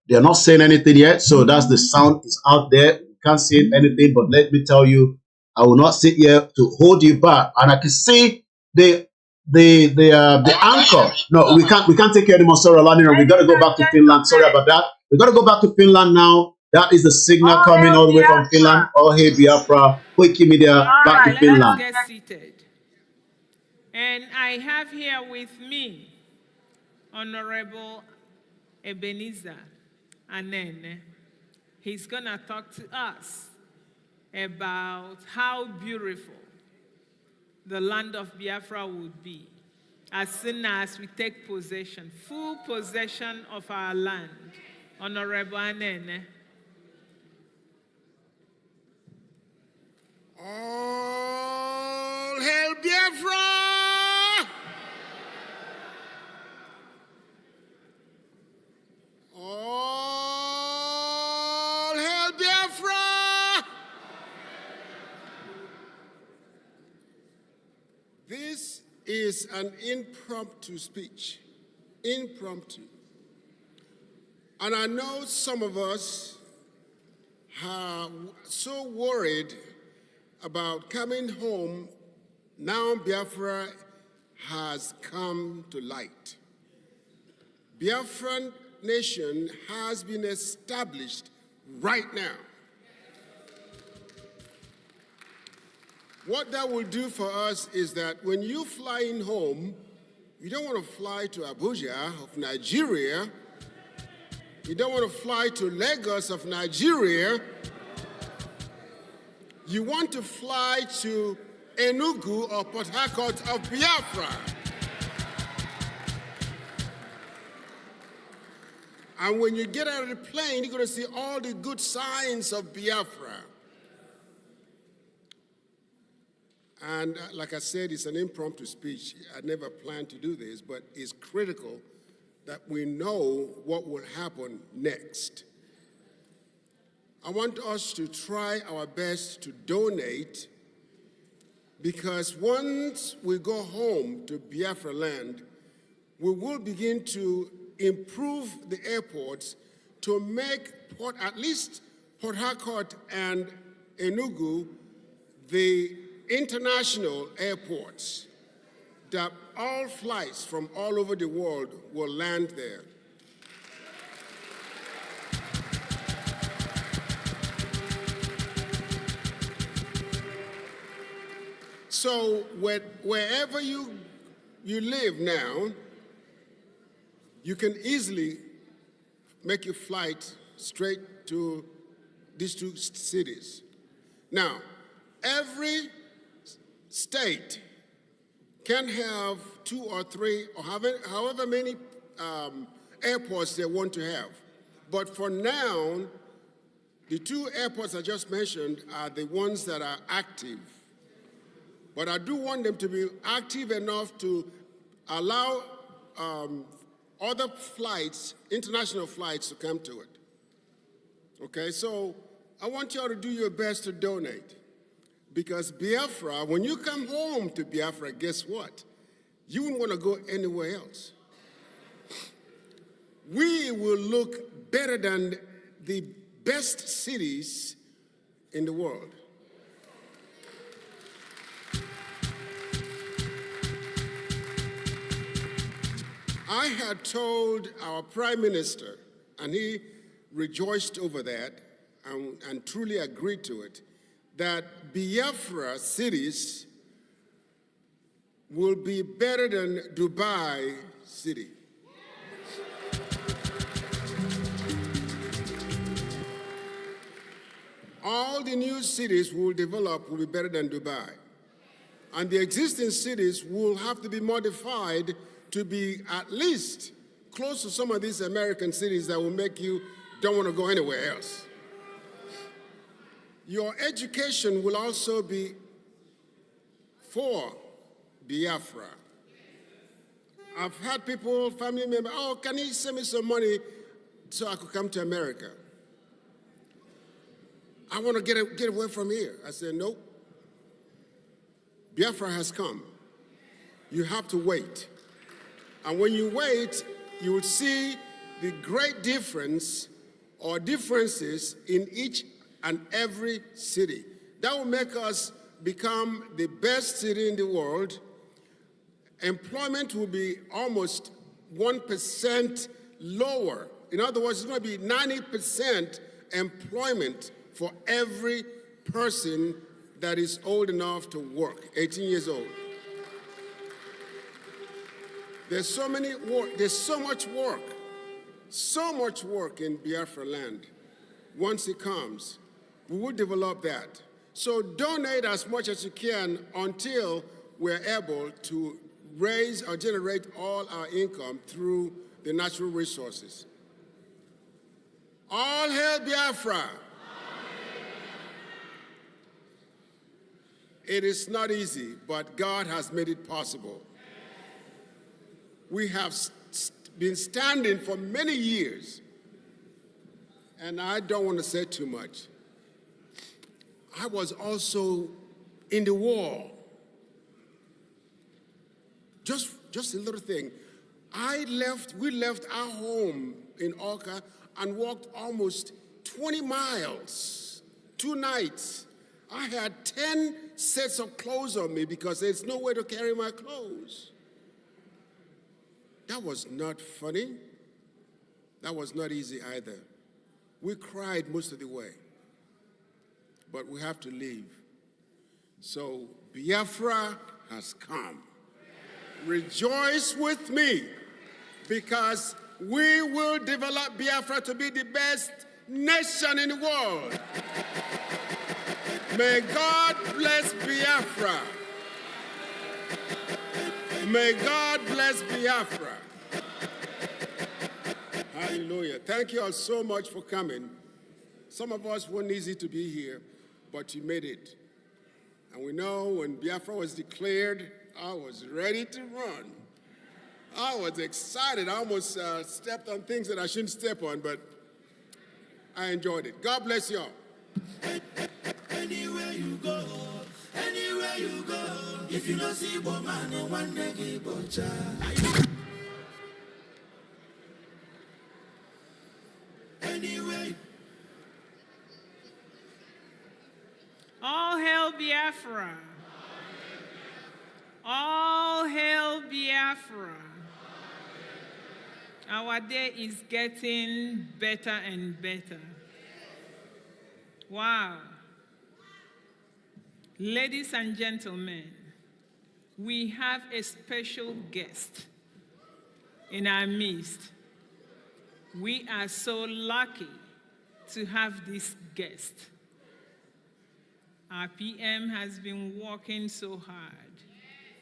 They're not saying anything yet, so that's the sound is out there. You can't see anything, but let me tell you, I will not sit here to hold you back. And I can see the anchor. No, we can't take care anymore. Sorry, Olaniro. We got to go back to Finland. Sorry about that. We got to go back to Finland now. That is the signal coming all the way from Finland. Oh, hey, Biafra, Koikimedia, back to Finland. Let's get seated. And I have here with me Honorable Ebenezer Anene. He's going to talk to us about how beautiful the land of Biafra would be as soon as we take possession, full possession of our land. Honorable Anene. All hail Biafra! All hail Biafra! This is an impromptu speech. Impromptu. And I know some of us are so worried about coming home. Now Biafra has come to light. Biafran nation has been established right now. What that will do for us is that when you fly in home, you don't want to fly to Abuja of Nigeria. You don't want to fly to Lagos of Nigeria. You want to fly to Enugu or Port Harcourt of Biafra. And when you get out of the plane, you're going to see all the good signs of Biafra. And like I said, it's an impromptu speech. I never planned to do this, but it's critical that we know what will happen next. I want us to try our best to donate, because once we go home to Biafra land, we will begin to improve the airports to make at least Port Harcourt and Enugu the international airports that all flights from all over the world will land there. So wherever you live now, you can easily make your flight straight to these two cities. Now, every state can have 2 or 3 or however many airports they want to have. But for now, the 2 airports I just mentioned are the ones that are active. But I do want them to be active enough to allow other flights, international flights, to come to it. Okay, so I want you all to do your best to donate. Because Biafra, when you come home to Biafra, guess what? You wouldn't want to go anywhere else. We will look better than the best cities in the world. I had told our Prime Minister, and he rejoiced over that and truly agreed to it, that Biafra cities will be better than Dubai city. All the new cities we'll develop will be better than Dubai. And the existing cities will have to be modified to be at least close to some of these American cities that will make you don't want to go anywhere else. Your education will also be for Biafra. I've had people, family members, oh, can you send me some money so I could come to America? I want to get away from here. I said, nope. Biafra has come. You have to wait. And when you wait, you will see the great difference or differences in each and every city. That will make us become the best city in the world. Employment will be almost 1% lower. In other words, it's going to be 90% employment for every person that is old enough to work, 18 years old. There's so much work in Biafra land. Once it comes, we will develop that. So donate as much as you can until we're able to raise or generate all our income through the natural resources. All hail Biafra! It is not easy, but God has made it possible. We have been standing for many years, and I don't want to say too much. I was also in the war. Just a little thing. We left our home in Oka and walked almost 20 miles, 2 nights. I had 10 sets of clothes on me because there's no way to carry my clothes. That was not funny. That was not easy either. We cried most of the way. But we have to leave. So Biafra has come. Rejoice with me, because we will develop Biafra to be the best nation in the world. May God bless Biafra. May God bless Biafra. Hallelujah. Thank you all so much for coming. Some of us weren't easy to be here, but you made it. And we know when Biafra was declared, I was ready to run. I was excited. I almost stepped on things that I shouldn't step on, but I enjoyed it. God bless you all. Anywhere you go, if you don't see woman, no one day bocha. Anyway. All hail Biafra. All hail Biafra. Our day is getting better and better. Wow. Ladies and gentlemen, we have a special guest in our midst. We are so lucky to have this guest. Our PM has been working so hard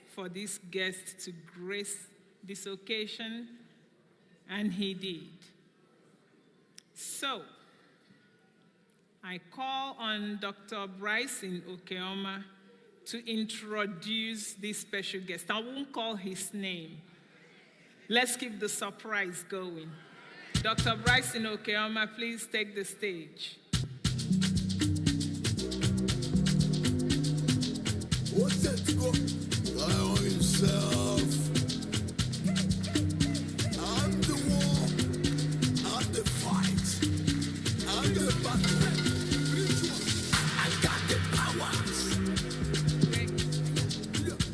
for this guest to grace this occasion, and he did. So, I call on Dr. Bryson Okeoma to introduce this special guest. I won't call his name. Let's keep the surprise going. Dr. Bryson Okeoma, please take the stage. What's that to go? I own yourself. I'm the war. I'm the fight. I'm the battle. I got the powers.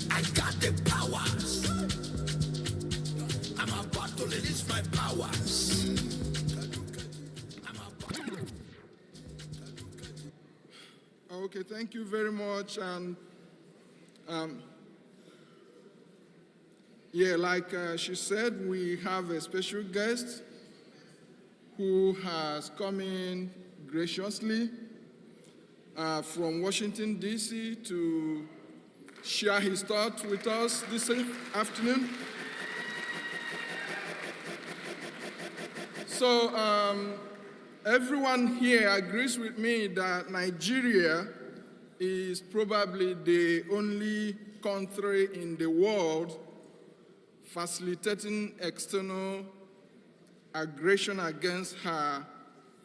I got the powers. I'm about to release my powers. Okay, thank you very much. And like she said, we have a special guest who has come in graciously from Washington, D.C. to share his thoughts with us this afternoon. So everyone here agrees with me that Nigeria is probably the only country in the world facilitating external aggression against her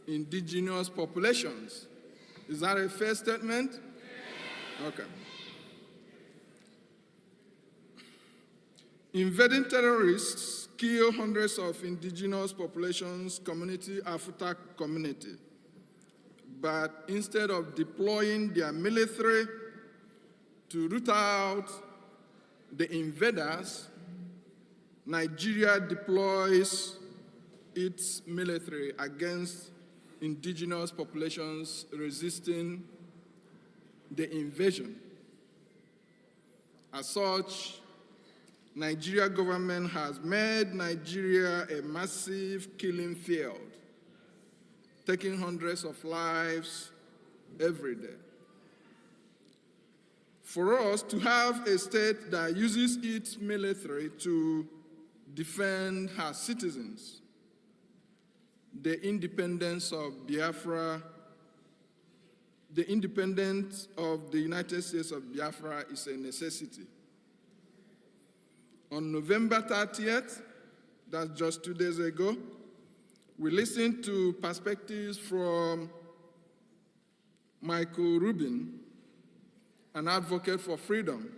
indigenous populations. Is that a fair statement? Okay. Invading terrorists kill hundreds of indigenous populations, community, Africa community. But instead of deploying their military to root out the invaders, Nigeria deploys its military against indigenous populations resisting the invasion. As such, Nigeria government has made Nigeria a massive killing field, taking hundreds of lives every day. For us to have a state that uses its military to defend her citizens, the independence of Biafra, the independence of the United States of Biafra is a necessity. On November 30th, that's just 2 days ago, we listened to perspectives from Michael Rubin, an advocate for freedom,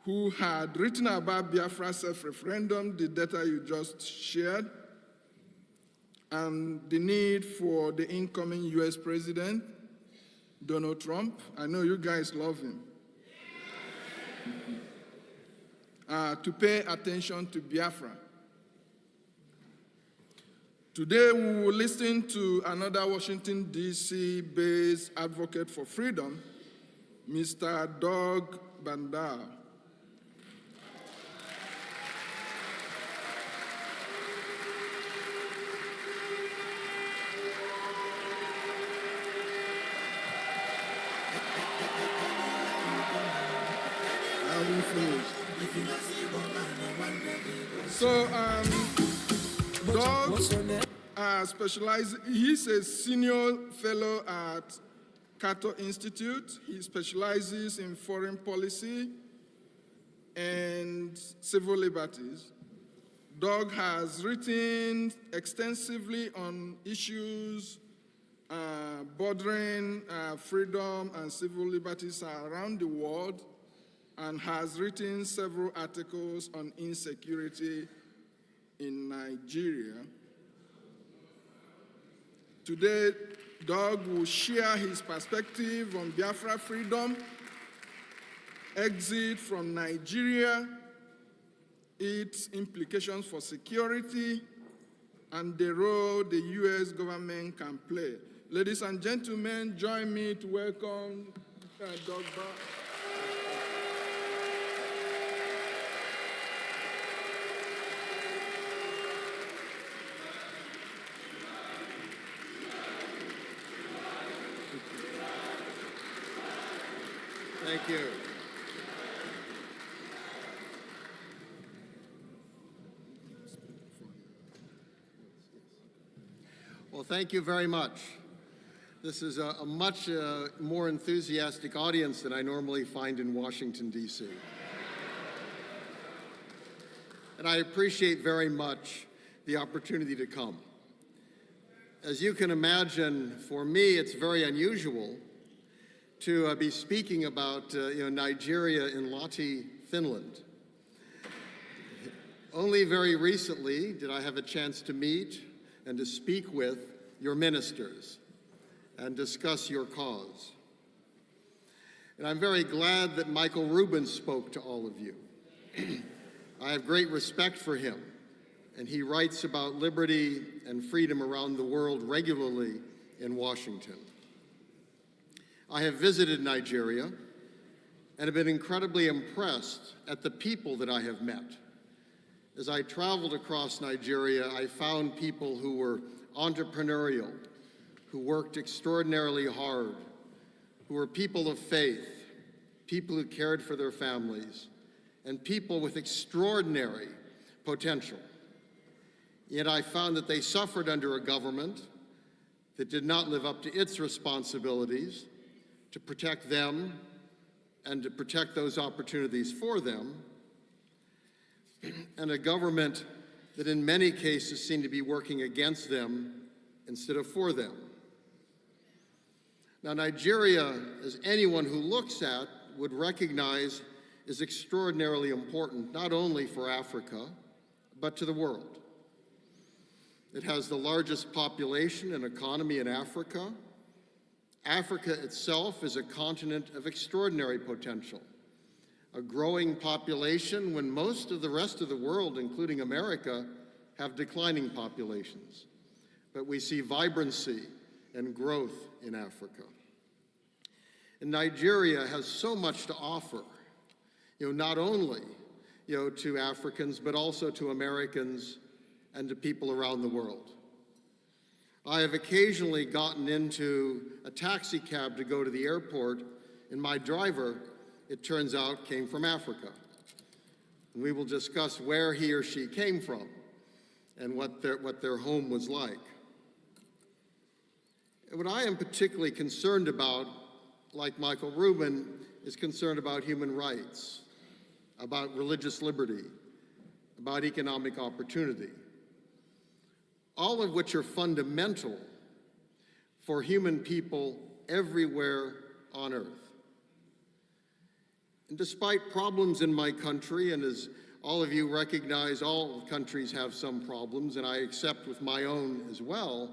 who had written about Biafra self-referendum, the data you just shared, and the need for the incoming US President, Donald Trump. I know you guys love him. To pay attention to Biafra. Today we will listen to another Washington, D.C.-based advocate for freedom, Mr. Doug Bandar. So, Doug he's a senior fellow at Cato Institute. He specializes in foreign policy and civil liberties. Doug has written extensively on issues bordering freedom and civil liberties around the world, and has written several articles on insecurity in Nigeria. Today, Doug will share his perspective on Biafra freedom, exit from Nigeria, its implications for security, and the role the US government can play. Ladies and gentlemen, join me to welcome Doug Bandar. Thank you. Well, thank you very much. This is a much more enthusiastic audience than I normally find in Washington, D.C. And I appreciate very much the opportunity to come. As you can imagine, for me, it's very unusual to be speaking about Nigeria in Lathi, Finland. Only very recently did I have a chance to meet and to speak with your ministers and discuss your cause. And I'm very glad that Michael Rubin spoke to all of you. I have great respect for him, and he writes about liberty and freedom around the world regularly in Washington. I have visited Nigeria and have been incredibly impressed at the people that I have met. As I traveled across Nigeria, I found people who were entrepreneurial, who worked extraordinarily hard, who were people of faith, people who cared for their families, and people with extraordinary potential. Yet I found that they suffered under a government that did not live up to its responsibilities to protect them and to protect those opportunities for them, and a government that in many cases seemed to be working against them instead of for them. Now, Nigeria, as anyone who looks at would recognize, is extraordinarily important, not only for Africa, but to the world. It has the largest population and economy in Africa. Africa itself is a continent of extraordinary potential, a growing population when most of the rest of the world, including America, have declining populations. But we see vibrancy and growth in Africa. And Nigeria has so much to offer, not only, to Africans, but also to Americans and to people around the world. I have occasionally gotten into a taxi cab to go to the airport, and my driver, it turns out, came from Africa. And we will discuss where he or she came from and what their home was like. And what I am particularly concerned about, like Michael Rubin, is concerned about human rights, about religious liberty, about economic opportunity, all of which are fundamental for human people everywhere on earth. And despite problems in my country, and as all of you recognize, all countries have some problems, and I accept with my own as well,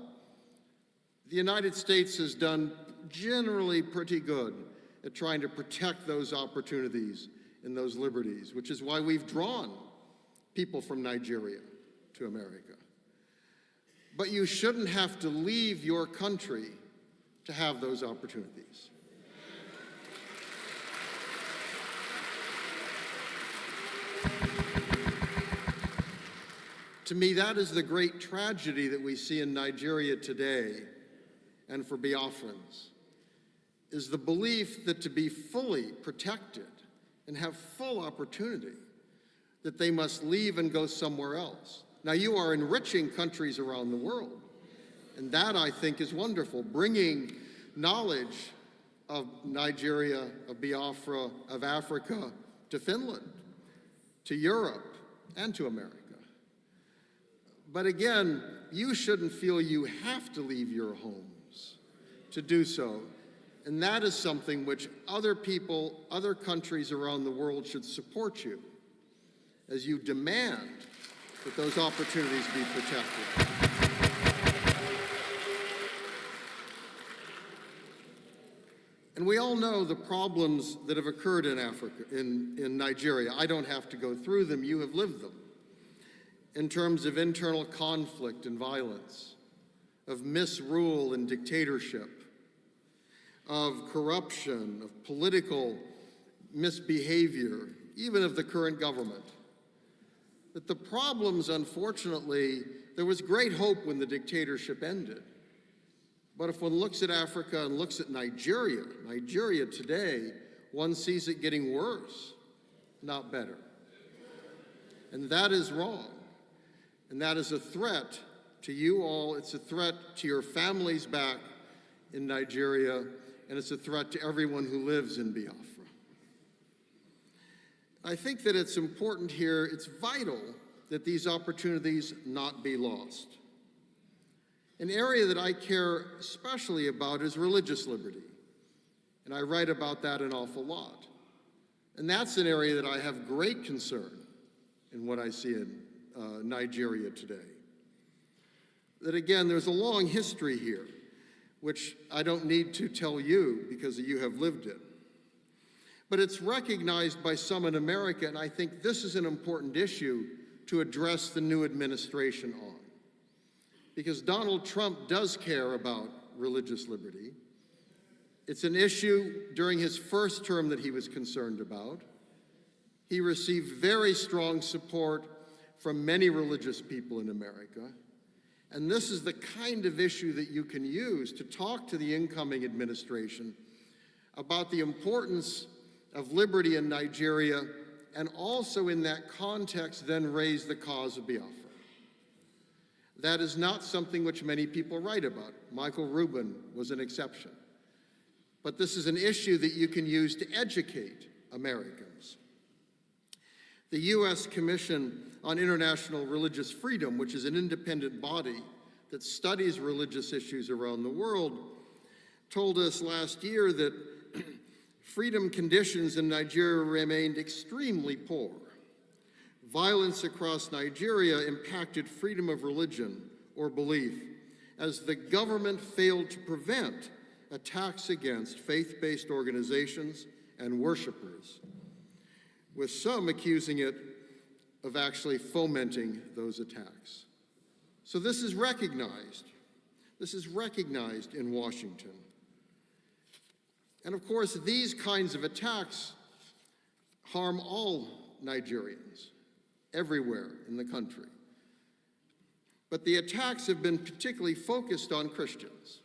the United States has done generally pretty good at trying to protect those opportunities and those liberties, which is why we've drawn people from Nigeria to America. But you shouldn't have to leave your country to have those opportunities. To me, that is the great tragedy that we see in Nigeria today, and for Biafrans, is the belief that to be fully protected and have full opportunity, that they must leave and go somewhere else. Now, you are enriching countries around the world, and that, I think, is wonderful, bringing knowledge of Nigeria, of Biafra, of Africa to Finland, to Europe, and to America. But again, you shouldn't feel you have to leave your homes to do so. And that is something which other people, other countries around the world should support you as you demand that those opportunities be protected. And we all know the problems that have occurred in Africa, in Nigeria. I don't have to go through them, you have lived them. In terms of internal conflict and violence, of misrule and dictatorship, of corruption, of political misbehavior, even of the current government. That the problems, unfortunately, there was great hope when the dictatorship ended. But if one looks at Africa and looks at Nigeria today, one sees it getting worse, not better. And that is wrong. And that is a threat to you all. It's a threat to your families back in Nigeria, and it's a threat to everyone who lives in Biafra. I think that it's important here, it's vital that these opportunities not be lost. An area that I care especially about is religious liberty, and I write about that an awful lot. And that's an area that I have great concern in what I see in Nigeria today. That again, there's a long history here, which I don't need to tell you because you have lived it. But it's recognized by some in America, and I think this is an important issue to address the new administration on. Because Donald Trump does care about religious liberty. It's an issue during his first term that he was concerned about. He received very strong support from many religious people in America. And this is the kind of issue that you can use to talk to the incoming administration about the importance of liberty in Nigeria, and also in that context then raise the cause of Biafra. That is not something which many people write about. Michael Rubin was an exception. But this is an issue that you can use to educate Americans. The U.S. Commission on International Religious Freedom, which is an independent body that studies religious issues around the world, told us last year that freedom conditions in Nigeria remained extremely poor. Violence across Nigeria impacted freedom of religion or belief as the government failed to prevent attacks against faith-based organizations and worshipers, with some accusing it of actually fomenting those attacks. So this is recognized. This is recognized in Washington. And of course, these kinds of attacks harm all Nigerians everywhere in the country. But the attacks have been particularly focused on Christians.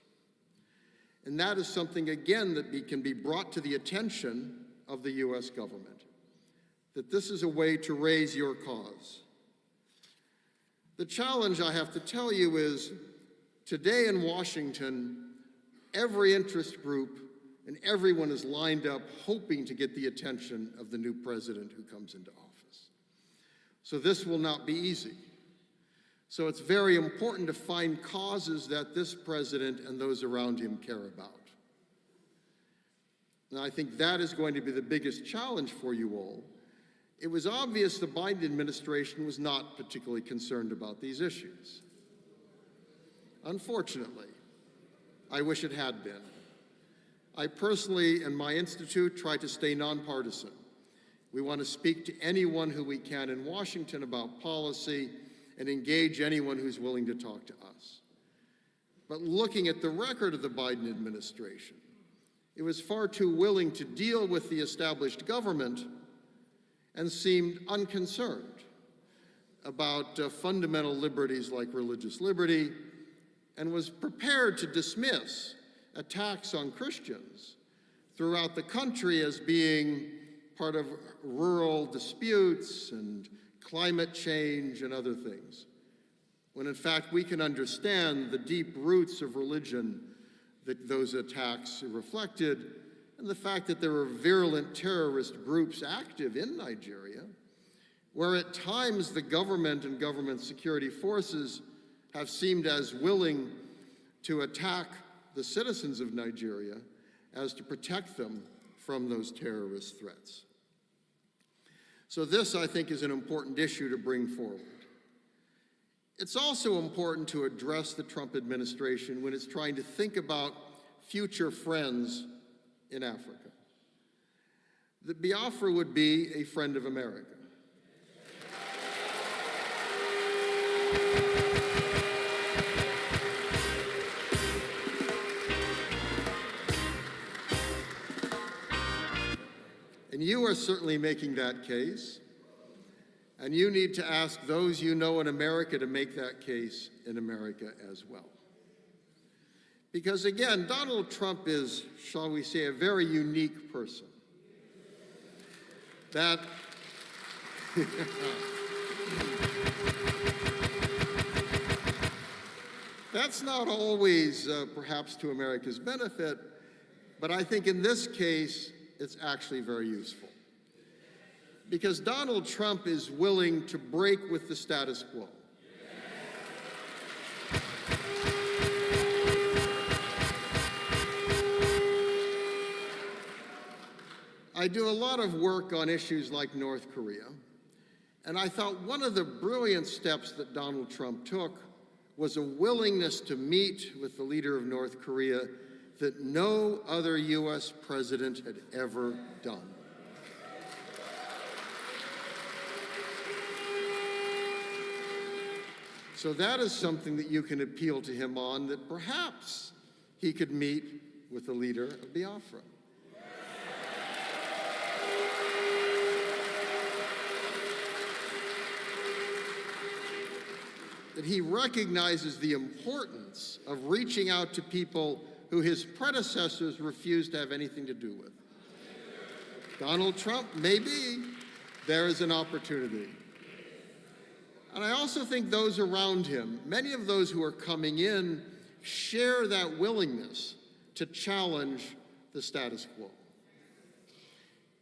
And that is something, again, that can be brought to the attention of the US government, that this is a way to raise your cause. The challenge, I have to tell you, is today in Washington, every interest group and everyone is lined up hoping to get the attention of the new president who comes into office. So this will not be easy. So it's very important to find causes that this president and those around him care about. And I think that is going to be the biggest challenge for you all. It was obvious the Biden administration was not particularly concerned about these issues. Unfortunately, I wish it had been. I personally and my institute try to stay nonpartisan. We want to speak to anyone who we can in Washington about policy and engage anyone who's willing to talk to us. But looking at the record of the Biden administration, it was far too willing to deal with the established government and seemed unconcerned about fundamental liberties like religious liberty, and was prepared to dismiss attacks on Christians throughout the country as being part of rural disputes and climate change and other things, when in fact we can understand the deep roots of religion that those attacks reflected, and the fact that there are virulent terrorist groups active in Nigeria, where at times the government and government security forces have seemed as willing to attack the citizens of Nigeria as to protect them from those terrorist threats. So this, I think, is an important issue to bring forward. It's also important to address the Trump administration when it's trying to think about future friends in Africa. That Biafra would be a friend of America. And you are certainly making that case, and you need to ask those you know in America to make that case in America as well. Because again, Donald Trump is, shall we say, a very unique person. That that's not always perhaps to America's benefit, but I think in this case, it's actually very useful. Because Donald Trump is willing to break with the status quo. I do a lot of work on issues like North Korea, and I thought one of the brilliant steps that Donald Trump took was a willingness to meet with the leader of North Korea that no other US president had ever done. So that is something that you can appeal to him on, that perhaps he could meet with the leader of Biafra. That he recognizes the importance of reaching out to people who his predecessors refused to have anything to do with. Donald Trump, maybe there is an opportunity. And I also think those around him, many of those who are coming in, share that willingness to challenge the status quo.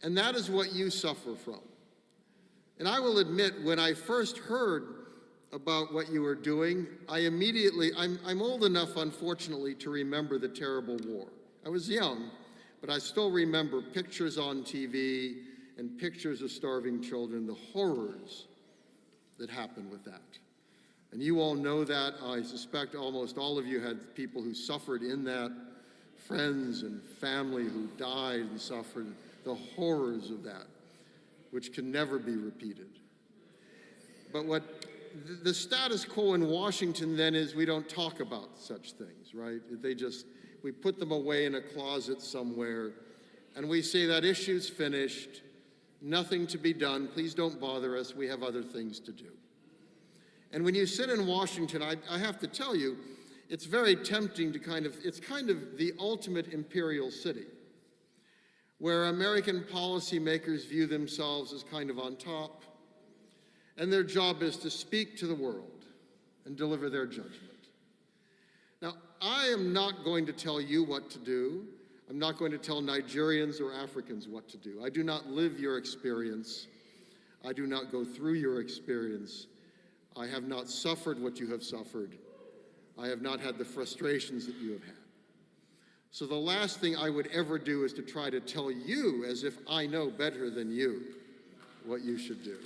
And that is what you suffer from. And I will admit, when I first heard about what you were doing, I immediately, I'm old enough, unfortunately, to remember the terrible war. I was young, but I still remember pictures on TV and pictures of starving children, the horrors that happened with that. And you all know that. I suspect almost all of you had people who suffered in that, friends and family who died and suffered, the horrors of that, which can never be repeated. But what the status quo in Washington then is we don't talk about such things, right? We put them away in a closet somewhere, and we say that issue's finished, nothing to be done, please don't bother us, we have other things to do. And when you sit in Washington, I have to tell you, it's very tempting to it's kind of the ultimate imperial city, where American policymakers view themselves as kind of on top, and their job is to speak to the world and deliver their judgment. Now, I am not going to tell you what to do. I'm not going to tell Nigerians or Africans what to do. I do not live your experience. I do not go through your experience. I have not suffered what you have suffered. I have not had the frustrations that you have had. So the last thing I would ever do is to try to tell you, as if I know better than you, what you should do.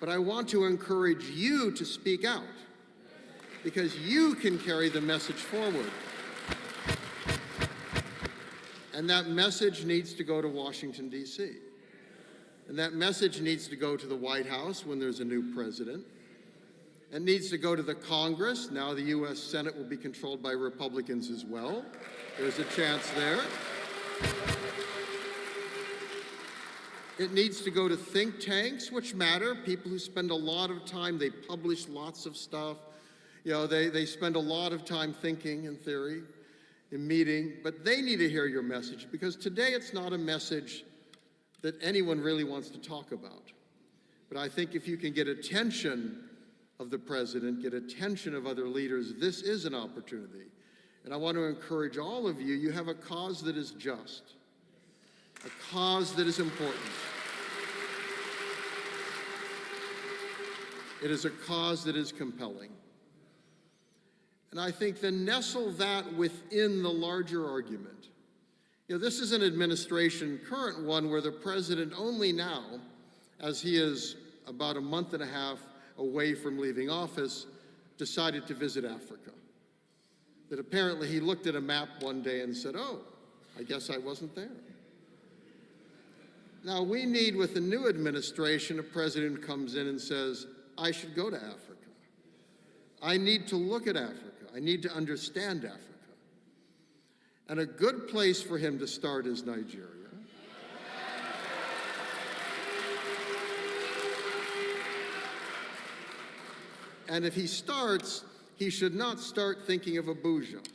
But I want to encourage you to speak out, because you can carry the message forward. And that message needs to go to Washington, D.C. And that message needs to go to the White House when there's a new president. It needs to go to the Congress. Now the U.S. Senate will be controlled by Republicans as well. There's a chance there. It needs to go to think tanks, which matter, people who spend a lot of time, they publish lots of stuff. You know, they spend a lot of time thinking, in theory, in meeting, but they need to hear your message, because today it's not a message that anyone really wants to talk about. But I think if you can get attention of the president, get attention of other leaders, this is an opportunity. And I want to encourage all of you, you have a cause that is just, a cause that is important. It is a cause that is compelling. And I think then nestle that within the larger argument. You know, this is an administration, current one, where the president only now, as he is about a month and a half away from leaving office, decided to visit Africa. That apparently he looked at a map one day and said, oh, I guess I wasn't there. Now we need, with the new administration, a president who comes in and says, I should go to Africa. I need to look at Africa. I need to understand Africa. And a good place for him to start is Nigeria. And if he starts, he should not start thinking of Abuja.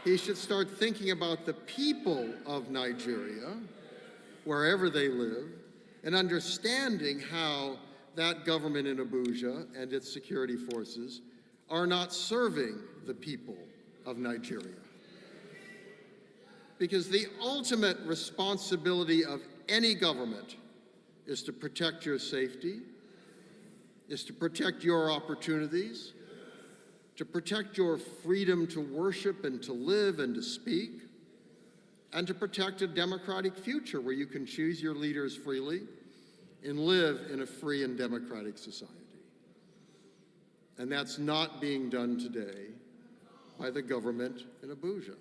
He should start thinking about the people of Nigeria, wherever they live, and understanding how that government in Abuja and its security forces are not serving the people of Nigeria. Because the ultimate responsibility of any government is to protect your safety, is to protect your opportunities, to protect your freedom to worship and to live and to speak, and to protect a democratic future where you can choose your leaders freely and live in a free and democratic society. And that's not being done today by the government in Abuja.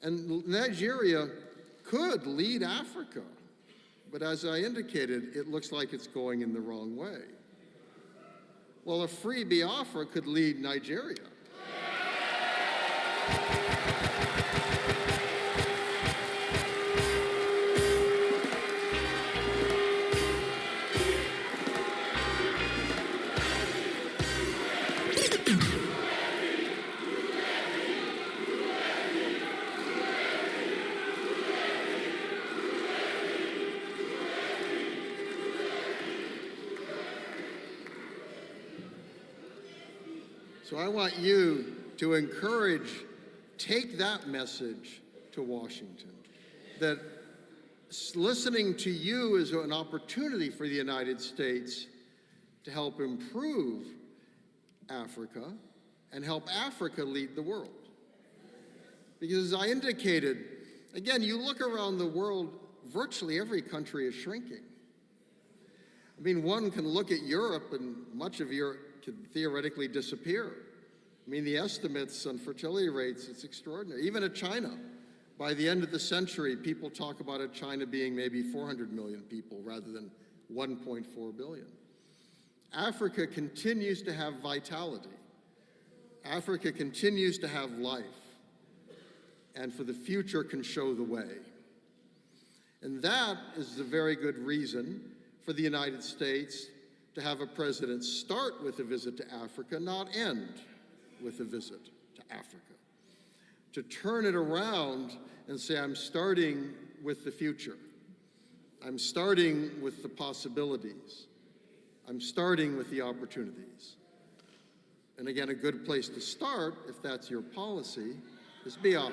And Nigeria could lead Africa, but as I indicated, it looks like it's going in the wrong way. Well, a free Biafra could lead Nigeria. So I want you to take that message to Washington, that listening to you is an opportunity for the United States to help improve Africa and help Africa lead the world. Because as I indicated, again, you look around the world, virtually every country is shrinking. I mean, one can look at Europe and much of Europe could theoretically disappear. I mean, the estimates on fertility rates, it's extraordinary. Even at China, by the end of the century, people talk about China being maybe 400 million people rather than 1.4 billion. Africa continues to have vitality. Africa continues to have life, and for the future can show the way. And that is the very good reason for the United States to have a president start with a visit to Africa, not end with a visit to Africa. To turn it around and say, I'm starting with the future. I'm starting with the possibilities. I'm starting with the opportunities. And again, a good place to start, if that's your policy, is Biafra.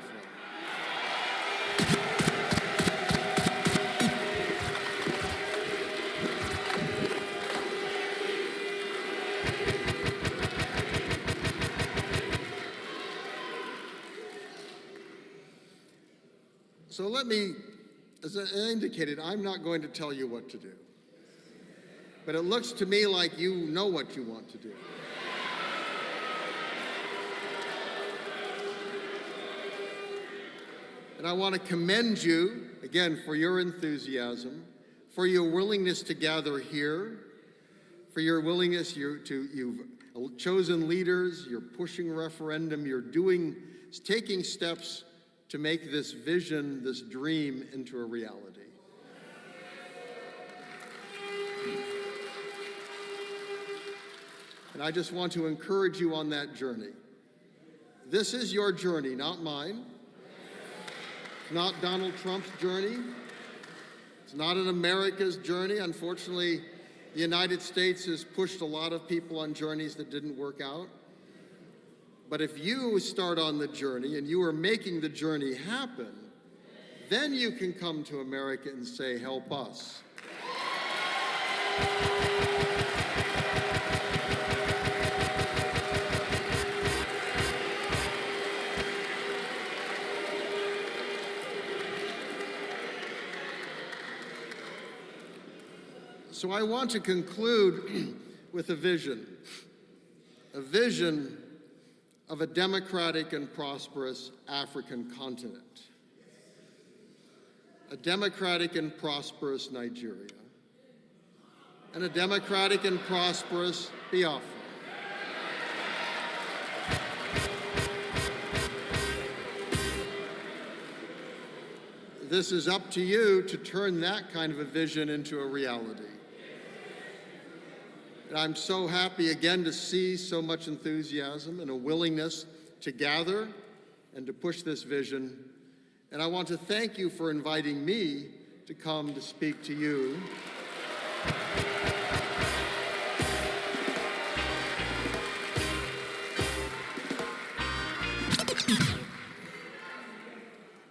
So let me, as I indicated, I'm not going to tell you what to do. But it looks to me like you know what you want to do. And I want to commend you, again, for your enthusiasm, for your willingness to gather here, for your willingness you've chosen leaders, you're pushing referendum, you're taking steps to make this vision, this dream, into a reality. And I just want to encourage you on that journey. This is your journey, not mine. It's not Donald Trump's journey. It's not an America's journey. Unfortunately, the United States has pushed a lot of people on journeys that didn't work out. But if you start on the journey and you are making the journey happen, then you can come to America and say, help us. So I want to conclude with a vision of a democratic and prosperous African continent, a democratic and prosperous Nigeria, and a democratic and prosperous Biafra. This is up to you to turn that kind of a vision into a reality. And I'm so happy again to see so much enthusiasm and a willingness to gather and to push this vision. And I want to thank you for inviting me to come to speak to you.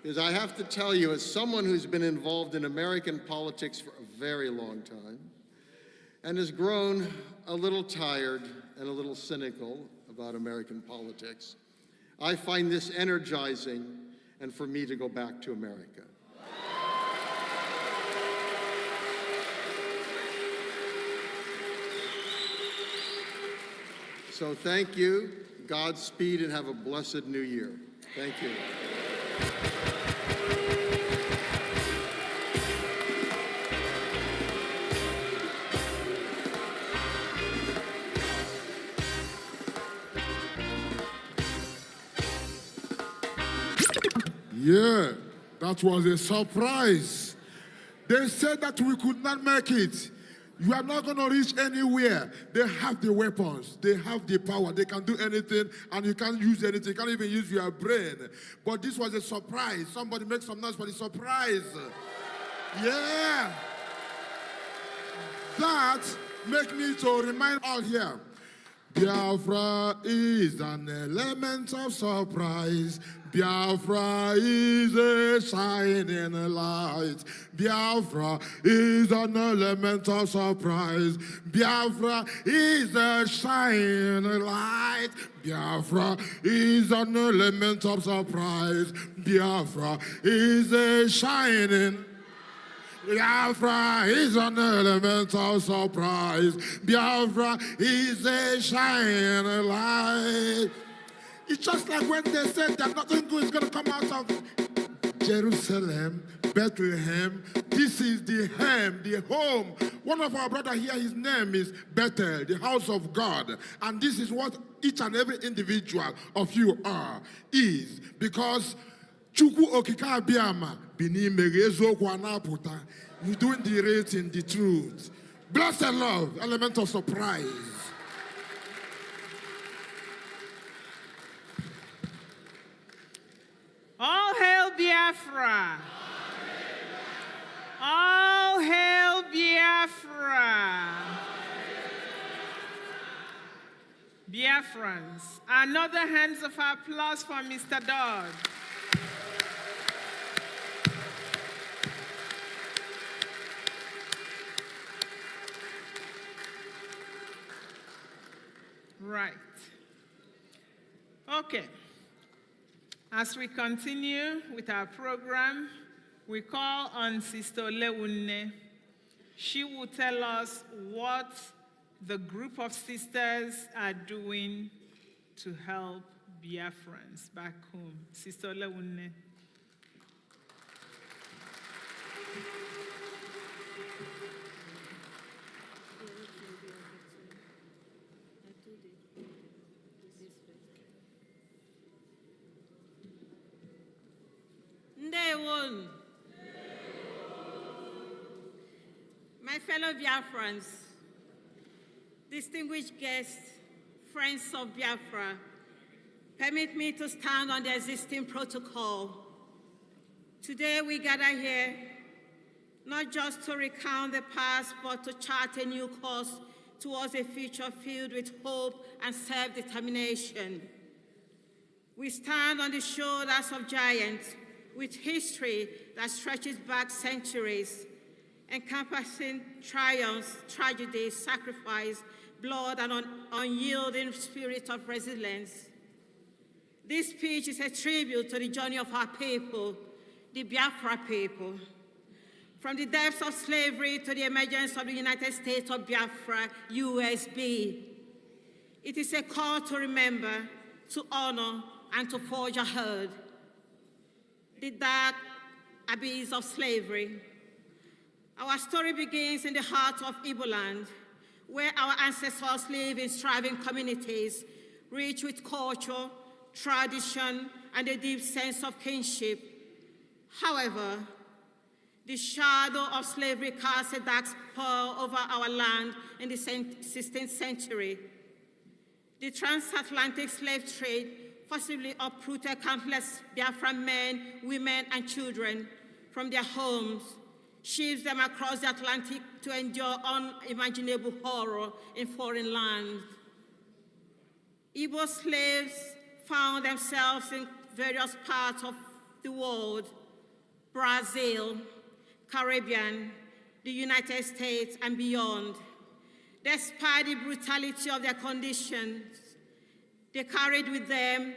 Because I have to tell you, as someone who's been involved in American politics for a very long time, and has grown a little tired and a little cynical about American politics, I find this energizing and for me to go back to America. So thank you, Godspeed, and have a blessed new year. Thank you. Yeah, that was a surprise. They said that we could not make it. You are not going to reach anywhere. They have the weapons. They have the power. They can do anything, and you can't use anything. You can't even use your brain. But this was a surprise. Somebody make some noise for the surprise. Yeah. That makes me to remind all here Biafra is an element of surprise. Biafra is a shining light. Biafra is an element of surprise. Biafra is a shining light. Biafra is an element of surprise. Biafra is a shining. Biafra is an element of surprise. Biafra is a shining light. It's just like when they said that nothing good is going to come out of Jerusalem, Bethlehem. This is the hem, the home. One of our brothers here, his name is Bethel, the house of God. And this is what each and every individual of you is. Because Chukwu Okika Biama, Bini Megezo Kwanaputa, you're doing the rating, the truth. Blessed love, element of surprise. All hail Biafra! All hail Biafra! Biafrans, another hands of applause for Mr. Dodd. Right. Okay. As we continue with our program, we call on Sister Oluwole. She will tell us what the group of sisters are doing to help Biafrans back home. Sister Oluwole. My fellow Biafrans, distinguished guests, friends of Biafra, permit me to stand on the existing protocol. Today we gather here not just to recount the past, but to chart a new course towards a future filled with hope and self-determination. We stand on the shoulders of giants with history that stretches back centuries, encompassing triumphs, tragedies, sacrifice, blood, and an unyielding spirit of resilience. This speech is a tribute to the journey of our people, the Biafra people. From the depths of slavery to the emergence of the United States of Biafra, USB. It is a call to remember, to honor, and to forge ahead. The dark abyss of slavery. Our story begins in the heart of Igbo land, where our ancestors live in thriving communities, rich with culture, tradition, and a deep sense of kinship. However, the shadow of slavery cast a dark spell over our land in the 16th century. The transatlantic slave trade forcibly uprooted countless Biafran men, women, and children from their homes, shipped them across the Atlantic to endure unimaginable horror in foreign lands. Igbo slaves found themselves in various parts of the world: Brazil, Caribbean, the United States, and beyond. Despite the brutality of their conditions, they carried with them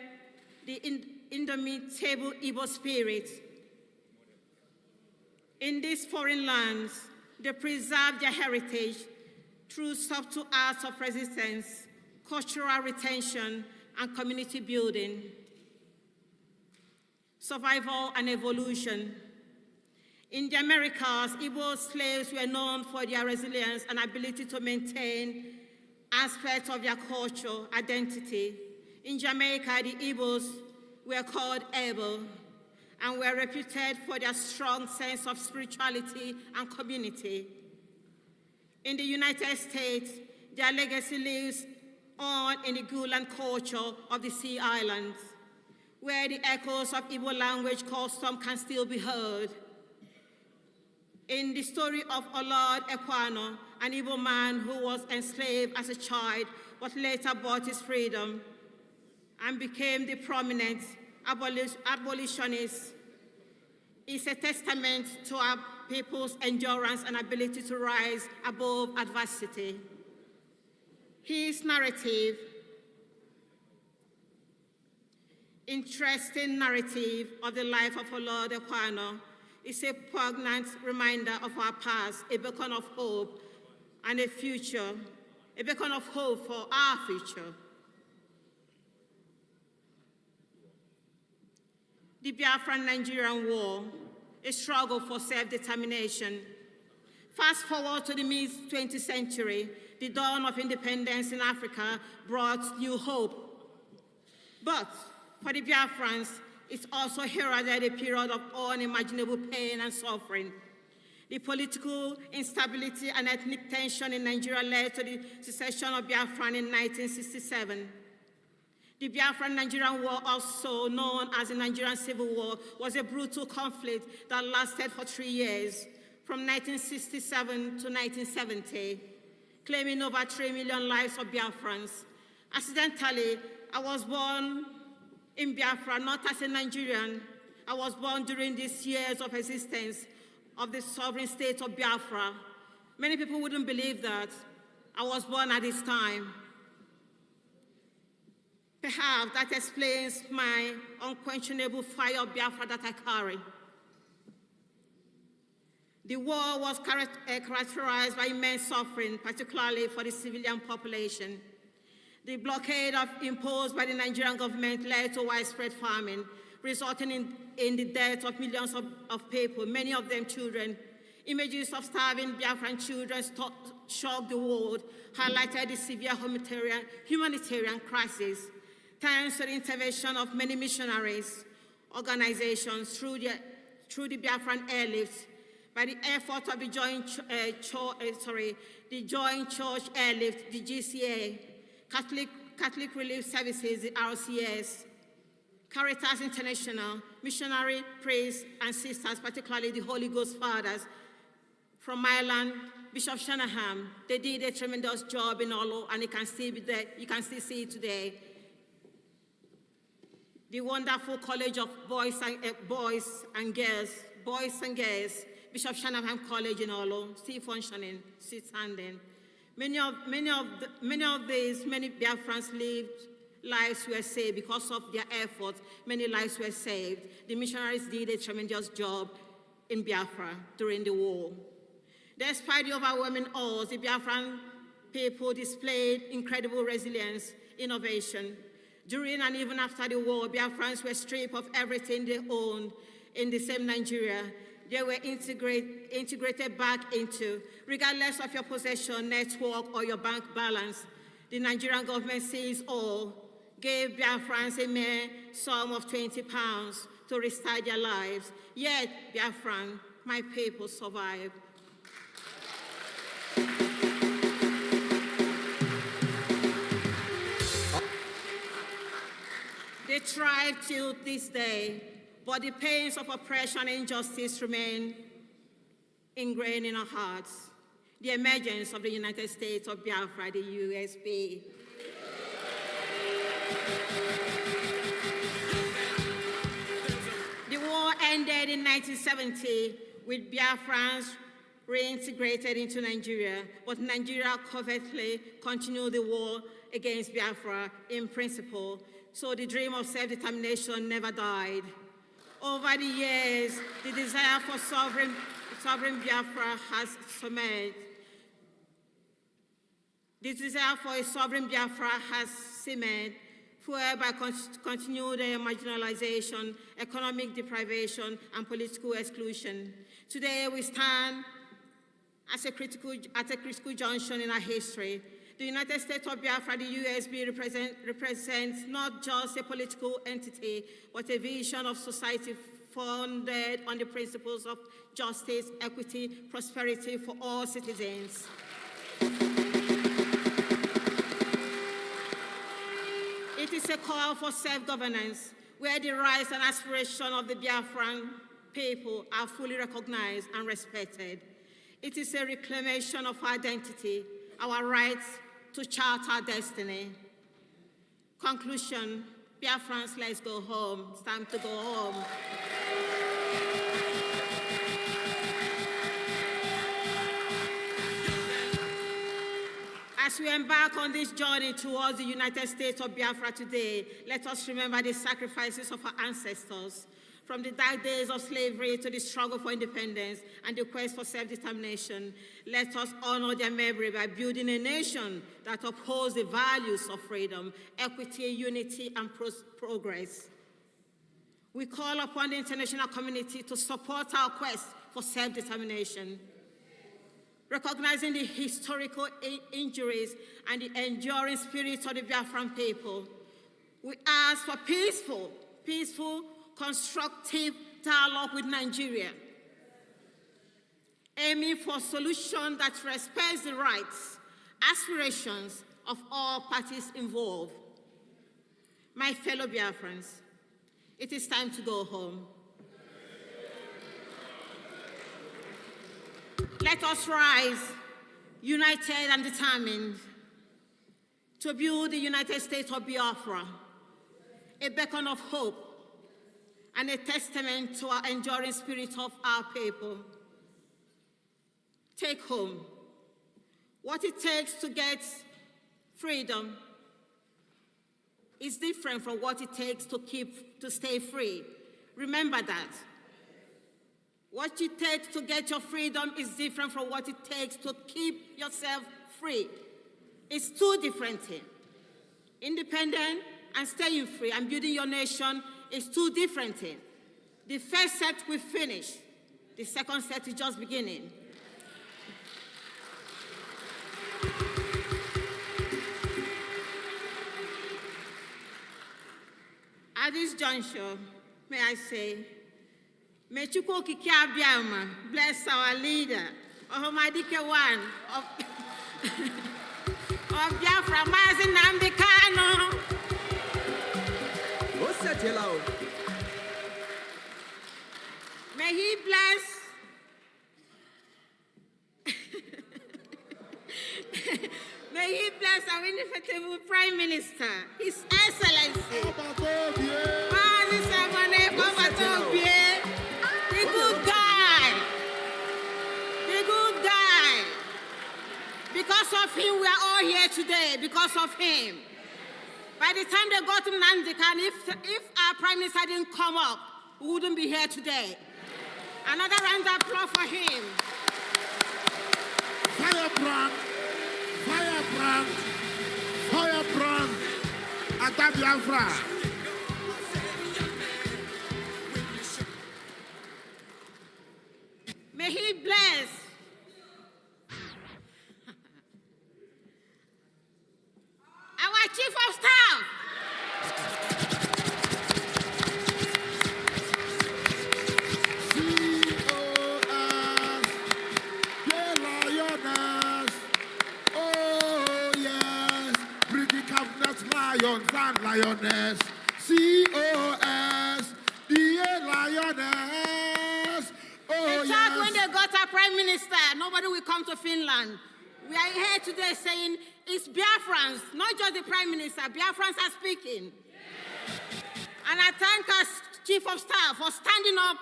the indomitable Igbo spirit. In these foreign lands, they preserved their heritage through subtle acts of resistance, cultural retention, and community building. Survival and evolution. In the Americas, Igbo slaves were known for their resilience and ability to maintain aspects of their culture, identity. In Jamaica, the Igbos were called able and were reputed for their strong sense of spirituality and community. In the United States, their legacy lives on in the Gulen culture of the Sea Islands, where the echoes of Igbo language custom can still be heard. In the story of Olad Ekwano an Igbo man who was enslaved as a child, but later bought his freedom and became the prominent abolitionist, is a testament to our people's endurance and ability to rise above adversity. His narrative, interesting narrative of the life of Oluwole, is a poignant reminder of our past, a beacon of hope and a future, a beacon of hope for our future. The Biafran-Nigerian War, a struggle for self-determination. Fast forward to the mid-20th century, the dawn of independence in Africa brought new hope. But for the Biafrans, it also heralded a period of unimaginable pain and suffering. The political instability and ethnic tension in Nigeria led to the secession of Biafran in 1967. The Biafran-Nigerian War, also known as the Nigerian Civil War, was a brutal conflict that lasted for 3 years, from 1967 to 1970, claiming over 3 million lives of Biafrans. Accidentally, I was born in Biafra, not as a Nigerian. I was born during these years of existence of the sovereign state of Biafra. Many people wouldn't believe that I was born at this time. Perhaps that explains my unquenchable fire of Biafra that I carry. The war was characterized by immense suffering, particularly for the civilian population. The blockade imposed by the Nigerian government led to widespread famine, resulting in the death of millions of people, many of them children. Images of starving Biafran children shocked the world, highlighted the severe humanitarian crisis. Thanks to the intervention of many missionaries, organizations through the Biafran airlifts, by the effort of the Joint Church Airlift, the GCA, Catholic Relief Services, the RCS, Caritas International, missionary priests and sisters, particularly the Holy Ghost Fathers from Ireland, Bishop Shanahan, they did a tremendous job in Olo, and you can still see it today. The wonderful College of Boys and Girls, Bishop Shanahan College in Olo, still functioning, still standing. Many Biafrans lived lives were saved because of their efforts. Many lives were saved. The missionaries did a tremendous job in Biafra during the war. Despite the overwhelming odds, the Biafran people displayed incredible resilience, innovation. During and even after the war, Biafrans were stripped of everything they owned in the same Nigeria. They were integrated back into, regardless of your possession, network, or your bank balance. The Nigerian government seized all, gave Biafrans a mere sum of £20 to restart their lives. Yet, Biafran, my people, survived. They thrive till this day, but the pains of oppression and injustice remain ingrained in our hearts. The emergence of the United States of Biafra, the USB. The war ended in 1970 with Biafrans reintegrated into Nigeria, but Nigeria covertly continued the war against Biafra in principle, so the dream of self-determination never died. Over the years, the desire for sovereign Biafra has cemented. The desire for a sovereign Biafra has cemented, fueled by continued marginalization, economic deprivation, and political exclusion. Today, we stand at a critical junction in our history. The United States of Biafra, the USB, represents not just a political entity, but a vision of society founded on the principles of justice, equity, prosperity for all citizens. It is a call for self-governance, where the rights and aspirations of the Biafran people are fully recognized and respected. It is a reclamation of identity, our rights to chart our destiny. Conclusion, Biafrans, let's go home. It's time to go home. As we embark on this journey towards the United States of Biafra today, let us remember the sacrifices of our ancestors, from the dark days of slavery to the struggle for independence and the quest for self-determination. Let us honor their memory by building a nation that upholds the values of freedom, equity, unity, and progress. We call upon the international community to support our quest for self-determination, recognizing the historical injuries and the enduring spirit of the Biafran people. We ask for peaceful, constructive dialogue with Nigeria, aiming for a solution that respects the rights, aspirations of all parties involved. My fellow Biafrans, it is time to go home. Let us rise, united and determined, to build the United States of Biafra, a beacon of hope and a testament to our enduring spirit of our people. Take home what it takes to get freedom is different from what it takes to stay free. Remember that. What it takes to get your freedom is different from what it takes to keep yourself free. It's two different things. Independent and staying free and building your nation is two different things. The first set we finished. The second set is just beginning. At this juncture, may I say, may Koikimedia bless our leader, Ohomadike one of Biafra, Mazi Nnamdi Kanu. May he bless may he bless our indefatigable Prime Minister, His Excellency, the good guy. Because of him, we are all here today, because of him. By the time they got to Nnamdi Kanu, if our Prime Minister didn't come up, we wouldn't be here today. Another round of applause for him. Firebrand, at Biafra. May he bless our Chief of Staff. Lions and lioness, COS, the lioness. Oh, in fact, when they got our Prime Minister, nobody will come to Finland. We are here today saying it's Biafrans, not just the Prime Minister. Biafrans are speaking. And I thank our Chief of Staff for standing up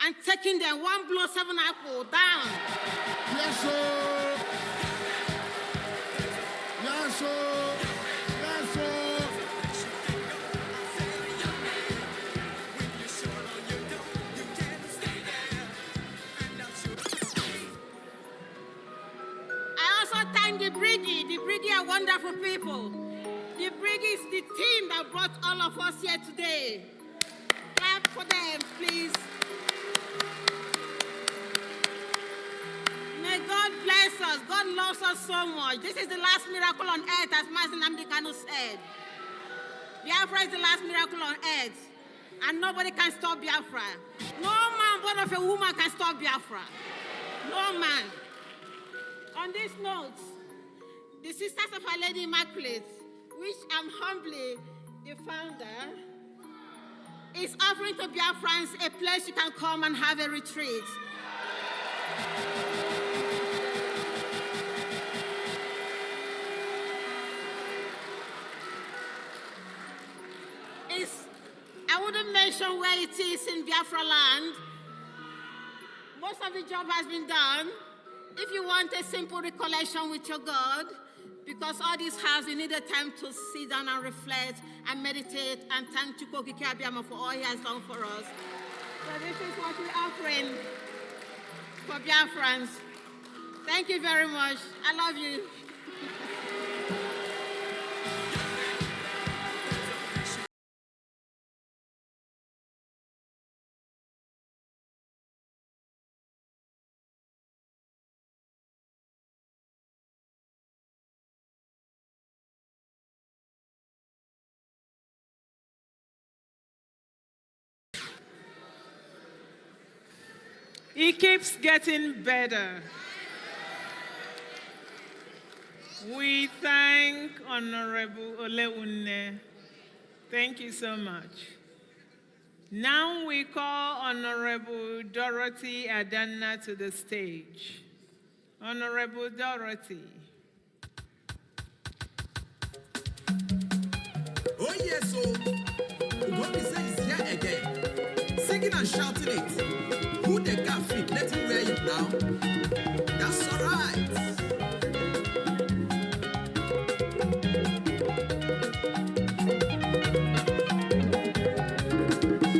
and taking them one blow, 7 apple down. Yes, sir. Yes, sir. The Briggy are wonderful people. The Briggy is the team that brought all of us here today. Clap for them, please. May God bless us. God loves us so much. This is the last miracle on earth, as Mazi Nnamdi Kanu said. Biafra is the last miracle on earth. And nobody can stop Biafra. No man born of a woman can stop Biafra. No man. On this note, the Sisters of Our Lady Immaculate, which I'm humbly the founder, is offering to Biafrans a place you can come and have a retreat. situation where it is in Biafra land, most of the job has been done. If you want a simple recollection with your God, because all this has, you need a time to sit down and reflect and meditate and thank Koikimedia for all he has done for us. So this is what we're offering for Biafrans. Thank you very much. I love you. It keeps getting better. We thank Honorable Oluwole. Thank you so much. Now we call Honorable Dorothy Adana to the stage. Honorable Dorothy. Oh yes, so what is here again? Singing and shouting it. Who the got fit? Let him wear it now. That's all right.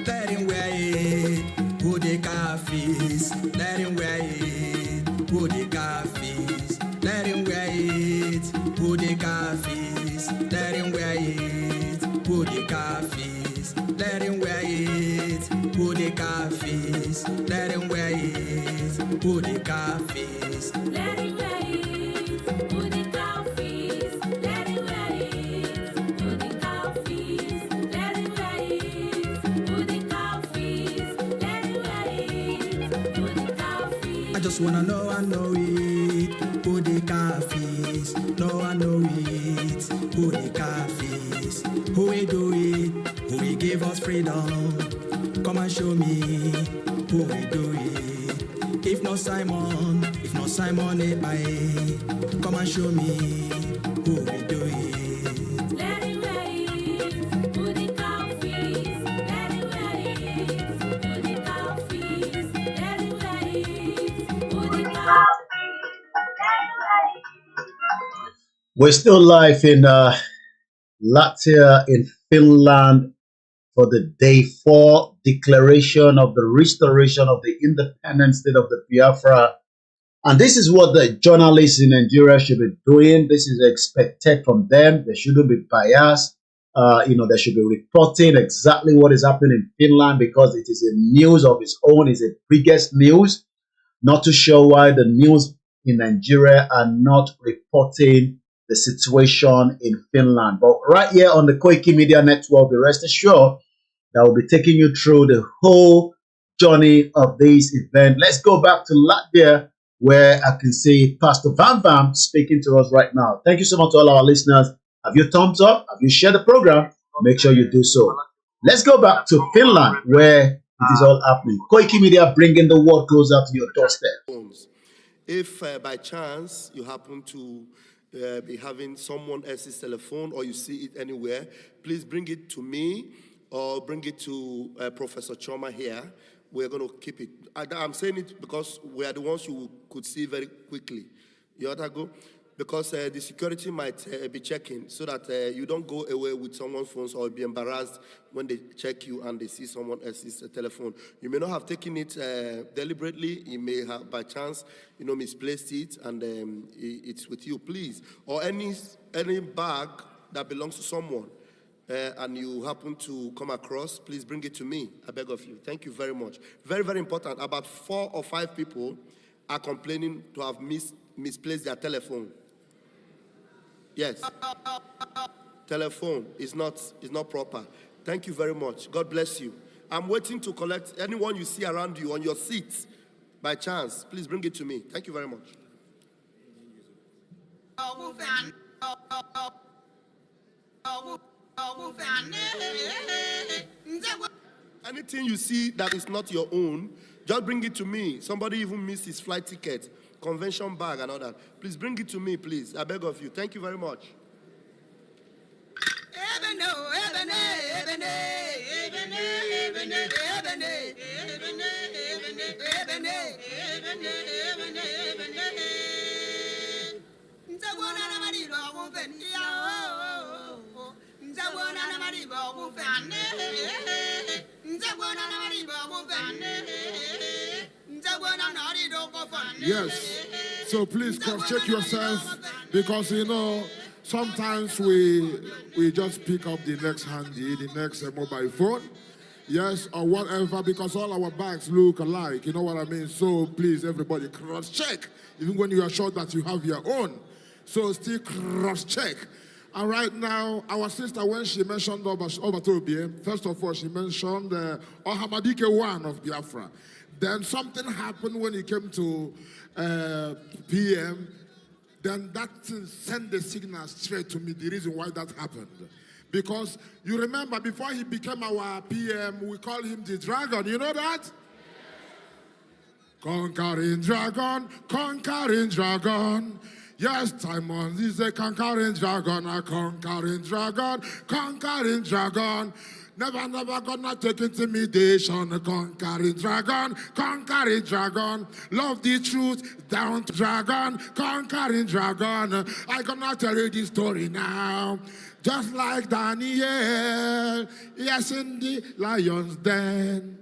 Let him wear it. Who the got fit? Let him wear it. Who the got fit? Let him wear it. Who the got fit? Let him wear it. Who the got fit? Let him wear it. Who the got fit? Let him wear it. Who the got fit? Let him wear it. Who the got fit? Let him wear it. Who the got fit? Let him wear it. Who the got fit? Let him wear it. Who the got fit? I just wanna know, I know it. Who the got fit? No, I know it. Who the got fit? Who will do it? Who will give us freedom? Come and show me who will do it. If not Simon, come and show me who will do it. Let him wear it, who the got fit. Let him wear it, who the got fit. Let him wear it, who the got fit. We're still live in Lathi in Finland for the Day 4 declaration of the restoration of the independent state of the Biafra. And this is what the journalists in Nigeria should be doing. This is expected from them. They shouldn't be biased. They should be reporting exactly what is happening in Finland because it is a news of its own. It's the biggest news. Not too sure why the news in Nigeria are not reporting the situation in Finland. But right here on the Koikimedia network, be rest assured that will be taking you through the whole journey of this event. Let's go back to Latvia, where I can see Pastor Van Bam speaking to us right now. Thank you so much to all our listeners. Have you thumbs up? Have you shared the program? Make sure you do so. Let's go back to Finland, where it is all happening. Koikimedia bringing the world closer to your doorstep. If by chance you happen to be having someone else's telephone or you see it anywhere, please bring it to me or bring it to Professor Choma here. We're going to keep it. I'm saying it because we are the ones who could see very quickly. You ought to go? Because the security might be checking so that you don't go away with someone's phone or be embarrassed when they check you and they see someone else's telephone. You may not have taken it deliberately. You may have, by chance, misplaced it and it's with you, please. Or any bag that belongs to someone and you happen to come across, please bring it to me. I beg of you. Thank you very much. Very, very important. About 4 or 5 people are complaining to have misplaced their telephone. Yes. Telephone is not proper. Thank you very much. God bless you. I'm waiting to collect anyone you see around you on your seat. By chance, please bring it to me. Thank you very much. Anything you see that is not your own, just bring it to me. Somebody even missed his flight ticket, convention bag and all that. Please bring it to me, please. I beg of you. Thank you very much. Yes. So please cross-check yourself, because you know sometimes we just pick up the next handy, the next mobile phone, yes, or whatever, because all our bags look alike. You know what I mean? So please, everybody, cross-check, even when you are sure that you have your own. So still cross-check. And right now, our sister, when she mentioned Obatobie, first of all, she mentioned Ohamadike 1 of Biafra. Then something happened when he came to PM. Then that sent the signal straight to me, the reason why that happened. Because you remember, before he became our PM, we call him the dragon. You know that? Conquering dragon, conquering dragon. Yes, Timon is a conquering dragon, a conquering dragon, conquering dragon. Never, never gonna take intimidation. Conquering dragon, conquering dragon. Love the truth, down to dragon, conquering dragon. I gonna tell you this story now. Just like Daniel, yes, in the lion's den.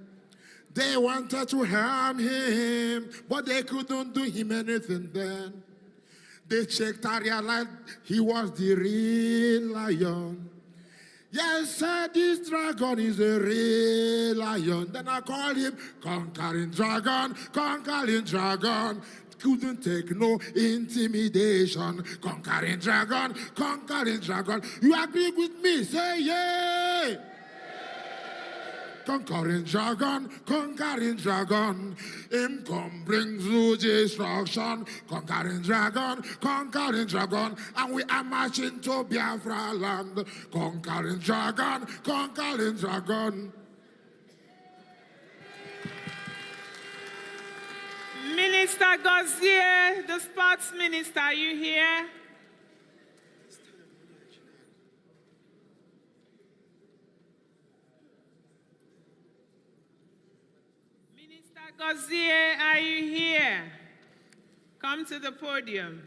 They wanted to harm him, but they couldn't do him anything then. They checked and realized he was the real lion. Yes, sir, this dragon is a real lion. Then I call him conquering dragon, conquering dragon. Couldn't take no intimidation. Conquering dragon, conquering dragon. You agree with me? Say yeah. Conquering dragon, conquering dragon. Him come brings you destruction. Conquering dragon, conquering dragon. And we are marching to Biafra land. Conquering dragon, conquering dragon. Minister Gozier, the sports minister, are you here? Gozier, are you here? Come to the podium.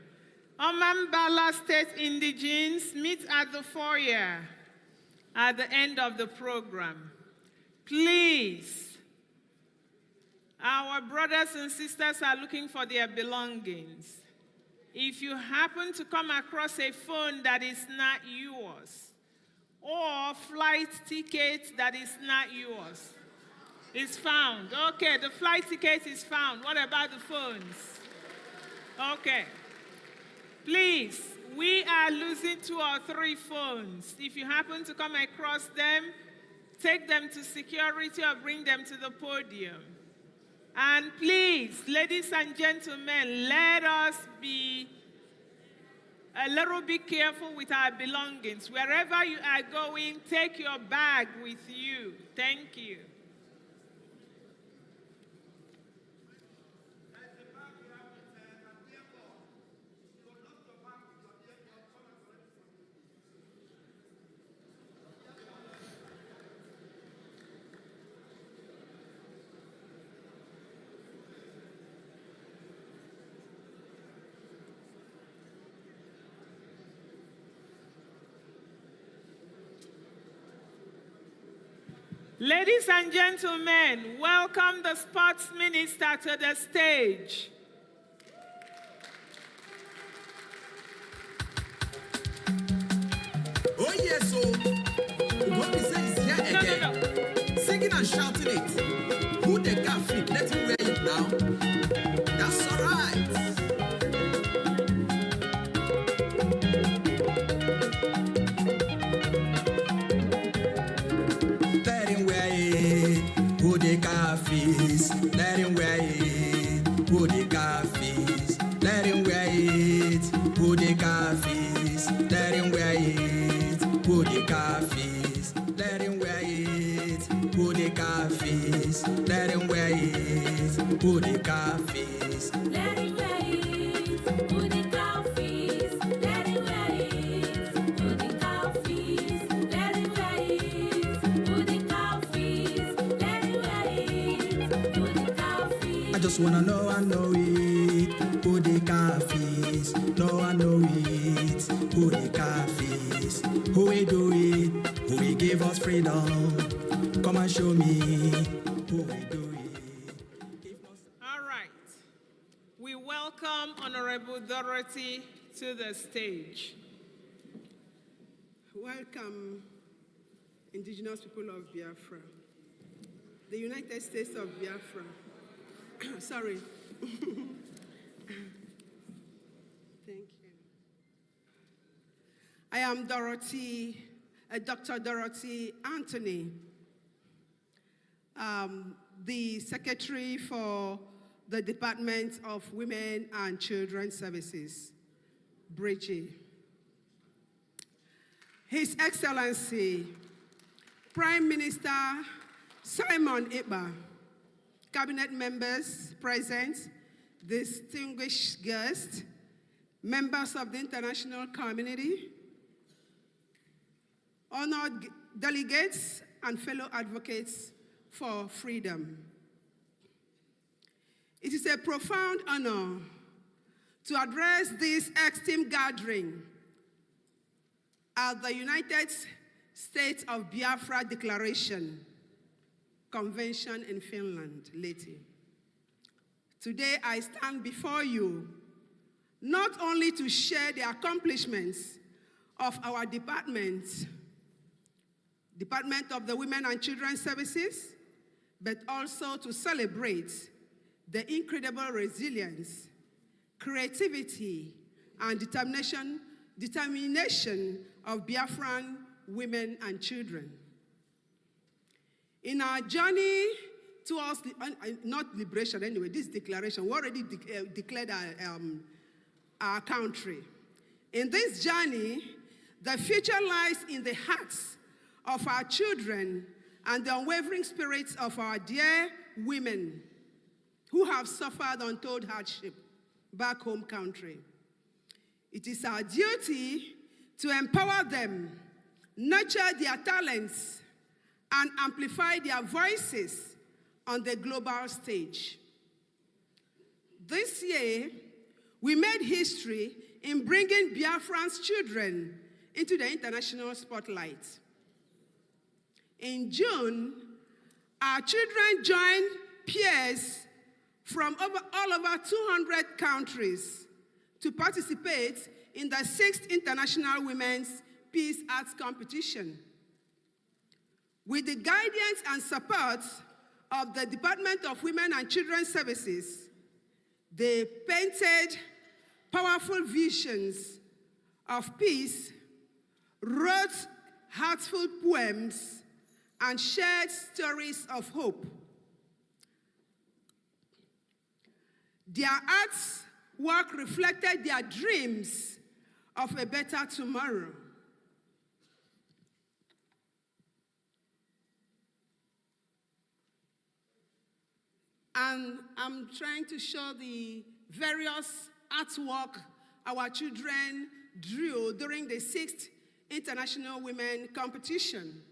Omambala State Indigenes, meet at the foyer at the end of the program. Please, our brothers and sisters are looking for their belongings. If you happen to come across a phone that is not yours, or flight ticket that is not yours, it's found. Okay, the flight ticket is found. What about the phones? Okay. Please, we are losing 2 or 3 phones. If you happen to come across them, take them to security or bring them to the podium. And please, ladies and gentlemen, let us be a little bit careful with our belongings. Wherever you are going, take your bag with you. Thank you. Ladies and gentlemen, welcome the sports minister to the stage. Oh yes, so what we say is here again. No. Singing and shouting it. Who the car fit? Let me wear it now. That's all right. Let him wear it, who the calfies. Let him wear it, who the calfies. Let him wear it, who the calfies. Let him wear it, who the calfies. Let him wear it, who the calfies. Let him wear it, who the calfies. Let him wear it, who the calfies. Let him wear it, who the calfies. just wanna know, I know it. Who the Kafis? No, I know it. Who the Kafis? Who will do it? Who will give us freedom? Come and show me. Who will do it? All right. We welcome Honorable Dorothy to the stage. Welcome, Indigenous people of Biafra, the United States of Biafra. Sorry. Thank you. I am Dr. Dorothy Anthony, the Secretary for the Department of Women and Children Services, BRIGI. His Excellency, Prime Minister Simon Ekpa, Cabinet members present, distinguished guests, members of the international community, honored delegates, and fellow advocates for freedom. It is a profound honor to address this esteemed gathering at the United States of Biafra Declaration Convention in Finland, Lathi. Today I stand before you not only to share the accomplishments of our Department of the Women and Children Services, but also to celebrate the incredible resilience, creativity, and determination of Biafran women and children. In our journey towards, not liberation anyway, this declaration, we already declared our country. In this journey, the future lies in the hearts of our children and the unwavering spirits of our dear women who have suffered untold hardship back home country. It is our duty to empower them, nurture their talents, and amplify their voices on the global stage. This year, we made history in bringing Biafran's children into the international spotlight. In June, our children joined peers from all over 200 countries to participate in the 6th International Women's Peace Arts Competition. With the guidance and support of the Department of Women and Children Services, they painted powerful visions of peace, wrote heartful poems, and shared stories of hope. Their art's work reflected their dreams of a better tomorrow. And I'm trying to show the various artwork our children drew during the 6th International Women Competition.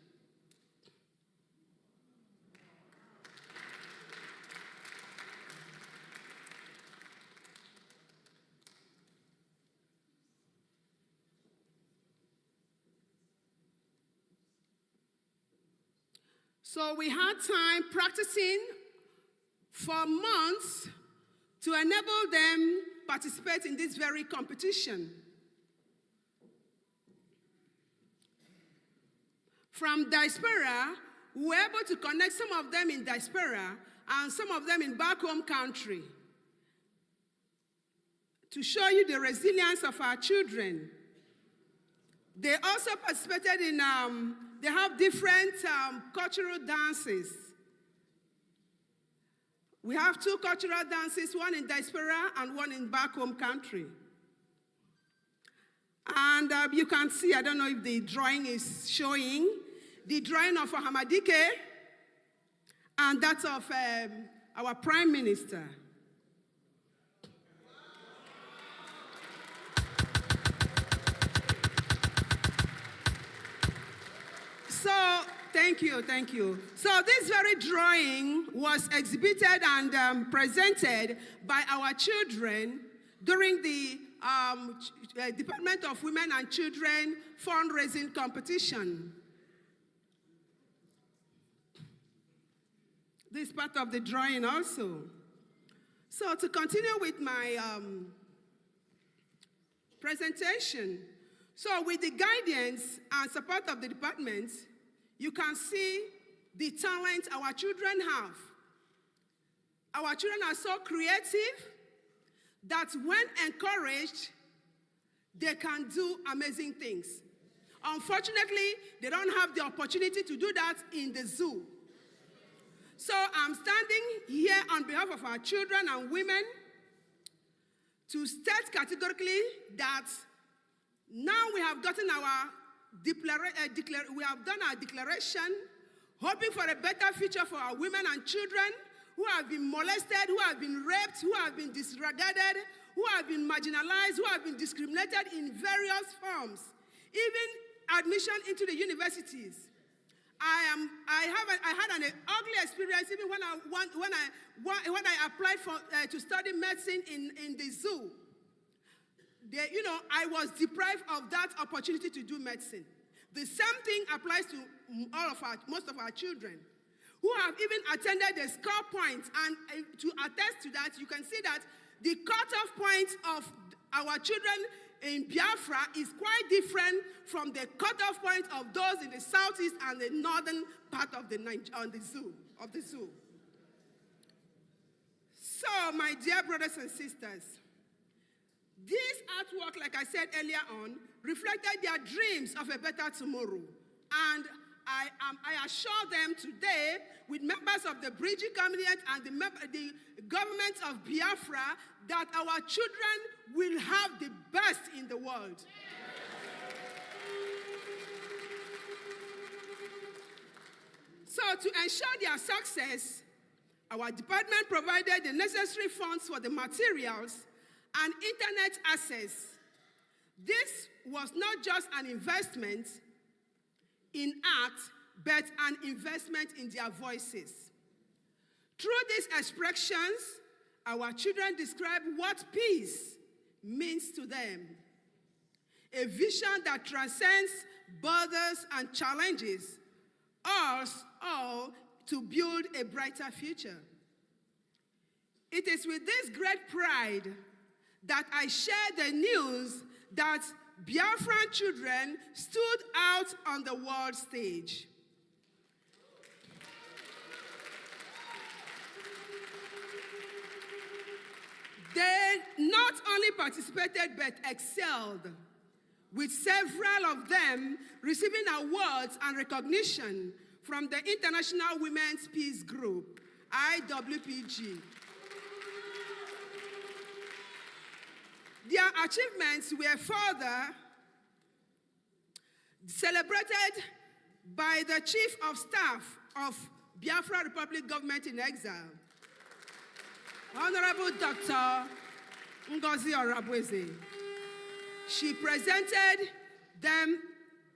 So we had time practicing for months to enable them participate in this very competition. From diaspora, we were able to connect some of them in diaspora and some of them in back home country to show you the resilience of our children. They also participated in, they have different cultural dances. We have 2 cultural dances, one in diaspora and one in back home country. And you can see, I don't know if the drawing is showing, the drawing of Ahamadike and that of our Prime Minister. So, Thank you, thank you. So this very drawing was exhibited and presented by our children during the Department of Women and Children fundraising competition. This is part of the drawing also. So to continue with my presentation, so with the guidance and support of the department, you can see the talent our children have. Our children are so creative that when encouraged, they can do amazing things. Unfortunately, they don't have the opportunity to do that in the zoo. So I'm standing here on behalf of our children and women to state categorically that now we have gotten our we have done our declaration, hoping for a better future for our women and children who have been molested, who have been raped, who have been disregarded, who have been marginalized, who have been discriminated in various forms, even admission into the universities. I had an ugly experience even when I applied to study medicine in the zoo. I was deprived of that opportunity to do medicine. The same thing applies to most of our children who have even attended the score points. And to attest to that, you can see that the cutoff point of our children in Biafra is quite different from the cutoff point of those in the southeast and the northern part of the zoo. So, my dear brothers and sisters, this artwork, like I said earlier on, reflected their dreams of a better tomorrow. And I assure them today, with members of the Bridging Cabinet and the government of Biafra, that our children will have the best in the world. So to ensure their success, our department provided the necessary funds for the materials and internet access. This was not just an investment in art, but an investment in their voices. Through these expressions, our children describe what peace means to them. A vision that transcends borders and challenges us all to build a brighter future. It is with this great pride that I share the news that Biafran children stood out on the world stage. They not only participated but excelled, with several of them receiving awards and recognition from the International Women's Peace Group, IWPG. Their achievements were further celebrated by the Chief of Staff of Biafra Republic Government in Exile, Honorable Dr. Ngozi Orabweze. She presented them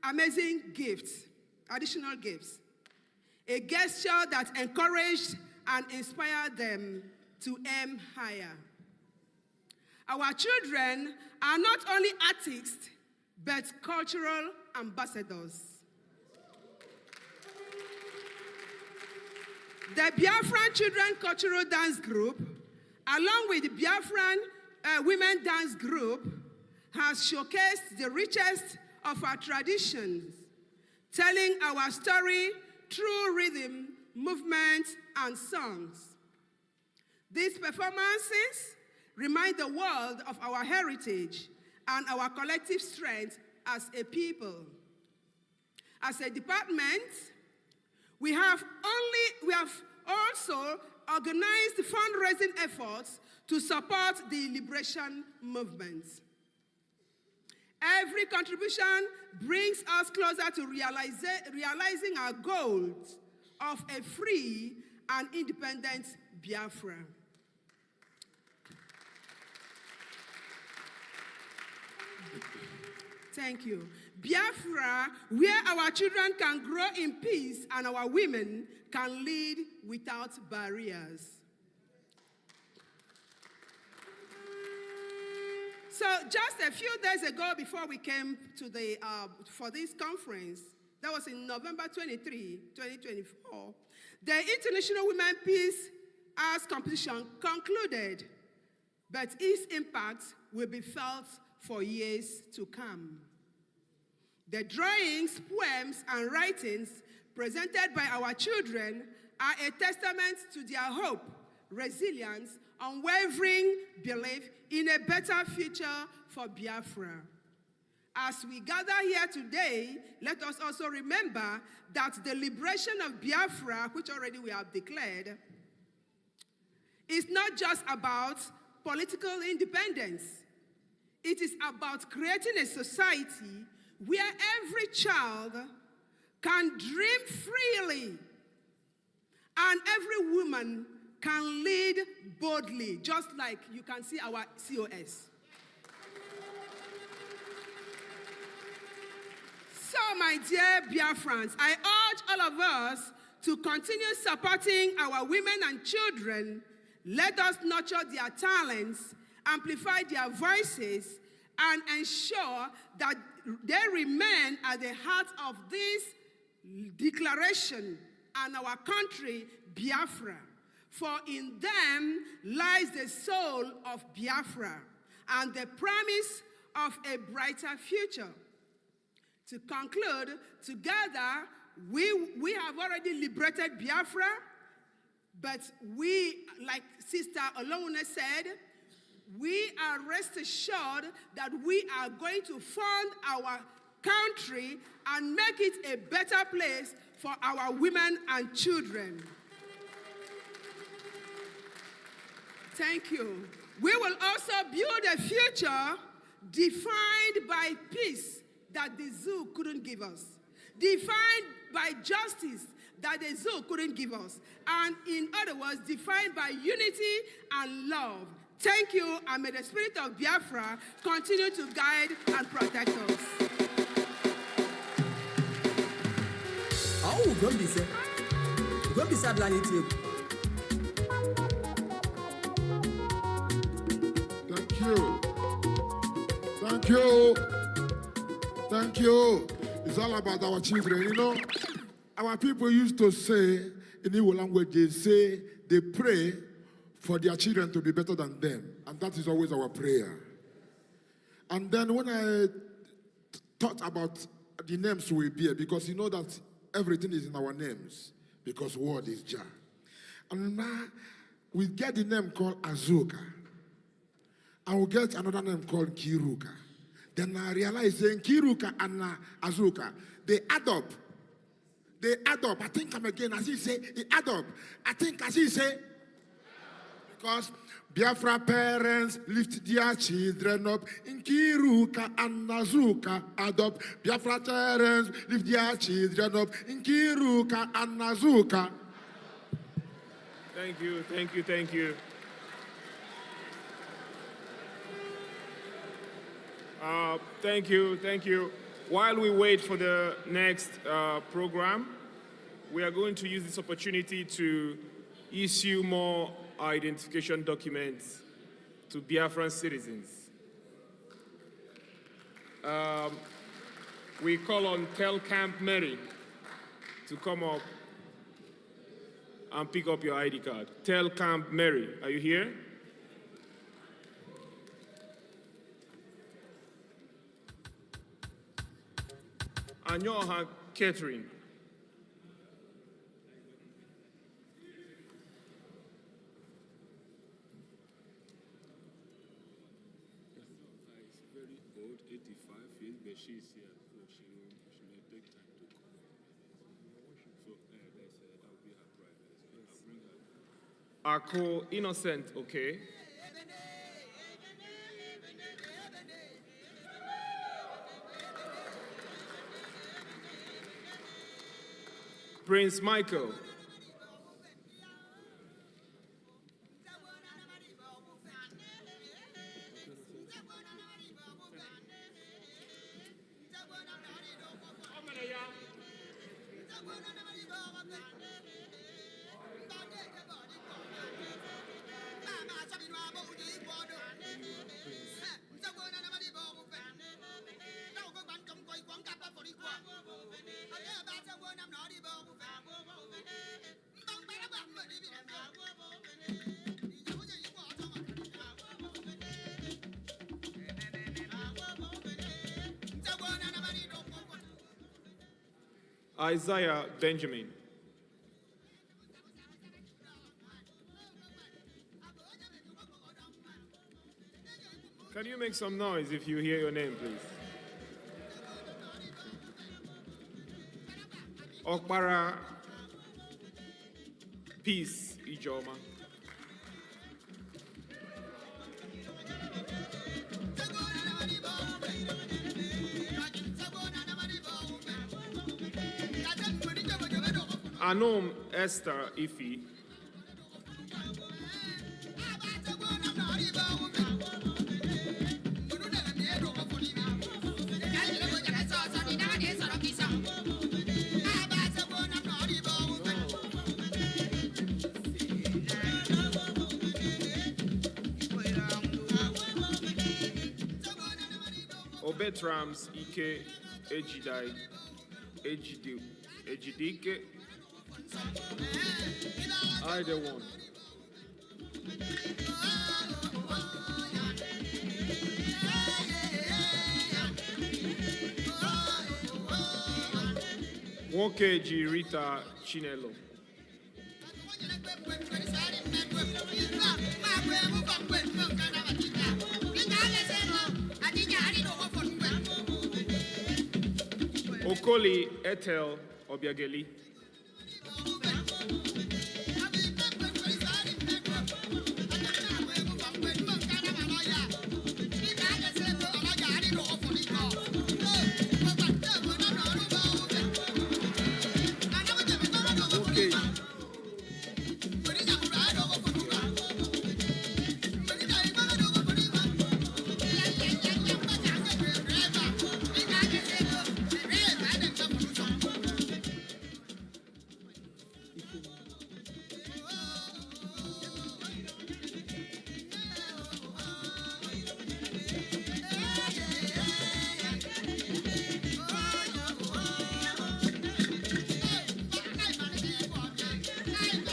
amazing gifts, additional gifts, a gesture that encouraged and inspired them to aim higher. Our children are not only artists, but cultural ambassadors. The Biafran Children Cultural Dance Group, along with the Biafran Women Dance Group, has showcased the richest of our traditions, telling our story through rhythm, movement, and songs. These performances remind the world of our heritage and our collective strength as a people. As a department, we have also organized fundraising efforts to support the liberation movement. Every contribution brings us closer to realizing our goals of a free and independent Biafra. Thank you. Biafra, where our children can grow in peace and our women can lead without barriers. So just a few days ago, before we came to for this conference, that was in November 23, 2024, the International Women Peace Arts Competition concluded, but its impact will be felt for years to come. The drawings, poems, and writings presented by our children are a testament to their hope, resilience, unwavering belief in a better future for Biafra. As we gather here today, let us also remember that the liberation of Biafra, which already we have declared, is not just about political independence. It is about creating a society where every child can dream freely and every woman can lead boldly, just like you can see our COS. So, my dear Biafrans, I urge all of us to continue supporting our women and children. Let us nurture their talents, amplify their voices, and ensure that they remain at the heart of this declaration and our country, Biafra. For in them lies the soul of Biafra and the promise of a brighter future. To conclude, together, we have already liberated Biafra, but we, like Sister Oluwole said, we are rest assured that we are going to fund our country and make it a better place for our women and children. Thank you. We will also build a future defined by peace that the zoo couldn't give us, defined by justice that the zoo couldn't give us, and in other words, defined by unity and love. Thank you, and may the spirit of Biafra continue to guide and protect us. Oh, go be sad. Go be sad, Lathi. Thank you. Thank you. Thank you. It's all about our children. You know, our people used to say, in Igbo language, they say they pray for their children to be better than them. And that is always our prayer. And then when I thought about the names we bear, because you know that everything is in our names, because word is Jah. And now we get the name called Azuka. And we get another name called Kiruka. Then I realized saying Kiruka and Azuka, they add up. They add up. I think I'm again, as he say, they add up. I think as he say, because Biafra parents lift their children up in Kiruka and Azuka add up. Biafra parents lift their children up in Kiruka and Azuka. Thank you, thank you, thank you. Thank you, thank you. While we wait for the next program, we are going to use this opportunity to issue more identification documents to Biafran citizens. We call on Tel Camp Mary to come up and pick up your ID card. Tel Camp Mary, are you here? Anyoha Catherine. Ako Innocent, okay. Prince Michael. Isaiah Benjamin. Can you make some noise if you hear your name, please? Okpara Peace Ijoma. Anom Esther Ifi. Obetrams Ike Ejidai Ejidike. Either one. Wokeji Rita Chinelo. Okoli Ethel Obiageli.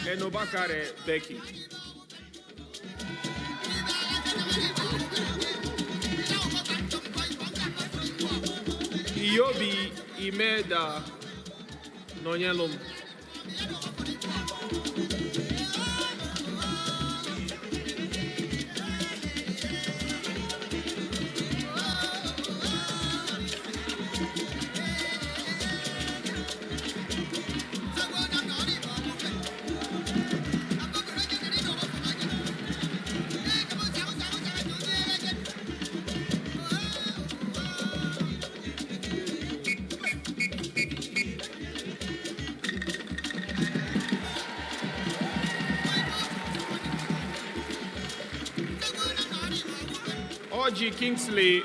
Enobakare Becky. Iyobi Imeda Nonyelum. Oji Kingsley.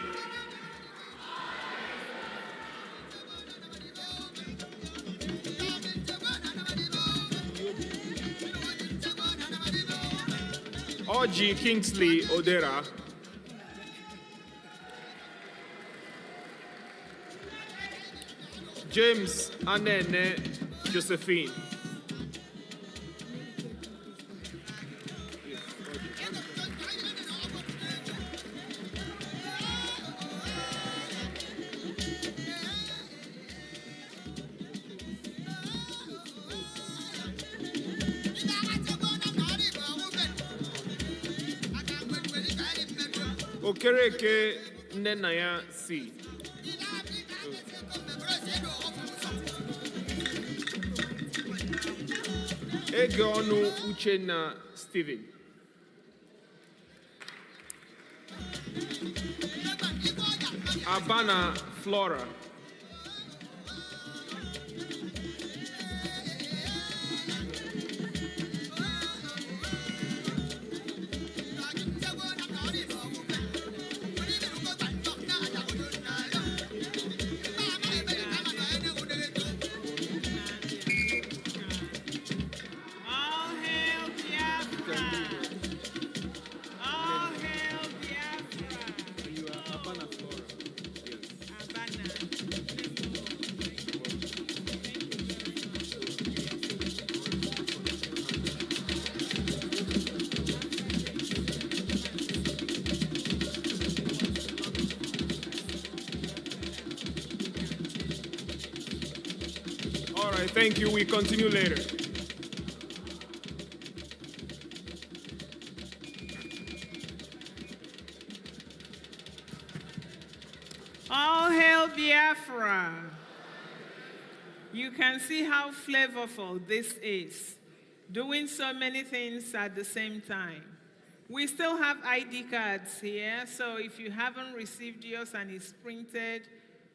Oji Kingsley Odera. James Anene Josephine. Okereke Nenaya C. Egeonu Uchenna Steven. Abana Flora. right, thank you. We continue later. All hail Biafra. You can see how flavorful this is, doing so many things at the same time. We still have ID cards here, so if you haven't received yours and it's printed,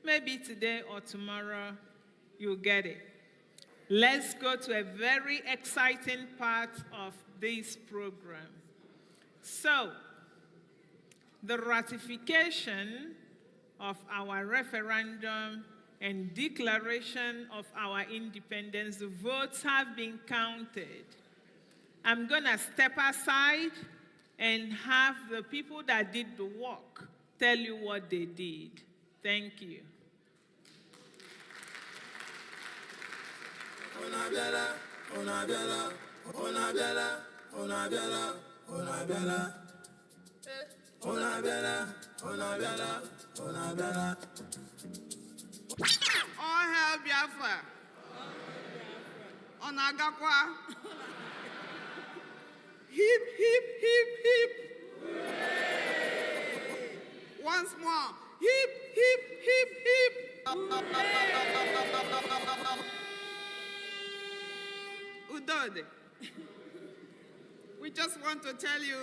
maybe today or tomorrow, you'll get it. Let's go to a very exciting part of this program. So, the ratification of our referendum and declaration of our independence, the votes have been counted. I'm gonna step aside and have the people that did the work tell you what they did. Thank you. All hail Biafra. Onagakwa. Hip, hip, hip, hip. Once more. Hip, hip, hip, hip. Udode. We just want to tell you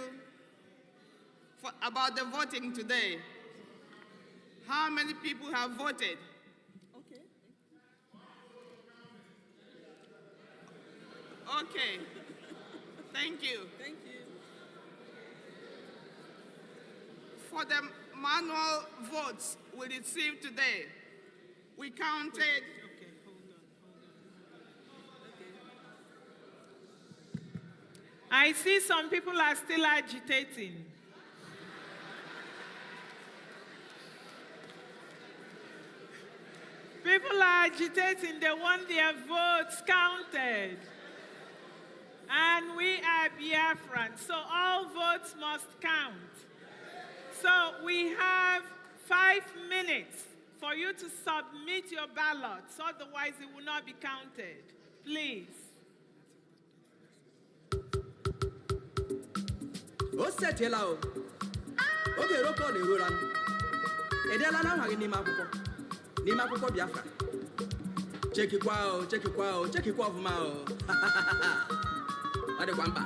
about the voting today. How many people have voted? Okay. Thank you. Thank you. For the manual votes we received today, we counted. Okay, hold on. I see some people are still agitating. People are agitating, they want their votes counted. And we are Biafran, so all votes must count. So we have 5 minutes for you to submit your ballots, otherwise it will not be counted. Please. Biafra. Check it out, check it out, check it out, Mao. Adebamba.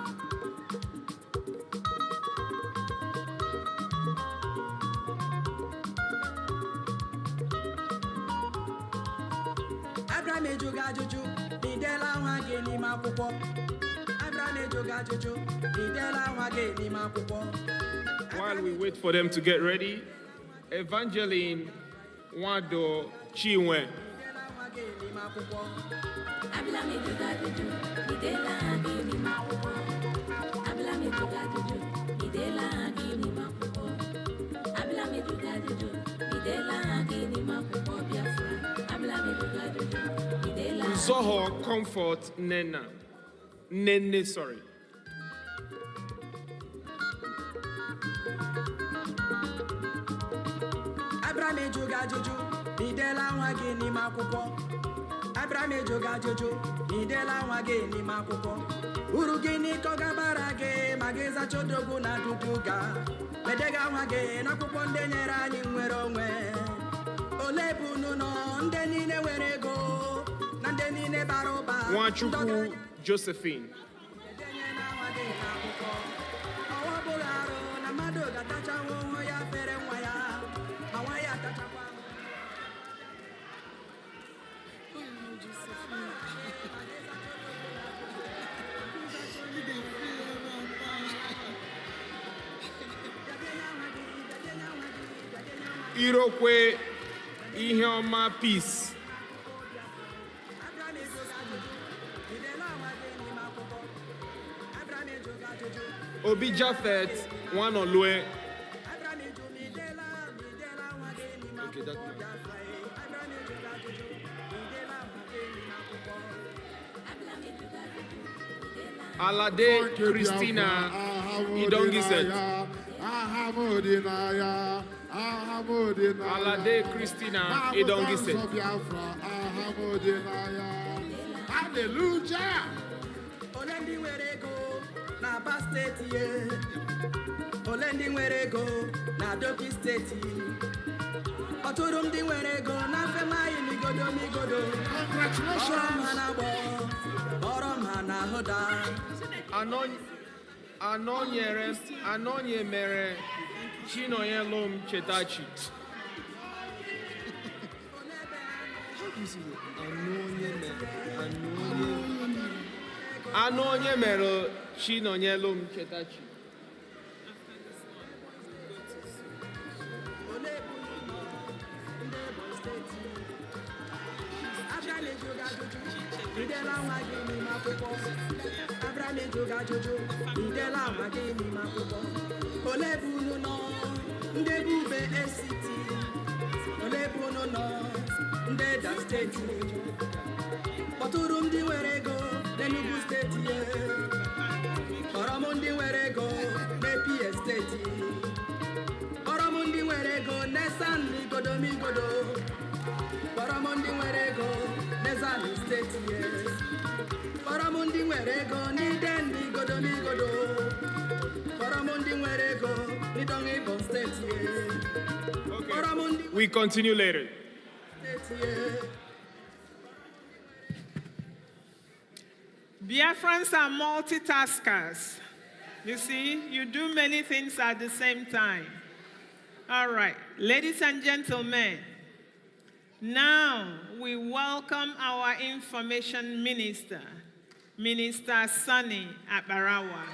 Abraham Ejoga Jojo, Nidela Wage ni Mapupo. Abraham Ejoga Jojo, Nidela Wage ni Mapupo. While we wait for them to get ready, Evangeline Wado Chiwe. Zoho Comfort Nene, sorry. Abraham Ejoga Jojo, Nidela Wage ni Mapupo. Abraham Ejoga Jojo, Nidela Wage ni Mapupo. Urugini Kogabarage, Mageza Chodogu na Duduga. Medega Wage, Nakuponde Nyerani Mwerongwe. Olebu Nuno, Ndenine Werego, Nandenine Baroba. Wachuku Josephine. Irokwe Iheoma Peace. Obi Jafet Wanolue. Okay, that's nice. Alade Christina Idongiset. Alade Christina Idongiset. Hallelujah. Olendi werego na Aba State ye. Olendi werego na Doki State. Oturum di werego na Fema imigodo migodo. Congratulations. Borom hana hoda. Anonye mere Chinoyelom Chetachi. Anonye mere Chinoyelom Chetachi. Olebunu no, ndebube esiti. Olebunu no, ndeda state. Oturum di werego, n'Enugu state ye. Oromundi werego, n'Epia state. Oromundi werego, n'Esani godo. Oromundi werego, n'Ezani state ye. Oromundi werego, n'Idendi godo. Okay. We continue later. Biafrans are multitaskers. You see, you do many things at the same time. All right, ladies and gentlemen, now we welcome our Information Minister, Minister Sunny Abarawa.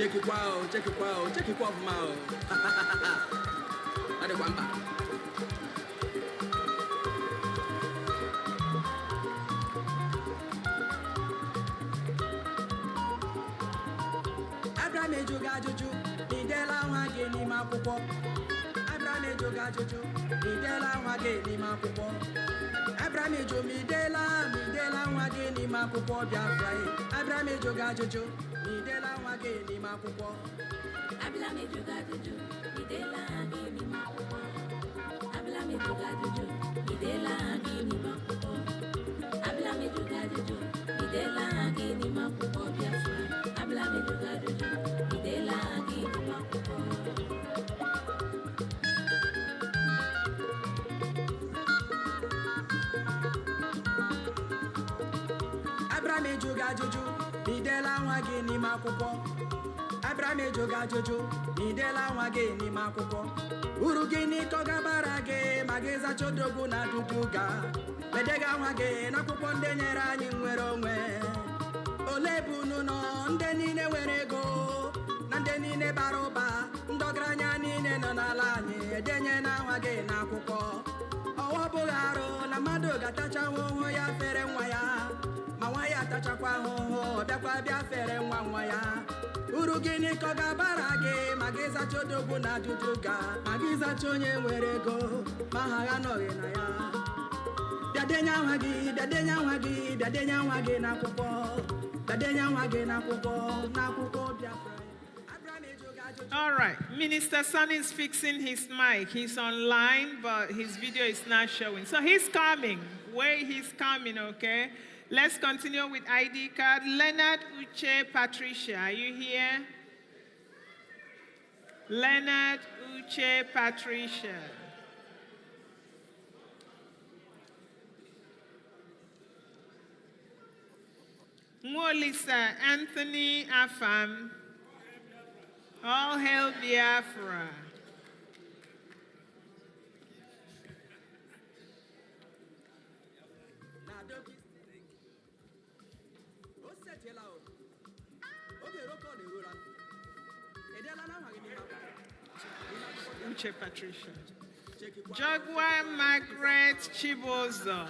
Check it wow, mao. Adewamba. Abraham ejoga jojo, idela wage ni makuko. Abraham ejoga jojo, idela wage ni makuko. Abraham ejo midela wage ni makuko Biafra. Abraham ejoga jojo, midela wage ni makuko. Abraham ejoga jojo, midela wage ni makuko. Abraham ejoga jojo, midela wage ni makuko. Abraham ejoga jojo, midela wage ni makuko Biafra. Abraham ejoga jojo, midela wage ni makuko. Abraham ejoga jojo, midela wage ni makuko. Abraham ejoga jojo, midela wage ni makuko. Urugini koga barage, mageza chodogu na duduga. Medega wage na kuko ndenyera anyi nwere onwe. Olebunu no nde nine werego, na nde nine baroba. Ndogranya nine no n'ala anyi, edenye na wage na kuko. Owobugaro na mmadụ gatacha ahụhụ ya fere nwa ya. Ma nwa ya tachakwa ahụhụ, bịakwa bịa fere nwa ya. Uru gịnị ka ọ ga-abara gị ma gị zacha odogwu na duduga, ma gị zacha onye nwere ego ma ha anọghị na ya. Bịadenye nwa gị, bịadenye nwa gị, bịadenye nwa gị n'akwụkwọ, bịadenye nwa gị n'akwụkwọ Biafra. All right, Minister Sun is fixing his mic. He's online, but his video is not showing. So he's coming. Wait, he's coming, okay? Let's continue with ID card. Leonard Uche Patricia, are you here? Leonard Uche Patricia. Mwolisa Anthony Afam. All hail Biafra. Uche Patricia. Jaguar Margaret Chibozo.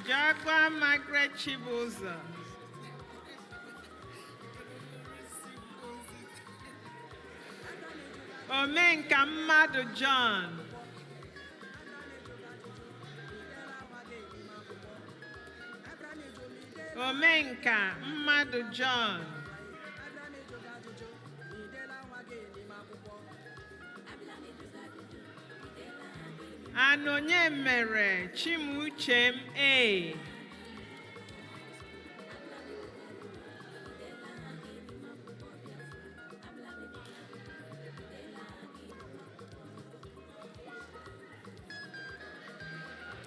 Jaguar Margaret Chibozo. Omenka Mmadụ John. Omenka Mmadu John. Anonye Mere Chimuchem A.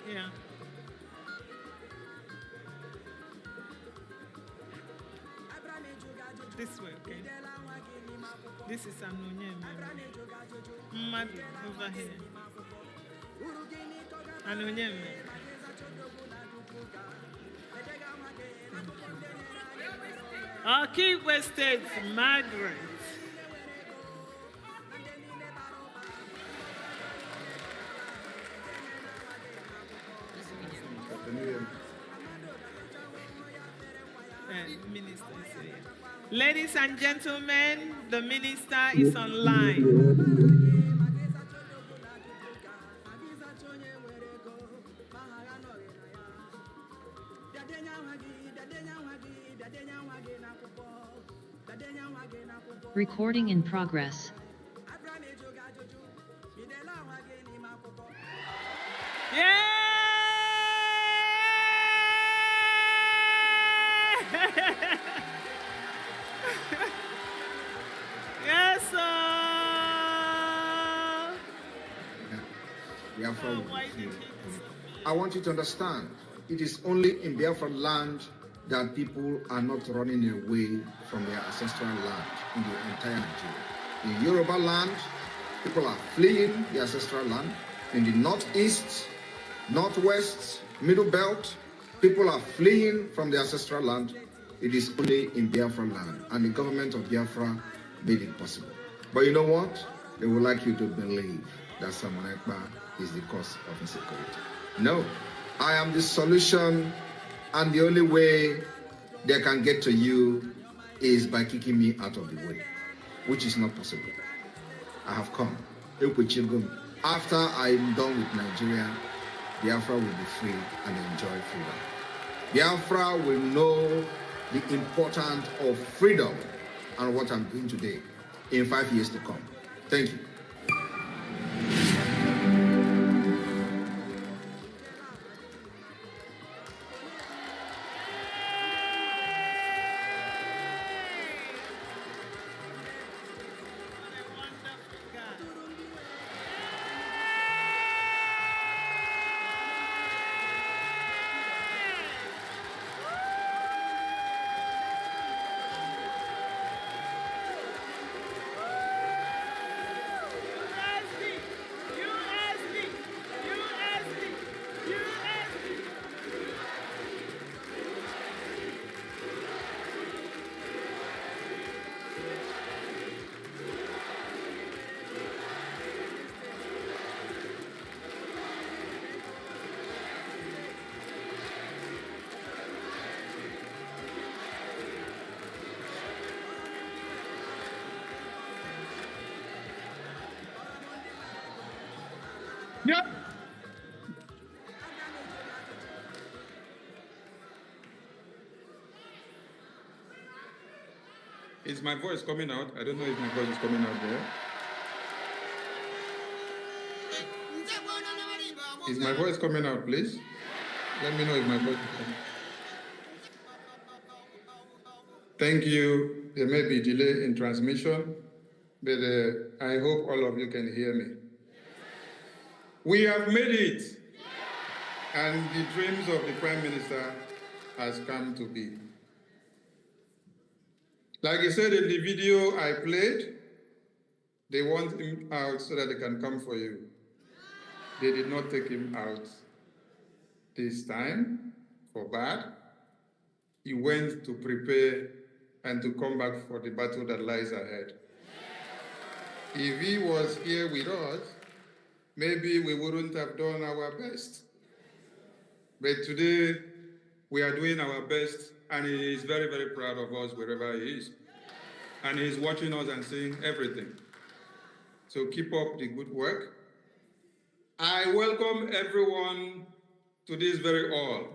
Yeah. This way, okay? This is Anonye Mere. Mmadu over here. Anonye Mere. Okigwe State, Margaret. Minister is here. Ladies and gentlemen, the minister is online. Recording in progress. Yeah! Yes, sir. Biafra will be free. I want you to understand, it is only in Biafra land that people are not running away from their ancestral land in the entire Nigeria. In Yoruba land, people are fleeing the ancestral land. In the northeast, northwest, middle belt, people are fleeing from the ancestral land. It is only in Biafra land, and the government of Biafra made it possible. But you know what? They would like you to believe that Samonekba is the cause of insecurity. No, I am the solution, and the only way they can get to you is by kicking me out of the way, which is not possible. I have come. After I'm done with Nigeria, Biafra will be free and enjoy freedom. Biafra will know the importance of freedom and what I'm doing today in 5 years to come. Thank you. Yep. Is my voice coming out? I don't know if my voice is coming out there. Is my voice coming out, please? Let me know if my voice is coming out. Thank you. There may be delay in transmission, but I hope all of you can hear me. We have made it, and the dreams of the Prime Minister has come to be. Like he said in the video I played, they want him out so that they can come for you. They did not take him out this time for bad. He went to prepare and to come back for the battle that lies ahead. If he was here with us, maybe we wouldn't have done our best. But today, we are doing our best, and he is very, very proud of us wherever he is. And he's watching us and seeing everything. So keep up the good work. I welcome everyone to this very hall,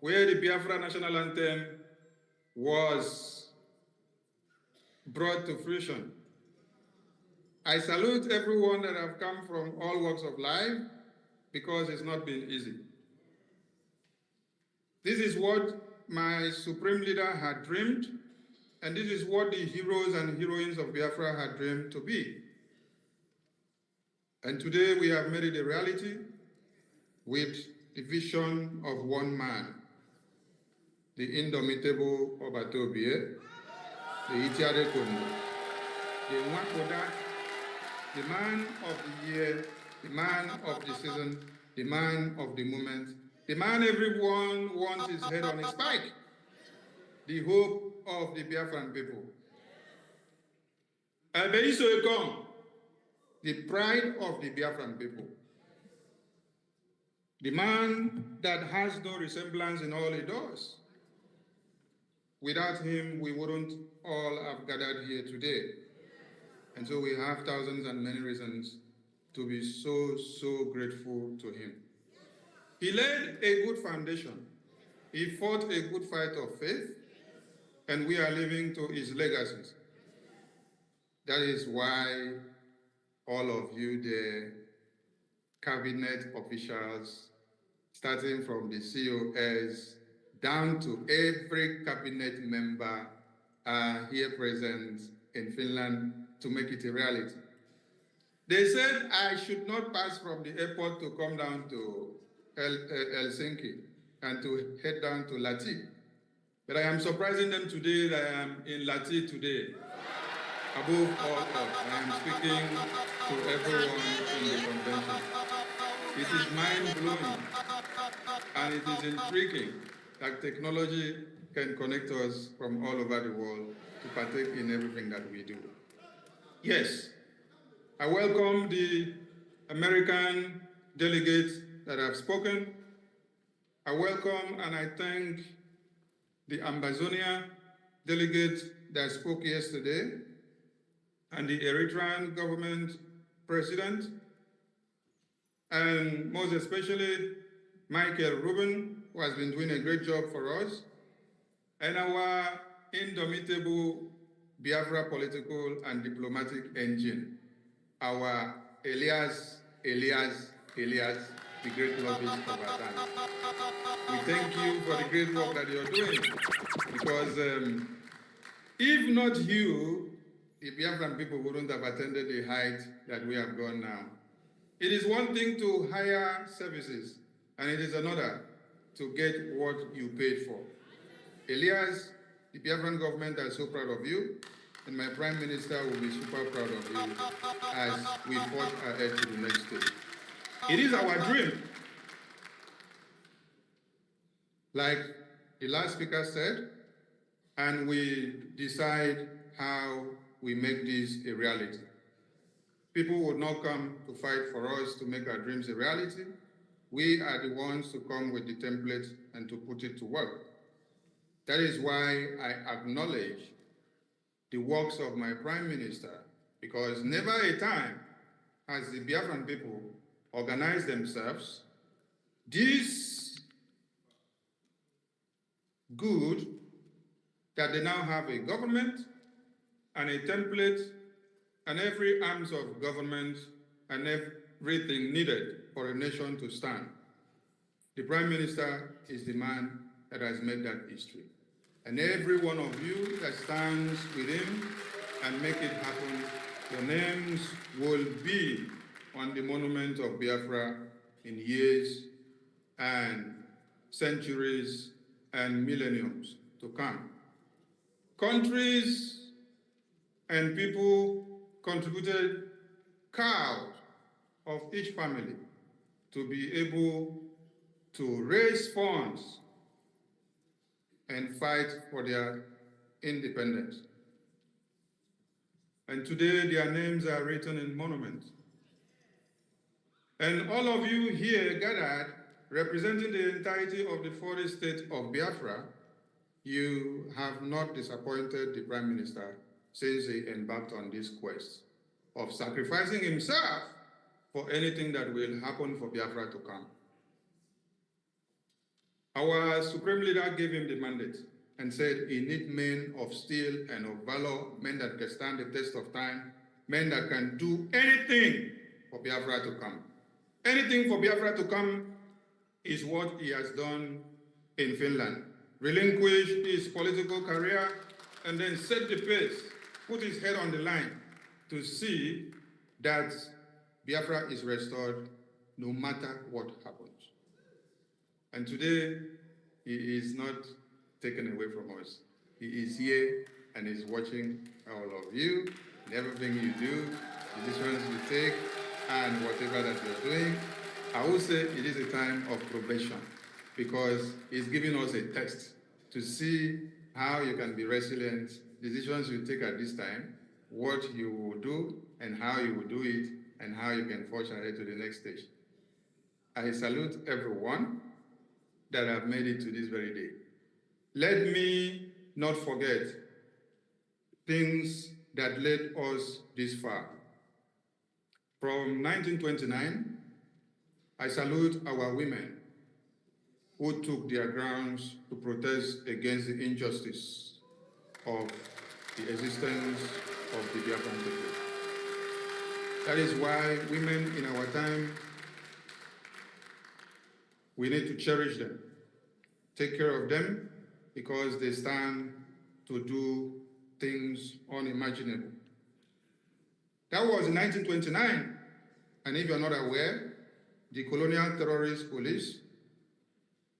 where the Biafra national anthem was brought to fruition. I salute everyone that have come from all walks of life because it's not been easy. This is what my supreme leader had dreamed, and this is what the heroes and heroines of Biafra had dreamed to be. And today we have made it a reality with the vision of one man, the indomitable Obatobie, the Itiade Kondo, the Nwakoda, the man of the year, the man of the season, the man of the moment, the man everyone wants his head on a spike, the hope of the Biafran people. Ebeiso Ekong, the pride of the Biafran people. The man that has no resemblance in all he does. Without him, we wouldn't all have gathered here today. And so we have thousands and many reasons to be so grateful to him. He laid a good foundation. He fought a good fight of faith, and we are living to his legacies. That is why all of you, the cabinet officials, starting from the COS, down to every cabinet member are here present in Finland to make it a reality. They said I should not pass from the airport to come down to Helsinki and to head down to Lathi. But I am surprising them today that I am in Lathi today. Above all else, I am speaking to everyone in the convention. It is mind-blowing and it is intriguing that technology can connect us from all over the world to partake in everything that we do. Yes, I welcome the American delegates that have spoken. I welcome and I thank the Ambazonia delegate that spoke yesterday and the Eritrean government president, and most especially Michael Rubin, who has been doing a great job for us, and our indomitable Biafra political and diplomatic engine, our Elias, the great lobbyist of our time. We thank you for the great work that you're doing, because if not you, the Biafran people wouldn't have attended the height that we have gone now. It is one thing to hire services, and it is another to get what you paid for. Elias, the Biafran government are so proud of you, and my Prime Minister will be super proud of you as we forge ahead to the next stage. It is our dream. Like the last speaker said, and we decide how we make this a reality. People would not come to fight for us to make our dreams a reality. We are the ones to come with the template and to put it to work. That is why I acknowledge the works of my Prime Minister, because never a time has the Biafran people organized themselves this good that they now have a government and a template and every arms of government and everything needed for a nation to stand. The Prime Minister is the man that has made that history. And every one of you that stands with him and make it happen, your names will be on the monument of Biafra in years and centuries and millenniums to come. Countries and people contributed cows of each family to be able to raise funds and fight for their independence. And today their names are written in monuments. And all of you here gathered, representing the entirety of the 40 states of Biafra, you have not disappointed the Prime Minister since he embarked on this quest of sacrificing himself for anything that will happen for Biafra to come. Our Supreme Leader gave him the mandate. and said he needs men of steel and of valor, men that can stand the test of time, men that can do anything for Biafra to come. Anything for Biafra to come is what he has done in Finland. Relinquish his political career and then set the pace, put his head on the line to see that Biafra is restored no matter what happens. And today, he is not taken away from us. He is here and is watching all of you, and everything you do, the decisions you take, and whatever that you're doing. I would say it is a time of probation because he's giving us a test to see how you can be resilient, decisions you take at this time, what you will do, and how you will do it, and how you can forge ahead to the next stage. I salute everyone that have made it to this very day. Let me not forget things that led us this far. From 1929, I salute our women who took their grounds to protest against the injustice of the existence of the Biafran people. That is why women in our time, we need to cherish them, take care of them, because they stand to do things unimaginable. That was in 1929, and if you're not aware, the colonial terrorist police,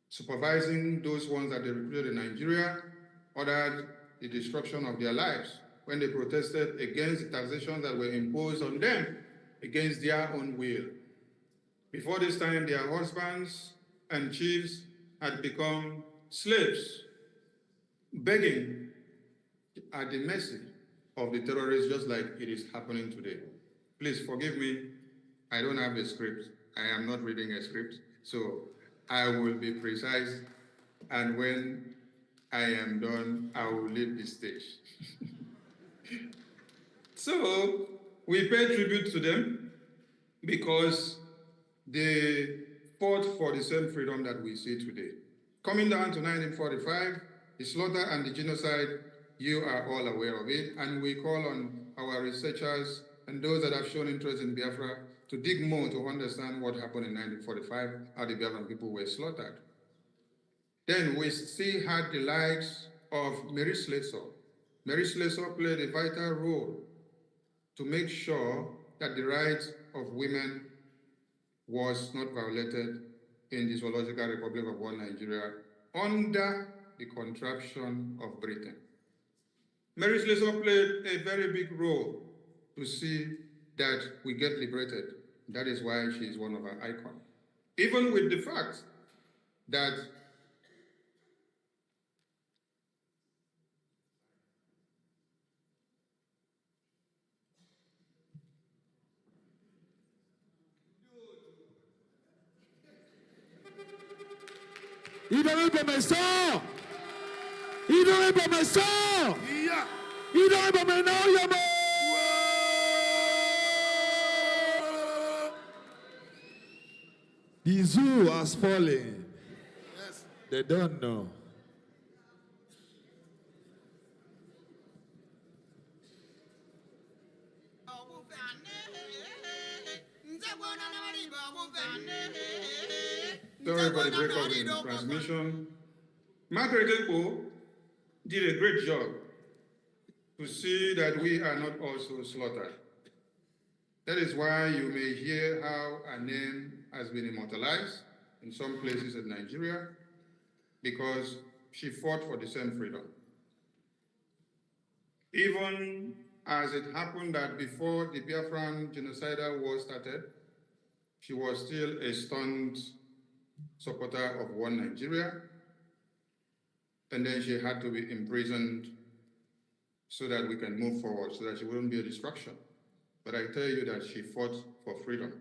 supervising those ones that they recruited in Nigeria, ordered the destruction of their lives when they protested against the taxation that were imposed on them against their own will. Before this time, their husbands and chiefs had become slaves, begging at the mercy of the terrorists, just like it is happening today. Please forgive me, I don't have a script. I am not reading a script, so I will be precise, and when I am done, I will leave the stage. So we pay tribute to them because they fought for the same freedom that we see today. Coming down to 1945, the slaughter and the genocide, you are all aware of it, and we call on our researchers and those that have shown interest in Biafra to dig more to understand what happened in 1945, how the Biafran people were slaughtered. Then we still had the likes of Mary Slessor. Mary Slessor played a vital role to make sure that the rights of women was not violated in the Zoological Republic of One Nigeria under the contraption of Britain. Mary Slessor played a very big role to see that we get liberated. That is why she is one of our icons. Even with the fact that Il donne pour mes sangs. Il donne pour mes sangs. Il donne pour mes noms. The zoo has fallen. Yes. They don't know. Sorry for the breakup in transmission. Margaret Ekpo did a great job to see that we are not also slaughtered. That is why you may hear how her name has been immortalized in some places in Nigeria, because she fought for the same freedom. Even as it happened that before the Biafran genocidal war started, she was still a staunch supporter of One Nigeria, and then she had to be imprisoned so that we can move forward, so that she wouldn't be a distraction. But I tell you that she fought for freedom.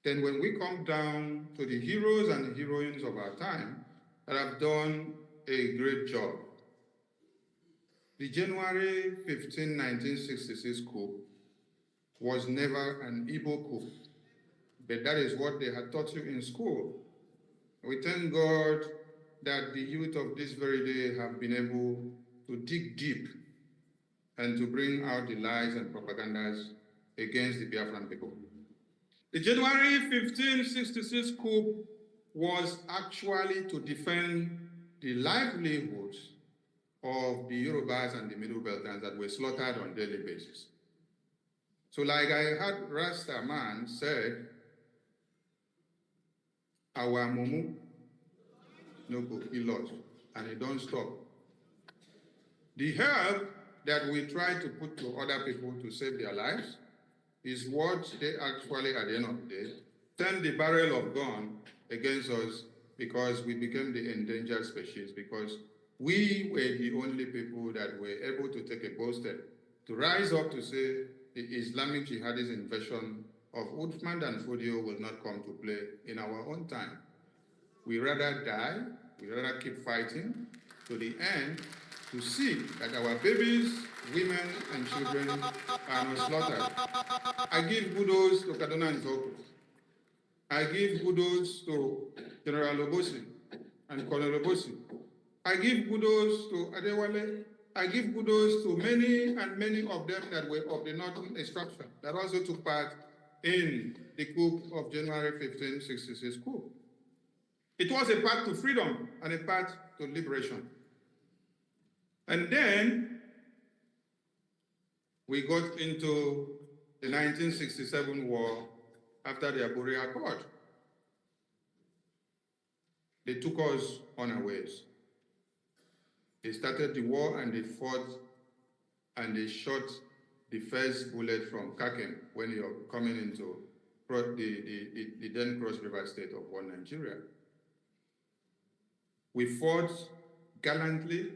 Then when we come down to the heroes and the heroines of our time that have done a great job, the January 15, 1966 coup was never an Igbo coup, but that is what they had taught you in school. We thank God that the youth of this very day have been able to dig deep and to bring out the lies and propagandas against the Biafran people. The January 1566 coup was actually to defend the livelihoods of the Yorubas and the Middle Beltans that were slaughtered on a daily basis. So like I heard Rasta man said, our mumu no go kill us, and it don't stop. The help that we try to put to other people to save their lives is what they actually, at the end of the day, turned the barrel of gun against us because we became the endangered species, because we were the only people that were able to take a bold step to rise up to say the Islamic jihadist invasion of Uthman and Fodio will not come to play in our own time. We rather die, we rather keep fighting to the end to see that our babies, women, and children are not slaughtered. I give kudos to Kaduna and Togo. I give kudos to General Obosi and Colonel Obosi. I give kudos to Adewale. I give kudos to many and many of them that were of the Northern Extraction that also took part in the coup of January 1566 coup. It was a path to freedom and a path to liberation. And then we got into the 1967 war after the Aburi Accord. They took us unawares. They started the war and they fought and they shot the first bullet from Kaken when you're coming into the then Cross River State of one Nigeria. We fought gallantly.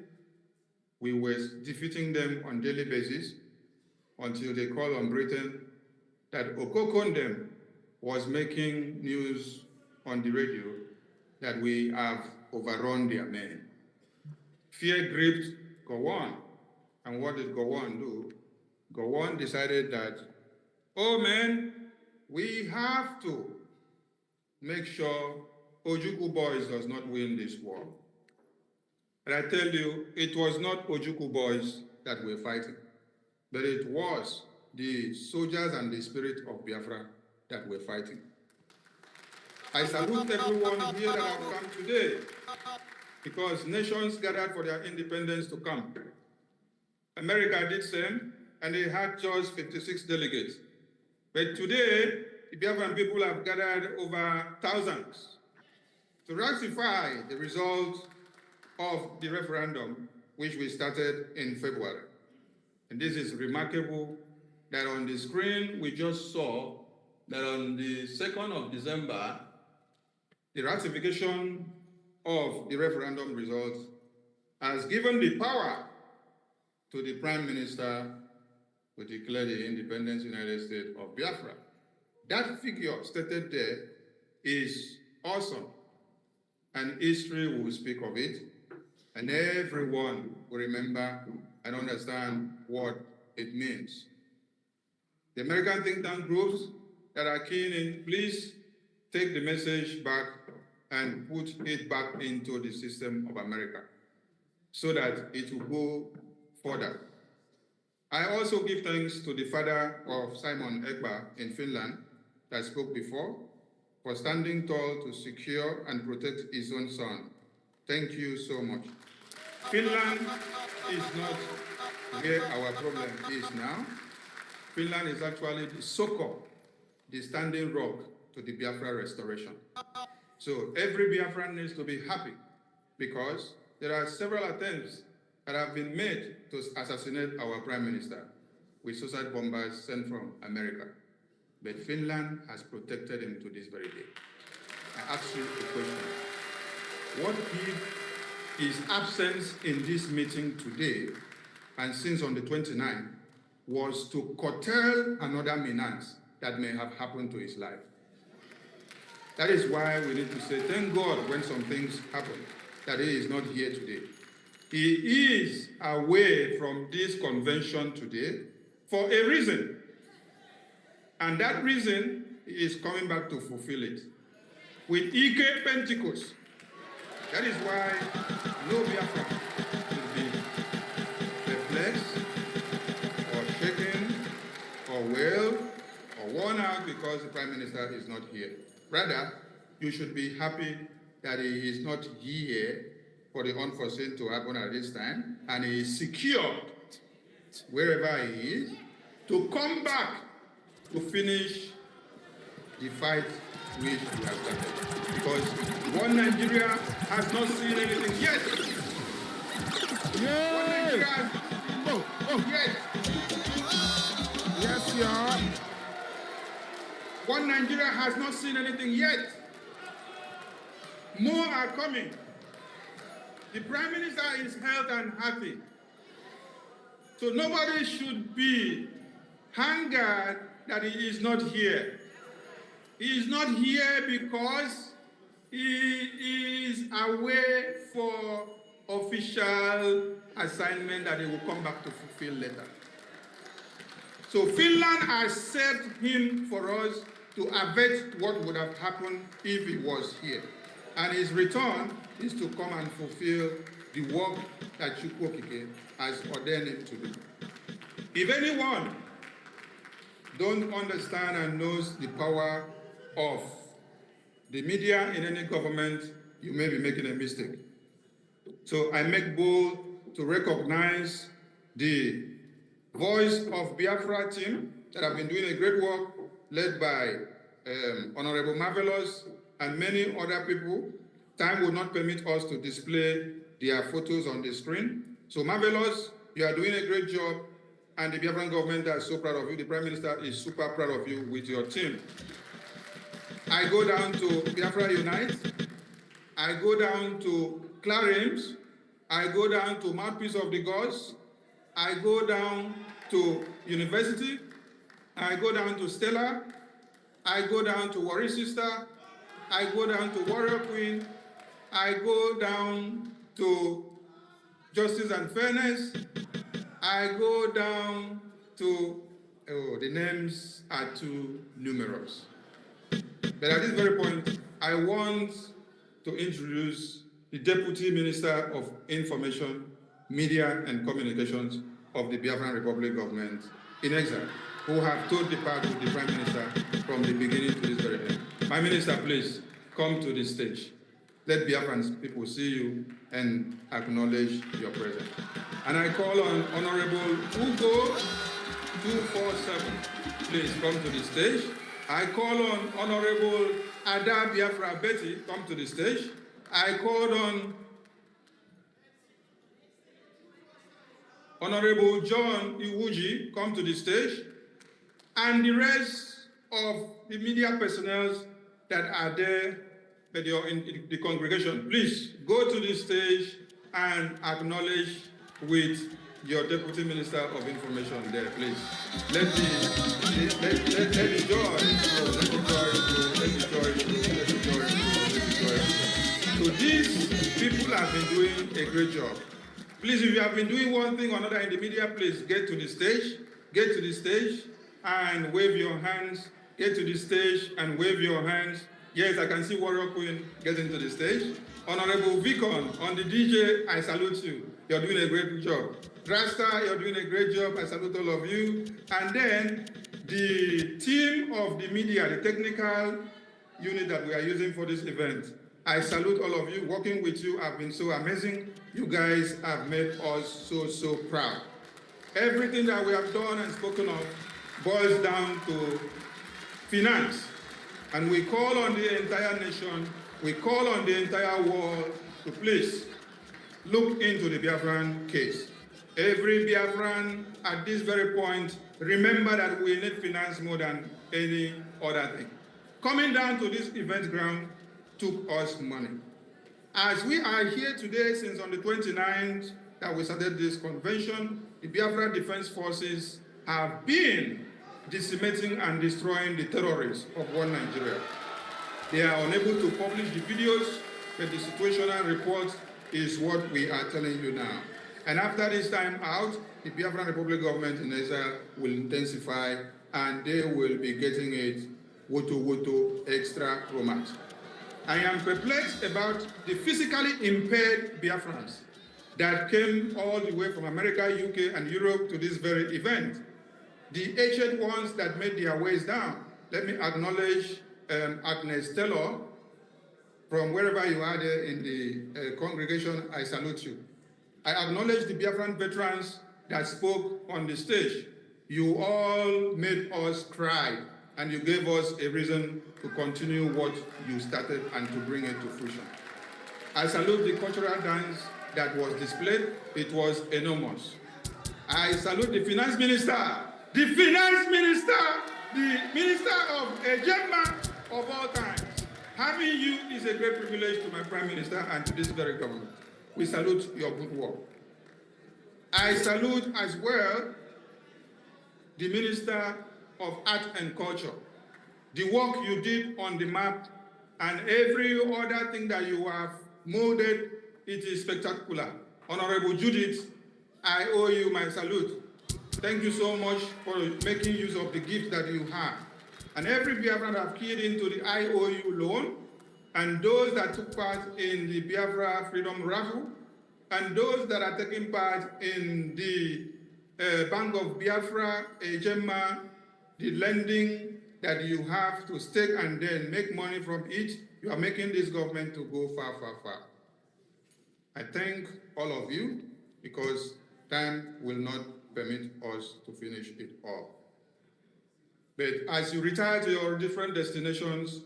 We were defeating them on a daily basis until they called on Britain that Okokondem was making news on the radio that we have overrun their men. Fear gripped Gowon. And what did Gowon do? Gowon decided that, oh man, we have to make sure Ojukwu boys does not win this war. And I tell you, it was not Ojukwu boys that were fighting, but it was the soldiers and the spirit of Biafra that were fighting. I salute everyone here that have come today, because nations gathered for their independence to come. America did same, and they had just 56 delegates. But today, the Biafran people have gathered over thousands to ratify the result of the referendum, which we started in February. And this is remarkable that on the screen we just saw that on the 2nd of December, the ratification of the referendum results has given the power to the Prime Minister to declare the independence United States of Biafra. That figure stated there is awesome, and history will speak of it, and everyone will remember and understand what it means. The American think tank groups that are keen in, please take the message back and put it back into the system of America so that it will go further. I also give thanks to the father of Simon Ekpa in Finland that spoke before for standing tall to secure and protect his own son. Thank you so much. Finland is not where our problem is now. Finland is actually the so-called, the standing rock to the Biafra restoration. So every Biafran needs to be happy because there are several attempts that have been made to assassinate our Prime Minister with suicide bombers sent from America. But Finland has protected him to this very day. I ask you a question. What if his absence in this meeting today, and since on the 29th, was to curtail another menace that may have happened to his life? That is why we need to say, thank God when some things happen, that he is not here today. He is away from this convention today for a reason. And that reason is coming back to fulfill it. With Ike Pentecost, That is why no Biafran should be perplexed or shaken or wailed or worn out because the Prime Minister is not here. Rather, you should be happy that he is not here for the unforeseen to happen at this time, and he is secured wherever he is to come back to finish the fight which we have started. Because one Nigeria has not seen anything yet. Yeah. One Nigeria yet. Yes, yeah. One Nigeria has not seen anything yet. More are coming. The Prime Minister is healthy and happy. So nobody should be angered that he is not here. He is not here because he is away for official assignment that he will come back to fulfill later. So Finland has served him for us to avert what would have happened if he was here. And his return is to come and fulfill the work that Koiki has ordained him to do. If anyone don't understand and knows the power of the media in any government, you may be making a mistake. So I make bold to recognize the voice of Biafra team that have been doing a great work, led by Honorable Marvelous and many other people. Time will not permit us to display their photos on the screen. So Marvelous, you are doing a great job, and the Biafran government is so proud of you. The Prime Minister is super proud of you with your team. I go down to Biafra Unite. I go down to Clarims. I go down to Mouthpiece of the Gods. I go down to University. I go down to Stella. I go down to Warrior Sister. I go down to Warrior Queen. I go down to Justice and Fairness. I go down to, the names are too numerous. But at this very point, I want to introduce the Deputy Minister of Information, Media and Communications of the Biafran Republic government in exile, who have told the part with the Prime Minister from the beginning to this very end. My Minister, please come to the stage. Let Biafran people see you and acknowledge your presence. And I call on Honorable Ugo 247. Please come to the stage. I call on Honorable Ada Biafra Betty, come to the stage. I call on Honorable John Iwuji, come to the stage. And the rest of the media personnel that are there, that you're in the congregation, please go to the stage and acknowledge with your Deputy Minister of Information there, please. Let the joy flow. So these people have been doing a great job. Please, if you have been doing one thing or another in the media, please get to the stage. Get to the stage and wave your hands. Get to the stage and wave your hands. Yes, I can see Warrior Queen getting to the stage. Honorable Vicon, on the DJ, I salute you. You're doing a great job. Drasta, you're doing a great job. I salute all of you. And then the team of the media, the technical unit that we are using for this event, I salute all of you. Working with you have been so amazing. You guys have made us so proud. Everything that we have done and spoken of boils down to finance. And we call on the entire nation, we call on the entire world to please look into the Biafran case. Every Biafran at this very point, remember that we need finance more than any other thing. Coming down to this event ground took us money. As we are here today, since on the 29th that we started this convention, the Biafra Defense Forces have been decimating and destroying the terrorists of one Nigeria. They are unable to publish the videos, but the situational report is what we are telling you now. And after this time out, the Biafran Republic government in Israel will intensify, and they will be getting it woto extra romance. I am perplexed about the physically impaired Biafrans that came all the way from America, UK, and Europe to this very event. The aged ones that made their ways down. Let me acknowledge Agnes Taylor, from wherever you are there in the congregation. I salute you. I acknowledge the Biafran veterans that spoke on the stage. You all made us cry, and you gave us a reason to continue what you started and to bring it to fruition. I salute the cultural dance that was displayed. It was enormous. I salute the finance minister, the minister of a gentleman of all times. Having you is a great privilege to my prime minister and to this very government. We salute your good work. I salute as well the Minister of Art and Culture. The work you did on the map and every other thing that you have molded, it is spectacular. Honorable Judith, I owe you my salute. Thank you so much for making use of the gift that you have. And every Biafran that have keyed into the IOU loan, and those that took part in the Biafra Freedom Raffle, and those that are taking part in the Bank of Biafra, Ejema, the lending that you have to stake and then make money from it, you are making this government to go far, far, far. I thank all of you because time will not permit us to finish it all. But as you retire to your different destinations,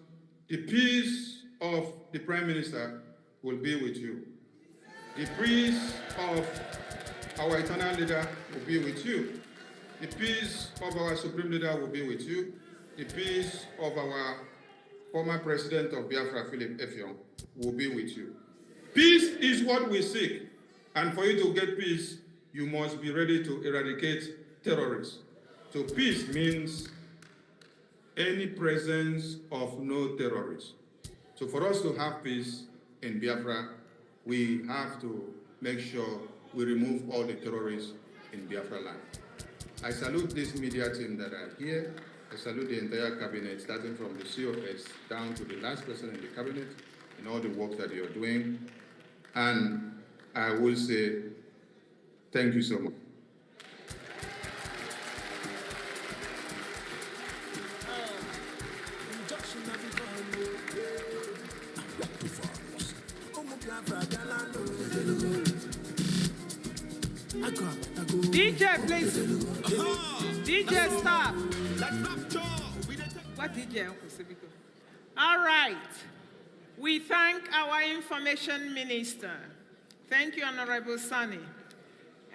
the peace of the Prime Minister will be with you. The peace of our eternal leader will be with you. The peace of our supreme leader will be with you. The peace of our former president of Biafra, Philip Effiong, will be with you. Peace is what we seek. And for you to get peace, you must be ready to eradicate terrorists. So peace means any presence of no terrorists. So for us to have peace in Biafra, we have to make sure we remove all the terrorists in Biafra land. I salute this media team that are here. I salute the entire cabinet, starting from the COS down to the last person in the cabinet, in all the work that you're doing. And I will say, thank you so much. DJ, please. DJ, stop. What DJ? All right. We thank our information minister. Thank you, Honorable Sani.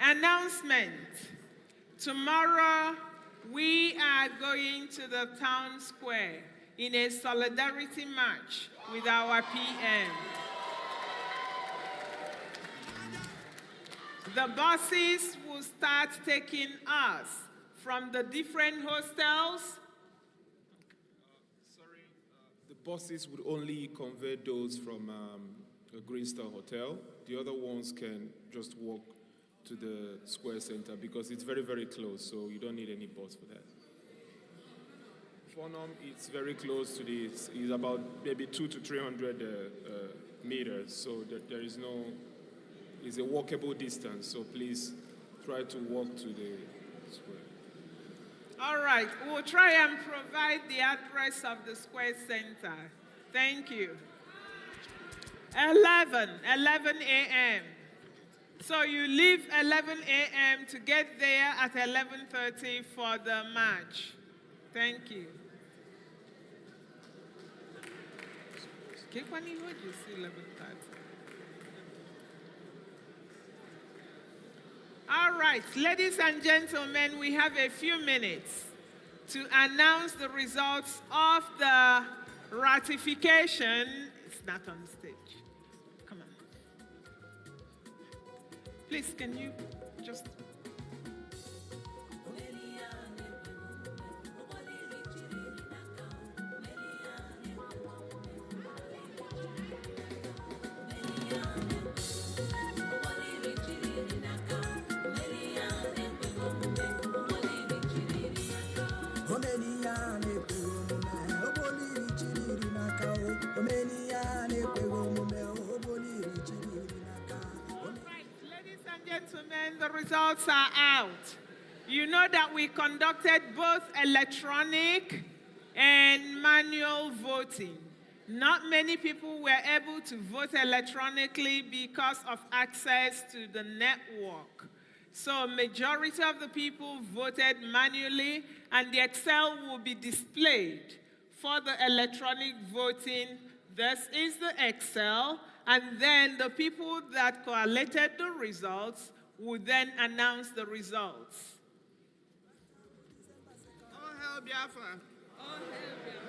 Announcement. Tomorrow, we are going to the town square in a solidarity march with our PM. The buses will start taking us from the different hostels. The buses would only convey those from a Green Star Hotel. The other ones can just walk to the Square Center because it's very, very close, so you don't need any bus for that. Fonum, it's very close to this. It's about maybe 200 to 300 meters, so there is no. It's a walkable distance, so please try to walk to the square. All right, we'll try and provide the address of the Square Center. Thank you. 11 a.m. So you leave 11 a.m. to get there at 11:30 for the march. Thank you. When you see 11:30. All right, ladies and gentlemen, we have a few minutes to announce the results of the ratification. It's not on stage. Come on. Please, can you just... Omenia results are out. You know that we conducted both electronic and manual voting. Not many people were able to vote electronically because of access to the network. So majority of the people voted manually, and the Excel will be displayed for the electronic voting. This is the Excel, and then the people that collated the results will then announce the results. All hail Biafra. All hail Biafra.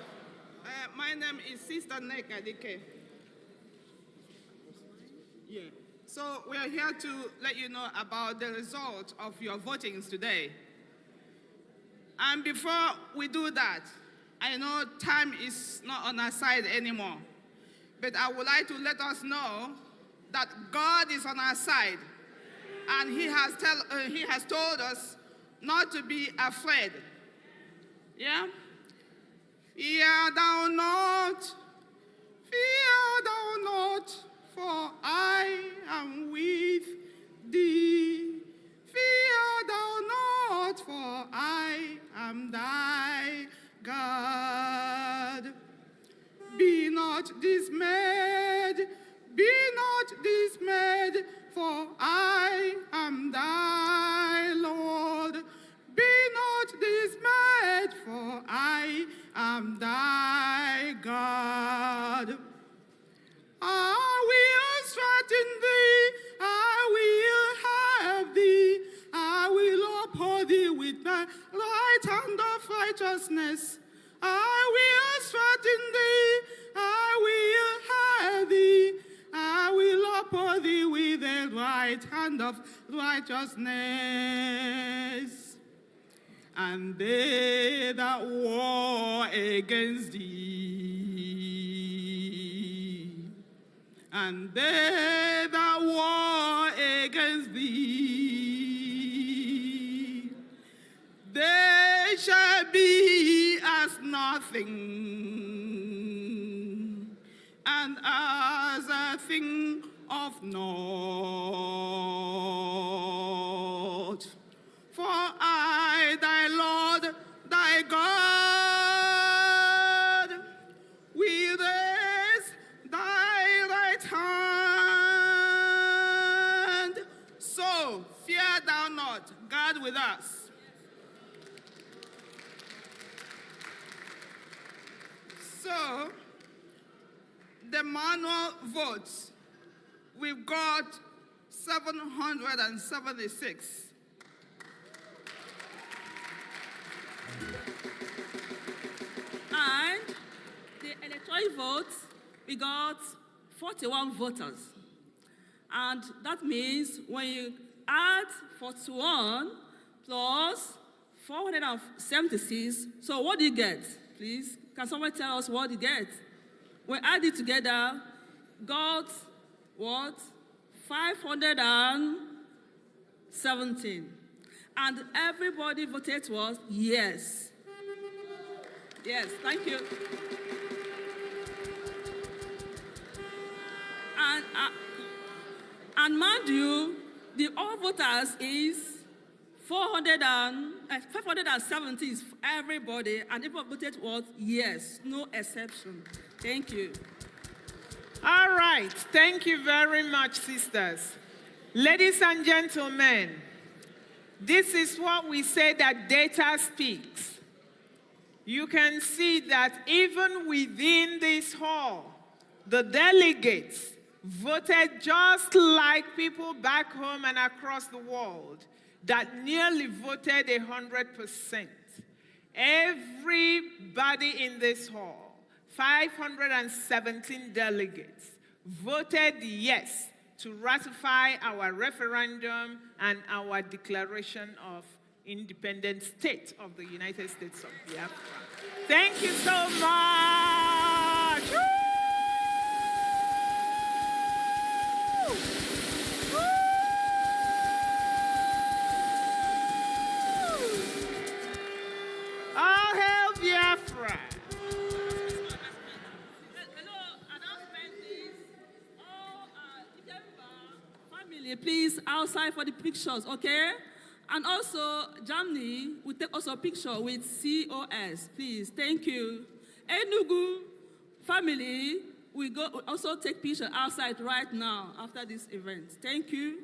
My name is Sister Neka Dike. Yeah. So we are here to let you know about the result of your votings today. And before we do that, I know time is not on our side anymore, but I would like to let us know that God is on our side, and He has told us not to be afraid. Yeah? Fear thou not, for I am with thee. Fear thou not, for I am thy God. Be not dismayed, for I am thy Lord. Be not dismayed, for I am thy God. I will strengthen thee, I will help thee, I will uphold thee with my right hand of righteousness. I will strengthen thee, I will help thee, I will uphold thee with the right hand of righteousness. And they that war against thee, and they that war against thee, they shall be as nothing, and as a thing of naught. For I, thy Lord, thy God, will raise thy right hand. So fear thou not, God with us. So the manual votes, we've got 776. And the electoral votes, we got 41 voters. And that means when you add 41 plus 476, so what do you get? Please, can someone tell us what you get? We add it together, got what? 517. And everybody voted was yes. Yes, thank you. And mind you, the all voters is 570 is everybody, and everybody voted was yes, no exception. Thank you. All right, thank you very much, sisters. Ladies and gentlemen, this is what we say that data speaks. You can see that even within this hall, the delegates voted just like people back home and across the world that nearly voted 100%. Everybody in this hall, 517 delegates, voted yes to ratify our referendum and our declaration of independent state of the United States of Biafra. Thank you so much. Woo! Woo! All hail Biafra. please, outside for the pictures, okay? And also, Germany will take also a picture with COS, please. Thank you. Enugu family, we go also take picture outside right now after this event. Thank you.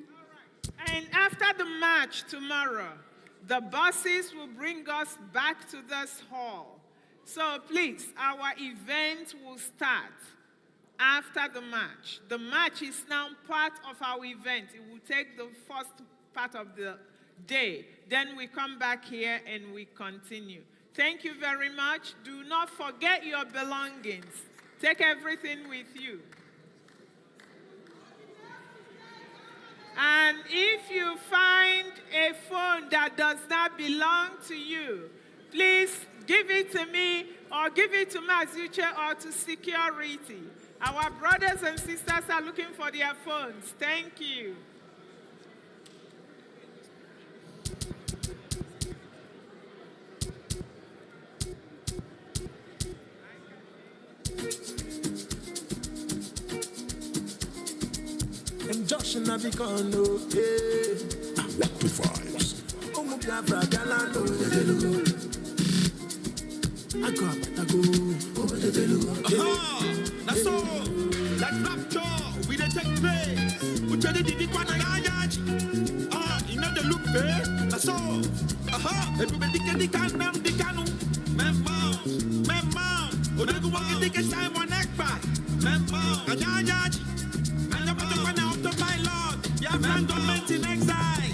And after the march tomorrow, the buses will bring us back to this hall. So please, our event will start after the march. The march is now part of our event. It will take the first part of the day. Then we come back here and we continue. Thank you very much. Do not forget your belongings. Take everything with you. And if you find a phone that does not belong to you, please give it to me or give it to Mazuche or to security. Our brothers and sisters are looking for their phones. Thank you. Injunction I become no, what the vibes? Biafra, Galano, I go, that's all. That rapture, we dey take place. We tell the Dikwana Yaj. You know the look there. That's all. Everybody can the canoe. Memma. Odagu walk the Simon Ekpa. Memma. Ajaj. And about to run out of my Lord. Biafran government in exile.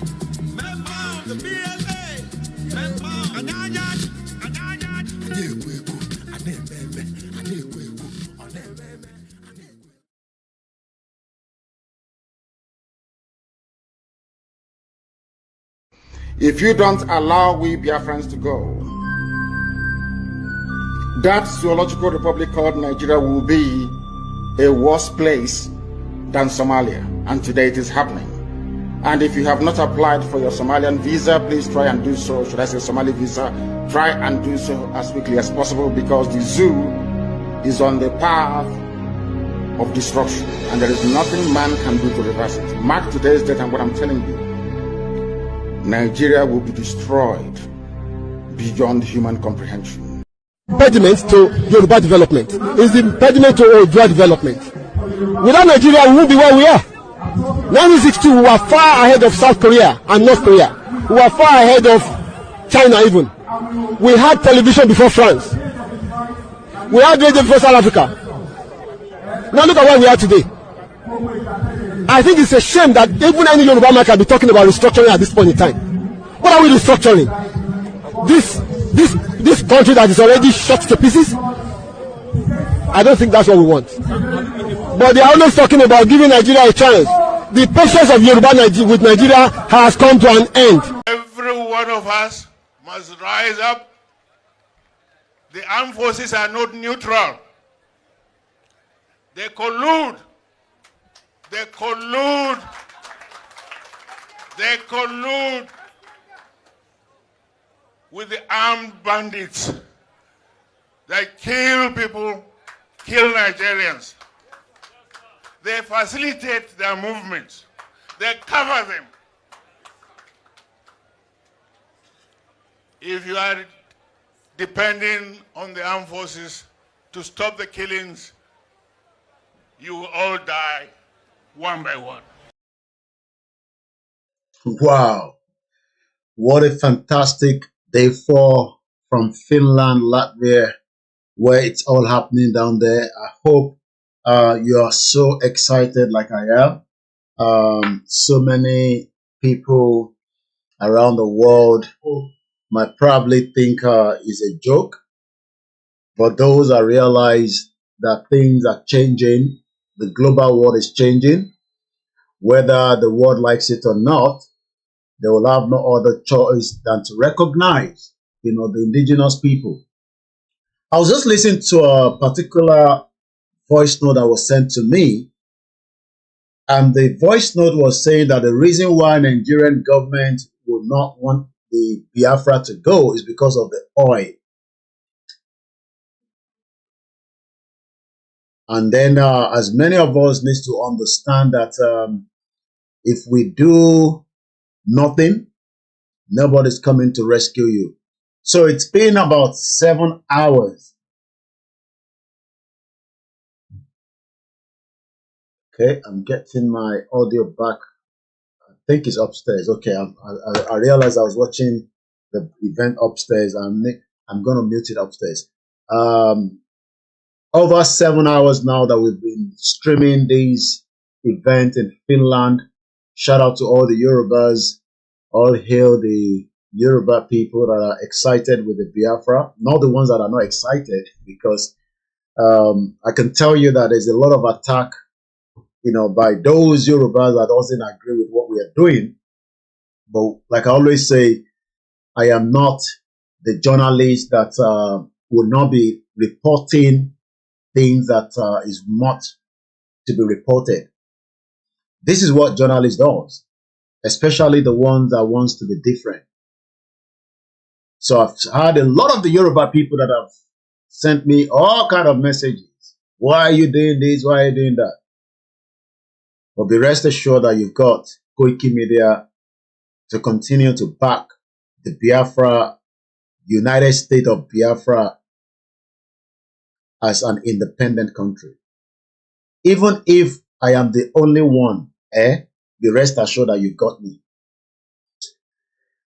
Memma. The BLA. Memma. Ajaj. If you don't allow we Biafrans to go, that zoological republic called Nigeria will be a worse place than Somalia. And today it is happening. And if you have not applied for your Somalian visa, please try and do so. Should I say Somali visa? Try and do so as quickly as possible, because the zoo is on the path of destruction. And there is nothing man can do to reverse it. Mark today's date and what I'm telling you. Nigeria will be destroyed beyond human comprehension. Impediment to Yoruba development is the impediment to Odua development. Without Nigeria, we won't be where we are. 1962, we were far ahead of South Korea and North Korea. We were far ahead of China even. We had television before France. We had radio before South Africa. Now look at where we are today. I think it's a shame that even any Yoruba man can be talking about restructuring at this point in time. What are we restructuring? This country that is already shot to pieces? I don't think that's what we want. But they are always talking about giving Nigeria a chance. The patience of Yoruba with Nigeria has come to an end. Every one of us must rise up. The armed forces are not neutral. They collude. They collude with the armed bandits. They kill people, kill Nigerians. They facilitate their movements. They cover them. If you are depending on the armed forces to stop the killings, you will all die one by one. Wow. What a fantastic day 4 from Finland, Latvia, where it's all happening down there. I hope you are so excited like I am. So many people around the world might probably think it's a joke, but those that realize that things are changing, the global world is changing, whether the world likes it or not, they will have no other choice than to recognize, the indigenous people. I was just listening to a particular voice note that was sent to me, and the voice note was saying that the reason why Nigerian government would not want the Biafra to go is because of the oil. And then as many of us need to understand that If we do nothing, nobody's coming to rescue you. So it's been about 7 hours. Okay, I'm getting my audio back. I think it's upstairs. Okay, I realized I was watching the event upstairs. I'm going to mute it upstairs. Over 7 hours now that we've been streaming this event in Finland. Shout out to all the Yorubas. All hail the Yoruba people that are excited with the Biafra. Not the ones that are not excited, because I can tell you that there's a lot of attack, by those Yorubas that doesn't agree with what we are doing. But like I always say, I am not the journalist that will not be reporting things that is not to be reported. This is what journalists does, especially the ones that wants to be different. So I've had a lot of the Yoruba people that have sent me all kind of messages. Why are you doing this? Why are you doing that? But be rest assured that you've got Koikimedia to continue to back the Biafra, United States of Biafra, as an independent country. Even if I am the only one, be rest assured that you've got me.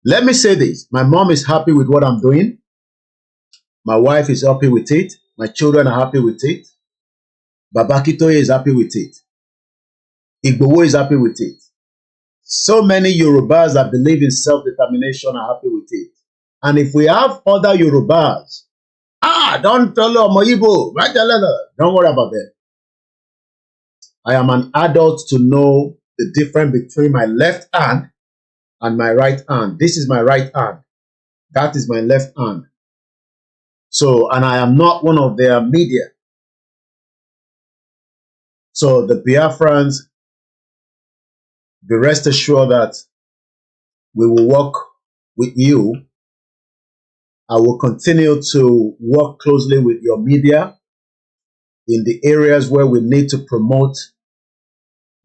Let me say this. My mom is happy with what I'm doing. My wife is happy with it. My children are happy with it. Akintoye is happy with it. Igbowo is happy with it. So many Yorubas that believe in self-determination are happy with it. And if we have other Yorubas, don't tell them, don't worry about them. I am an adult to know the difference between my left hand and my right hand. This is my right hand. That is my left hand. So, and I am not one of their media. So the Biafrans, be rest assured that we will work with you. I will continue to work closely with your media in the areas where we need to promote,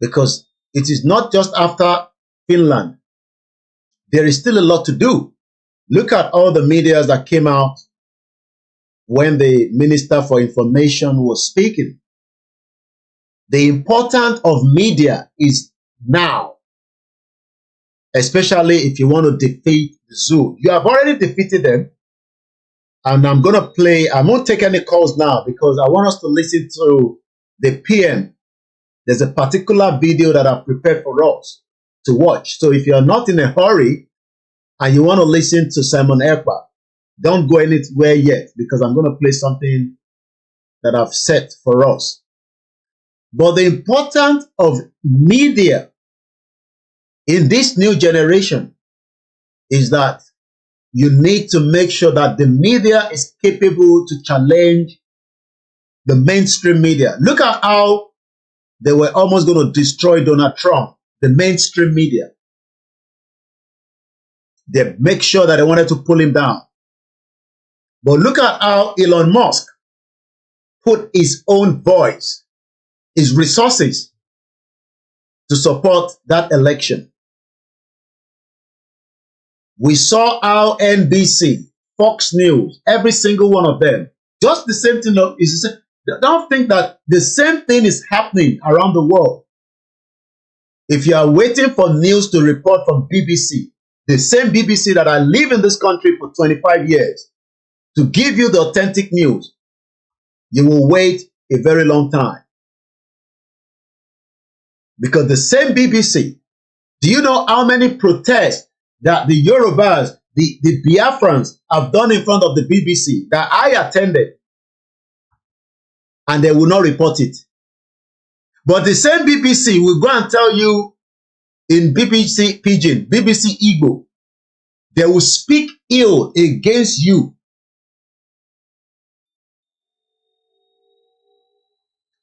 because it is not just after Finland. There is still a lot to do. Look at all the media that came out when the Minister for Information was speaking. The importance of media is now, especially if you want to defeat the zoo. You have already defeated them. And I'm going to play, I won't take any calls now because I want us to listen to the PM. There's a particular video that I've prepared for us to watch. So if you're not in a hurry and you want to listen to Simon Ekpa, don't go anywhere yet, because I'm going to play something that I've set for us. But the importance of media in this new generation is that you need to make sure that the media is capable to challenge the mainstream media. Look at how they were almost going to destroy Donald Trump, the mainstream media. They make sure that they wanted to pull him down. But look at how Elon Musk put his own voice, his resources to support that election. We saw how NBC, Fox News, every single one of them, just the same thing. Don't think that the same thing is happening around the world. If you are waiting for news to report from BBC, the same BBC that I live in this country for 25 years, to give you the authentic news, you will wait a very long time. Because the same BBC, do you know how many protests that the Yorubas, the Biafrans have done in front of the BBC that I attended, and they will not report it? But the same BBC will go and tell you in BBC Pidgin, BBC Igbo, they will speak ill against you.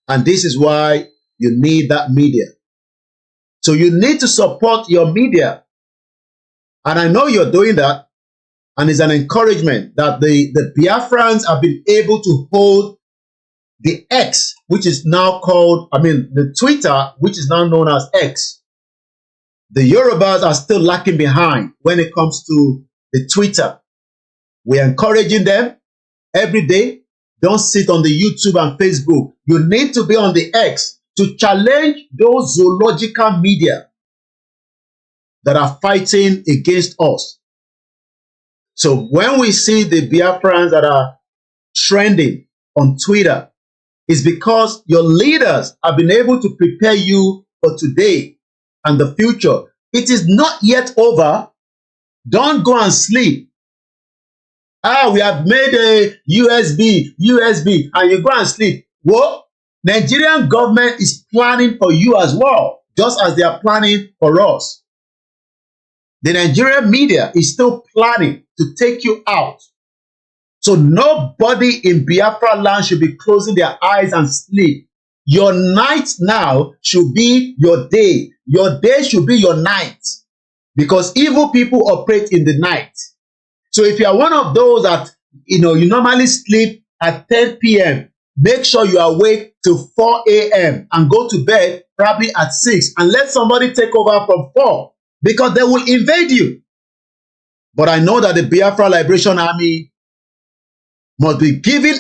And this is why you need that media. So you need to support your media. And I know you're doing that. And it's an encouragement that the Biafrans have been able to hold the X, which is now called, the Twitter, which is now known as X. The Yorubas are still lacking behind when it comes to the Twitter. We're encouraging them every day. Don't sit on the YouTube and Facebook. You need to be on the X to challenge those zoological media that are fighting against us. So when we see the Biafrans that are trending on Twitter, it's because your leaders have been able to prepare you for today and the future. It is not yet over. Don't go and sleep. We have made a USB, and you go and sleep. Well, Nigerian government is planning for you as well, just as they are planning for us. The Nigerian media is still planning to take you out. So nobody in Biafra land should be closing their eyes and sleep. Your night now should be your day. Your day should be your night. Because evil people operate in the night. So if you are one of those that, you normally sleep at 10 p.m., make sure you are awake till 4 a.m. and go to bed probably at 6 and let somebody take over from 4 because they will invade you. But I know that the Biafra Liberation Army must be given,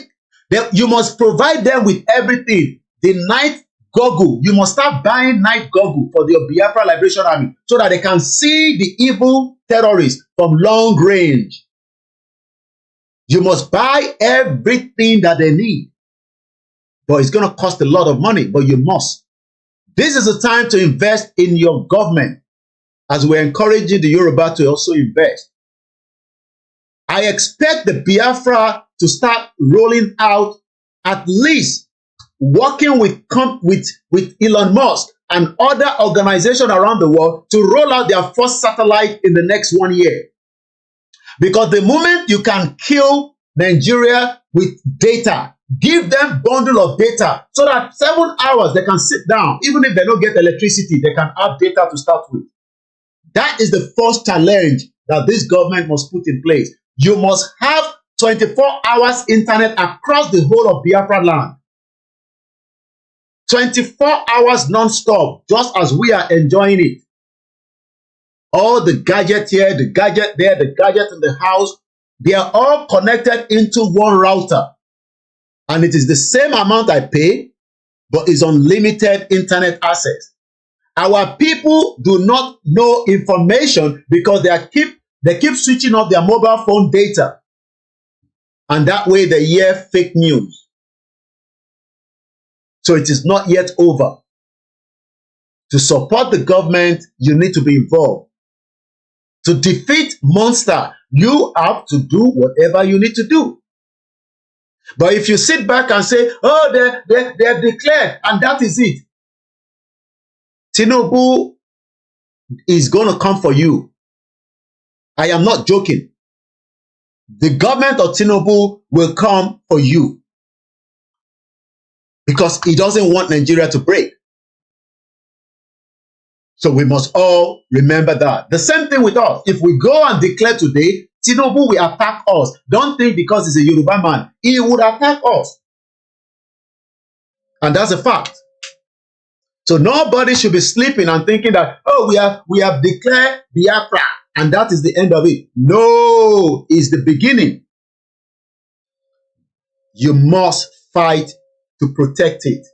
you must provide them with everything. The night goggle, you must start buying night goggle for the Biafra Liberation Army so that they can see the evil terrorists from long range. You must buy everything that they need. But it's going to cost a lot of money, but you must. This is the time to invest in your government, as we're encouraging the Yoruba to also invest. I expect the Biafra to start rolling out, at least working with Elon Musk and other organizations around the world to roll out their first satellite in the next 1 year. Because the moment you can kill Nigeria with data, give them bundle of data so that 7 hours they can sit down. Even if they don't get electricity, they can have data to start with. That is the first challenge that this government must put in place. You must have 24 hours internet across the whole of Biafra land. 24 hours non-stop, just as we are enjoying it. All the gadget here, the gadget there, the gadget in the house, they are all connected into one router. And it is the same amount I pay, but it's unlimited internet access. Our people do not know information because they keep switching off their mobile phone data. And that way they hear fake news. So it is not yet over. To support the government, you need to be involved. To defeat monster, you have to do whatever you need to do. But if you sit back and say, oh, they have declared, and that is it. Tinubu is going to come for you. I am not joking. The government of Tinubu will come for you. Because he doesn't want Nigeria to break. So we must all remember that. The same thing with us. If we go and declare today, Tinubu will attack us. Don't think because he's a Yoruba man, he would attack us. And that's a fact. So nobody should be sleeping and thinking that, oh, we have declared Biafra and that is the end of it. No, it's the beginning. You must fight to protect it.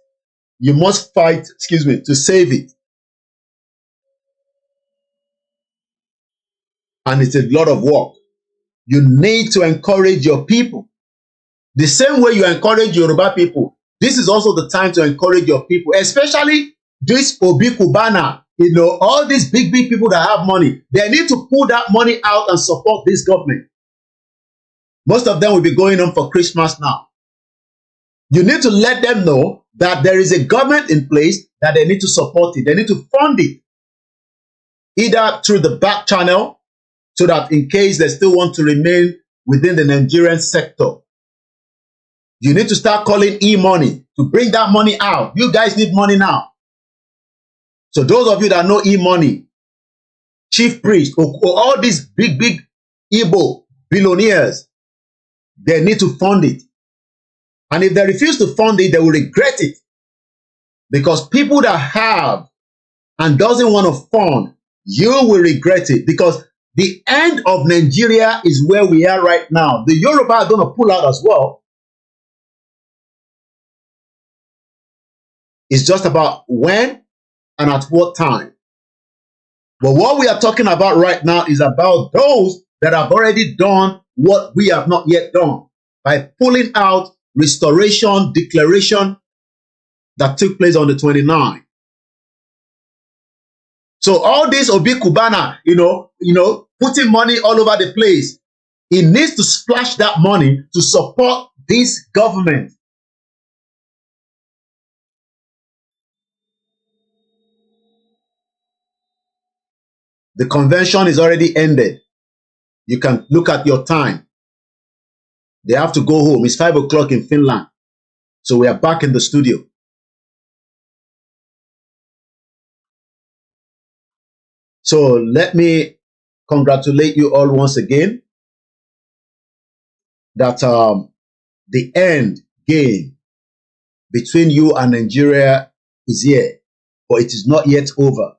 You must fight, to save it. And it's a lot of work. You need to encourage your people. The same way you encourage Yoruba people, this is also the time to encourage your people, especially this Obi Kubana, all these big people that have money. They need to pull that money out and support this government. Most of them will be going on for Christmas now. You need to let them know that there is a government in place that they need to support it. They need to fund it. Either through the back channel, so that in case they still want to remain within the Nigerian sector. You need to start calling e-money to bring that money out. You guys need money now. So those of you that know e-money, chief priest, or all these big Igbo billionaires, they need to fund it. And if they refuse to fund it, they will regret it. Because people that have and doesn't want to fund, You will regret it, because the end of Nigeria is where we are right now. The Yoruba are going to pull out as well. It's just about when and at what time. But what we are talking about right now is about those that have already done what we have not yet done by pulling out restoration declaration that took place on the 29th. So all this Obi Kubana, putting money all over the place, he needs to splash that money to support this government. The convention is already ended. You can look at your time. They have to go home. It's 5 o'clock in Finland. So we are back in the studio. So let me congratulate you all once again that the end game between you and Nigeria is here, but it is not yet over.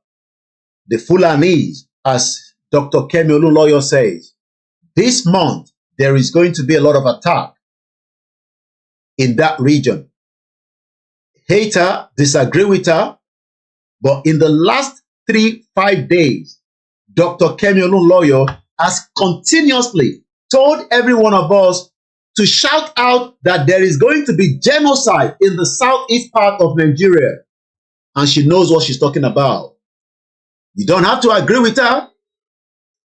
The Fulanese, as Dr. Kemi Oluwole says, this month there is going to be a lot of attack in that region. Hate her, disagree with her, but in the last 3-5 days, Dr. Kemi Oluwole has continuously told every one of us to shout out that there is going to be genocide in the southeast part of Nigeria. And she knows what she's talking about. You don't have to agree with her.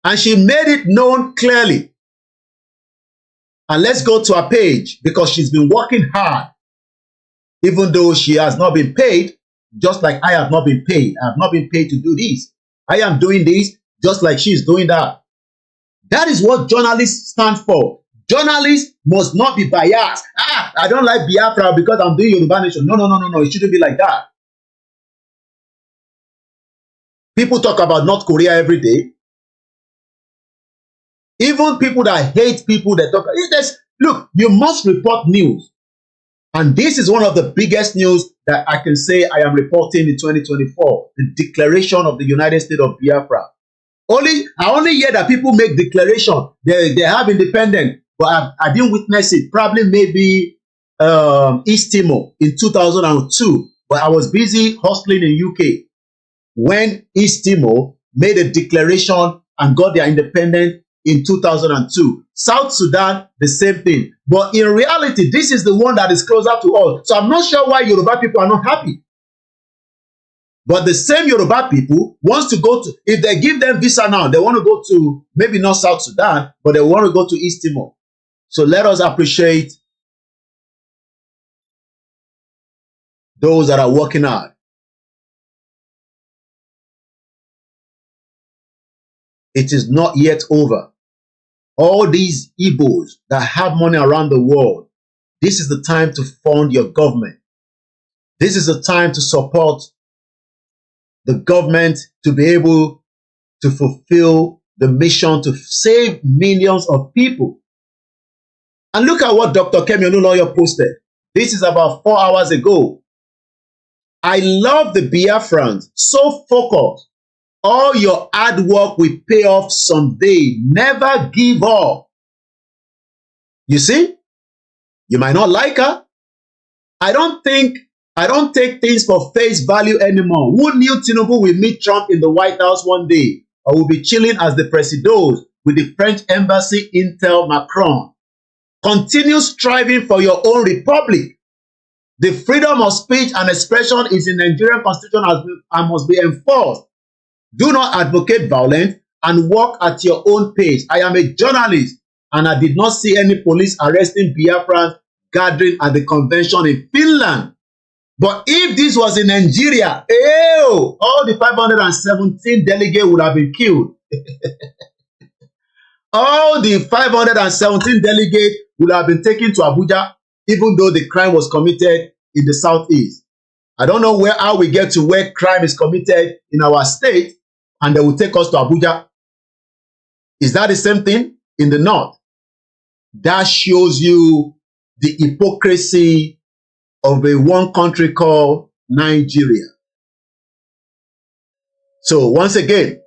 And she made it known clearly. And let's go to her page, because she's been working hard, even though she has not been paid, just like I have not been paid. I have not been paid to do this. I am doing this just like she's doing that. That is what journalists stand for. Journalists must not be biased. I don't like Biafra because I'm doing Yoruba Nation. No. It shouldn't be like that. People talk about North Korea every day. Even people that hate people that talk. Look, you must report news. And this is one of the biggest news that I can say I am reporting in 2024. The declaration of the United States of Biafra. I only hear that people make declaration. They have independence. But I didn't witness it. Probably maybe East Timor in 2002. But I was busy hustling in UK when East Timor made a declaration and got their independence in 2002. South Sudan, the same thing. But in reality, this is the one that is closer to us. So I'm not sure why Yoruba people are not happy. But the same Yoruba people wants to go to, if they give them visa now, they want to go to, maybe not South Sudan, but they want to go to East Timor. So let us appreciate those that are working hard. It is not yet over. All these Igbos that have money around the world, this is the time to fund your government. This is the time to support the government to be able to fulfill the mission to save millions of people. And look at what Dr. Kemi Oluwole posted. This is about 4 hours ago. I love the Biafrans. So focused. All your hard work will pay off someday. Never give up. You see? You might not like her. I don't take things for face value anymore. Who knew Tinubu will meet Trump in the White House one day, or will be chilling as the Presidos with the French embassy intel Macron? Continue striving for your own republic. The freedom of speech and expression is in the Nigerian Constitution and must be enforced. Do not advocate violence and work at your own pace. I am a journalist and I did not see any police arresting Biafrans gathering at the convention in Finland. But if this was in Nigeria, all the 517 delegates would have been killed. All the 517 delegates would have been taken to Abuja, even though the crime was committed in the southeast. I don't know how we get to where crime is committed in our state and they will take us to Abuja. Is that the same thing in the north? That shows you the hypocrisy of a one country called Nigeria. So once again,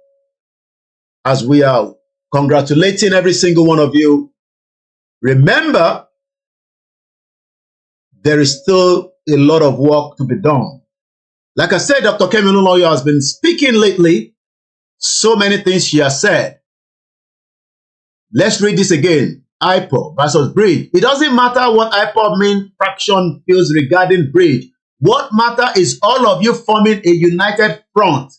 as we are congratulating every single one of you, remember, there is still a lot of work to be done. Like I said, Dr. Kemi Oluwole has been speaking lately. So many things she has said. Let's read this again. IPOB versus bridge. It doesn't matter what IPOB main fraction feels regarding bridge. What matters is all of you forming a united front.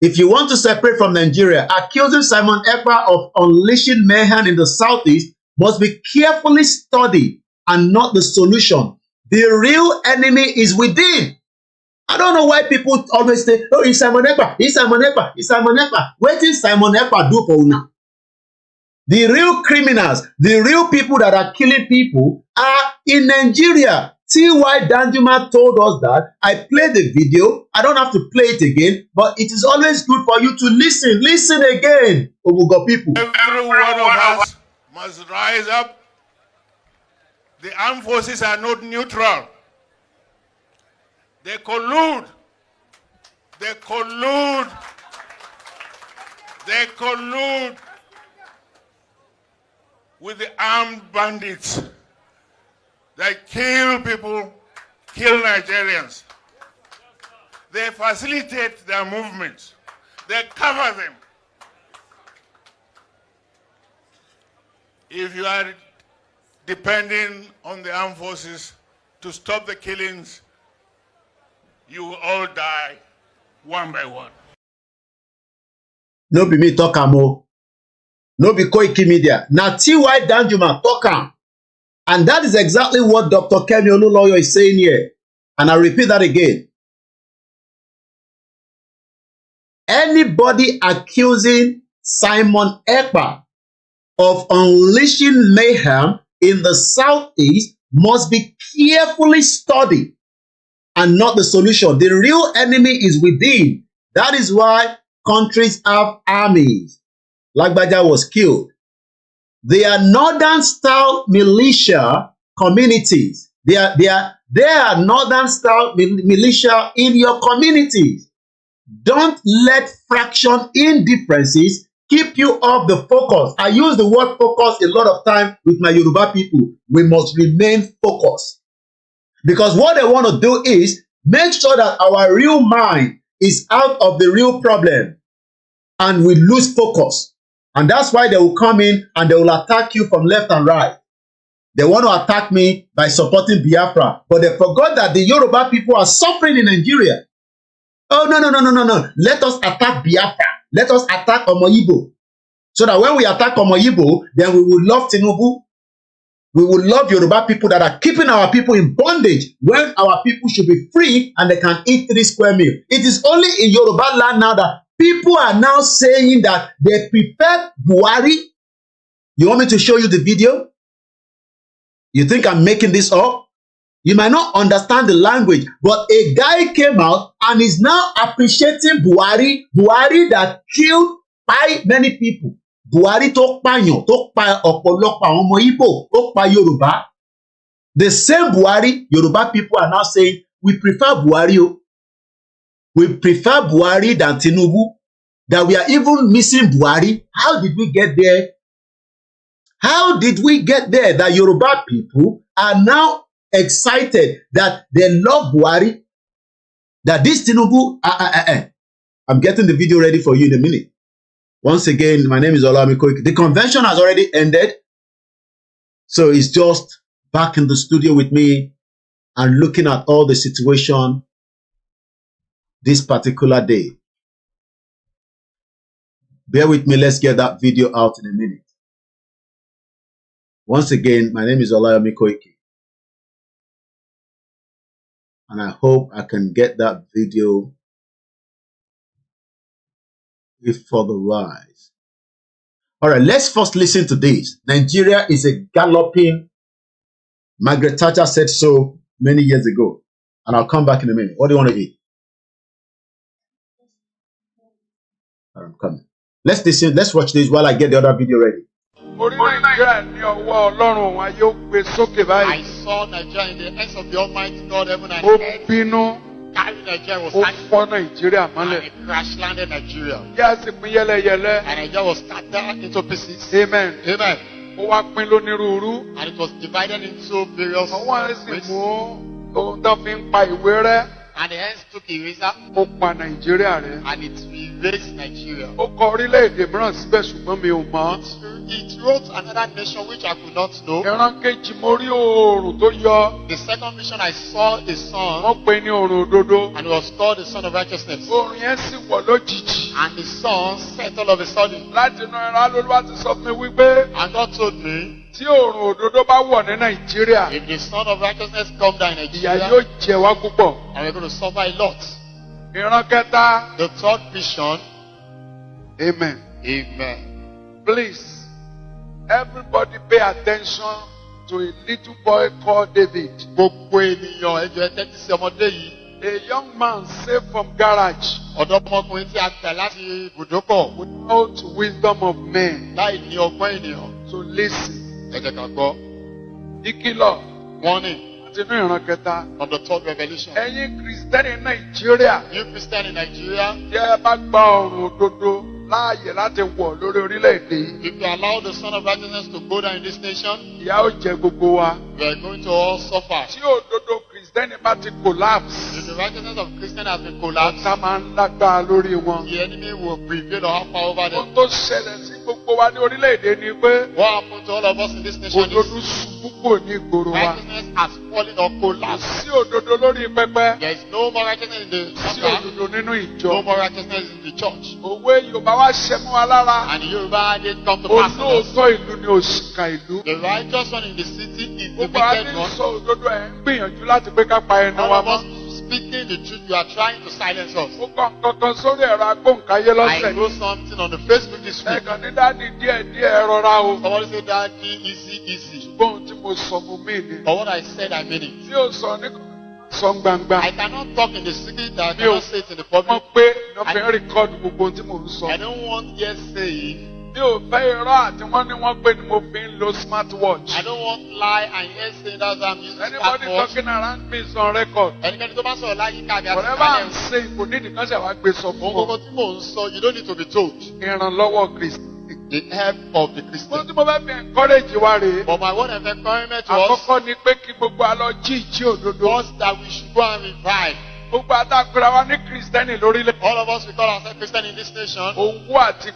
If you want to separate from Nigeria, accusing Simon Ekpa of unleashing mayhem in the southeast must be carefully studied and not the solution. The real enemy is within. I don't know why people always say, oh, it's Simon Ekpa, it's Simon Ekpa, it's Simon Ekpa. What did Simon Ekpa do for now? The real criminals, the real people that are killing people are in Nigeria. T.Y. Danjuma told us that. I played the video. I don't have to play it again, but it is always good for you to listen. Listen again, Obugo people. Every one of us must rise up. The armed forces are not neutral. They collude. They collude. They collude with the armed bandits. They kill people, kill Nigerians. They facilitate their movements. They cover them. If you are depending on the armed forces to stop the killings, you will all die one by one. No be me talk am o. No be Koikimedia. Na T.Y. Danjuma talk am. And that is exactly what Dr. Kemi Oluwole is saying here. And I repeat that again. Anybody accusing Simon Ekpa of unleashing mayhem in the southeast must be carefully studied and not the solution. The real enemy is within. That is why countries have armies. Lagbaja was killed. They are northern-style militia communities. They are northern-style militia in your communities. Don't let fraction indifferences keep you off the focus. I use the word focus a lot of time with my Yoruba people. We must remain focused. Because what they want to do is make sure that our real mind is out of the real problem and we lose focus. And that's why they will come in and they will attack you from left and right. They want to attack me by supporting Biafra, but they forgot that the Yoruba people are suffering in Nigeria. Oh, no. Let us attack Biafra. Let us attack Omo Igbo. So that when we attack Omo Igbo, then we will love Tinubu. We will love Yoruba people that are keeping our people in bondage when our people should be free and they can eat 3 square meals. It is only in Yoruba land now that people are now saying that they prefer Buhari. You want me to show you the video? You think I'm making this up? You might not understand the language, but a guy came out and is now appreciating Buhari. Buhari that killed many people. Buhari tó pààyàn, tó pa ọ̀pọ̀lọpọ̀ àwọn ọmọ Igbo, tó pa Yoruba. The same Buhari, Yoruba people are now saying, we prefer Buhari. We prefer Buhari than Tinubu. That we are even missing Buhari. How did we get there? How did we get there that Yoruba people are now excited that they love Buhari? That this Tinubu, I'm getting the video ready for you in a minute. Once again, my name is Oluwole Koiki. The convention has already ended. So it's just back in the studio with me and looking at all the situation this particular day. Bear with me, let's get that video out in a minute. Once again, my name is Oluwole Koiki. And I hope I can get that video if otherwise. All right, let's first listen to this. Nigeria is a galloping. Margaret Thatcher said so many years ago. And I'll come back in a minute. What do you want to eat? I'm coming. Let's listen. Let's watch this while I get the other video ready. I saw Nigeria in the hands of the Almighty God, heaven and earth. carried Nigeria, was Ó carrying, fọ́ Nàìjíríà and mọ́lẹ̀. it crash landed Nigeria. Yá sì pín yẹ́lẹyẹ̀lẹ. And Nigeria was scattered into pieces. Amen. Amen. Ó wá pín lónírúurú. And it was divided into various Àwọn ẹ̀ sì ways. mú ohun tó fi ń pa ìwé rẹ́. And the hands took eraser Ó pa Nàìjíríà rẹ́. and it erased Nigeria. Ó kọ orílẹ̀-èdè mìíràn síbẹ̀ ṣùgbọ́n mi ò mọ̀. It wrote another nation which I could not know. Ìran kejì mo rí oòrùn tó yọ. The second vision I saw a sun, Wọ́n pè ní oòrùn òdodo. and it was called the sun of righteousness. Oòrùn yẹn sì wọ̀ lójijì. And the sun set all of a sudden. Láti inú ẹran Olúwa ti sọ fún mi wípé And God told me, tí oòrùn òdodo bá wọ̀ ní Nàìjíríà, if the sun of righteousness come down in ìyà Nigeria, yóò jẹ wá púpọ̀. and we're going to suffer a lot. Ìran kẹta. The third vision, Amen. amen. Please, everybody pay attention to a little boy called David. Gbogbo ènìyàn ẹjọ́ ẹ tẹ́tí sí ọmọdé yìí. A young man saved from garage Ọ̀dọ́mọkùnrin tí a tẹ̀ láti ibùdókọ̀ without wisdom of men. láì ní ọgbọ́n ènìyàn. So listen. Ẹ jẹ́ ká gbọ́. Ìkìlọ̀ Warning láti inú ìran kẹta. from the third revelation. Ẹ̀yin Kìrìsìtẹ́nì Nàìjíríà, You Christian in Nigeria, tí ẹ bá gba ọ̀run òdodo láàyè láti wọ̀ lórí orílẹ̀-èdè yìí, if you allow the son of righteousness to go down in this nation, ìyà ó jẹ gbogbo wa. we are going to all suffer. Tí òdodo Kìrìsìtẹ́nì bá ti collapse, If the righteousness of Christian has been collapsed, ọ̀tá máa ń lágbára lórí wọn. the enemy will prevail or have power over them. Ohun tó ṣẹlẹ̀ sí gbogbo wa ní orílẹ̀-èdè ni pé What happened to all of us in this nation òdodo is ṣubú kò ní ìgboro wa. righteousness has fallen or Kò collapsed. sí òdodo lórí pẹpẹ. There is no more righteousness in the Sí altar, òdodo nínú no ìjọ. more righteousness in the church. Òwe Yorùbá wá ṣẹ mọ́ wa lára. And the Yoruba did come to pass on us. Olóòótọ́ ìlú ni òṣìkà ìlú. The righteous one in the city is the Gbogbo wa wicked ní one. sọ òdodo ẹ̀ ń gbìyànjú láti pé ká pa ẹnu All wa of mọ́. us speaking the truth, you are trying to silence us. Ó kàn kankan sórí ẹ̀rọ agbóhùnkáyé I lọ́sẹ̀. wrote something on the Facebook this week. Ẹ̀gàn ní dáàdi díẹ̀ rọra o. Somebody said, Daddy, easy, easy. Ṣùgbọ́n ohun tí mo sọ mo mí ni. But what I said, I mean it. Tí o sọ ní sọ gbangba. I cannot talk in the secret, I Mi ò cannot say it in the public. mọ̀ pé wọ́n fi ń rìkọ́dù gbogbo ohun tí mò ń sọ. I don't want hearsay. Mi ò fẹ́ irọ́ àti wọ́n ní wọ́n pé ni mo fi ń lo smartwatch. I don't want lie and hearsay, that's why I'm using Anybody smartwatch. talking around me is on record. Ẹnikẹ́ni tó bá sọ̀rọ̀ láyé káàbí àti Whatever I'm ìkàlẹ̀ saying kò ní nìkan ṣe wá gbé sọ fún ohun ọ. tí mò ń sọ, you don't need to be told. Ìrànlọ́wọ́ Kristi. The help of the Wọ́n Christian. tí mo fẹ́ fi encourage wa rèé. But my word of encouragement to us Àkọ́kọ́ ni pé kí gbogbo àlọ́ jí ìjí òdodo. was that we should go and revive. Gbogbo àtàkùrà wa ní Kìrìsìtẹ́nì lórílẹ̀. All of us, we call ourselves Christian in this nation. Owó àti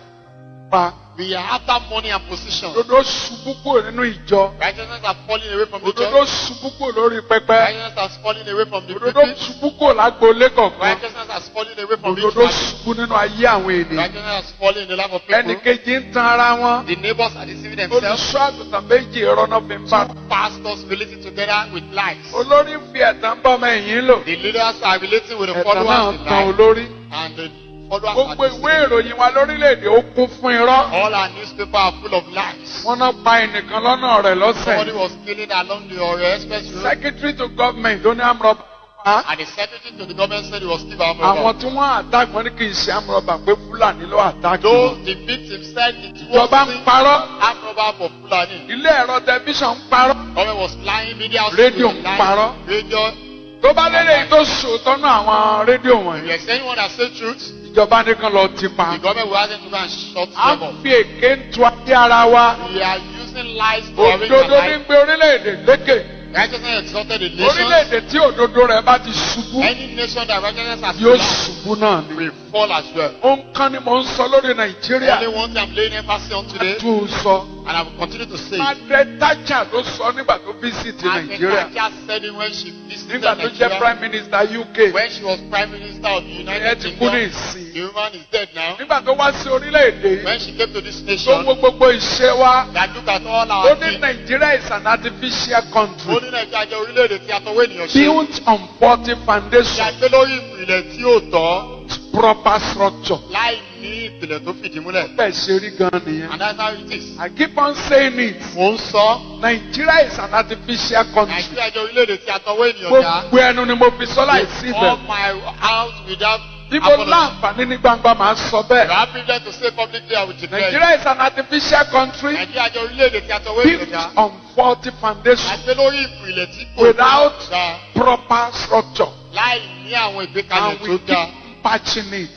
pa. We are after money and position. Òdodo ṣubú kúrò nínú ìjọ. Righteousness are falling away from the Òdodo church. ṣubú kúrò lórí pẹpẹ. Righteousness are falling away from the Òdodo pulpit. ṣubú kúrò lágboolé kọ̀ọ̀kan. Righteousness are falling away from each Òdodo family. ṣubú nínú ayé àwọn ènìyàn. Righteousness has fallen in the life of people. Ẹnìkejì ń tan ara wọn. The neighbors are deceiving themselves. Olùṣọ́ àgùntàn méjì ìrọ́nà fi ń bá. Pastors relating together with lies. Olórí ń fi ẹ̀tàn bọ́ ọmọ ẹ̀yìn lò. The leaders are relating with the Ẹ̀tàn followers náà with tan lies. olórí. And the followers Gbogbo are ìwé deceiving. ìròyìn wa lórílẹ̀‐èdè ó kún fún irọ́. All our newspapers are full of lies. Wọ́n náà pa ẹnìkan lọ́nà rẹ̀ Somebody lọ́sẹ̀. was killing along the Oreo express road. Secretary to government ó ní àmúrọ̀bà. And the secretary to the government said he was killed by Àwọn Amroba. tí wọ́n attack wọn ní kì í ṣe àmúrọ̀bà pé Fúlàní ló attack Though wọn. the victim said it Ìjọba was ń parọ́. Amroba for Fulani. Ilé ẹ̀rọ tẹlifíṣàn ń parọ́. Government was lying, media was Rédíò ń parọ́. Radio. Tó bá lélẹ̀ tó ṣòótọ́ náà àwọn rédíò If wọ̀nyí. there's anyone that say truth, Ìjọba nìkan lọ ti pa. the government will ask them to go and shut À them ń up. fi èké ń tu ayé ara wa. We are using lies to arrange our Òdodo ní life. gbé orílẹ̀-èdè lékè. Righteousness exalted the nations. Orílẹ̀-èdè tí òdodo rẹ̀ bá ti ṣubú. Any nation that righteousness has Yóò collapsed ṣubú náà ni. will fall as well. Ohun kan ni mò ń sọ lórí Nàìjíríà. Only one thing I'm laying emphasis on today, Tún sọ. and I will continue to say it. Margaret Thatcher ló sọ nígbà tó visit Nàìjíríà. Akintoye said it when she visited Nígbà tó jẹ́ Nigeria. Prime Minister UK. When she was Prime Minister of the Ìyẹn United ti kú ní Kingdom, ìsìn. the woman is dead now. Nígbà tó wá sí orílẹ̀-èdè When yìí. she came to this Tó nation, wo gbogbo ìṣe wa. that look at all Ó our ní things. Nàìjíríà is an artificial country. Ó ní Nàìjíríà jẹ́ orílẹ̀-èdè tí a tọwọ́ ènìyàn ṣe. Built on faulty Tí a foundation. gbé lórí ìpìlẹ̀ tí ò tọ́, Proper structure. láì ní ìpìlẹ̀ tó fìdí múlẹ̀. Bẹ́ẹ̀ ṣe rí gan nìyẹn. And that's how it is. I keep on saying it. Mò ń sọ, Nigeria is an artificial country. Nàìjíríà jẹ́ orílẹ̀-èdè tí a tọwọ́ ènìyàn dá. Gbogbo ẹnu ni mo fi sọ láìsí All ibẹ̀. my house without Bí mo apology. láǹfààní ní gbangba máa sọ If bẹ́ẹ̀. I have privilege to say publicly, I will declare it. Nigeria is an artificial country Nàìjíríà jẹ́ orílẹ̀-èdè tí a tọwọ́ ènìyàn built dá. on faulty A foundation gbé lórí ìpìlẹ̀ tí kò without dá. proper structure. And we keep patching it.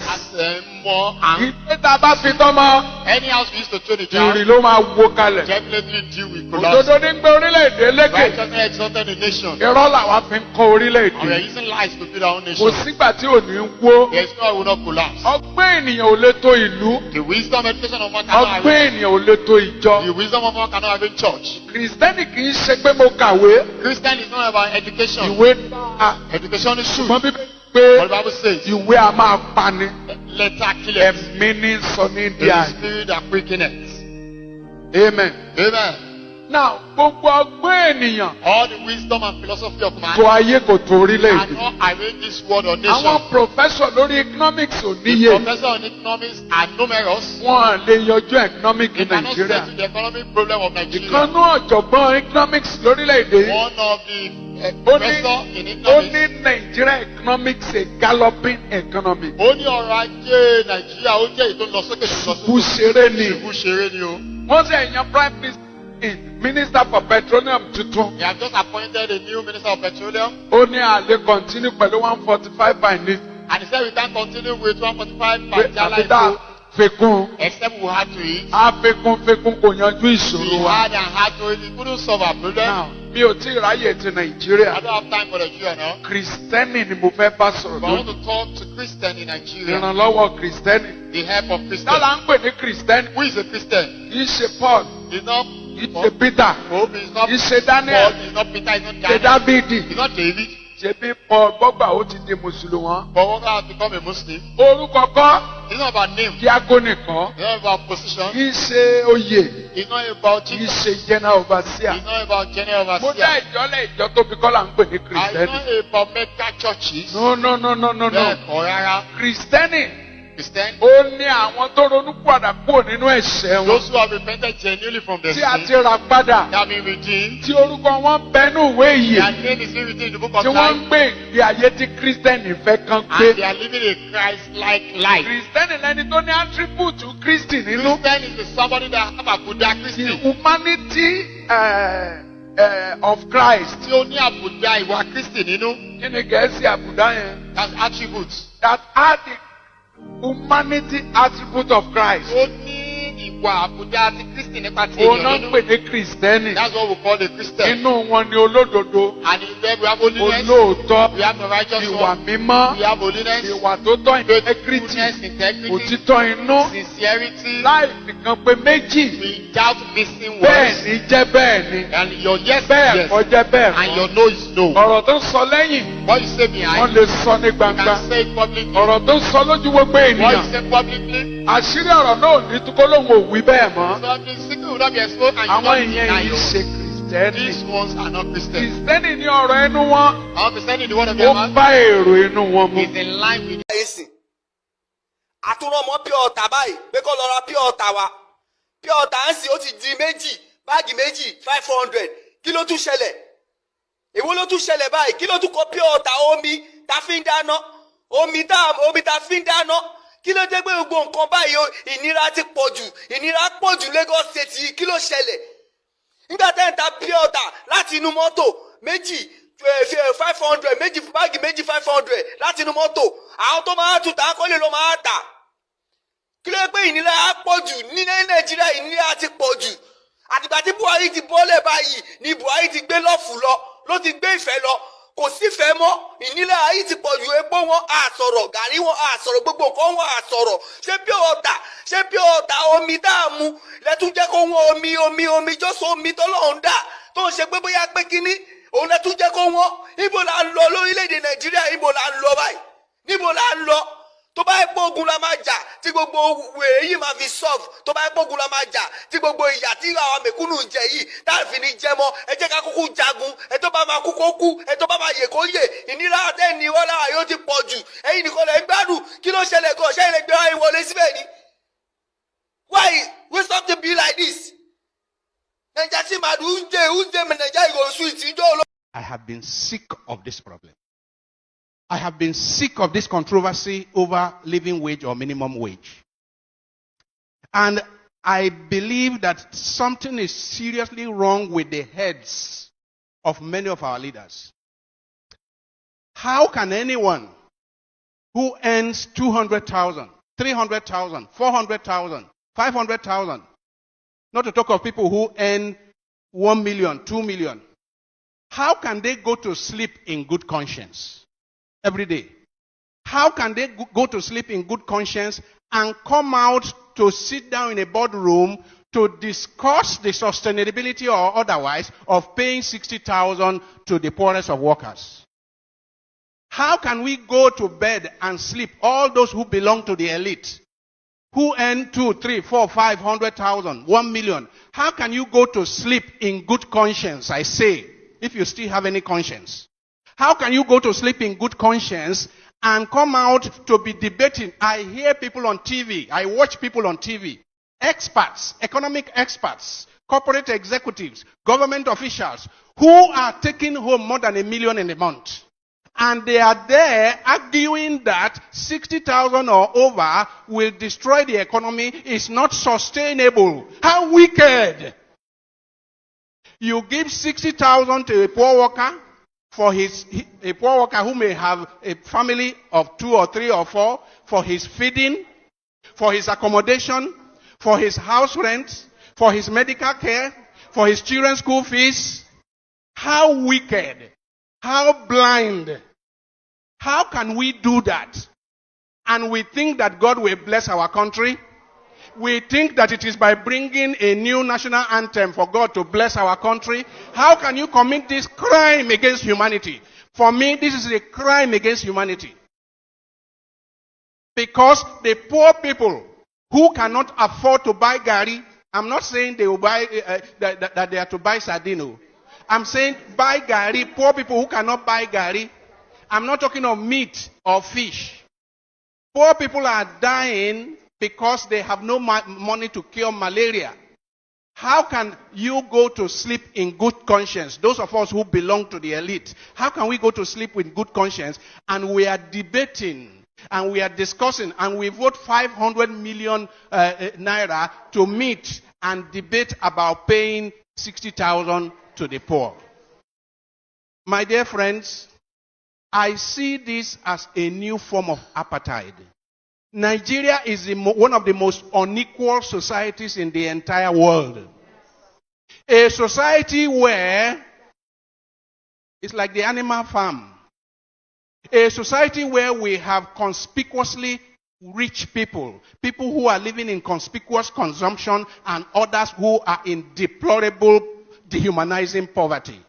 Any house we used to throw the Ìrì child, ló máa wó kalẹ̀. definitely deal with collapse. Òdodo ní gbé orílẹ̀-èdè lékè. Righteousness exalted the nation. Irọ́ làwa fi ń kọ́ And we are orílẹ̀-èdè. using lies to build our own nation. Kò sígbà tí ò ní wó. There is no way we will not collapse. Ọgbẹ́ ènìyàn ò lè tó ìlú. The wisdom education of man cannot have Ọgbẹ́ ènìyàn ò lè tó ìjọ. The wisdom of man cannot have in church. Kìrìsìtẹ́nì kì í ṣe pé mo kàwé. Christian is not about education. Ìwé dáa. Education is true. Ṣùgbọ́n Bíbélì But the pé Bible says, ìwé a máa pani. letter killers. Ẹ̀mí ní sọ ní di The àyè. spirit that quickeneth. Amen. Amen. Now, gbogbo ọgbẹ́ ènìyàn All the wisdom and philosophy of man tó ayé kò tó orílẹ̀-èdè. cannot arrange this world or nation. Àwọn professor lórí economics ò The níye. professors on economics are numerous. Wọ́n lè yanjú economic They ní cannot Nàìjíríà. settle the economic problem of Nigeria. Ìkànnú ọ̀jọ̀gbọ́n economics lórílẹ̀-èdè yìí. One of the Ó professor in ní economics. Nigeria economics a galloping economy. Ó ní ọrọ̀ ajé Nàìjíríà ó jẹ́ ètò lọ sókè Ṣubú ṣeré ni. ṣubú ṣeré ni o. Wọ́n sì yan prime minister for petroleum tuntun. They have just appointed a new minister of petroleum. Ó ní àlè continue pẹ̀lú 145 by ní. And he said we can't continue with 145 by Ajala Àbídá fekun. except we had to eat. Fekun kò yanjú We ìṣòro wa. had and had to eat. We couldn't solve our problem. Now, mi ò tí ì ráyè ti I Nàìjíríà. don't have time for Nigeria now. Kìrìsìtẹ́nì ni mo fẹ́ bá sọ̀rọ̀ But I want lónìí. to talk to Christian in Nigeria. Ìrànlọ́wọ́ kìrìsìtẹ́nì. The help of Christian. Dọ́là ń pè ní kìrìsìtẹ́nì. Who is a Christian? Kì í ṣe Paul. He's not Kì í ṣe Peter. Pope. He's not Kì í ṣe Paul. Daniel. He's not Peter. He's not Ṣe Daniel. Dábìdì. He's not David. Ṣé bí Paul gbọ́gbà ó ti di Mùsùlùmí? But what has become a Muslim? Orúkọ kọ́. It's not about name. Díágónì kọ́. It's not about position. Kì í ṣe oyè. It's not about Kì í Jesus. ṣe general overseer. It's not about general Mo dá overseer. ìjọ́lẹ̀ ìjọ tóbi kọ́ là ń pè ní It's kìrìsìtẹ́nì. not about mega churches. No. Bẹ́ẹ̀ kọ́ rárá. Kìrìsìtẹ́nì. Christian. Ó ní àwọn tó ronú padà kúrò nínú ẹ̀ṣẹ̀ wọn. Those who have repented genuinely from their Tí a sin. ti rà padà. They have been redeemed. Tí orúkọ wọn bẹnu ìwé ìyè. Their name is written in the book of Tí wọ́n ń life. gbé ìgbé ayé tí Kírísítẹ́nì fẹ́ kán And they gbé. are living a Christ-like life. Kìrìsìtẹ́nì lẹni tó ní attribute Kristi nínú. Christian is somebody that have a Buddha The Christian. humanity of Christ. Tí ó ní àbùdá ìwà Kristi nínú. Kí ni Gẹ̀ẹ́sì àbùdá yẹn? That's attributes. That are the humanity attribute of Christ. Ó ní ìwà àbùdá ti Kristi nípa ti Òun èèyàn náà ń nínú. pè ní Kìrìsìtẹ́nì. That's what we call a Christian. Inú wọn ni olódodo. And in them we have holiness. Olóòótọ́. We have the righteous Ìwà one. mímọ́. We have holiness. Ìwà tó tọ́ integrity. Goodness, integrity. Òtítọ́ inú. Sincerity. Láì nìkan pé méjì. Without missing Bẹ́ẹ̀ words. ni jẹ́ bẹ́ẹ̀ ni. And your yes is Bẹ́ẹ̀ yes. kọ́ jẹ́ bẹ́ẹ̀ And kọ́. your no is no. Ọ̀rọ̀ tó ń sọ lẹ́yìn. What you say Wọ́n behind. lè sọ ní You gbangba. can say it publicly. Ọ̀rọ̀ tó ń sọ lójú gbogbo What you ènìyàn. say publicly. Àṣírí ọ̀rọ̀ náà ò ní tukọ́ lóhùn òwí bẹ́ẹ̀ mọ́. Something secret will not be exposed and you Àwọn not ìyẹn deny yìí you. ṣe Kìrìsìtẹ́nì. These ones are not Christians. Kìrìsìtẹ́nì ní ọ̀rọ̀ ẹnu wọn. I'm presenting the word of Ó your mouth. bá èrò inú wọn mu. Is in line with ẹ̀sìn àtúrọ̀ mọ́ pure water báyìí pé kó lọ ra pure water wa pure water ń sìn ó ti di méjì báàgì méjì 500 kí ló tún ṣẹlẹ̀ èwo ló tún ṣẹlẹ̀ báyìí kí ló tún kọ pure water omi tá fi ń dáná omi tá fi ń dáná kí ló dé pé gbogbo nǹkan báyìí ìnira ti pọ̀ jù ìnira pọ̀ jù Lagos State yìí kí ló ṣẹlẹ̀ nígbà tẹ́ ń ta pure water láti inú mọ́tò méjì 500 méjì báàgì méjì 500 láti inú mọ́tò àwọn tó máa tún tà kọ́lé ló máa tà kí ló dé pé ìnira á pọ̀ jù ní Nàìjíríà ìnira ti pọ̀ jù àtìgbà tí Buhari ti bọ́lẹ̀ báyìí ni Buhari ti gbé lọ́ọ̀fù ló ti gbé ìfẹ́ lọ kò sífẹ̀ẹ́ mọ́ ìnira ayé ti pọ̀ ju epo wọn àsọ̀rọ̀ gàrí wọn àsọ̀rọ̀ gbogbo nǹkan wọn àsọ̀rọ̀ ṣé pure water omi tá a mu lẹ́tún jẹ́ kó wọ́n omi jọ́sọ̀ omi tọ́lọ́run dà tó ń ṣe pé bóyá pé kínní òun lẹ́tún jẹ́ kó wọ́n ibo la ń lọ lórílẹ̀‐èdè Nàìjíríà ibo la ń lọ báyìí níbo la ń lọ tó bá yẹ pé ogun la máa jà tí gbogbo èyí máa fi solve tó bá yẹ pé ogun la máa jà tí gbogbo ìyà tí àwọn mẹ̀kúnnù ń jẹ yìí táàfin ní jẹ mọ́ ẹ jẹ́ ká kúkú jagun ẹ tó bá máa kú kó kú ẹ tó bá máa yè kó yè ìnira àtẹ́ni wọn lára yóò ti pọ̀ jù ẹ̀yin nìkan lè gbádùn kí ló ṣẹlẹ̀ gan ṣẹ́yìn lè gbé wáyé wọlé síbẹ̀ ni why we stop to be like this Naija tí màdù ń jẹ Naija ìgò sweet ìjọ olóòtú. I have been sick of this problem. I have been sick of this controversy over living wage or minimum wage. And I believe that something is seriously wrong with the heads of many of our leaders. How can anyone who earns 200,000, 300,000, 400,000, 500,000, not to talk of people who earn 1 million, 2 million, how can they go to sleep in good conscience every day? How can they go to sleep in good conscience and come out to sit down in a boardroom to discuss the sustainability or otherwise of paying 60,000 to the poorest of workers? How can we go to bed and sleep, all those who belong to the elite, who earn 2, 3, 4, 500,000, 1 million? How can you go to sleep in good conscience, I say, if you still have any conscience? How can you go to sleep in good conscience and come out to be debating? I hear people on TV, I watch people on TV, experts, economic experts, corporate executives, government officials, who are taking home more than $1 million in a month. And they are there arguing that 60,000 or over will destroy the economy. It's not sustainable. How wicked! You give 60,000 to a poor worker, a poor worker who may have a family of 2 or 3 or 4, for his feeding, for his accommodation, for his house rent, for his medical care, for his children's school fees. How wicked! How blind! How can we do that? And we think that God will bless our country? We think that it is by bringing a new national anthem for God to bless our country? How can you commit this crime against humanity? For me, this is a crime against humanity. Because the poor people who cannot afford to buy gari, I'm not saying they will buy that they are to buy sardine. I'm saying buy gari, poor people who cannot buy gari. I'm not talking of meat or fish. Poor people are dying because they have no money to cure malaria. How can you go to sleep in good conscience? Those of us who belong to the elite, how can we go to sleep with good conscience and we are debating and we are discussing and we vote 500 million naira to meet and debate about paying 60,000 to the poor? My dear friends, I see this as a new form of apartheid. Nigeria is one of the most unequal societies in the entire world. A society where it's like the animal farm. A society where we have conspicuously rich people, people who are living in conspicuous consumption, and others who are in deplorable, dehumanizing poverty.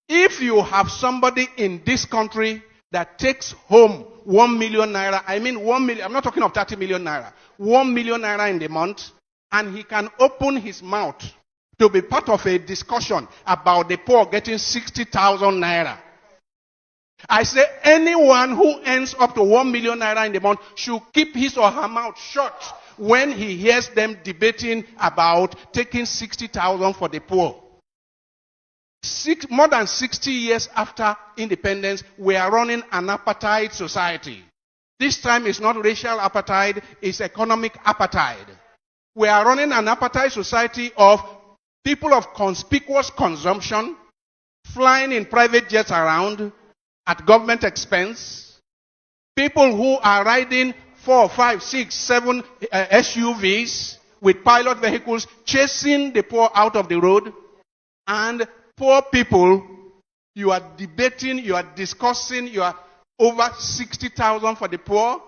If you have somebody in this country that takes home 1 million naira, I mean 1 million, I'm not talking of 30 million naira, 1 million naira in the month, and he can open his mouth to be part of a discussion about the poor getting 60,000 naira. I say anyone who earns up to 1 million naira in the month should keep his or her mouth shut when he hears them debating about taking 60,000 for the poor. More than 60 years after independence, we are running an apartheid society. This time it's not racial apartheid, it's economic apartheid. We are running an apartheid society of people of conspicuous consumption, flying in private jets around at government expense, people who are riding 4, 5, 6, 7 SUVs with pilot vehicles, chasing the poor out of the road, and poor people, you are debating, you are discussing, you are over 60,000 for the poor.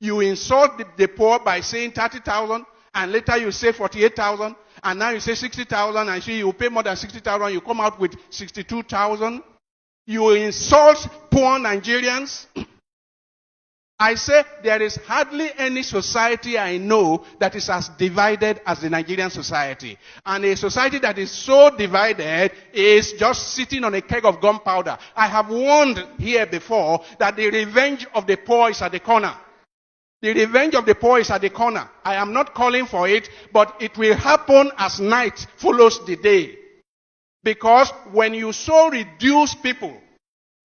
You insult the poor by saying 30,000, and later you say 48,000, and now you say 60,000, and you pay more than 60,000, you come out with 62,000. You insult poor Nigerians. I say there is hardly any society I know that is as divided as the Nigerian society. And a society that is so divided is just sitting on a keg of gunpowder. I have warned here before that the revenge of the poor is at the corner. The revenge of the poor is at the corner. I am not calling for it, but it will happen as night follows the day. Because when you so reduce people,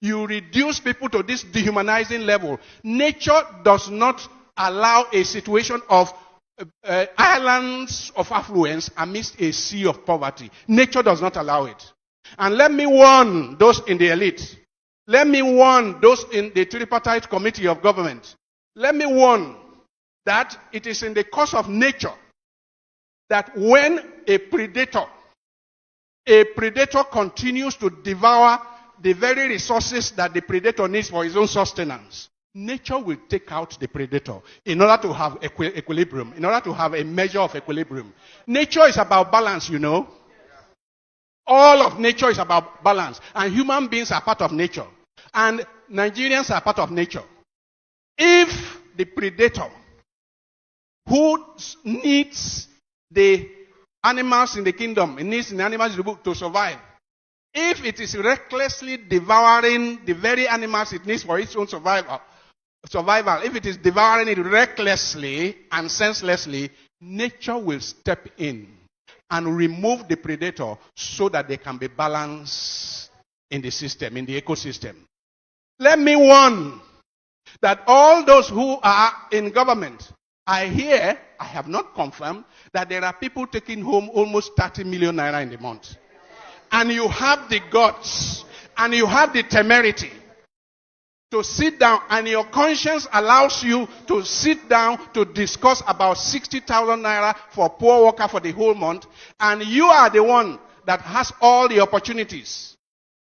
you reduce people to this dehumanizing level. Nature does not allow a situation of islands of affluence amidst a sea of poverty. Nature does not allow it. And let me warn those in the elite. Let me warn those in the tripartite committee of government. Let me warn that it is in the course of nature that when a predator continues to devour the very resources that the predator needs for his own sustenance, nature will take out the predator in order to have equilibrium, in order to have a measure of equilibrium. Nature is about balance, you know. All of nature is about balance, and human beings are part of nature, and Nigerians are part of nature. If the predator who needs the animals in the kingdom, it needs the animals in the book to survive, if it is recklessly devouring the very animals it needs for its own survival, if it is devouring it recklessly and senselessly, nature will step in and remove the predator so that there can be balance in the system, in the ecosystem. Let me warn that all those who are in government, I hear, I have not confirmed, that there are people taking home almost 30 million naira in a month. And you have the guts, and you have the temerity to sit down, and your conscience allows you to sit down to discuss about 60,000 naira for poor worker for the whole month, and you are the one that has all the opportunities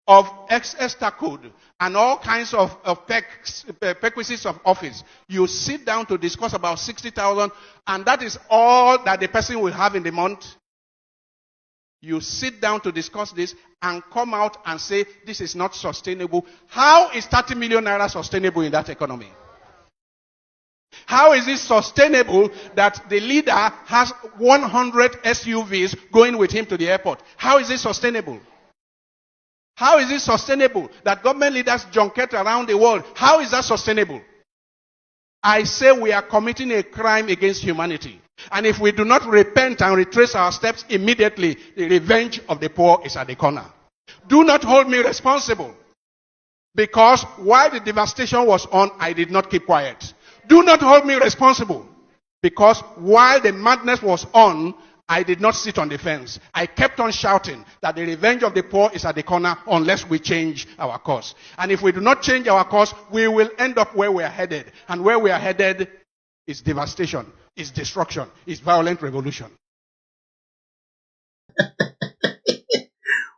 of extra code and all kinds of perquisites of office. You sit down to discuss about 60,000, and that is all that the person will have in the month. You sit down to discuss this and come out and say, this is not sustainable. How is 30 million naira sustainable in that economy? How is it sustainable that the leader has 100 SUVs going with him to the airport? How is it sustainable? How is it sustainable that government leaders junket around the world? How is that sustainable? I say we are committing a crime against humanity. And if we do not repent and retrace our steps immediately, the revenge of the poor is at the corner. Do not hold me responsible, because while the devastation was on, I did not keep quiet. Do not hold me responsible, because while the madness was on, I did not sit on the fence. I kept on shouting that the revenge of the poor is at the corner unless we change our course. And if we do not change our course, we will end up where we are headed. And where we are headed is devastation, is destruction, is violent revolution.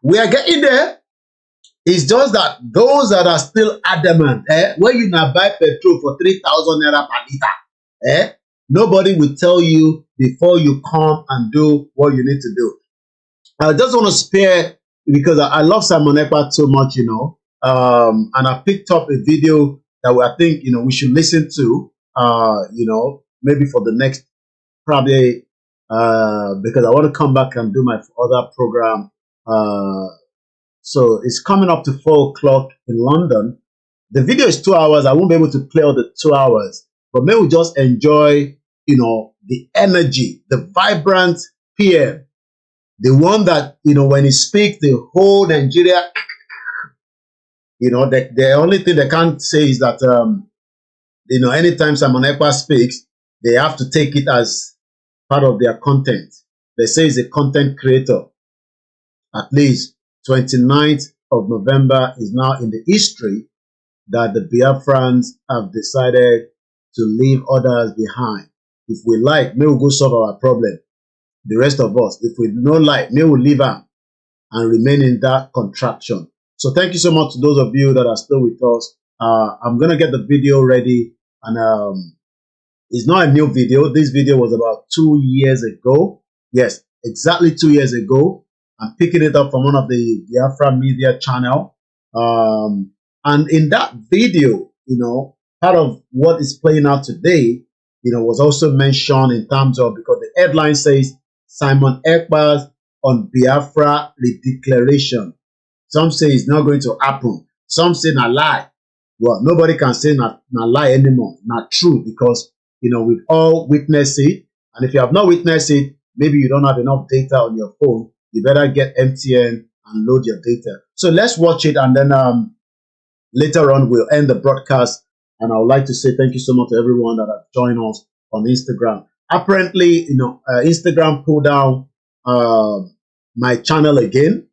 We are getting there. It's just that those that are still adamant, when you now buy petrol for 3,000 naira per liter, nobody will tell you before you come and do what you need to do. I just want to spare, because I love Simon Ekpa so much, you know, and I picked up a video that I think, you know, we should listen to, you know, maybe for the next, probably, because I want to come back and do my other program. So it's coming up to 4 o'clock in London. The video is 2 hours. I won't be able to play all the 2 hours, but maybe we just enjoy, you know, the energy, the vibrant PM, the one that, you know, when he speaks, the whole Nigeria, you know, the only thing they can't say is that, you know, anytime Simon Ekpa speaks, they have to take it as part of their content. They say he's a content creator. At least 29th of November is now in the history that the Biafrans have decided to leave others behind. If we like, may we go solve our problem. The rest of us, if we don't like, may we leave them and remain in that contraction. So thank you so much to those of you that are still with us. I'm going to get the video ready, and it's not a new video. This video was about 2 years ago. Yes, exactly 2 years ago. I'm picking it up from one of the Biafra media channel. And in that video, you know, part of what is playing out today, you know, was also mentioned in terms of, because the headline says Simon Ekpa's on Biafra redeclaration. Some say it's not going to happen. Some say not lie. Well, nobody can say not lie anymore. Not true, because, you know, we've all witnessed it. And if you have not witnessed it, maybe you don't have enough data on your phone. You better get MTN and load your data. So let's watch it, and then later on we'll end the broadcast. And I would like to say thank you so much to everyone that have joined us on Instagram. Apparently, you know, Instagram pulled down my channel again.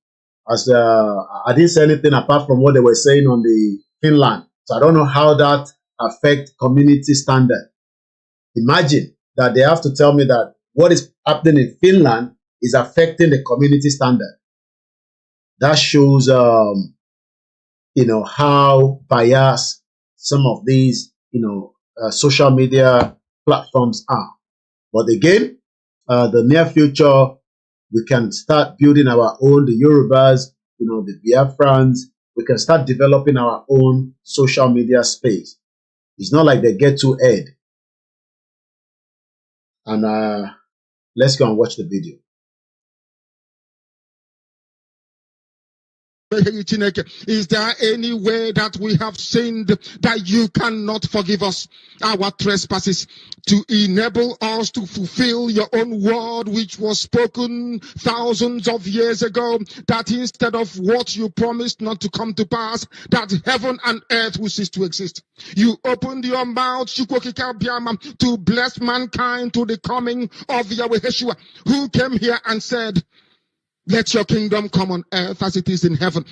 As I didn't say anything apart from what they were saying on the Finland. So I don't know how that affects community standard. Imagine that they have to tell me that what is happening in Finland is affecting the community standard. That shows, you know, how biased some of these, you know, social media platforms are. But again, the near future, we can start building our own, the Yorubas, you know, the Biafrans. We can start developing our own social media space. It's not like they get too ahead. And let's go and watch the video. Is there any way that we have sinned that you cannot forgive us our trespasses, to enable us to fulfill your own word which was spoken thousands of years ago, that instead of what you promised not to come to pass, that heaven and earth will cease to exist? You opened your mouth to bless mankind to the coming of Yahweh Yeshua, who came here and said, let your kingdom come on earth as it is in heaven.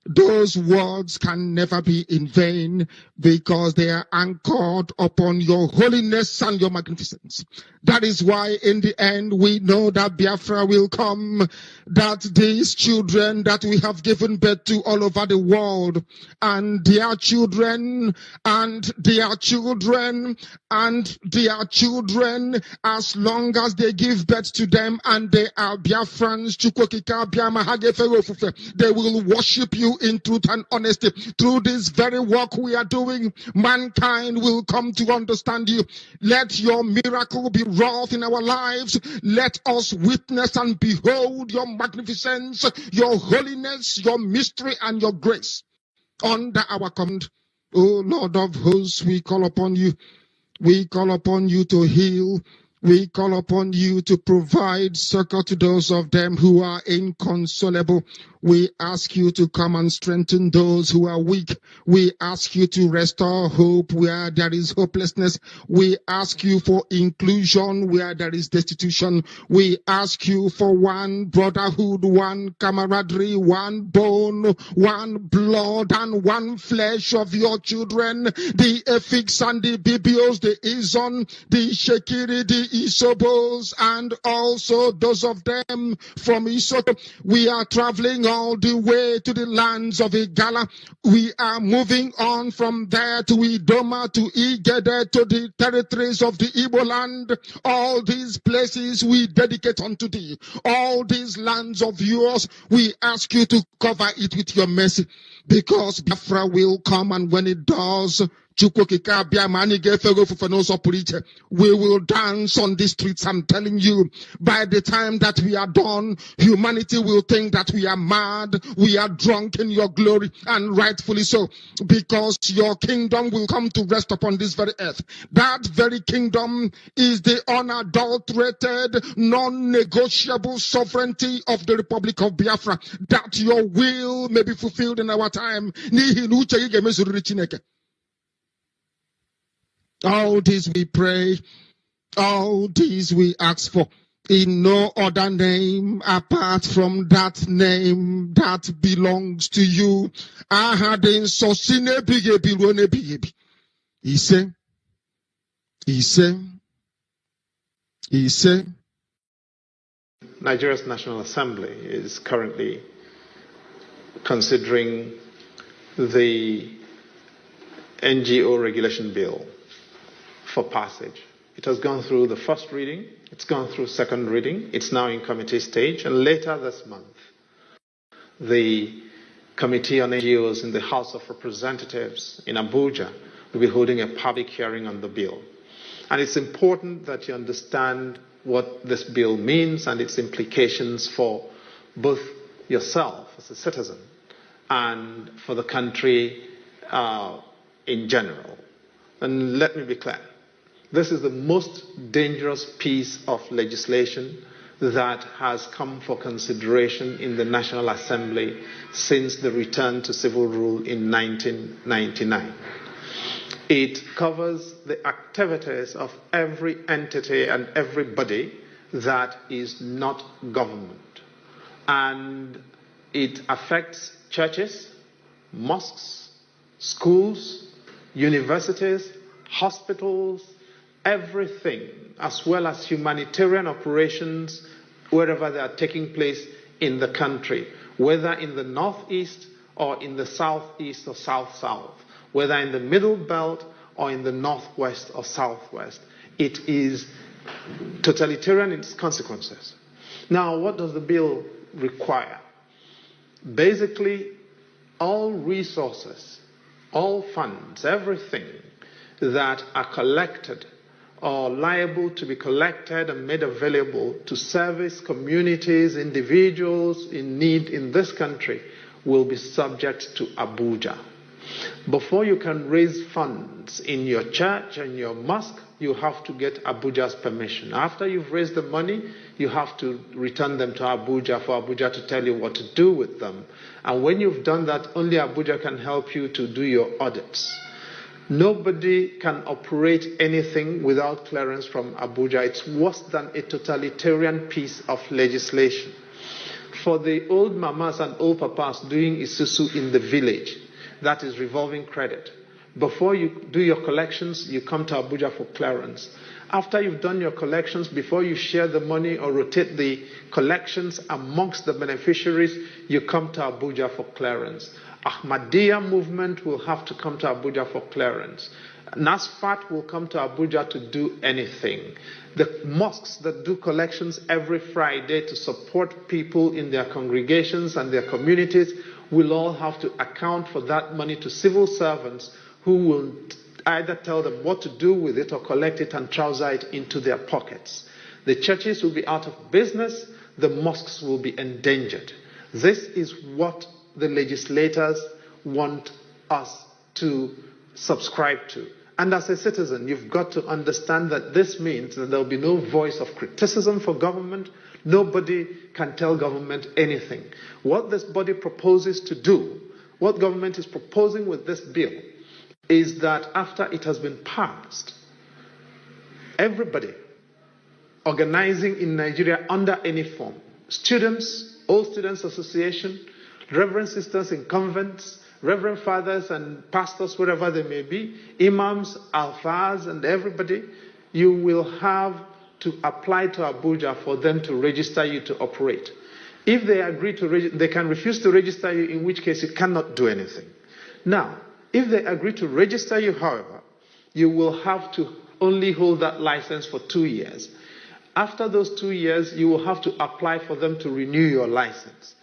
Those words can never be in vain, because they are anchored upon your holiness and your magnificence. That is why in the end we know that Biafra will come, that these children that we have given birth to all over the world, and their children, and their children, and their children, as long as they give birth to them and they are Biafrans, they will worship you in truth and honesty. Through this very work we are doing, mankind will come to understand you. Let your miracle be wrought in our lives. Let us witness and behold your magnificence, your holiness, your mystery, and your grace under our command. O Lord of hosts, we call upon you. We call upon you to heal. We call upon you to provide succor to those of them who are inconsolable. We ask you to come and strengthen those who are weak. We ask you to restore hope where there is hopelessness. We ask you for inclusion where there is destitution. We ask you for one brotherhood, one camaraderie, one bone, one blood, and one flesh of your children. The Efiks and the Bibios, the Izon, the Shekiri, the Isobos, and also those of them from Isoko. We are traveling all the way to the lands of Igala. We are moving on from there to Idoma, to Igede, to the territories of the Igbo land. All these places we dedicate unto thee. All these lands of yours, we ask you to cover it with your mercy, because Biafra will come, and when it does, we will dance on the streets. I'm telling you, by the time that we are done, humanity will think that we are mad, we are drunk in your glory, and rightfully so, because your kingdom will come to rest upon this very earth. That very kingdom is the unadulterated, non-negotiable sovereignty of the Republic of Biafra, that your will may be fulfilled in our time. All this we pray, all this we ask for, in no other name apart from that name that belongs to you. He said, Nigeria's National Assembly is currently considering the NGO regulation bill for passage. It has gone through the first reading, it's gone through second reading, it's now in committee stage, and later this month, the Committee on NGOs in the House of Representatives in Abuja will be holding a public hearing on the bill. And it's important that you understand what this bill means and its implications for both yourself as a citizen and for the country in general. And let me be clear. This is the most dangerous piece of legislation that has come for consideration in the National Assembly since the return to civil rule in 1999. It covers the activities of every entity and everybody that is not government. And It affects churches, mosques, schools, universities, hospitals, everything, as well as humanitarian operations wherever they are taking place in the country, whether in the northeast or in the southeast or south-south, whether in the middle belt or in the northwest or southwest. It is totalitarian in its consequences. Now, what does the bill require? Basically, all resources, all funds, everything that are collected or liable to be collected and made available to service communities, individuals in need in this country will be subject to Abuja. Before you can raise funds in your church and your mosque, you have to get Abuja's permission. After you've raised the money, you have to return them to Abuja for Abuja to tell you what to do with them. And when you've done that, only Abuja can help you to do your audits. Nobody can operate anything without clearance from Abuja. It's worse than a totalitarian piece of legislation. For the old mamas and old papas doing isusu in the village, that is revolving credit. Before you do your collections, you come to Abuja for clearance. After you've done your collections, before you share the money or rotate the collections amongst the beneficiaries, you come to Abuja for clearance. Ahmadiyya movement will have to come to Abuja for clearance. NASFAT will come to Abuja to do anything. The mosques that do collections every Friday to support people in their congregations and their communities will all have to account for that money to civil servants who will either tell them what to do with it or collect it and trouser it into their pockets. The churches will be out of business. The mosques will be endangered. This is what the legislators want us to subscribe to. And as a citizen, you've got to understand that this means that there will be no voice of criticism for government. Nobody can tell government anything. What this body proposes to do, what government is proposing with this bill, is that after it has been passed, everybody organizing in Nigeria under any form, students, Old Students Association, Reverend sisters in convents, Reverend fathers and pastors, wherever they may be, imams, alfas, and everybody, you will have to apply to Abuja for them to register you to operate. If they agree to register, they can refuse to register you, in which case you cannot do anything. Now, if they agree to register you, however, you will have to only hold that license for 2 years. After those 2 years, you will have to apply for them to renew your license.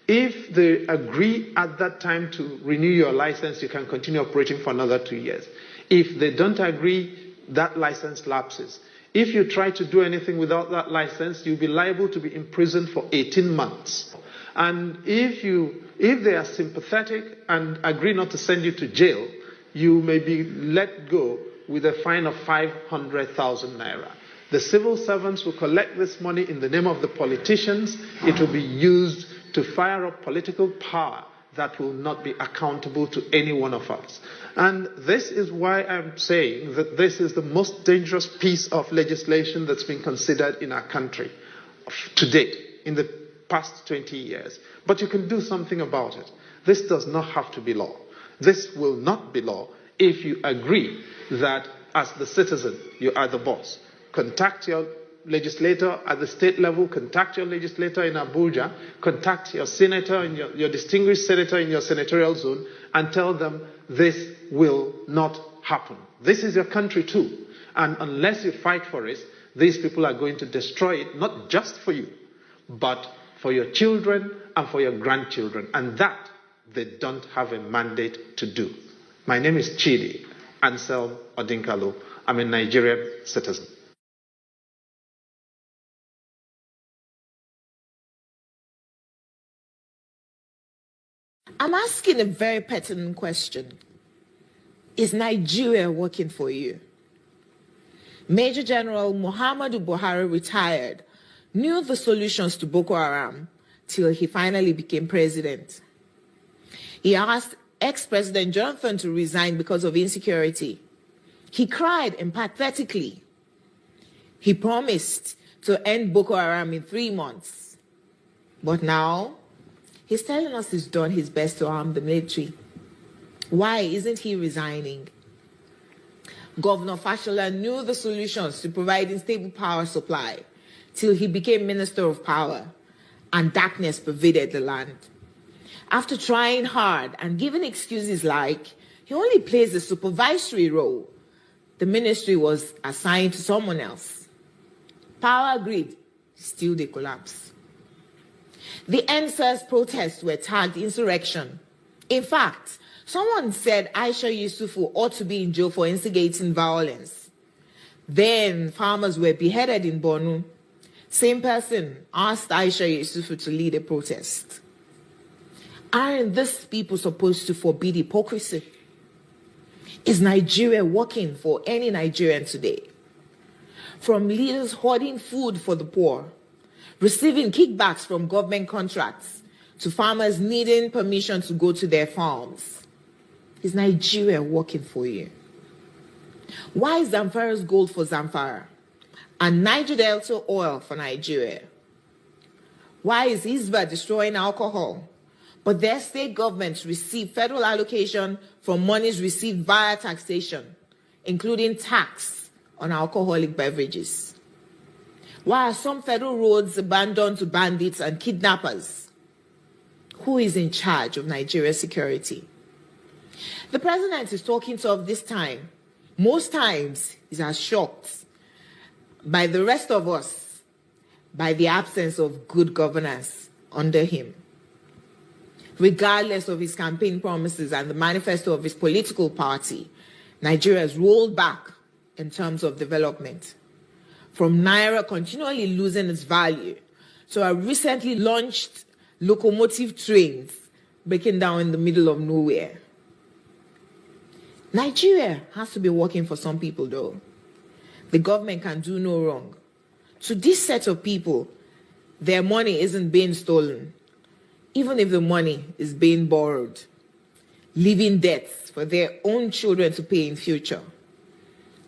If they agree at that time to renew your license, you can continue operating for another 2 years. If they don't agree, that license lapses. If you try to do anything without that license, you'll be liable to be imprisoned for 18 months. And if they are sympathetic and agree not to send you to jail, you may be let go with a fine of 500,000 naira. The civil servants will collect this money in the name of the politicians. It will be used to fire up political power that will not be accountable to any one of us. And this is why I'm saying that this is the most dangerous piece of legislation that's been considered in our country to date, in the past 20 years. But you can do something about it. This does not have to be law. This will not be law if you agree that as the citizen, you are the boss. Contact your legislator at the state level, contact your legislator in Abuja, contact your senator and your distinguished senator in your senatorial zone and tell them this will not happen. This is your country too. And unless you fight for it, these people are going to destroy it, not just for you, but for your children and for your grandchildren. And that they don't have a mandate to do. My name is Chidi Ansel Odinkalo. I'm a Nigerian citizen. I'm asking a very pertinent question. Is Nigeria working for you? Major General Muhammadu Buhari retired, knew the solutions to Boko Haram till he finally became president. He asked ex-President Jonathan to resign because of insecurity. He cried empathetically. He promised to end Boko Haram in 3 months. But now, He's telling us he's done his best to arm the military. Why isn't he resigning? Governor Fashola knew the solutions to providing stable power supply till he became Minister of Power, and darkness pervaded the land. After trying hard and giving excuses like he only plays a supervisory role, the ministry was assigned to someone else. Power grid, still they collapse. The NSAS protests were tagged insurrection. In fact, someone said Aisha Yusufu ought to be in jail for instigating violence. Then farmers were beheaded in Borno. Same person asked Aisha Yusufu to lead a protest. Aren't these people supposed to forbid hypocrisy? Is Nigeria working for any Nigerian today? From leaders hoarding food for the poor, receiving kickbacks from government contracts, to farmers needing permission to go to their farms. Is Nigeria working for you? Why is Zamfara's gold for Zamfara and Niger Delta oil for Nigeria? Why is Isba destroying alcohol, but their state governments receive federal allocation from monies received via taxation, including tax on alcoholic beverages? Why are some federal roads abandoned to bandits and kidnappers? Who is in charge of Nigeria's security? The president is talking tough this time. Most times, he's as shocked by the rest of us by the absence of good governance under him. Regardless of his campaign promises and the manifesto of his political party, Nigeria has rolled back in terms of development. From Naira continually losing its value to our recently launched locomotive trains breaking down in the middle of nowhere. Nigeria has to be working for some people, though. The government can do no wrong. To this set of people, their money isn't being stolen, even if the money is being borrowed, leaving debts for their own children to pay in future.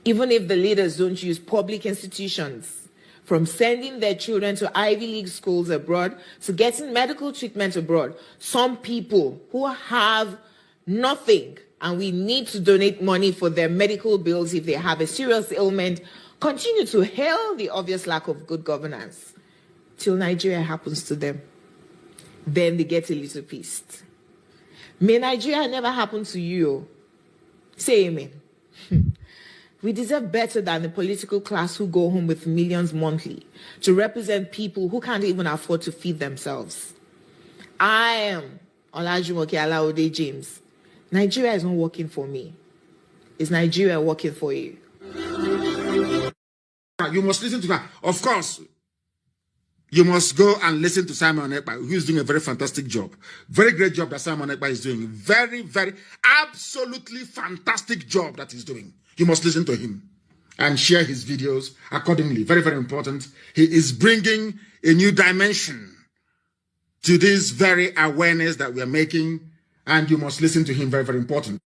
Even if the leaders don't use public institutions, from sending their children to Ivy League schools abroad to getting medical treatment abroad, some people who have nothing and we need to donate money for their medical bills if they have a serious ailment, continue to hail the obvious lack of good governance till Nigeria happens to them. Then they get a little pissed. May Nigeria never happen to you. Say amen. We deserve better than the political class who go home with millions monthly to represent people who can't even afford to feed themselves. I am Olajumoke Alaode James. Nigeria is not working for me. Is Nigeria working for you? You must listen to that. Of course, you must go and listen to Simon Ekpa, who is doing a very fantastic job. Very great job that Simon Ekpa is doing. Very, very, absolutely fantastic job that he's doing. You must listen to him and share his videos accordingly. Very, very important. He is bringing a new dimension to this very awareness that we are making, and you must listen to him. Very, very important.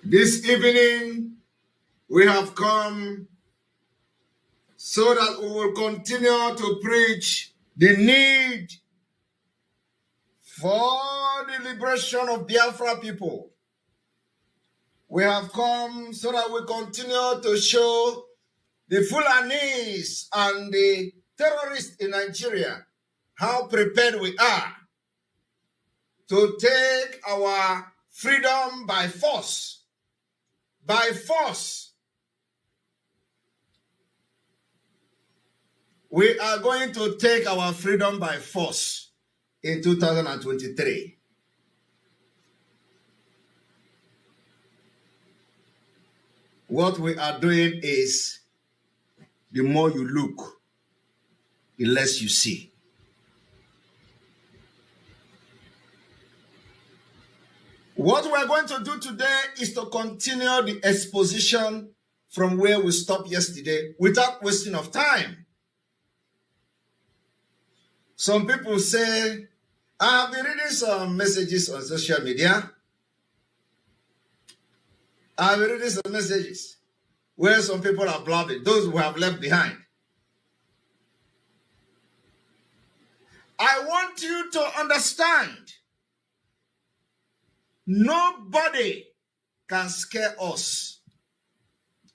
This evening, we have come so that we will continue to preach the need for the liberation of Biafra people. We have come so that we continue to show the Fulanis and the terrorists in Nigeria how prepared we are to take our freedom by force. By force. We are going to take our freedom by force in 2023. What we are doing is, the more you look, the less you see. What we're going to do today is to continue the exposition from where we stopped yesterday without wasting of time. Some people say, I have been reading some messages on social media. I have been reading some messages where some people are blabbing, those who have left behind. I want you to understand, nobody can scare us.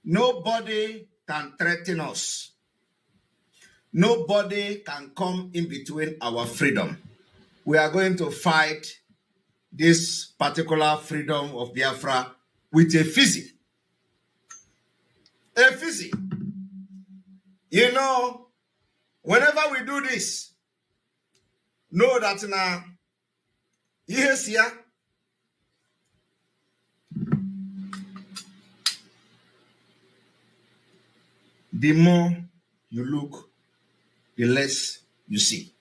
Nobody can threaten us. Nobody can come in between our freedom. We are going to fight this particular freedom of Biafra with a fizzy. A fizzy. You know, whenever we do this, know that now, yes, here. The more you look, the less you see.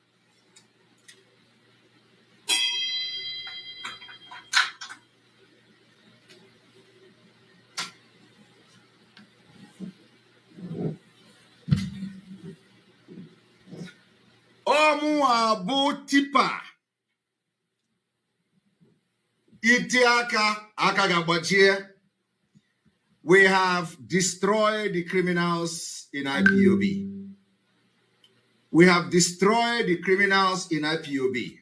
Omu tipa. Itiaka akagabachie. We have destroyed the criminals in IPOB. We have destroyed the criminals in IPOB.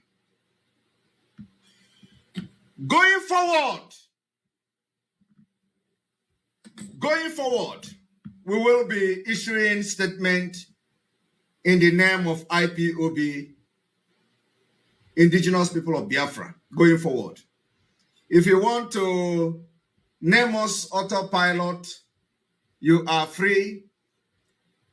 Going forward, we will be issuing statement in the name of IPOB, Indigenous People of Biafra, going forward. If you want to name us autopilot, you are free.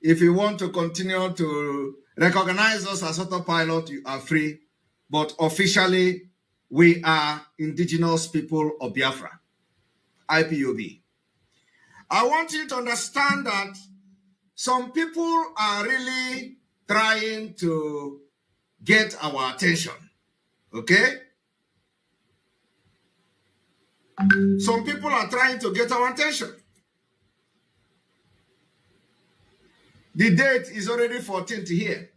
If you want to continue to recognize us as autopilot, you are free. But officially, we are Indigenous People of Biafra, IPOB. I want you to understand that some people are really trying to get our attention, okay? Some people are trying to get our attention. The date is already 14th here.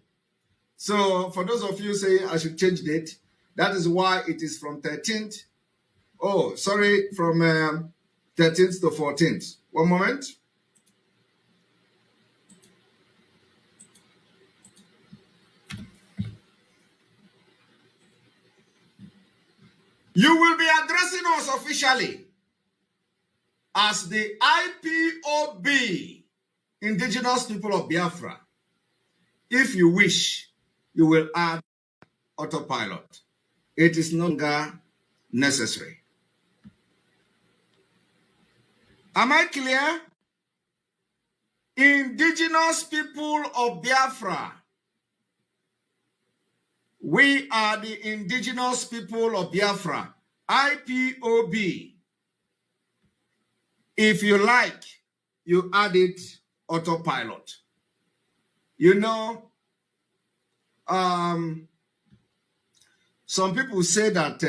So for those of you saying I should change date, that is why it is from 13th. Oh, sorry, from 13th to 14th. One moment. You will be addressing us officially as the IPOB, Indigenous People of Biafra. If you wish, you will add autopilot. It is no longer necessary. Am I clear? Indigenous People of Biafra. We are the Indigenous People of Biafra, IPOB. If you like, you add it autopilot. You know, some people say that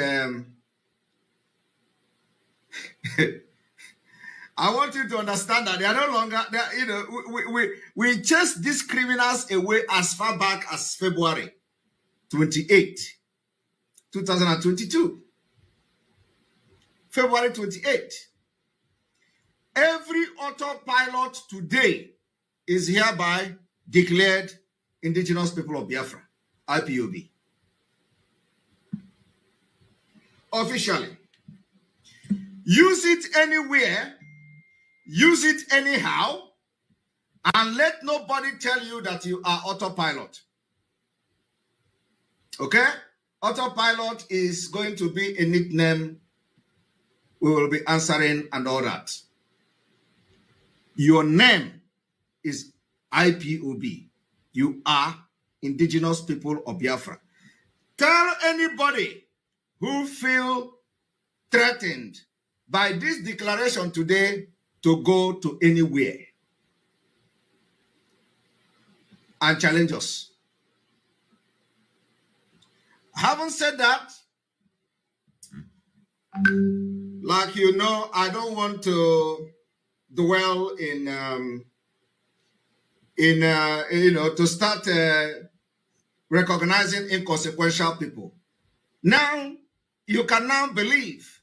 I want you to understand that they are no longer, you know, we chase these criminals away as far back as February 28, 2022. February 28. Every autopilot today is hereby declared Indigenous People of Biafra, IPOB. Officially. Use it anywhere, use it anyhow, and let nobody tell you that you are autopilot. Okay? Autopilot is going to be a nickname we will be answering and all that. Your name is IPOB. You are Indigenous People of Biafra. Tell anybody who feel threatened by this declaration today to go to anywhere and challenge us. Having said that, like you know, I don't want to dwell in to start recognizing inconsequential people. Now, you can now believe.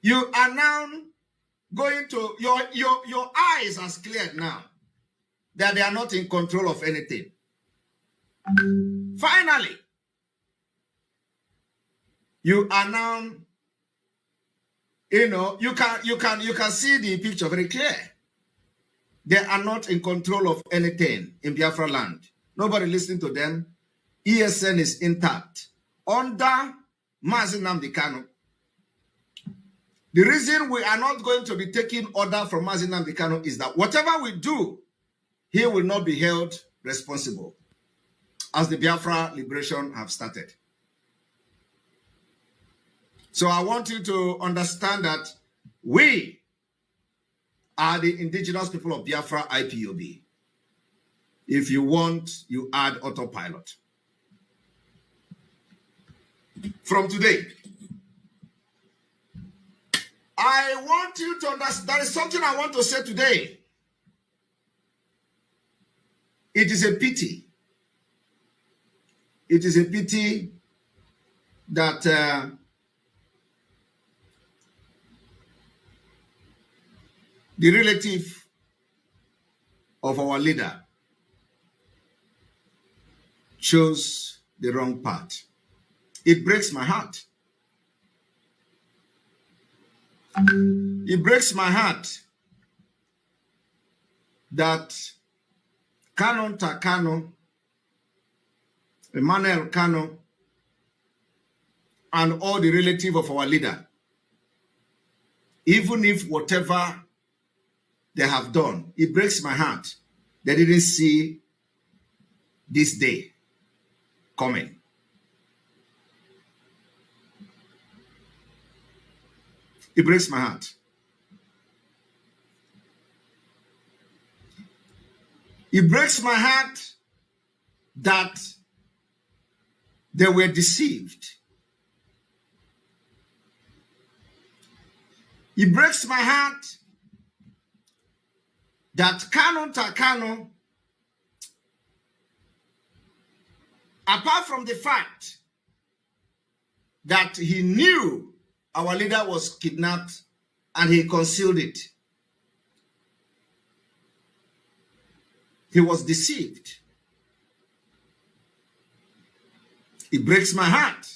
You are now going to, your eyes are cleared now that they are not in control of anything. Finally, you are now, you can see the picture very clear. They are not in control of anything in Biafra land. Nobody listening to them. ESN is intact. Under Mazi Nnamdi Kanu. The reason we are not going to be taking order from Mazi Nnamdi Kanu is that whatever we do, he will not be held responsible, as the Biafra liberation have started. So I want you to understand that we are the Indigenous People of Biafra, IPOB. If you want, you add autopilot. From today, I want you to understand, there is something I want to say today. It is a pity. It is a pity that the relative of our leader chose the wrong path. It breaks my heart. It breaks my heart that Kanu Takano, Emmanuel Kanu, and all the relative of our leader, even if whatever they have done, it breaks my heart, they didn't see this day coming. It breaks my heart. It breaks my heart that they were deceived. It breaks my heart that Kanu Takano, apart from the fact that he knew our leader was kidnapped and he concealed it, he was deceived. It breaks my heart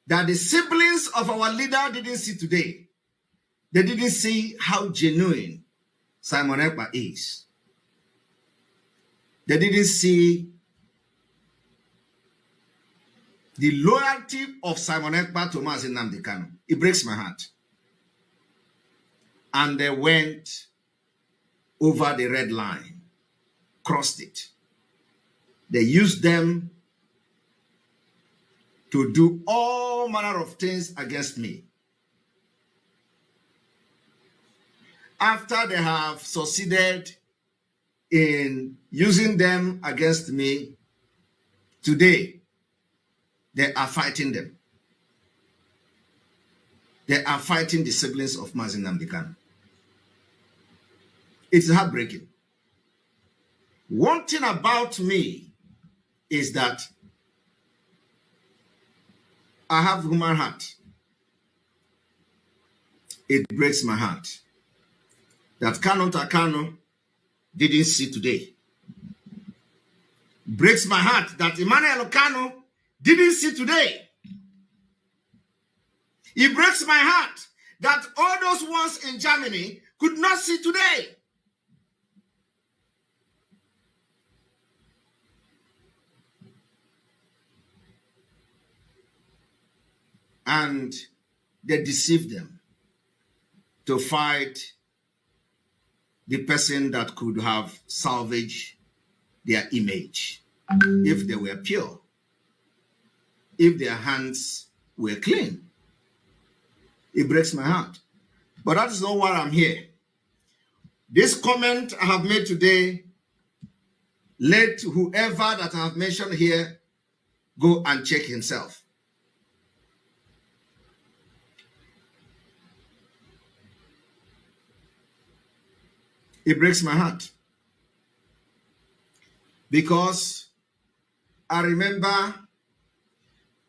that the siblings of our leader didn't see today. They didn't see how genuine Simon Ekpa is. They didn't see the loyalty of Simon Ekpa to Mazi Nnamdi Kanu. It breaks my heart. And they went over the red line, crossed it. They used them to do all manner of things against me. After they have succeeded in using them against me, today, they are fighting them. They are fighting the siblings of Mazi Nnamdi Kanu. It's heartbreaking. One thing about me is that I have human heart. It breaks my heart that Kanu Takano didn't see today. Breaks my heart that Emmanuel Kanu didn't see today. It breaks my heart that all those ones in Germany could not see today. and they deceive them to fight the person that could have salvaged their image if they were pure, if their hands were clean. It breaks my heart. But that is not why I'm here. This comment I have made today, let whoever that I have mentioned here go and check himself. It breaks my heart. Because I remember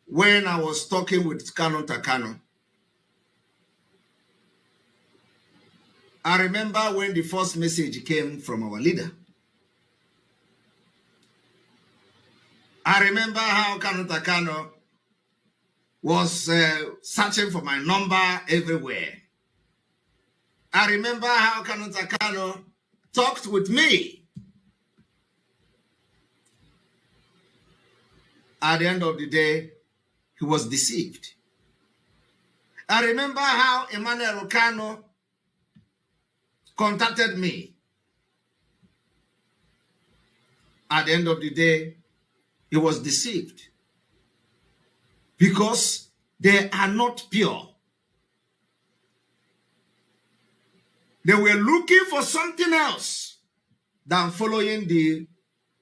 when I was talking with Kano Takano. I remember when the first message came from our leader. I remember how Kano Takano was searching for my number everywhere. I remember how Kano Takano talked with me. At the end of the day, he was deceived. I remember how Emmanuel Kano contacted me. At the end of the day, he was deceived. Because they are not pure. They were looking for something else than following the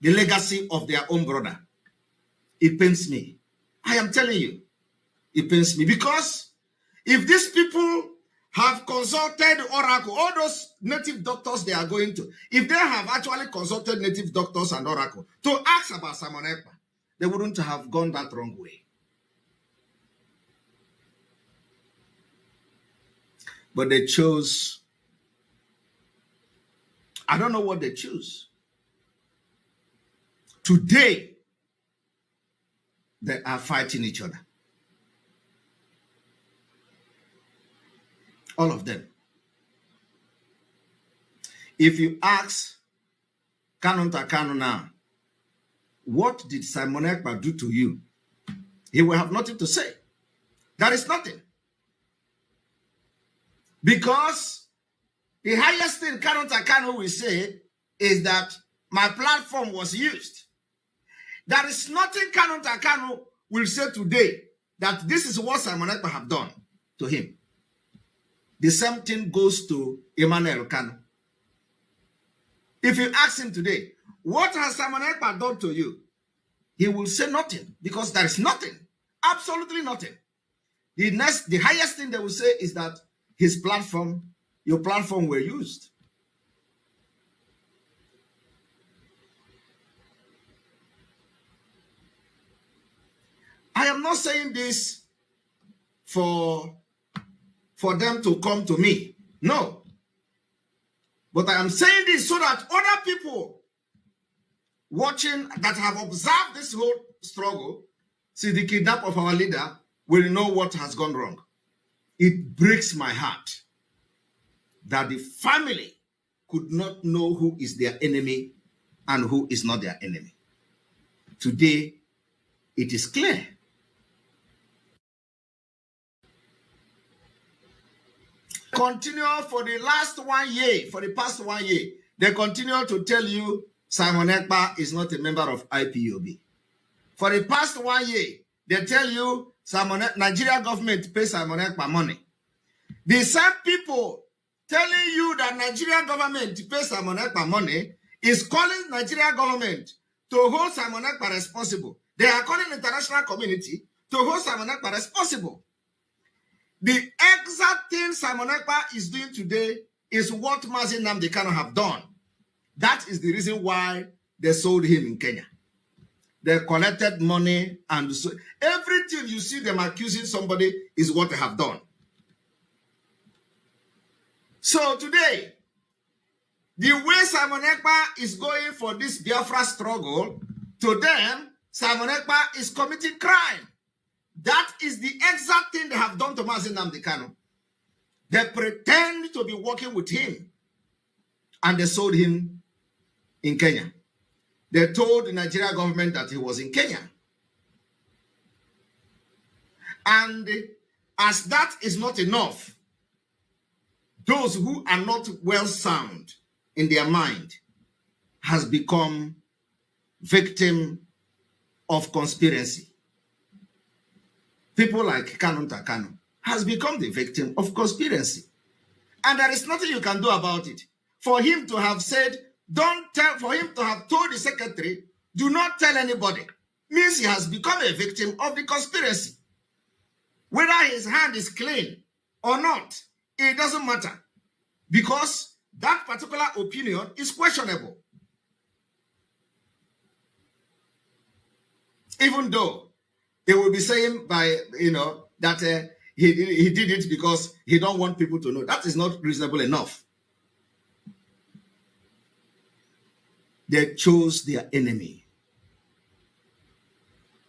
legacy of their own brother. It pains me. I am telling you, it pains me. Because if these people have consulted Oracle, all those native doctors they are going to, if they have actually consulted native doctors and Oracle to ask about Simon Ekpa, they wouldn't have gone that wrong way. But they chose, I don't know what they choose. Today, they are fighting each other. All of them. If you ask Kano Takano now, what did Simon Ekpa do to you? He will have nothing to say. There is nothing. Because the highest thing Kano Takano will say is that my platform was used. There is nothing Kano Takano will say today that this is what Simon Ekpa have done to him. The same thing goes to Emmanuel Kano. If you ask him today, what has Simon Ekpa done to you? He will say nothing, because there is nothing, absolutely nothing. The highest thing they will say is that his platform, your platform were used. I am not saying this for them to come to me. No. But I am saying this so that other people watching that have observed this whole struggle, see the kidnap of our leader, will know what has gone wrong. It breaks my heart that the family could not know who is their enemy and who is not their enemy. Today, it is clear. Continue for the last 1 year, for the past 1 year, they continue to tell you Simon Ekpa is not a member of IPOB. For the past 1 year, they tell you Nigeria government pays Simon Ekpa money. The same people telling you that Nigeria government pays Simon Ekpa money is calling Nigeria government to hold Simon Ekpa responsible. They are calling the international community to hold Simon Ekpa responsible. The exact thing Simon Ekpa is doing today is what Mazi Nnamdi Kanu have done. That is the reason why they sold him in Kenya. They collected money, and so everything you see them accusing somebody is what they have done. So today, the way Simon Ekpa is going for this Biafra struggle, to them, Simon Ekpa is committing crime. That is the exact thing they have done to Mazi Nnamdi Kanu. They pretend to be working with him, and they sold him in Kenya. They told the Nigeria government that he was in Kenya. And As that is not enough, those who are not well sound in their mind has become victim of conspiracy. People like Kanu Takano has become the victim of conspiracy. And there is nothing you can do about it. For him to have said, for him to have told the secretary, do not tell anybody, means he has become a victim of the conspiracy. Whether his hand is clean or not, it doesn't matter. Because that particular opinion is questionable. Even though they will be saying by, that he did it because he don't want people to know. That is not reasonable enough. They chose their enemy.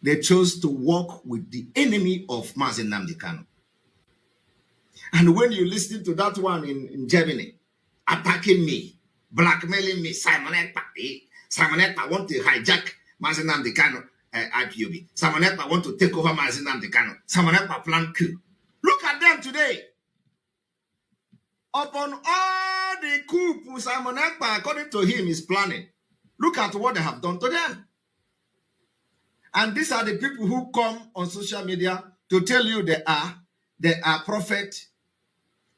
They chose to work with the enemy of Mazi Nnamdi Kanu. And when you listen to that one in Germany, attacking me, blackmailing me, Simon Ekpa want to hijack Mazi Nnamdi Kanu IPOB. Simon Ekpa want to take over Mazi Nnamdi Kanu. Simon Ekpa plan coup. Look at them today. Upon all the coup Simon Ekpa, according to him, is planning. Look at what they have done to them. And these are the people who come on social media to tell you they are prophet.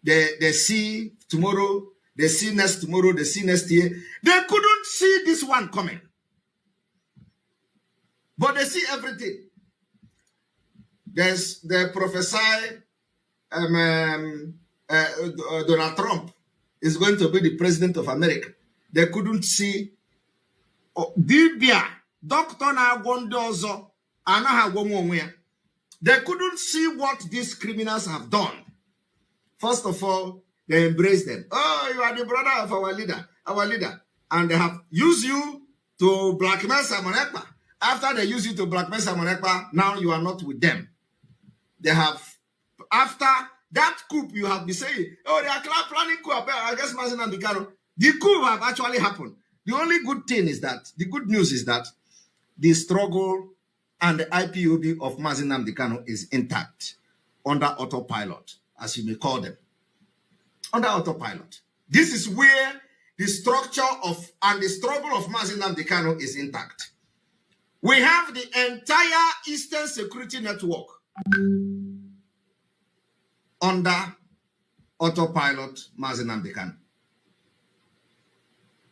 They see tomorrow, they see next tomorrow, they see next year. They couldn't see this one coming. But they see everything. They prophesy Donald Trump is going to be the president of America. They couldn't see Dibia, Dr. Nagondozo, Anaha. They couldn't see what these criminals have done. First of all, they embrace them. Oh, you are the brother of our leader. And they have used you to blackmail Simon Ekpa. After they use you to blackmail Simon Ekpa, now you are not with them. They have, after that coup, you have been saying, oh, they are planning coup against Mazi Nnamdi Kanu. The coup have actually happened. The only good thing is that, the good news is that the struggle and the IPOB of Mazi Nnamdi Kanu is intact under autopilot, as you may call them. Under autopilot. This is where the structure of and the struggle of Mazi Nnamdi Kanu is intact. We have the entire Eastern Security Network under autopilot Mazi Nnamdi Kanu.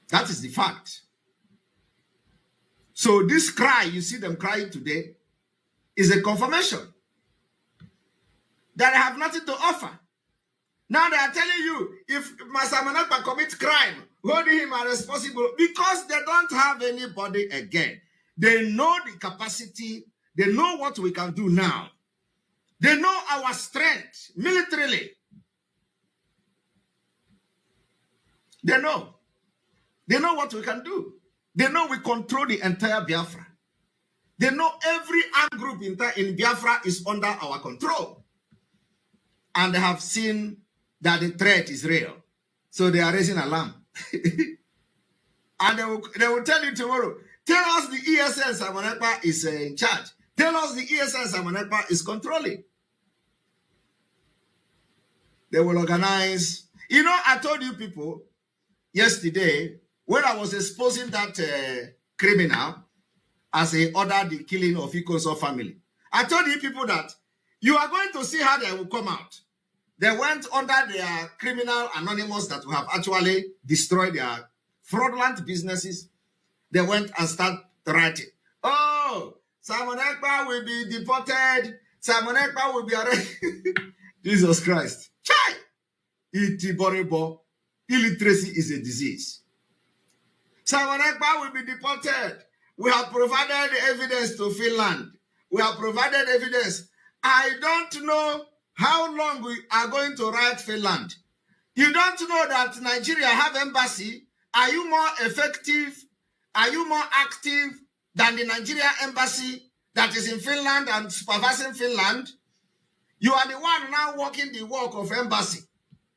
That is the fact. So this cry, you see them crying today, is a confirmation that they have nothing to offer. Now they are telling you, if Simon Ekpa commits crime, holding him responsible, because they don't have anybody again. They know the capacity. They know what we can do now. They know our strength militarily. They know. They know what we can do. They know we control the entire Biafra. They know every armed group in Biafra is under our control. And they have seen that the threat is real. So they are raising alarm. And they will tell you tomorrow, tell us the ESN Simon Ekpa is in charge. Tell us the ESN Simon Ekpa is controlling. They will organize. You know, I told you people yesterday, when I was exposing that criminal as he ordered the killing of Ikoso family, I told you people that you are going to see how they will come out. They went under their criminal anonymous that have actually destroyed their fraudulent businesses. They went and started writing, oh, Simon Ekpa will be deported. Simon Ekpa will be arrested. Jesus Christ. Chai! Itiborebo. Illiteracy is a disease. Simon Ekpa will be deported. We have provided evidence to Finland. We have provided evidence. I don't know how long we are going to write Finland. You don't know that Nigeria have embassy. Are you more effective? Are you more active than the Nigeria embassy that is in Finland and supervising Finland? You are the one now working the work of embassy,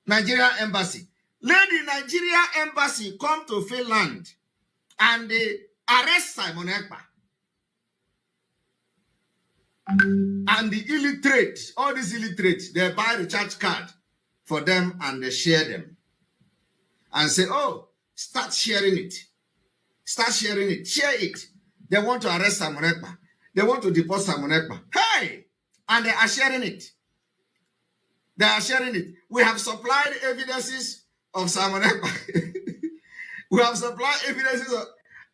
Nigeria embassy. Let the Nigeria embassy come to Finland and arrest Simon Ekpa. And the illiterate, all these illiterates, they buy recharge card for them and they share them. And say, oh, start sharing it. Start sharing it. Share it. They want to arrest Simon Ekpa. They want to deport Simon Ekpa. Hey! And they are sharing it. They are sharing it. We have supplied evidences of Simon Ekpa. We have supplied evidences of...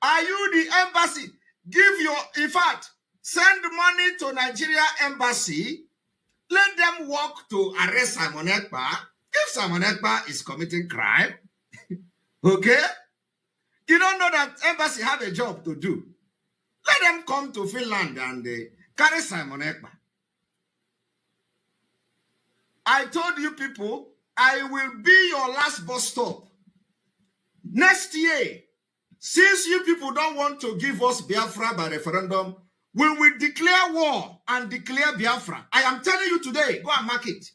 Are you the embassy? Give your... In fact, send money to Nigeria embassy. Let them work to arrest Simon Ekpa. If Simon Ekpa is committing crime, okay? You don't know that embassy have a job to do. Let them come to Finland and carry Simon Ekpa. I told you people, I will be your last bus stop. Next year, since you people don't want to give us Biafra by referendum, we will declare war and declare Biafra. I am telling you today, go and mark it.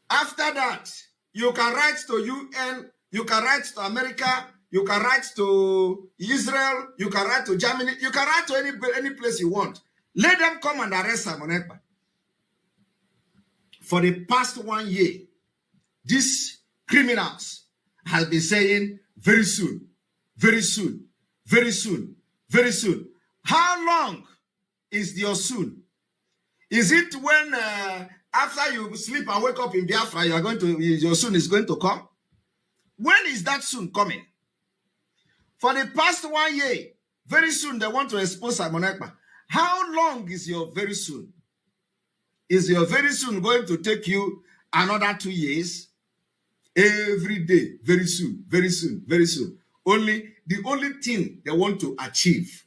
After that, you can write to UN, you can write to America, you can write to Israel, you can write to Germany, you can write to any place you want. Let them come and arrest Simon Ekpa. For the past 1 year, these criminals have been saying very soon, very soon, very soon, very soon. How long is your soon? Is it when after you sleep and wake up in Biafra, you are going to, your soon is going to come? When is that soon coming? For the past 1 year, very soon they want to expose Simon Ekpa. How long is your very soon? Is your very soon going to take you another 2 years? Every day, very soon, very soon, very soon. The only thing they want to achieve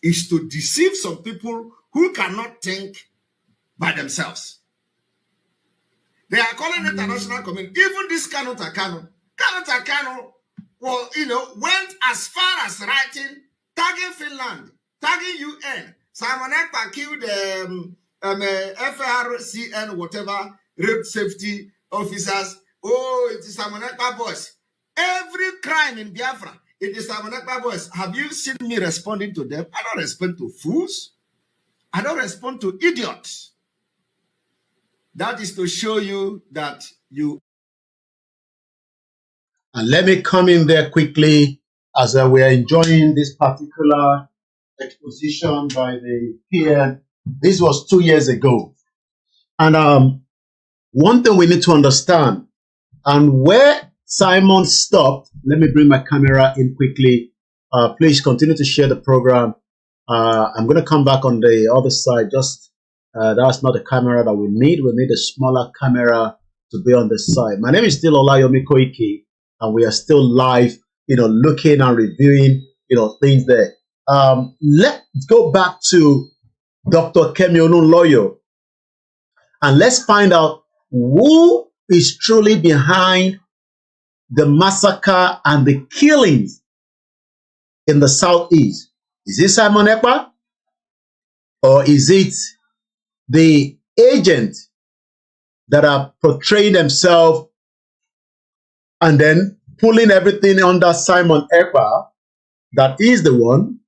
is to deceive some people who cannot think by themselves. They are calling it international community. Even this Kano Takano, well, went as far as writing, tagging Finland, tagging UN. Simon Ekpa killed FRCN, whatever, road safety officers. Oh, it is Simon Ekpa boys. Every crime in Biafra, it is Simon Ekpa boys. Have you seen me responding to them? I don't respond to fools. I don't respond to idiots. That is to show you that you... And let me come in there quickly as we are enjoying this particular exposition by the PM. This was 2 years ago. And one thing we need to understand, and where Simon stopped, let me bring my camera in quickly. Please continue to share the program. I'm going to come back on the other side. Just that's not the camera that we need. We need a smaller camera to be on the side. My name is still Olayomi Koiki, and we are still live, looking and reviewing, things there. Let's go back to Dr. Kemi Onunloyo, and let's find out who is truly behind the massacre and the killings in the Southeast. Is it Simon Ekpa? Or is it the agent that are portraying themselves and then pulling everything under Simon Ekpa, that is the one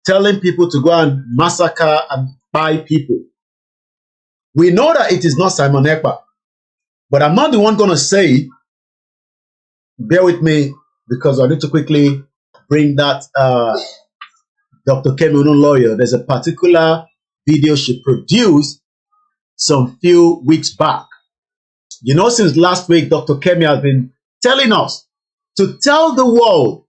telling people to go and massacre and buy people? We know that it is not Simon Ekpa, but I'm not the one going to say it. Bear with me, because I need to quickly bring that Dr. Kemi Onunloyo. There's a particular video she produced some few weeks back. Since last week, Dr. Kemi has been telling us to tell the world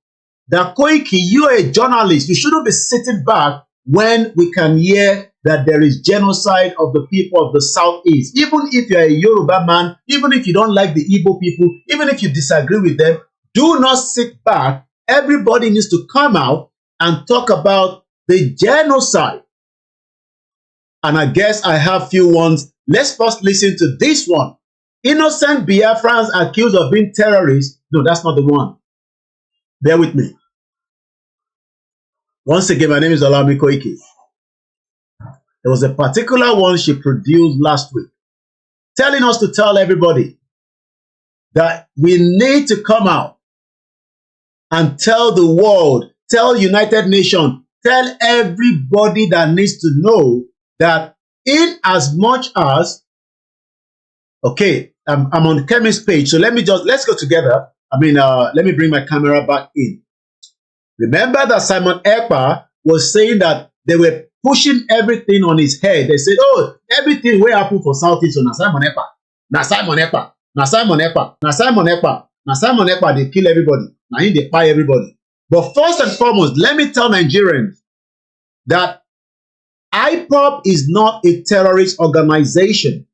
that Koiki, you are a journalist. You shouldn't be sitting back when we can hear that there is genocide of the people of the Southeast. Even if you're a Yoruba man, even if you don't like the Igbo people, even if you disagree with them, do not sit back. Everybody needs to come out and talk about the genocide. And I guess I have few ones. Let's first listen to this one. Innocent Biafrans accused of being terrorists. No, that's not the one. Bear with me. Once again, my name is Olayomi Koiki. There was a particular one she produced last week, telling us to tell everybody that we need to come out and tell the world, tell United Nations, tell everybody that needs to know that in as much as, okay, I'm on Kemi's page, so let's go together. Let me bring my camera back in. Remember that Simon Ekpa was saying that they were pushing everything on his head. They said, oh, everything will happen for Southeast, so na Simon Ekpa. Na Simon Ekpa. Na Simon Ekpa. Na Simon Ekpa. Na Simon Ekpa, they kill everybody. Na him, they pay everybody. But first and foremost, let me tell Nigerians that IPOB is not a terrorist organization.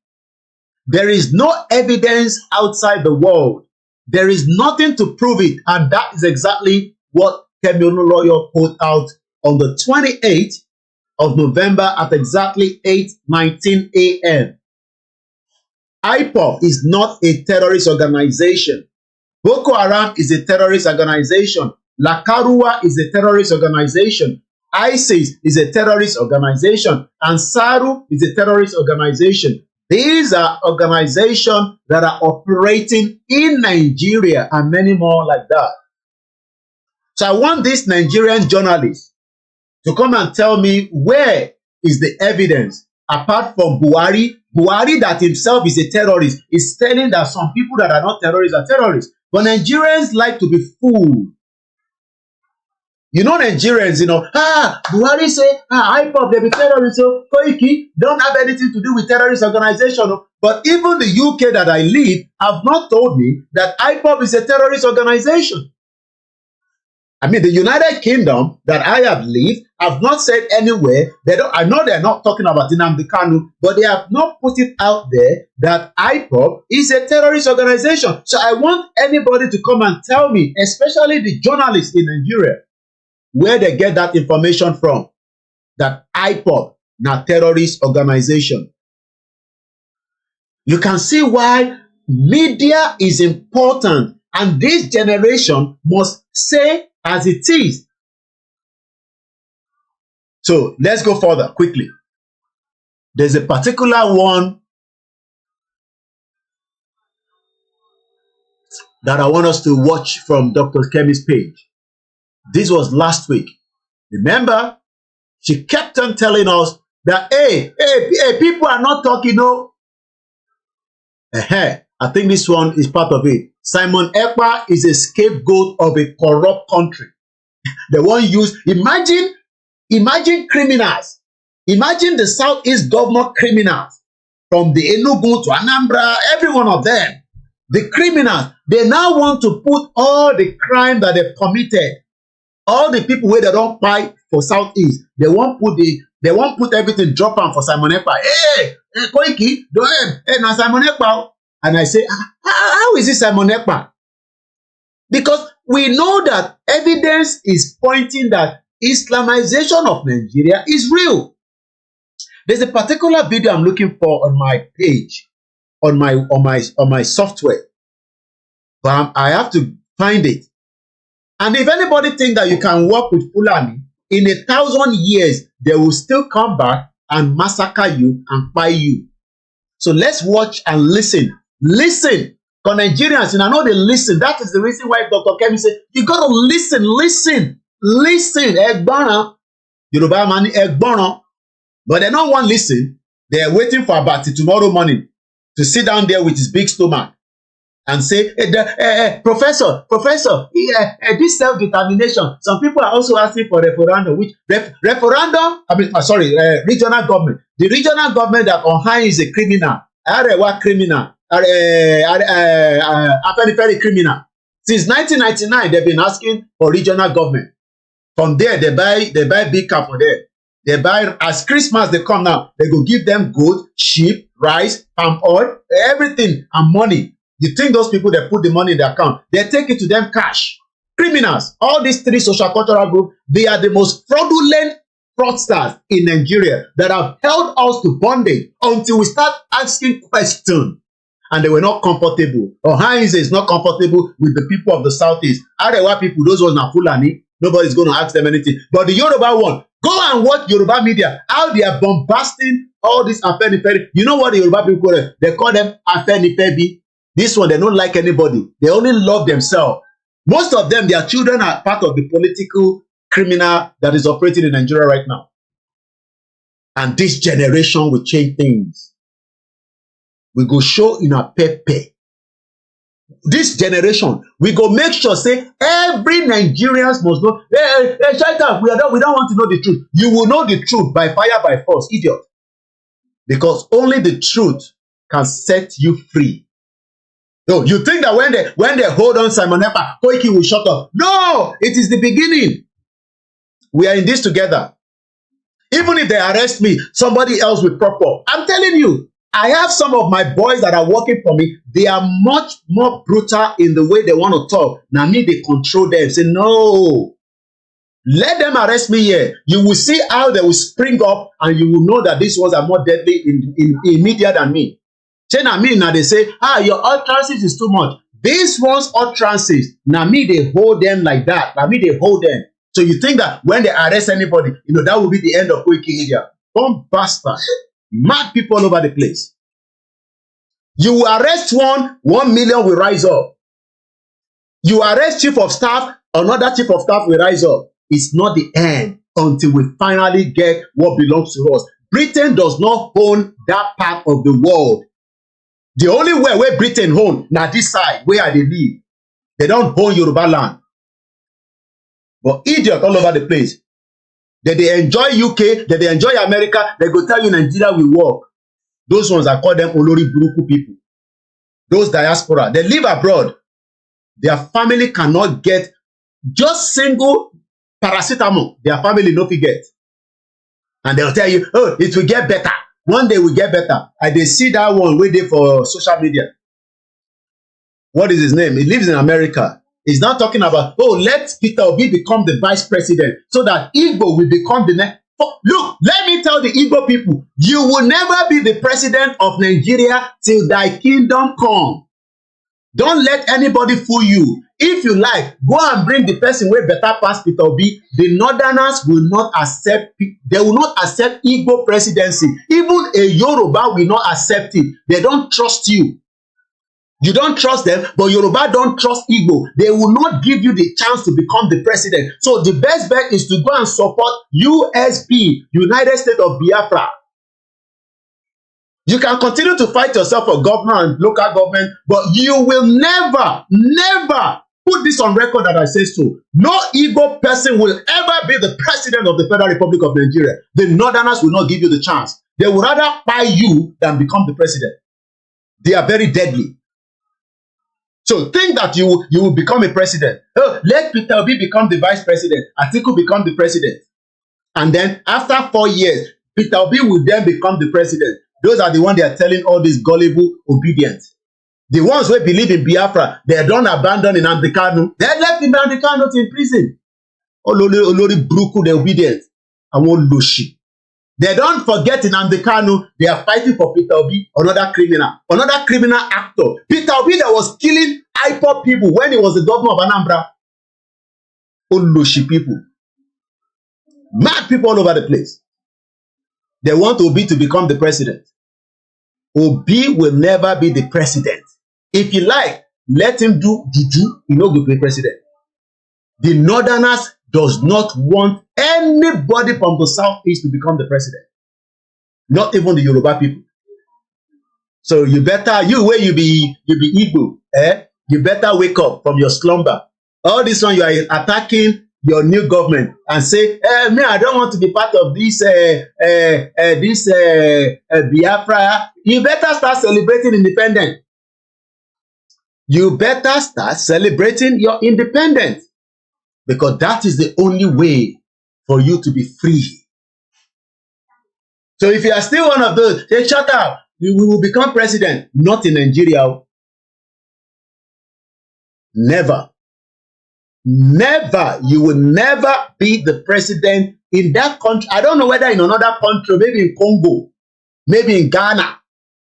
There is no evidence outside the world. There is nothing to prove it. And that is exactly what Kemi Olunloyo put out on the 28th of November at exactly 8:19 a.m. IPOB is not a terrorist organization. Boko Haram is a terrorist organization. Lakarua is a terrorist organization. ISIS is a terrorist organization. Ansaru is a terrorist organization. These are organizations that are operating in Nigeria and many more like that. So I want these Nigerian journalists to come and tell me where is the evidence apart from Buhari. Buhari that himself is a terrorist is telling that some people that are not terrorists are terrorists. But Nigerians like to be fooled. You know Nigerians, Buhari say, IPOB, they be terrorists, so Koiki don't have anything to do with terrorist organization. But even the UK that I live have not told me that IPOB is a terrorist organization. The United Kingdom that I have lived have not said anywhere. I know they're not talking about Nnamdi Kanu, but they have not put it out there that IPOB is a terrorist organization. So I want anybody to come and tell me, especially the journalists in Nigeria, where they get that information from, that IPOB na terrorist organization. You can see why media is important, and this generation must say as it is. So let's go further quickly. There's a particular one that I want us to watch from Dr. Kemi's page. This was last week. Remember, she kept on telling us that, hey, people are not talking, no. I think this one is part of it. Simon Ekpa is a scapegoat of a corrupt country. They won't use, imagine criminals. Imagine the Southeast government criminals from the Enugu to Anambra, every one of them. The criminals, they now want to put all the crime that they committed, all the people where they don't fight for Southeast, they won't put everything, drop on for Simon Ekpa. Hey, Koiki, now Simon Ekpa. And I say, how is it Simon Ekpa? Because we know that evidence is pointing that Islamization of Nigeria is real. There's a particular video I'm looking for on my page, on my software, but I have to find it. And if anybody think that you can work with Fulani, in 1,000 years, they will still come back and massacre you and buy you. So let's watch and listen. Listen. For Nigerians, I know they listen. That is the reason why Dr. Kemi said, you got to listen. Egbona. Yoruba man, Egbona. But they don't want to listen. They are waiting for about tomorrow morning to sit down there with his big stomach and say, Professor, this self-determination, some people are also asking for referendum, which referendum, regional government. The regional government that on high is a criminal, Arewa criminal, Afenifere criminal. Since 1999, they've been asking for regional government. From there, they buy big car for them. They buy, as Christmas they come now, they go give them goat, sheep, rice, palm oil, everything, and money. You think those people, they put the money in their account, they take it to them cash. Criminals, all these three social cultural groups, they are the most fraudulent fraudsters in Nigeria that have held us to bondage until we start asking questions. And they were not comfortable. Or Heinz is not comfortable with the people of the Southeast. Arewa people, those ones are Fulani. Nobody's going to ask them anything. But the Yoruba one, go and watch Yoruba media, how they are bombasting all this Afenifere. You know what the Yoruba people call them? They call them Afenifere. This one, they don't like anybody. They only love themselves. Most of them, their children are part of the political criminal that is operating in Nigeria right now. And this generation will change things. We go show in a pepe. This generation, we go make sure say every Nigerians must know. Hey, shut up. We don't want to know the truth. You will know the truth by fire, by force, idiot. Because only the truth can set you free. No, you think that when they hold on Simon Ekpa, Koiki will shut up. No, it is the beginning. We are in this together. Even if they arrest me, somebody else will prop up. I'm telling you, I have some of my boys that are working for me. They are much more brutal in the way they want to talk. Now me, they control them. Say, no, let them arrest me here. You will see how they will spring up and you will know that these ones are more deadly in media than me. Say, now me, now they say, your utterances is too much. These ones utterances, now me, they hold them like that. Now me, they hold them. So you think that when they arrest anybody, that will be the end of Koikimedia. Bomb bastard. Mad people all over the place. You will arrest 1 million will rise up. You arrest chief of staff, another chief of staff will rise up. It's not the end until we finally get what belongs to us. Britain does not own that part of the world. The only way where Britain own, now this side, where they live. They don't own Yoruba land. But idiot all over the place. That they enjoy UK, that they enjoy America, they go tell you Nigeria will work. Those ones, I call them Olori Buruku people. Those diaspora, they live abroad. Their family cannot get just single paracetamol. Their family no get. And they'll tell you, oh, it will get better. One day will get better. And they see that one waiting for social media. What is his name? He lives in America. He's not talking about, oh, let Peter Obi become the vice president so that Igbo will become the next. Oh, look, let me tell the Igbo people, you will never be the president of Nigeria till thy kingdom come. Don't let anybody fool you. If you like, go and bring the person where better pass Peter Obi. The Northerners will not accept, they will not accept Igbo presidency. Even a Yoruba will not accept it. They don't trust you. You don't trust them, but Yoruba don't trust Igbo. They will not give you the chance to become the president. So the best bet is to go and support USP, United States of Biafra. You can continue to fight yourself for governor and local government, but you will never, never put this on record that I say so. No Igbo person will ever be the president of the Federal Republic of Nigeria. The Northerners will not give you the chance. They will rather buy you than become the president. They are very deadly. So think that you will become a president. Oh, let Peter Obi become the vice president. Atiku become the president. And then after 4 years, Peter Obi will then become the president. Those are the ones they are telling all these gullible obedience. The ones who believe in Biafra, they don't abandon in Andikanu. They left in Andikanu in prison. Olori Bruku, the obedient. I won't loshi. They don't forget in Andikanu, they are fighting for Peter Obi, another criminal actor. Peter Obi that was killing IPOP people when he was the governor of Anambra. Oloshi people. Mad people all over the place. They want Obi to become the president. Obi will never be the president. If you like, let him do juju, he no go be president. The Northerners does not want anybody from the Southeast to become the president. Not even the Yoruba people. So you better, you be Igbo, you better wake up from your slumber. All this one you are attacking your new government and say, me, I don't want to be part of this Biafra. You better start celebrating independence. You better start celebrating your independence. Because that is the only way for you to be free. So if you are still one of those, hey, shut up, we will become president. Not in Nigeria. Never. Never. You will never be the president in that country. I don't know whether in another country, maybe in Congo, maybe in Ghana,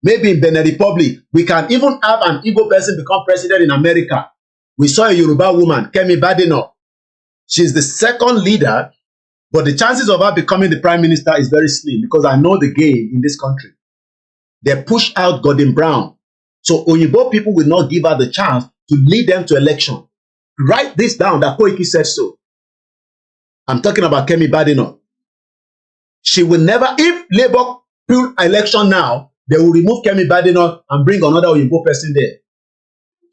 maybe in Benin Republic. We can even have an Igbo person become president in America. We saw a Yoruba woman, Kemi Badenoch. She's the second leader, but the chances of her becoming the prime minister is very slim because I know the game in this country. They push out Gordon Brown. So Oyibo people will not give her the chance to lead them to election. Write this down that Koiki said so. I'm talking about Kemi Badenoch. She will never, if Labour pull election now, they will remove Kemi Badenoch and bring another Oyinbo person there.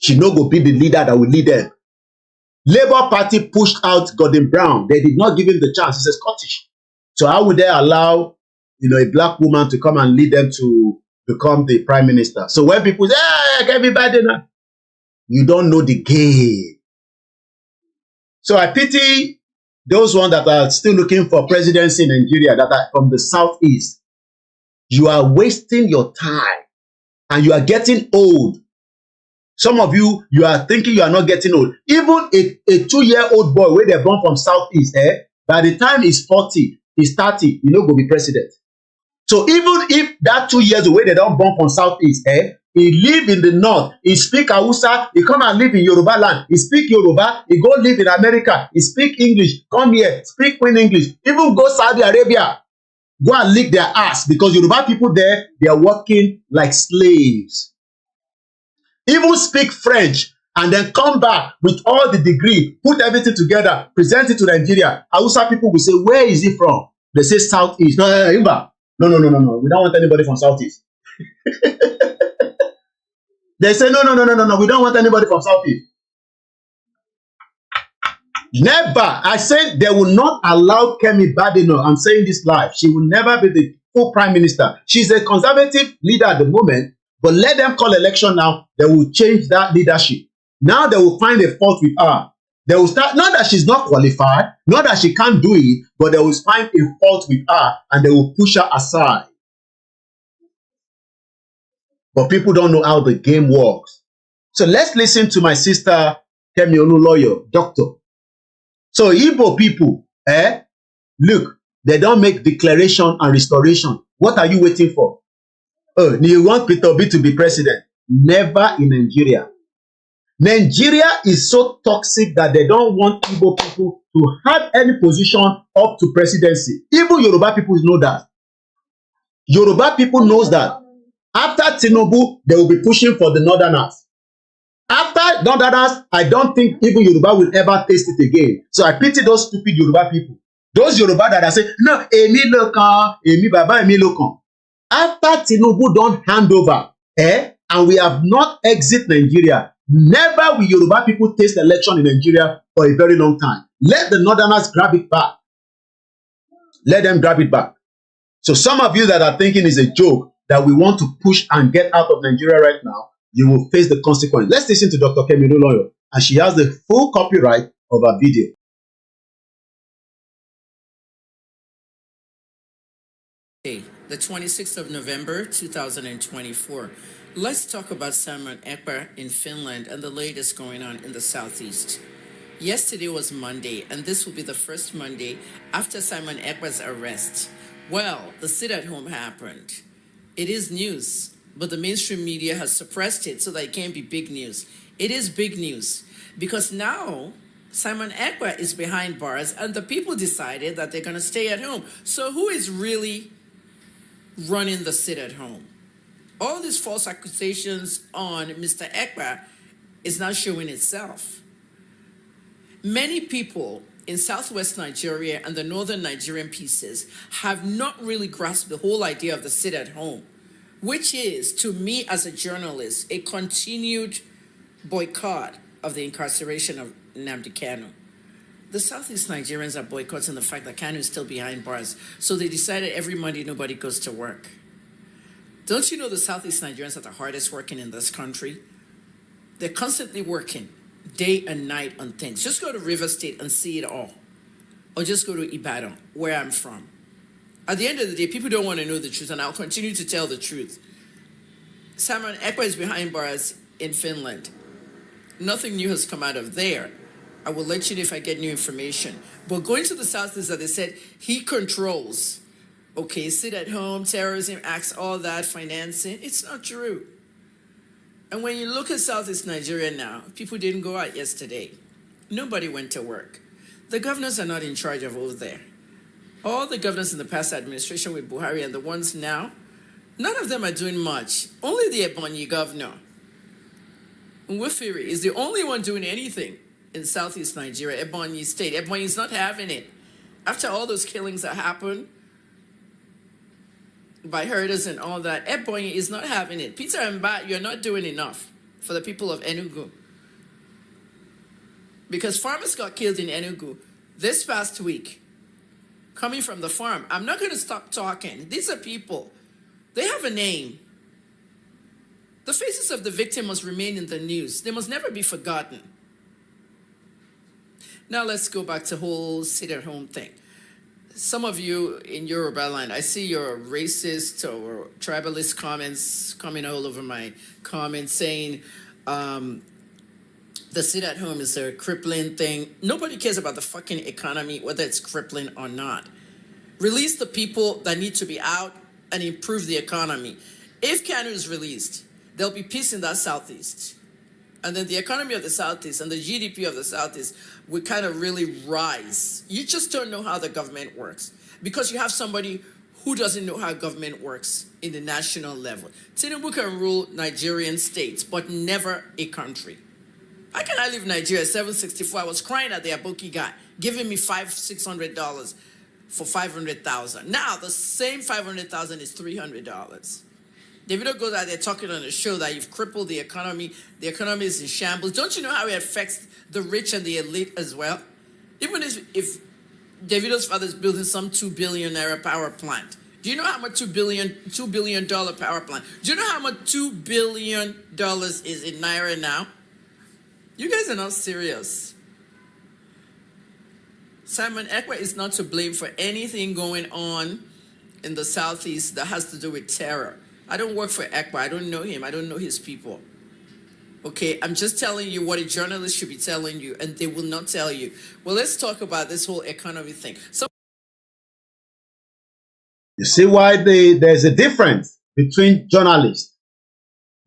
She no go be the leader that will lead them. Labour Party pushed out Gordon Brown. They did not give him the chance. He's a Scottish. So how would they allow, a black woman to come and lead them to become the prime minister? So when people say, Kemi Badenoch, you don't know the game. So I pity those ones that are still looking for presidency in Nigeria that are from the southeast. You are wasting your time and you are getting old. Some of you, you are thinking you are not getting old. Even a 2-year-old boy where they're born from southeast, by the time he's 40, he's 30, you know, go be president. So even if that 2 years away they don't born from southeast, he live in the north, he speak Hausa, he come and live in Yoruba land, he speak Yoruba, he go live in America, he speak English, come here, speak Queen English, even go Saudi Arabia, go and lick their ass because Yoruba people there, they are working like slaves. Even speak French and then come back with all the degree, put everything together, present it to Nigeria. Hausa people will say, where is he from? They say southeast. No, we don't want anybody from southeast. They say, no, we don't want anybody from southeast. Never. I said they will not allow Kemi Badenoch. I'm saying this live. She will never be the full prime minister. She's a conservative leader at the moment, but let them call election now. They will change that leadership. Now they will find a fault with her. They will start, not that she's not qualified, not that she can't do it, but they will find a fault with her and they will push her aside. But people don't know how the game works. So let's listen to my sister, Kemi Oluloyo, doctor. So Igbo people, look, they don't make declaration and restoration. What are you waiting for? Oh, you want Peter Obi to be president? Never in Nigeria. Nigeria is so toxic that they don't want Igbo people to have any position up to presidency. Even Yoruba people know that. Yoruba people knows that. After Tinubu, they will be pushing for the Northerners. After Northerners, I don't think even Yoruba will ever taste it again. So I pity those stupid Yoruba people. Those Yoruba that are saying, no, Emi Lokan, Emi Baba, Emi Lokan. After Tinubu don't hand over, and we have not exit Nigeria, never will Yoruba people taste election in Nigeria for a very long time. Let the Northerners grab it back. Let them grab it back. So some of you that are thinking it's a joke that we want to push and get out of Nigeria right now, you will face the consequence. Let's listen to Dr. Kemi Oluloyo, and she has the full copyright of her video. The 26th of November, 2024. Let's talk about Simon Ekpa in Finland and the latest going on in the Southeast. Yesterday was Monday, and this will be the first Monday after Simon Ekpa's arrest. Well, the sit-at-home happened. It is news, but the mainstream media has suppressed it so that it can't be big news. It is big news because now Simon Ekpa is behind bars and the people decided that they're going to stay at home. So who is really running the sit-at-home? All these false accusations on Mr. Ekpa is now showing itself. Many people in southwest Nigeria and the northern Nigerian pieces have not really grasped the whole idea of the sit-at-home, which is, to me as a journalist, a continued boycott of the incarceration of Nnamdi Kanu. The Southeast Nigerians are boycotting the fact that Kanu is still behind bars, so they decided every Monday nobody goes to work. Don't you know the Southeast Nigerians are the hardest working in this country? They're constantly working, day and night on things. Just go to River State and see it all. Or just go to Ibadan, where I'm from. At the end of the day, people don't want to know the truth, and I'll continue to tell the truth. Simon Ekpa is behind bars in Finland. Nothing new has come out of there. I will let you know if I get new information. But going to the South is that they said he controls. Okay, sit at home, terrorism acts, all that, financing. It's not true. And when you look at Southeast Nigeria now, people didn't go out yesterday. Nobody went to work. The governors are not in charge of over there. All the governors in the past administration with Buhari and the ones now, none of them are doing much. Only the ADEBANJI governor, Nwefere, is the only one doing anything in Southeast Nigeria, ADEBANJI state. ADEBANJI is not having it. After all those killings that happened by herders and all that, Ebonyi is not having it. Peter and Bat, you're not doing enough for the people of Enugu. Because farmers got killed in Enugu this past week, coming from the farm. I'm not going to stop talking. These are people. They have a name. The faces of the victim must remain in the news. They must never be forgotten. Now let's go back to the whole sit-at-home thing. Some of you in Yoruba land, I see your racist or tribalist comments coming all over my comments saying the sit-at-home is a crippling thing. Nobody cares about the fucking economy, whether it's crippling or not. Release the people that need to be out and improve the economy. If Kanu is released, there'll be peace in that Southeast. And then the economy of the Southeast and the GDP of the Southeast will kind of really rise. You just don't know how the government works because you have somebody who doesn't know how government works in the national level. Tinubu can rule Nigerian states, but never a country. How can I leave Nigeria at 764? I was crying at the Aboki guy, giving me $600 for 500,000. Now the same 500,000 is $300. Davido goes out there talking on the show that you've crippled the economy is in shambles. Don't you know how it affects the rich and the elite as well? Even if Davido's father is building some $2 billion power plant, do you know how much $2 billion power plant? Do you know how much $2 billion is in Naira now? You guys are not serious. Simon Ekpa is not to blame for anything going on in the Southeast that has to do with terror. I don't work for Ekpa. I don't know him. I don't know his people. Okay, I'm just telling you what a journalist should be telling you, and they will not tell you. Well, let's talk about this whole economy thing. So, you see why there's a difference between journalists,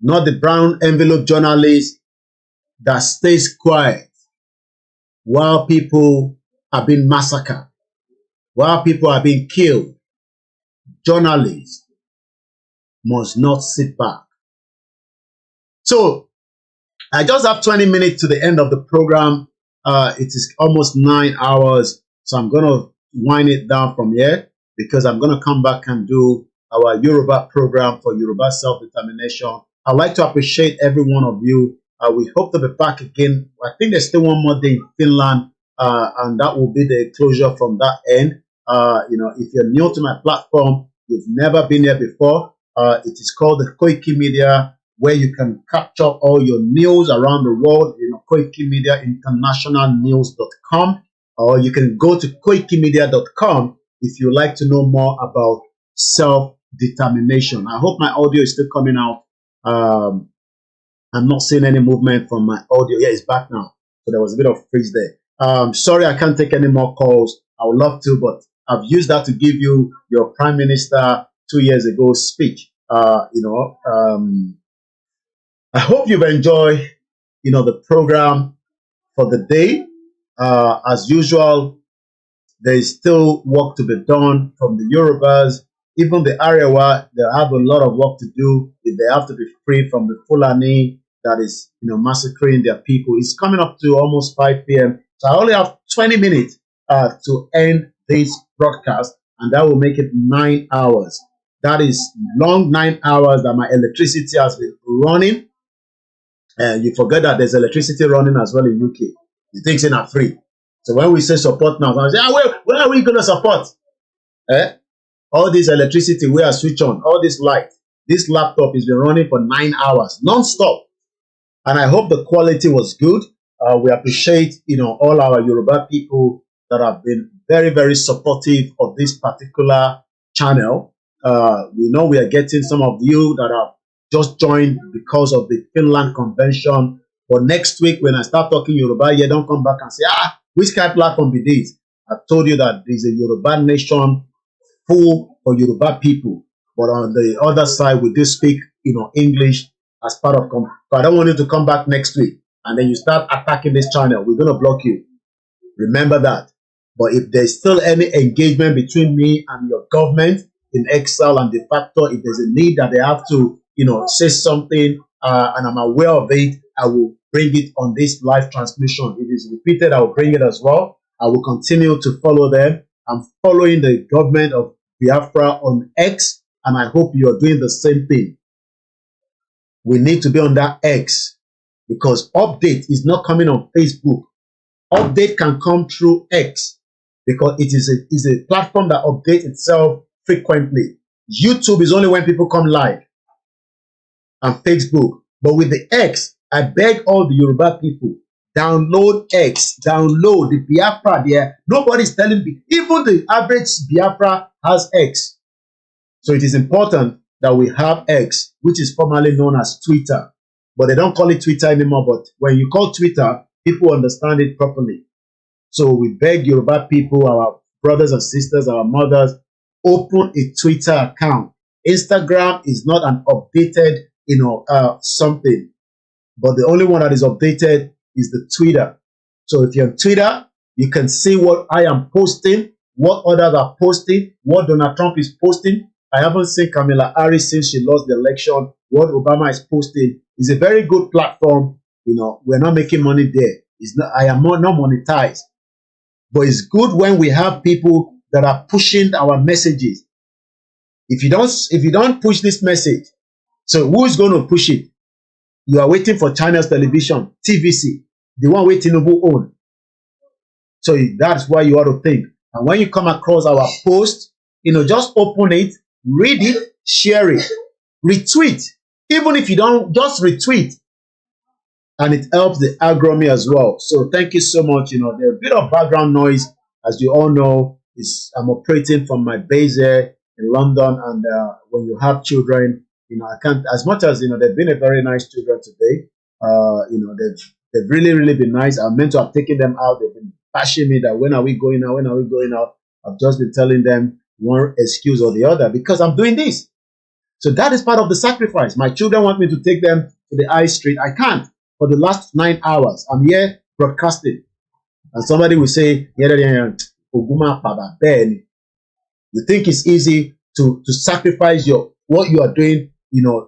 not the brown envelope journalist that stays quiet while people are being massacred, while people are being killed. Journalists must not sit back. So I just have 20 minutes to the end of the program. It is almost 9 hours. So I'm going to wind it down from here because I'm going to come back and do our Yoruba program for Yoruba self-determination. I'd like to appreciate every one of you. We hope to be back again. I think there's still one more day in Finland, and that will be the closure from that end. If you're new to my platform, you've never been here before, it is called the Koikimedia, where you can capture all your news around the world. Koikimedia internationalnews.com, or you can go to koikimedia.com if you like to know more about self-determination. I hope my audio is still coming out. I'm not seeing any movement from my audio. Yeah, it's back now. So there was a bit of freeze there. Sorry, I can't take any more calls. I would love to, but I've used that to give you your Prime Minister 2 years ago speech. I hope you've enjoyed, the program for the day. As usual, there is still work to be done from the Yorubas. Even the Arewa, they have a lot of work to do if they have to be free from the Fulani that is, massacring their people. It's coming up to almost 5 p.m. So I only have 20 minutes to end this broadcast, and that will make it 9 hours. That is long 9 hours that my electricity has been running. You forget that there's electricity running as well in UK. You think it's not free. So when we say support now, I say, where are we going to support? All this electricity we are switch on, all this light. This laptop has been running for 9 hours, non-stop. And I hope the quality was good. We appreciate, all our Yoruba people that have been very, very supportive of this particular channel. We know we are getting some of you that have just joined because of the Finland convention. But next week, when I start talking Yoruba, you don't come back and say, which kind of platform be this? I've told you that there's a Yoruba nation full of Yoruba people. But on the other side, we do speak, English as part of. So I don't want you to come back next week and then you start attacking this channel. We're going to block you. Remember that. But if there's still any engagement between me and your government in exile and de facto, if there's a need that they have to, say something, and I'm aware of it, I will bring it on this live transmission. If it's repeated, I will bring it as well. I will continue to follow them. I'm following the government of Biafra on X, and I hope you're doing the same thing. We need to be on that X because update is not coming on Facebook. Update can come through X because it is a platform that updates itself frequently. YouTube is only when people come live, and Facebook. But with the X, I beg all the Yoruba people, download X, download the Biafra there. Nobody's telling me, even the average Biafra has X. So it is important that we have X, which is formerly known as Twitter. But they don't call it Twitter anymore. But when you call Twitter, people understand it properly. So we beg Yoruba people, our brothers and sisters, our mothers, open a Twitter account. Instagram is not an updated, something. But the only one that is updated is the Twitter. So if you're on Twitter, you can see what I am posting, what others are posting, what Donald Trump is posting. I haven't seen Kamala Harris since she lost the election. What Obama is posting is a very good platform. We're not making money there. I am not monetized. But it's good when we have people that are pushing our messages. If you don't push this message, so who's going to push it? You are waiting for China's television, TVC, the one where Tinubu own. So that's why you ought to think. And when you come across our post, just open it, read it, share it, retweet. Even if you don't, just retweet. And it helps the algorithm as well. So thank you so much. There's a bit of background noise, as you all know. I'm operating from my base here in London, and when you have children, I can't, as much as they've been a very nice children today. They've really been nice. I'm meant to have taken them out. They've been bashing me that when are we going out? When are we going out? I've just been telling them one excuse or the other because I'm doing this. So that is part of the sacrifice. My children want me to take them to the high street. I can't. For the last 9 hours, I'm here broadcasting. And somebody will say, you think it's easy to sacrifice what you are doing,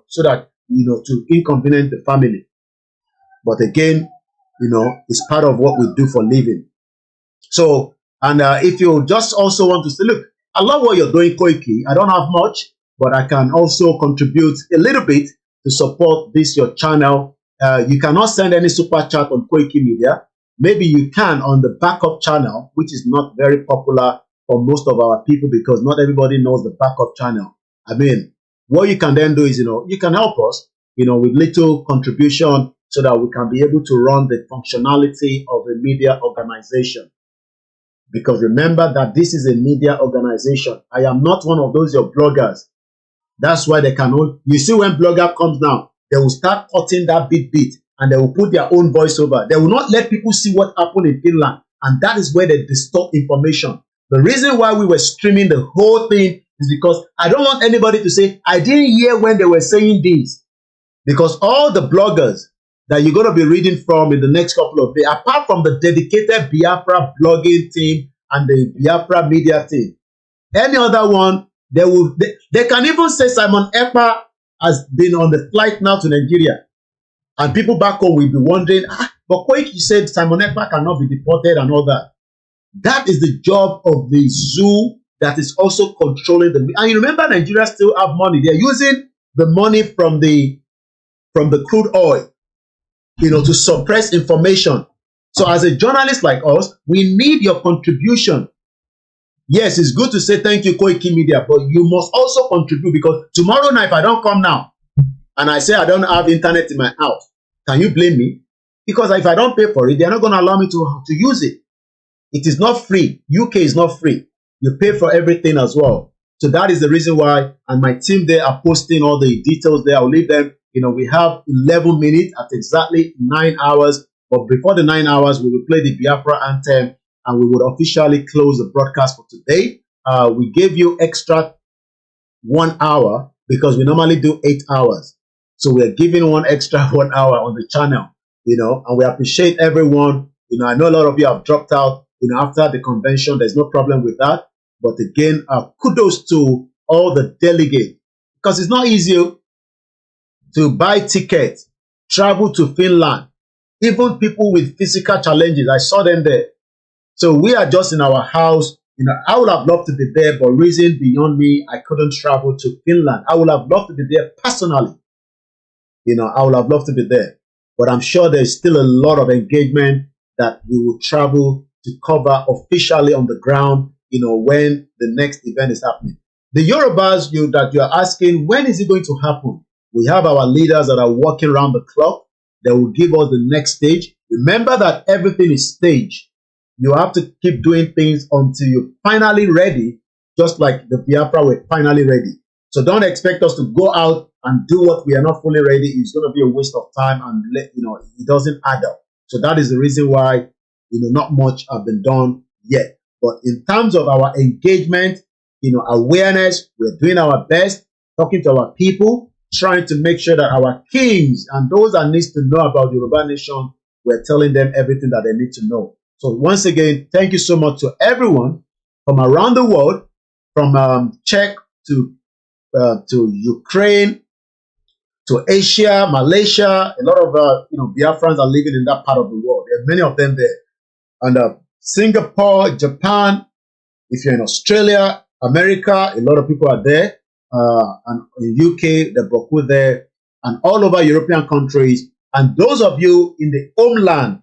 so that, to inconvenience the family. But again, it's part of what we do for living. So, and if you just also want to say, look, I love what you're doing, Koiki. I don't have much, but I can also contribute a little bit to support your channel. You cannot send any super chat on Koikimedia. Maybe you can on the backup channel, which is not very popular for most of our people because not everybody knows the backup channel. I mean, what you can then do is, you can help us, with little contribution so that we can be able to run the functionality of a media organization. Because remember that this is a media organization. I am not one of those your bloggers. That's why they cannot. You see, when blogger comes down, they will start cutting that bit, and they will put their own voice over. They will not let people see what happened in Finland, and that is where they distort information. The reason why we were streaming the whole thing is because I don't want anybody to say, I didn't hear when they were saying this. Because all the bloggers that you're going to be reading from in the next couple of days, apart from the dedicated Biafra blogging team and the Biafra media team, any other one, they can even say Simon Ekpa has been on the flight now to Nigeria. And people back home will be wondering, but Koiki said Simon Ekpa cannot be deported and all that. That is the job of the zoo that is also controlling the... And you remember Nigeria still have money. They're using the money from the crude oil, to suppress information. So as a journalist like us, we need your contribution. Yes, it's good to say thank you, Koikimedia, but you must also contribute because tomorrow night, if I don't come now and I say I don't have internet in my house, can you blame me? Because if I don't pay for it, they're not going to allow me to use it. It is not free. UK is not free. You pay for everything as well. So that is the reason why, and my team there are posting all the details there. I'll leave them. We have 11 minutes at exactly 9 hours. But before the 9 hours, we will play the Biafra anthem and we would officially close the broadcast for today. We gave you extra 1 hour because we normally do 8 hours. So we are giving one extra 1 hour on the channel, and we appreciate everyone. I know a lot of you have dropped out, after the convention. There's no problem with that. But again, kudos to all the delegates because it's not easy to buy tickets, travel to Finland, even people with physical challenges. I saw them there. So we are just in our house You know, I would have loved to be there, but reason beyond me, I couldn't travel to Finland. I would have loved to be there personally. You know, I would have loved to be there. But I'm sure there's still a lot of engagement that we will travel to cover officially on the ground, you know, when the next event is happening. The Yorubas that you're asking, when is it going to happen? We have our leaders that are working around the clock. They will give us the next stage. Remember that everything is staged. You have to keep doing things until you're finally ready, just like the Biafra were finally ready. So don't expect us to go out and do what we are not fully ready. It's going to be a waste of time, and you know, it doesn't add up. So that is the reason why, you know, not much have been done yet. But in terms of our engagement, you know, awareness, we're doing our best, talking to our people, trying to make sure that our kings and those that need to know about the Yoruba nation, we're telling them everything that they need to know. So once again, thank you so much to everyone from around the world, from Czech to Ukraine, to Asia, Malaysia. A lot of you know, Biafrans are living in that part of the world. There are many of them there. And Singapore, Japan, if you're in Australia, America, a lot of people are there. And in UK, the Boku there, and all over European countries. And those of you in the homeland,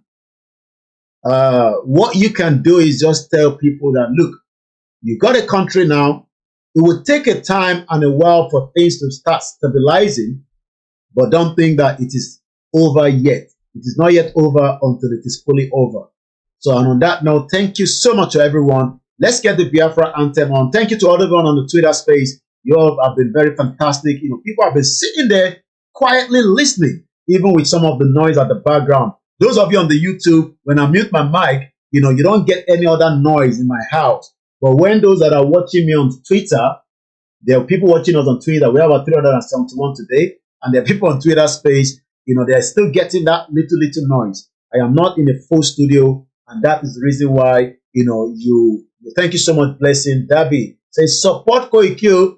what you can do is just tell people that, look, you got a country now. It will take a time and a while for things to start stabilizing, but don't think that it is over yet. It is not yet over until it is fully over. So, and on that note, thank you so much to everyone. Let's get the Biafra anthem on. Thank you to everyone on the Twitter space. You all have been very fantastic. You know, people have been sitting there quietly listening, even with some of the noise at the background. Those of you on the YouTube, when I mute my mic, you know, you don't get any other noise in my house. But when those that are watching me on Twitter, there are people watching us on Twitter. We have about 371 today. And there are people on Twitter space, you know, they're still getting that little noise. I am not in a full studio. And that is the reason why, you know, thank you so much, Blessing. Dabi says, support Koiki.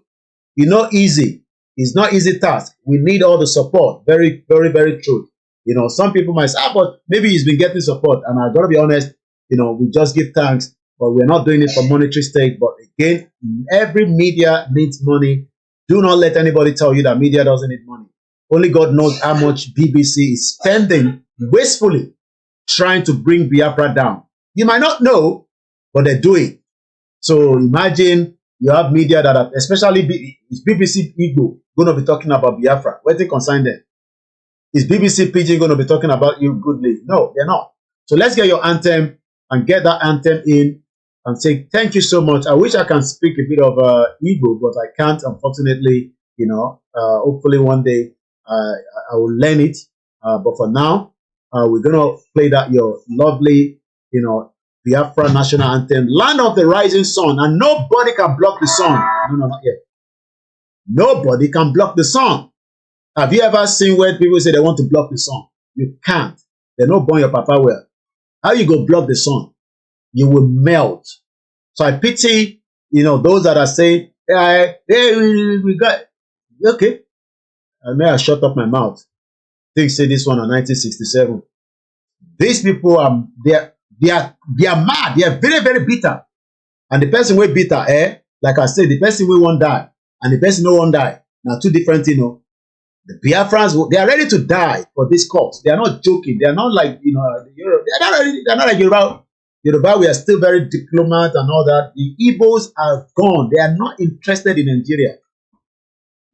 You know, easy. It's not easy task. We need all the support. Very, very, very true. You know, some people might say, but maybe he's been getting support. And I got to be honest, you know, we just give thanks, but we're not doing it for monetary stake. But again, every media needs money. Do not let anybody tell you that media doesn't need money. Only God knows how much BBC is spending wastefully trying to bring Biafra down. You might not know, but they do it. So imagine you have media that are, especially is BBC Igbo going to be talking about Biafra. Where they concern them? Is BBC Pidgin going to be talking about you goodly? No, they're not. So let's get your anthem and get that anthem in and say thank you so much. I wish I can speak a bit of Igbo, but I can't, unfortunately. You know, hopefully one day I will learn it. But for now, we're going to play that your lovely, you know, Biafra national anthem, Land of the Rising Sun, and nobody can block the sun. No, not yet. Nobody can block the sun. Have you ever seen where people say they want to block the sun? You can't. They're not born your papa well. How you go block the sun? You will melt. So I pity, you know, those that are saying, hey, we got, okay. May I shut up my mouth? Things say this one in 1967. These people are, they are mad. They are very, very bitter. And the person will bitter, like I said, the person will won't die, and the person no won't die. Now, two different, you know. The Biafrans, they are ready to die for this cause. They are not joking. They are not like, you know, they're not like Yoruba. Yoruba, we are still very diplomat and all that. The Igbos are gone. They are not interested in Nigeria.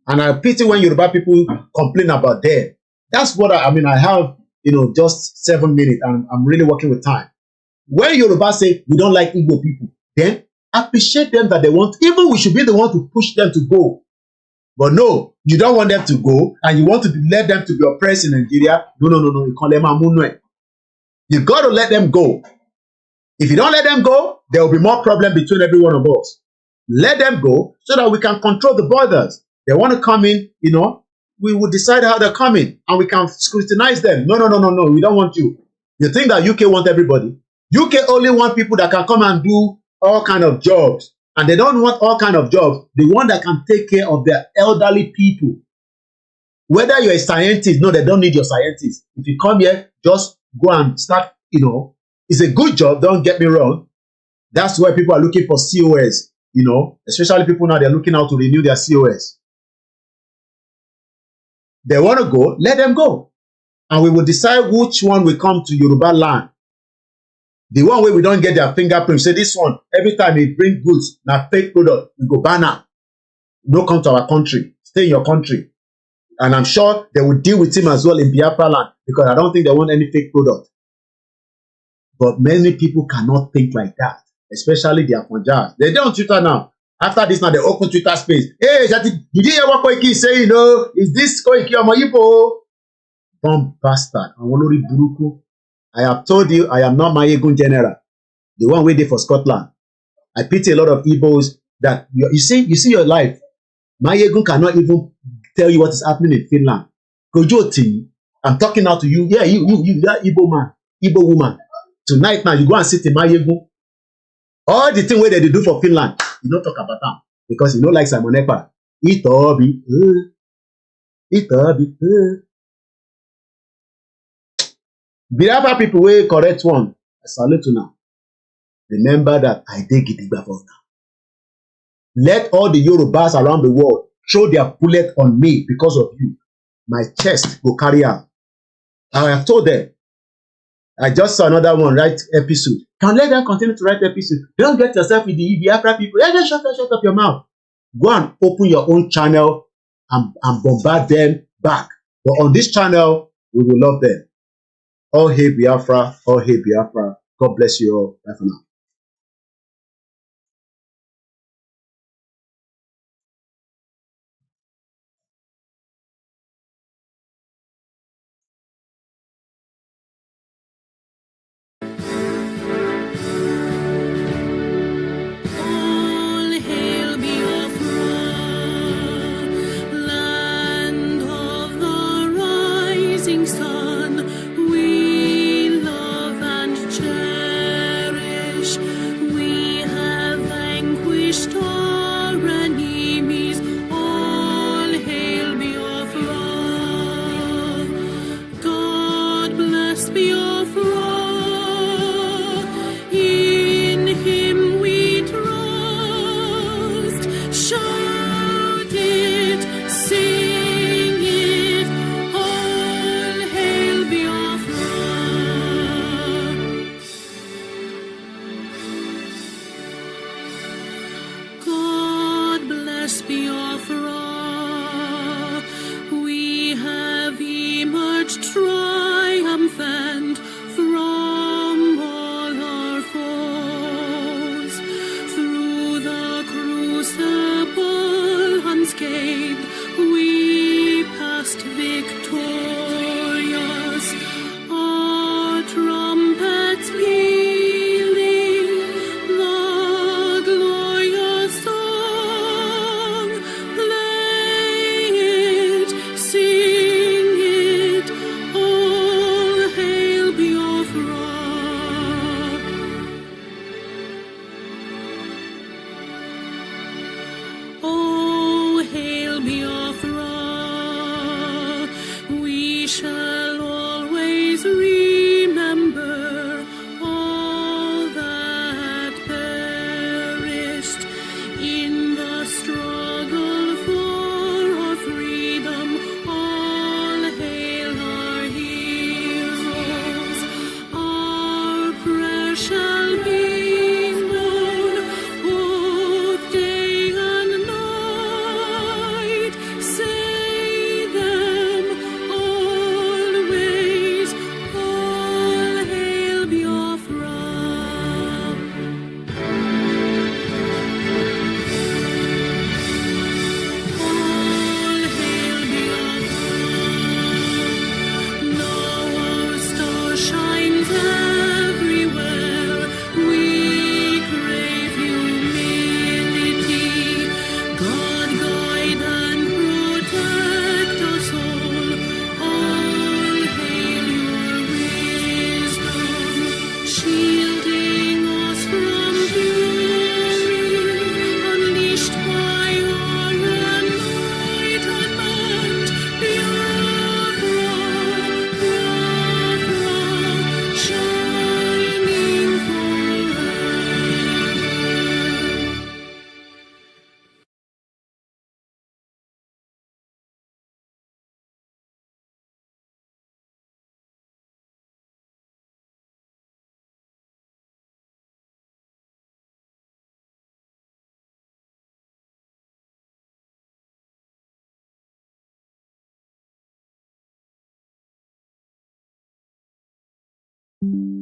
And I pity when Yoruba people complain about them. That's what I mean. I have, you know, just 7 minutes, and I'm really working with time. When Yoruba say we don't like Igbo people, then appreciate them that they want. Even we should be the one to push them to go. But no, you don't want them to go, and you want to let them to be oppressed in Nigeria. No. You call them Amunwe. You got to let them go. If you don't let them go, there will be more problem between every one of us. Let them go so that we can control the borders. They want to come in, you know, we will decide how they're coming, and we can scrutinize them. No. We don't want you. You think that UK want everybody? UK only want people that can come and do all kind of jobs. And they don't want all kind of jobs. They want that can take care of their elderly people. Whether you're a scientist, no, they don't need your scientist. If you come here, just go and start, you know, it's a good job, don't get me wrong. That's why people are looking for COS, you know, especially people now, they're looking out to renew their COS. They want to go, let them go. And we will decide which one will come to Yoruba land. The one where we don't get their fingerprint, say this one, every time it bring goods, now fake product, we go ban am. Don't come to our country, stay in your country. And I'm sure they will deal with him as well in Biafra land, because I don't think they want any fake product. But many people cannot think like that, especially the Afonjas. They're on Twitter now. After this, now they open Twitter space. Hey, did you hear what Koiki is saying? No, is this Koiki or Moyipo? Dumb bastard. I have told you, I am not Mayegun general. The one waiting for Scotland. I pity a lot of Igbos that you see your life. Mayegun cannot even tell you what is happening in Finland. Kojoti, I'm talking now to you. Yeah, you, that Igbo man, Igbo woman. Tonight now, you go and sit in Mayegun. All the thing where they do for Finland, you don't talk about them. Because you don't like Simon Ekpa. Itobi. Biafra people wey correct one. I salute you now. Remember that I did Gidigba for now. Let all the Yorubas around the world throw their bullet on me because of you. My chest will carry out. I have told them. I just saw another one write episode. Can let them continue to write episode. Don't get yourself with the Biafra people. Yeah, just shut up your mouth. Go and open your own channel and bombard them back. But on this channel, we will love them. All hail Biafra, all hail Biafra. God bless you all. Bye for now. you.